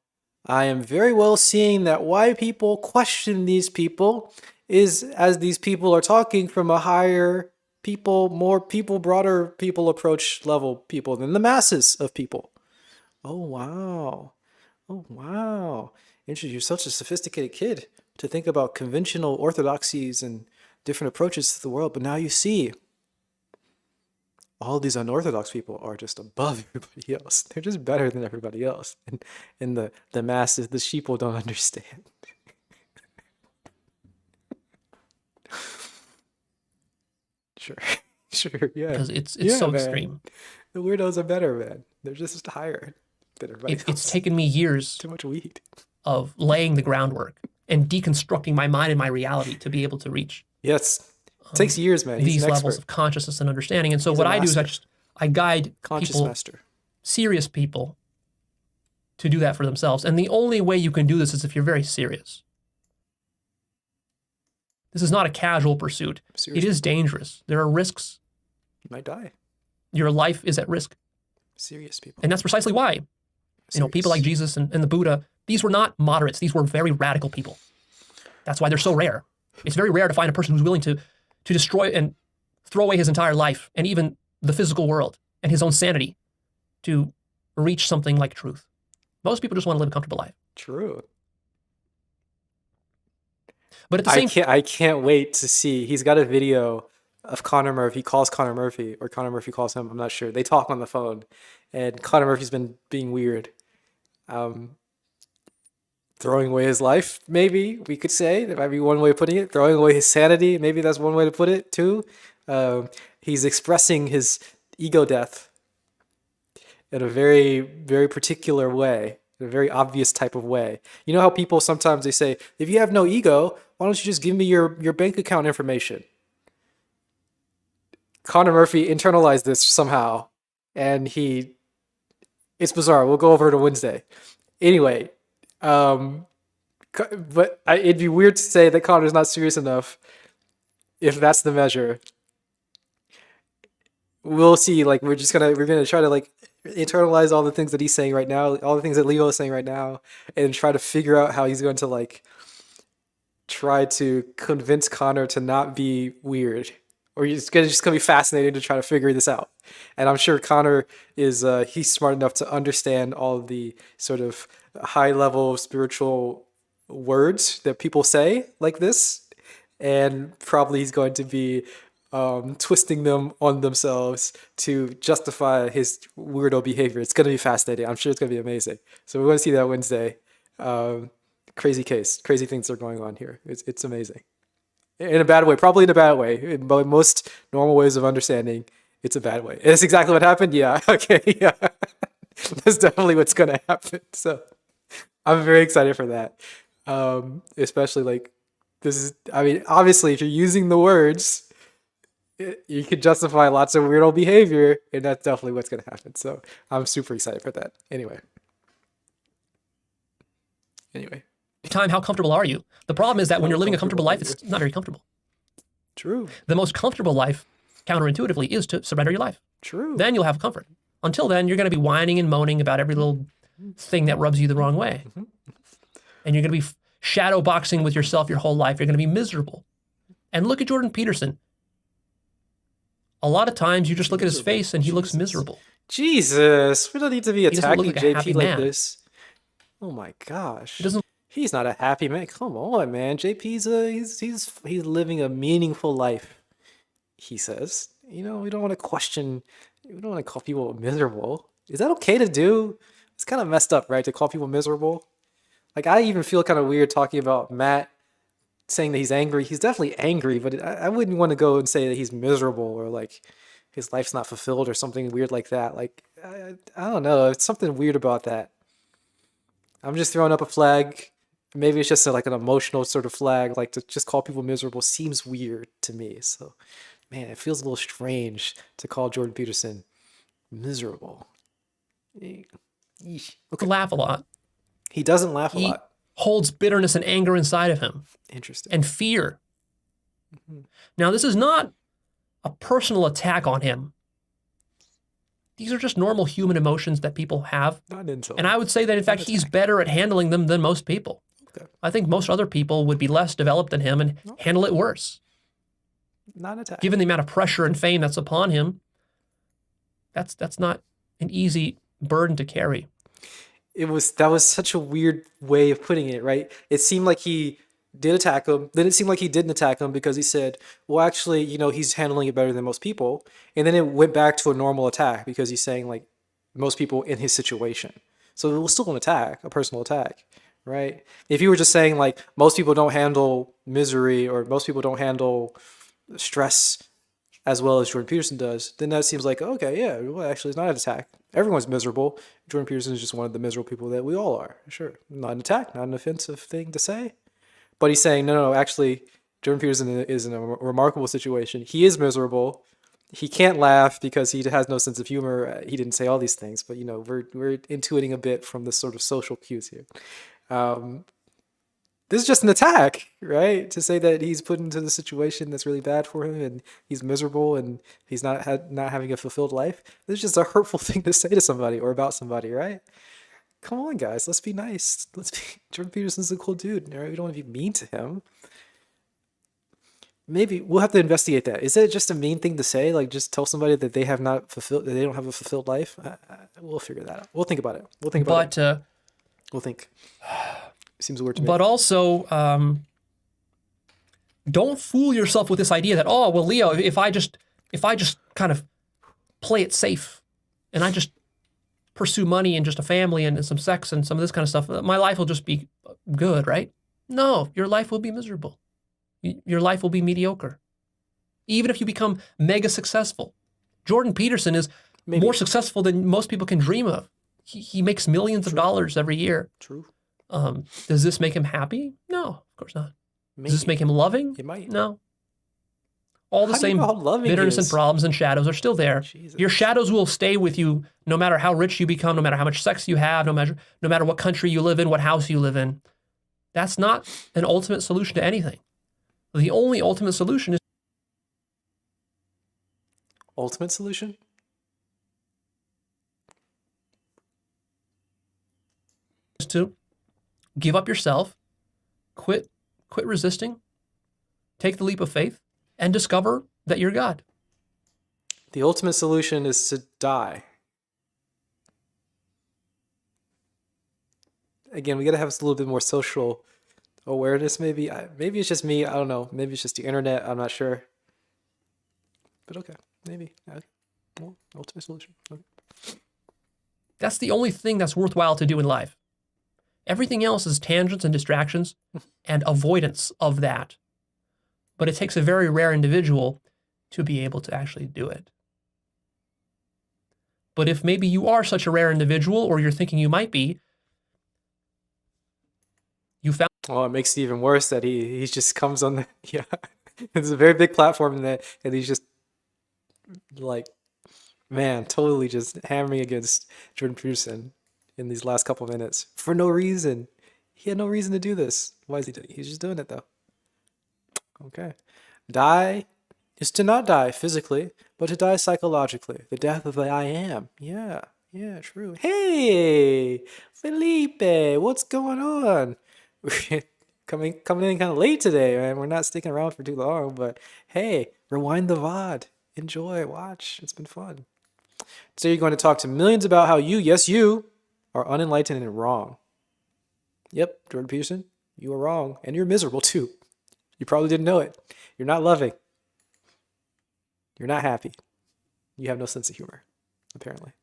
I am very well seeing that why people question these people is as these people are talking from a higher people, more people, broader people approach level people than the masses of people. Oh, wow. Oh, wow. Interesting. You're such a sophisticated kid to think about conventional orthodoxies and different approaches to the world. But now you see all these unorthodox people are just above everybody else. They're just better than everybody else. And the masses, the sheeple don't understand. Sure. Sure, yeah. Because it's Yeah, so man. extreme. The weirdos are better, man. They're just higher than everybody else. It's taken me years Too much weed. of laying the groundwork and deconstructing my mind and my reality to be able to reach Yes. It takes years, man. He's these an levels expert. of consciousness and understanding. And so He's what a I do is master. I guide Conscious people, master. serious people, to do that for themselves. And the only way you can do this is if you're very serious. This is not a casual pursuit. Serious. It is dangerous. There are risks. You might die. Your life is at risk. Serious people. And that's precisely why, people like Jesus and the Buddha, these were not moderates. These were very radical people. That's why they're so rare. It's very rare to find a person who's willing to destroy and throw away his entire life and even the physical world and his own sanity to reach something like truth. Most people just want to live a comfortable life. True. But at the same I can't wait to see. He's got a video of Connor Murphy. He calls Connor Murphy, or Connor Murphy calls him. I'm not sure. They talk on the phone, and Connor Murphy's been being weird, throwing away his life. Maybe we could say that might be one way of putting it. Throwing away his sanity. Maybe that's one way to put it too. He's expressing his ego death in a very, very particular way, in a very obvious type of way. You know how people sometimes they say, if you have no ego, why don't you just give me your bank account information? Connor Murphy internalized this somehow, and it's bizarre. We'll go over it on Wednesday. Anyway, but it'd be weird to say that Connor's not serious enough if that's the measure. We'll see. Like we're gonna try to like internalize all the things that he's saying right now, all the things that Leo is saying right now, and try to figure out how he's going to like try to convince Connor to not be weird. Or it's just gonna be fascinating to try to figure this out. And I'm sure Connor is he's smart enough to understand all of the sort of high level spiritual words that people say like this, and probably he's going to be twisting them on themselves to justify his weirdo behavior. It's going to be fascinating. I'm sure it's going to be amazing. So we're going to see that Wednesday. Crazy case. Crazy things are going on here. It's amazing. In a bad way. Probably in a bad way. In most normal ways of understanding, it's a bad way. Is exactly what happened? Yeah. Okay. Yeah. That's definitely what's going to happen. So I'm very excited for that. Especially like this is, I mean, obviously if you're using the words, you could justify lots of weirdo behavior, and that's definitely what's going to happen. So I'm super excited for that. Anyway. Time, how comfortable are you? The problem is that when you're living a comfortable life, it's not very comfortable. True. The most comfortable life, counterintuitively, is to surrender your life. True. Then you'll have comfort. Until then, you're going to be whining and moaning about every little thing that rubs you the wrong way. And you're going to be shadow boxing with yourself your whole life. You're going to be miserable. And look at Jordan Peterson. A lot of times you just look at his face and he looks miserable. Jesus, we don't need to be attacking like JP like this. Oh my gosh. He doesn't. He's not a happy man. Come on, man. JP's he's living a meaningful life. He says. You know, we don't want to question. We don't want to call people miserable. Is that okay to do? It's kind of messed up, right? To call people miserable. Like I even feel kind of weird talking about Matt saying that he's angry. He's definitely angry, but I wouldn't want to go and say that he's miserable or like his life's not fulfilled or something weird like that. Like I don't know. It's something weird about that. I'm just throwing up a flag. Maybe it's just like an emotional sort of flag. Like to just call people miserable seems weird to me. So, man, it feels a little strange to call Jordan Peterson miserable. Okay. Laugh a lot. He doesn't laugh a lot. He holds bitterness and anger inside of him. Interesting. And fear. Now, this is not a personal attack on him. These are just normal human emotions that people have. Not an insult. And I would say that, in fact, he's better at handling them than most people. Okay. I think most other people would be less developed than him and handle it worse. Not an attack. Given the amount of pressure and fame that's upon him, that's not an easy burden to carry. That was such a weird way of putting it, right? It seemed like he did attack him. Then it seemed like he didn't attack him because he said, well, actually, you know, he's handling it better than most people. And then it went back to a normal attack because he's saying like most people in his situation. So it was still an attack, a personal attack, right? If you were just saying like most people don't handle misery or most people don't handle stress as well as Jordan Peterson does, then that seems like, okay, yeah, well, actually it's not an attack. Everyone's miserable. Jordan Peterson is just one of the miserable people that we all are. Sure. Not an attack, not an offensive thing to say. But he's saying, no, actually, Jordan Peterson is in a remarkable situation. He is miserable. He can't laugh because he has no sense of humor. He didn't say all these things, but, you know, we're intuiting a bit from the sort of social cues here. This is just an attack, right? To say that he's put into the situation that's really bad for him and he's miserable and he's not having a fulfilled life. This is just a hurtful thing to say to somebody or about somebody, right? Come on, guys. Let's be nice. Jordan Peterson's a cool dude. Right? We don't want to be mean to him. Maybe we'll have to investigate that. Is that just a mean thing to say? Like just tell somebody that they don't have a fulfilled life? We'll figure that out. We'll think about it. We'll think. Seems weird to me. But also, don't fool yourself with this idea that, oh, well, Leo, if I just kind of play it safe and I just pursue money and just a family and some sex and some of this kind of stuff, my life will just be good, right? No, your life will be miserable. Your life will be mediocre. Even if you become mega successful. Jordan Peterson is more successful than most people can dream of. He makes millions of dollars every year. True. Does this make him happy? No, of course not. Maybe. Does this make him loving? It might. No. all the How do you same know how loving he bitterness and is? problems and shadows are still there. Jesus. Your shadows will stay with you no matter how rich you become, no matter how much sex you have, no matter what country you live in, what house you live in. That's not an ultimate solution to anything. The only ultimate solution Ultimate solution? is to give up yourself, quit resisting, take the leap of faith, and discover that you're God. The ultimate solution is to die. Again, we got to have a little bit more social awareness, maybe. Maybe it's just me. I don't know. Maybe it's just the internet. I'm not sure. But okay, maybe. Well, ultimate solution. Okay. That's the only thing that's worthwhile to do in life. Everything else is tangents and distractions and avoidance of that. But it takes a very rare individual to be able to actually do it. But if maybe you are such a rare individual, or you're thinking you might be, you found... Well, it makes it even worse that he just comes on the... Yeah. It's a very big platform and he's just like, man, totally just hammering against Jordan Peterson in these last couple minutes for no reason. He had no reason to do this. Why is he doing it? He's just doing it though. Okay. Die is to not die physically, but to die psychologically. The death of the I am. Yeah, true. Hey, Felipe, what's going on? We're coming in kind of late today, man. We're not sticking around for too long, but hey, rewind the VOD. Enjoy, watch. It's been fun. Today you're going to talk to millions about how you, yes you, are unenlightened and wrong. Yep, Jordan Peterson, you are wrong. And you're miserable too. You probably didn't know it. You're not loving. You're not happy. You have no sense of humor, apparently.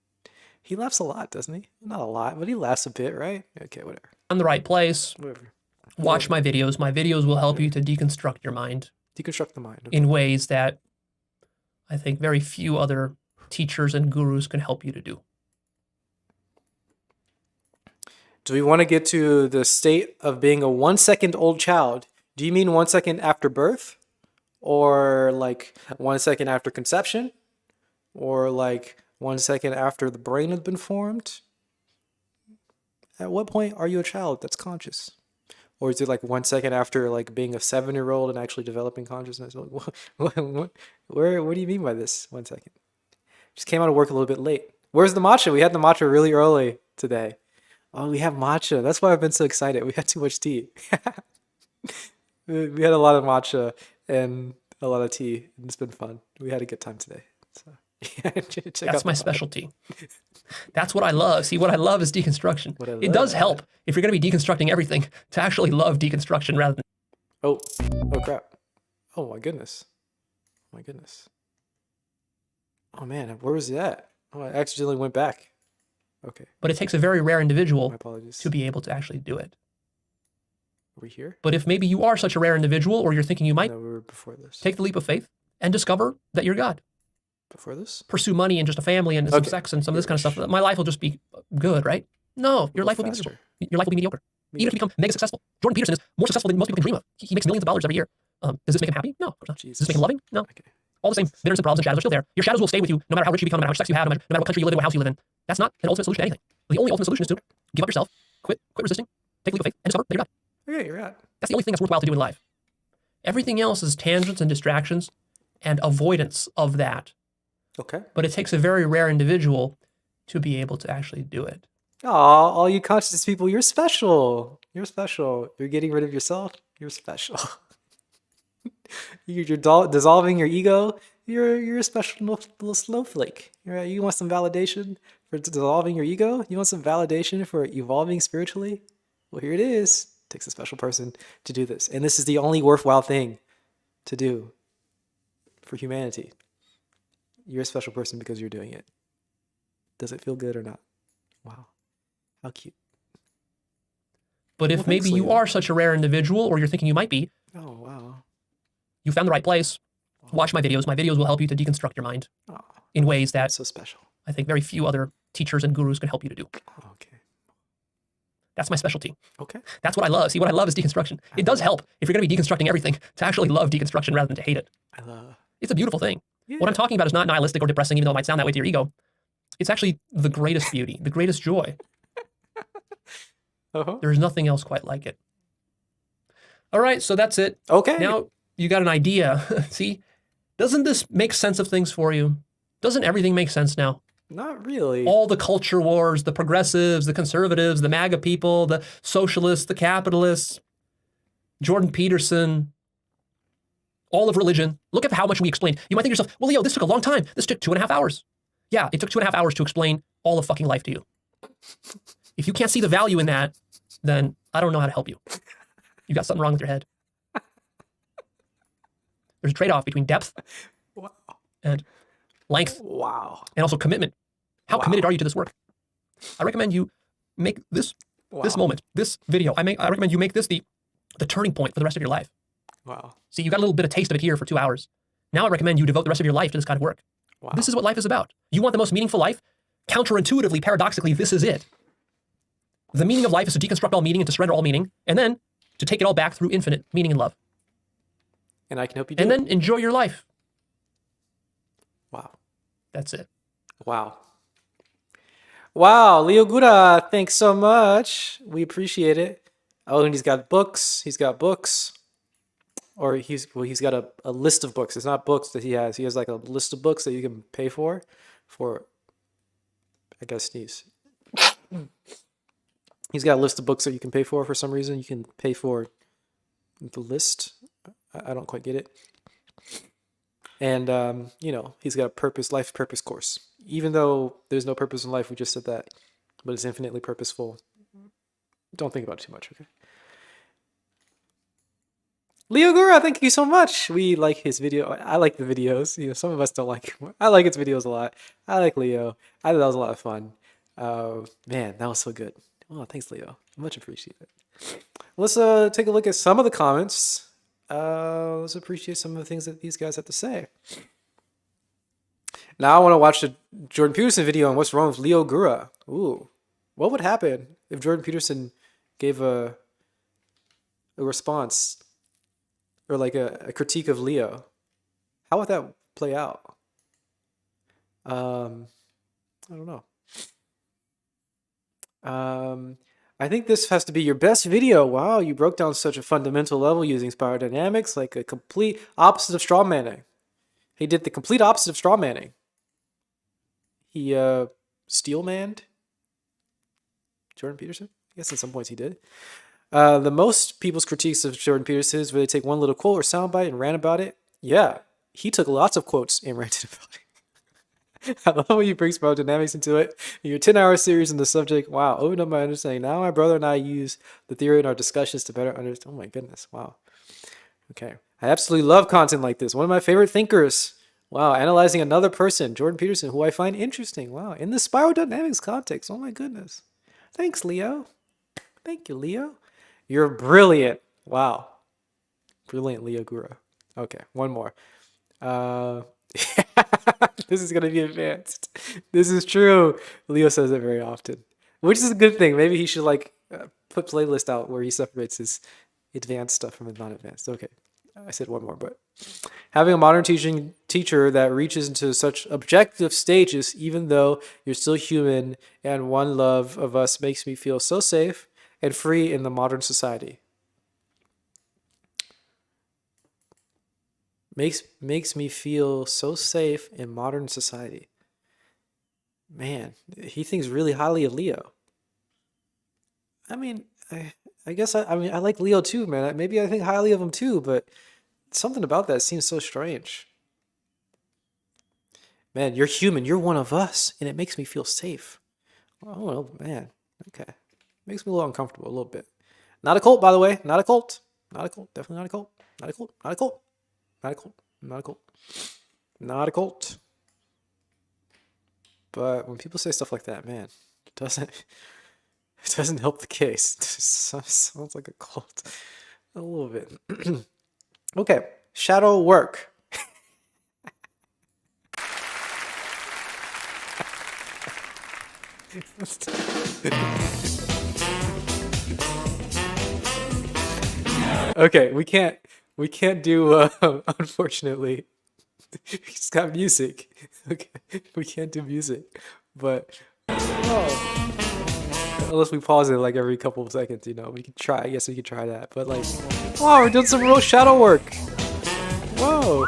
He laughs a lot, doesn't he? Not a lot, but he laughs a bit, right? Okay, whatever. in the right place. Whatever. Watch my videos. My videos will help you to deconstruct your mind Deconstruct the mind. Okay. in ways that I think very few other teachers and gurus can help you to do. Do we want to get to the state of being a 1 second old child? Do you mean 1 second after birth? Or like 1 second after conception? Or like 1 second after the brain has been formed? At what point are you a child that's conscious? Or is it like 1 second after like being a 7-year-old and actually developing consciousness? Like, what do you mean by this 1 second? Just came out of work a little bit late. Where's the matcha? We had the matcha really early today. Oh, we have matcha. That's why I've been so excited. We had too much tea. We had a lot of matcha and a lot of tea. And it's been fun. We had a good time today. So That's my specialty. That's what I love. See, what I love is deconstruction. It does help if you're going to be deconstructing everything to actually love deconstruction rather than... Oh crap. Oh my goodness. My goodness. Oh man, where was he at? Oh, I accidentally went back. Okay. But it takes a very rare individual My apologies. to be able to actually do it. Are we here? But if maybe you are such a rare individual, or you're thinking you might, No, we were before this. take the leap of faith and discover that you're God. Before this? Pursue money and just a family and some Okay. sex and some of this kind of stuff. My life will just be good, right? No, your life will be miserable. Your life will be mediocre. Even if you become mega successful. Jordan Peterson is more successful than most people can dream of. He makes millions of dollars every year. Does this make him happy? No, of course not. Does this make him loving? No. Okay. All the same bitterness and problems and shadows are still there. Your shadows will stay with you no matter how rich you become, no matter how much sex you have, no matter what country you live in, what house you live in. That's not an ultimate solution to anything. The only ultimate solution is to give up yourself, quit resisting, take the leap of faith, and discover that you're God. Okay, you're right. That's the only thing that's worthwhile to do in life. Everything else is tangents and distractions and avoidance of that. Okay. But it takes a very rare individual to be able to actually do it. Aw, all you conscious people, you're special. You're special. You're getting rid of yourself. You're special. You're dissolving your ego. You're a special little snowflake. You want some validation for dissolving your ego? You want some validation for evolving spiritually? Well, here it is. It takes a special person to do this. And this is the only worthwhile thing to do for humanity. You're a special person because you're doing it. Does it feel good or not? Wow. How cute. But if Well, thanks, maybe you Leo. are such a rare individual, or you're thinking you might be, Oh, wow. you found the right place. Watch my videos. My videos will help you to deconstruct your mind Oh, in ways that that's so special. I think very few other teachers and gurus can help you to do. Oh, okay. That's my specialty. Okay. That's what I love. See, what I love is deconstruction. It does help if you're going to be deconstructing everything to actually love deconstruction rather than to hate it. I love. It's a beautiful thing. Yeah. What I'm talking about is not nihilistic or depressing, even though it might sound that way to your ego. It's actually the greatest beauty, the greatest joy. Uh-huh. There's nothing else quite like it. All right, so that's it. Okay. Now you got an idea. See, doesn't this make sense of things for you? Doesn't everything make sense now? Not really. All the culture wars, the progressives, the conservatives, the MAGA people, the socialists, the capitalists, Jordan Peterson, all of religion. Look at how much we explained. You might think to yourself, well, Leo, this took a long time. This took 2.5 hours. Yeah, it took 2.5 hours to explain all of fucking life to you. If you can't see the value in that, then I don't know how to help you. You got something wrong with your head. There's a trade-off between depth Wow. and length Wow. and also commitment. How Wow. committed are you to this work? I recommend you make this Wow. moment, this video. I recommend you make this the turning point for the rest of your life. Wow. See, you got a little bit of taste of it here for 2 hours. Now I recommend you devote the rest of your life to this kind of work. Wow. This is what life is about. You want the most meaningful life? Counterintuitively, paradoxically, this is it. The meaning of life is to deconstruct all meaning and to surrender all meaning, and then to take it all back through infinite meaning and love. And I can help you do And it. then enjoy your life. Wow. That's it. Wow. Wow, Leo Gura, thanks so much. We appreciate it. Oh, and he's got books. He's got books. Or he's got a list of books. It's not books that he has. He has like a list of books that you can pay for I gotta sneeze. He's got a list of books that you can pay for some reason. You can pay for the list. I don't quite get it. And, he's got a life purpose course. Even though there's no purpose in life, we just said that. But it's infinitely purposeful. Don't think about it too much, okay? Leo Gura, thank you so much. We like his video. I like the videos. Some of us don't like him. I like his videos a lot. I like Leo. I thought that was a lot of fun. Man, that was so good. Oh, thanks, Leo. Much appreciated. Let's take a look at some of the comments. Let's appreciate some of the things that these guys have to say. Now I want to watch the Jordan Peterson video on what's wrong with Leo Gura. Ooh, what would happen if Jordan Peterson gave a response or like a critique of Leo? How would that play out? I don't know. I think this has to be your best video. Wow, you broke down such a fundamental level using spiral dynamics, like a complete opposite of straw manning. He did the complete opposite of straw manning. He steel manned Jordan Peterson. I guess at some points he did. The most people's critiques of Jordan Peterson is where they take one little quote or soundbite and rant about it. Yeah, he took lots of quotes and ranted about it. I love when you bring spiral dynamics into it. In your 10-hour series on the subject, wow, opened up my understanding. Now my brother and I use the theory in our discussions to better understand. Oh my goodness, wow. Okay, I absolutely love content like this. One of my favorite thinkers. Wow, analyzing another person, Jordan Peterson, who I find interesting. Wow, in the spiral dynamics context. Oh my goodness. Thanks, Leo. Thank you, Leo. You're brilliant. Wow. Brilliant, Leo Gura. Okay, one more. This is going to be advanced. This is true. Leo says it very often, which is a good thing. Maybe he should put playlist out where he separates his advanced stuff from his non-advanced. Okay, I said one more, but having a modern teacher that reaches into such objective stages, even though you're still human and one love of us, makes me feel so safe and free in the modern society. Makes me feel so safe in modern society. Man, he thinks really highly of Leo. I mean, I guess I like Leo too, man. Maybe I think highly of him too, but something about that seems so strange. Man, you're human. You're one of us, and it makes me feel safe. Oh, man. Okay. Makes me a little uncomfortable, a little bit. Not a cult, by the way. Not a cult. Not a cult. Definitely not a cult. Not a cult. Not a cult. Not a cult. Not a cult. Not a cult. But when people say stuff like that, man, it doesn't help the case. It sounds like a cult. A little bit. Okay. Shadow work. Okay, we can't do unfortunately He's got music. Okay, we can't do music, but oh, unless we pause it like every couple of seconds, you know, we could try. I guess we could try that. But like, wow, we're doing some real shadow work. Whoa.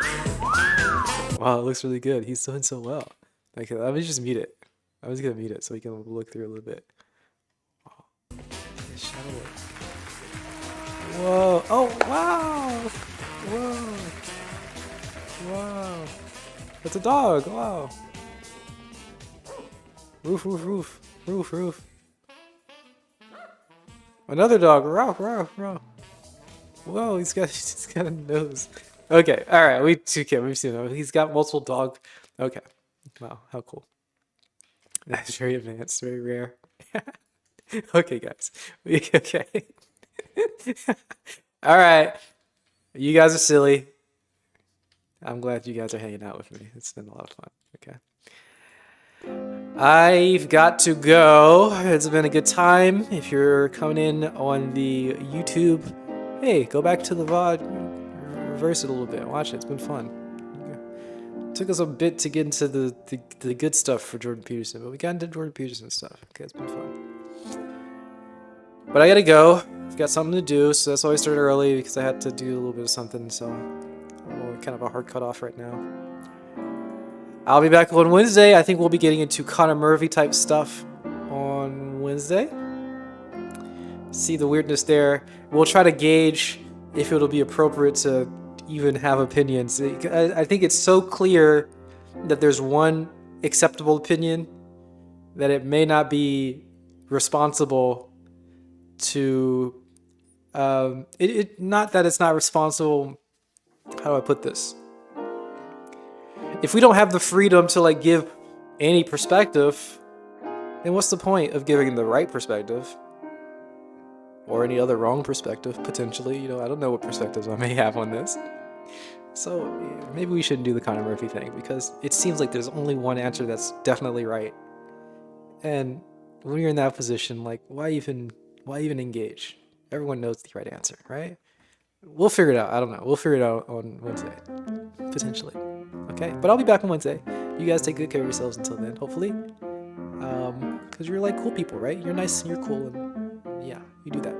Wow, it looks really good. He's doing so well. Okay, let me just mute it. I was gonna mute it so we can look through a little bit. Wow. Shadow work. Whoa. Oh, wow. Whoa. Wow. It's a dog. Wow. Roof, roof, roof. Roof, roof. Another dog. Row, row, row. Whoa, he's got a nose. Okay, all right. We've seen him. He's got multiple dog. Okay. Wow, how cool. That's very advanced, very rare. Okay, guys. Okay. All right. You guys are silly. I'm glad you guys are hanging out with me. It's been a lot of fun. Okay. I've got to go. It's been a good time. If you're coming in on the YouTube, hey, go back to the VOD, reverse it a little bit. Watch it. It's been fun. It took us a bit to get into the good stuff for Jordan Peterson, but we got into Jordan Peterson stuff. Okay, it's been fun. But I gotta go. I've got something to do, so that's why I started early, because I had to do a little bit of something, so kind of a hard cut off right now. I'll be back on Wednesday. I think we'll be getting into Connor Murphy type stuff on Wednesday. See the weirdness there. We'll try to gauge if it'll be appropriate to even have opinions. I think it's so clear that there's one acceptable opinion that it may not be responsible to not that it's not responsible. How do I put this? If we don't have the freedom to like give any perspective, then what's the point of giving the right perspective? Or any other wrong perspective, potentially. You know, I don't know what perspectives I may have on this. So yeah, maybe we shouldn't do the Connor Murphy thing, because it seems like there's only one answer that's definitely right. And when you're in that position, like, why even engage? Everyone knows the right answer, right? We'll figure it out. I don't know. We'll figure it out on Wednesday, potentially. Okay, but I'll be back on Wednesday. You guys take good care of yourselves until then, hopefully. Because you're like cool people, right? You're nice and you're cool, and yeah, you do that.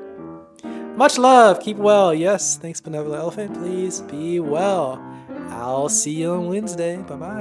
Much love. Keep well. Yes, thanks, Benevolent Elephant. Please be well. I'll see you on Wednesday. Bye-bye.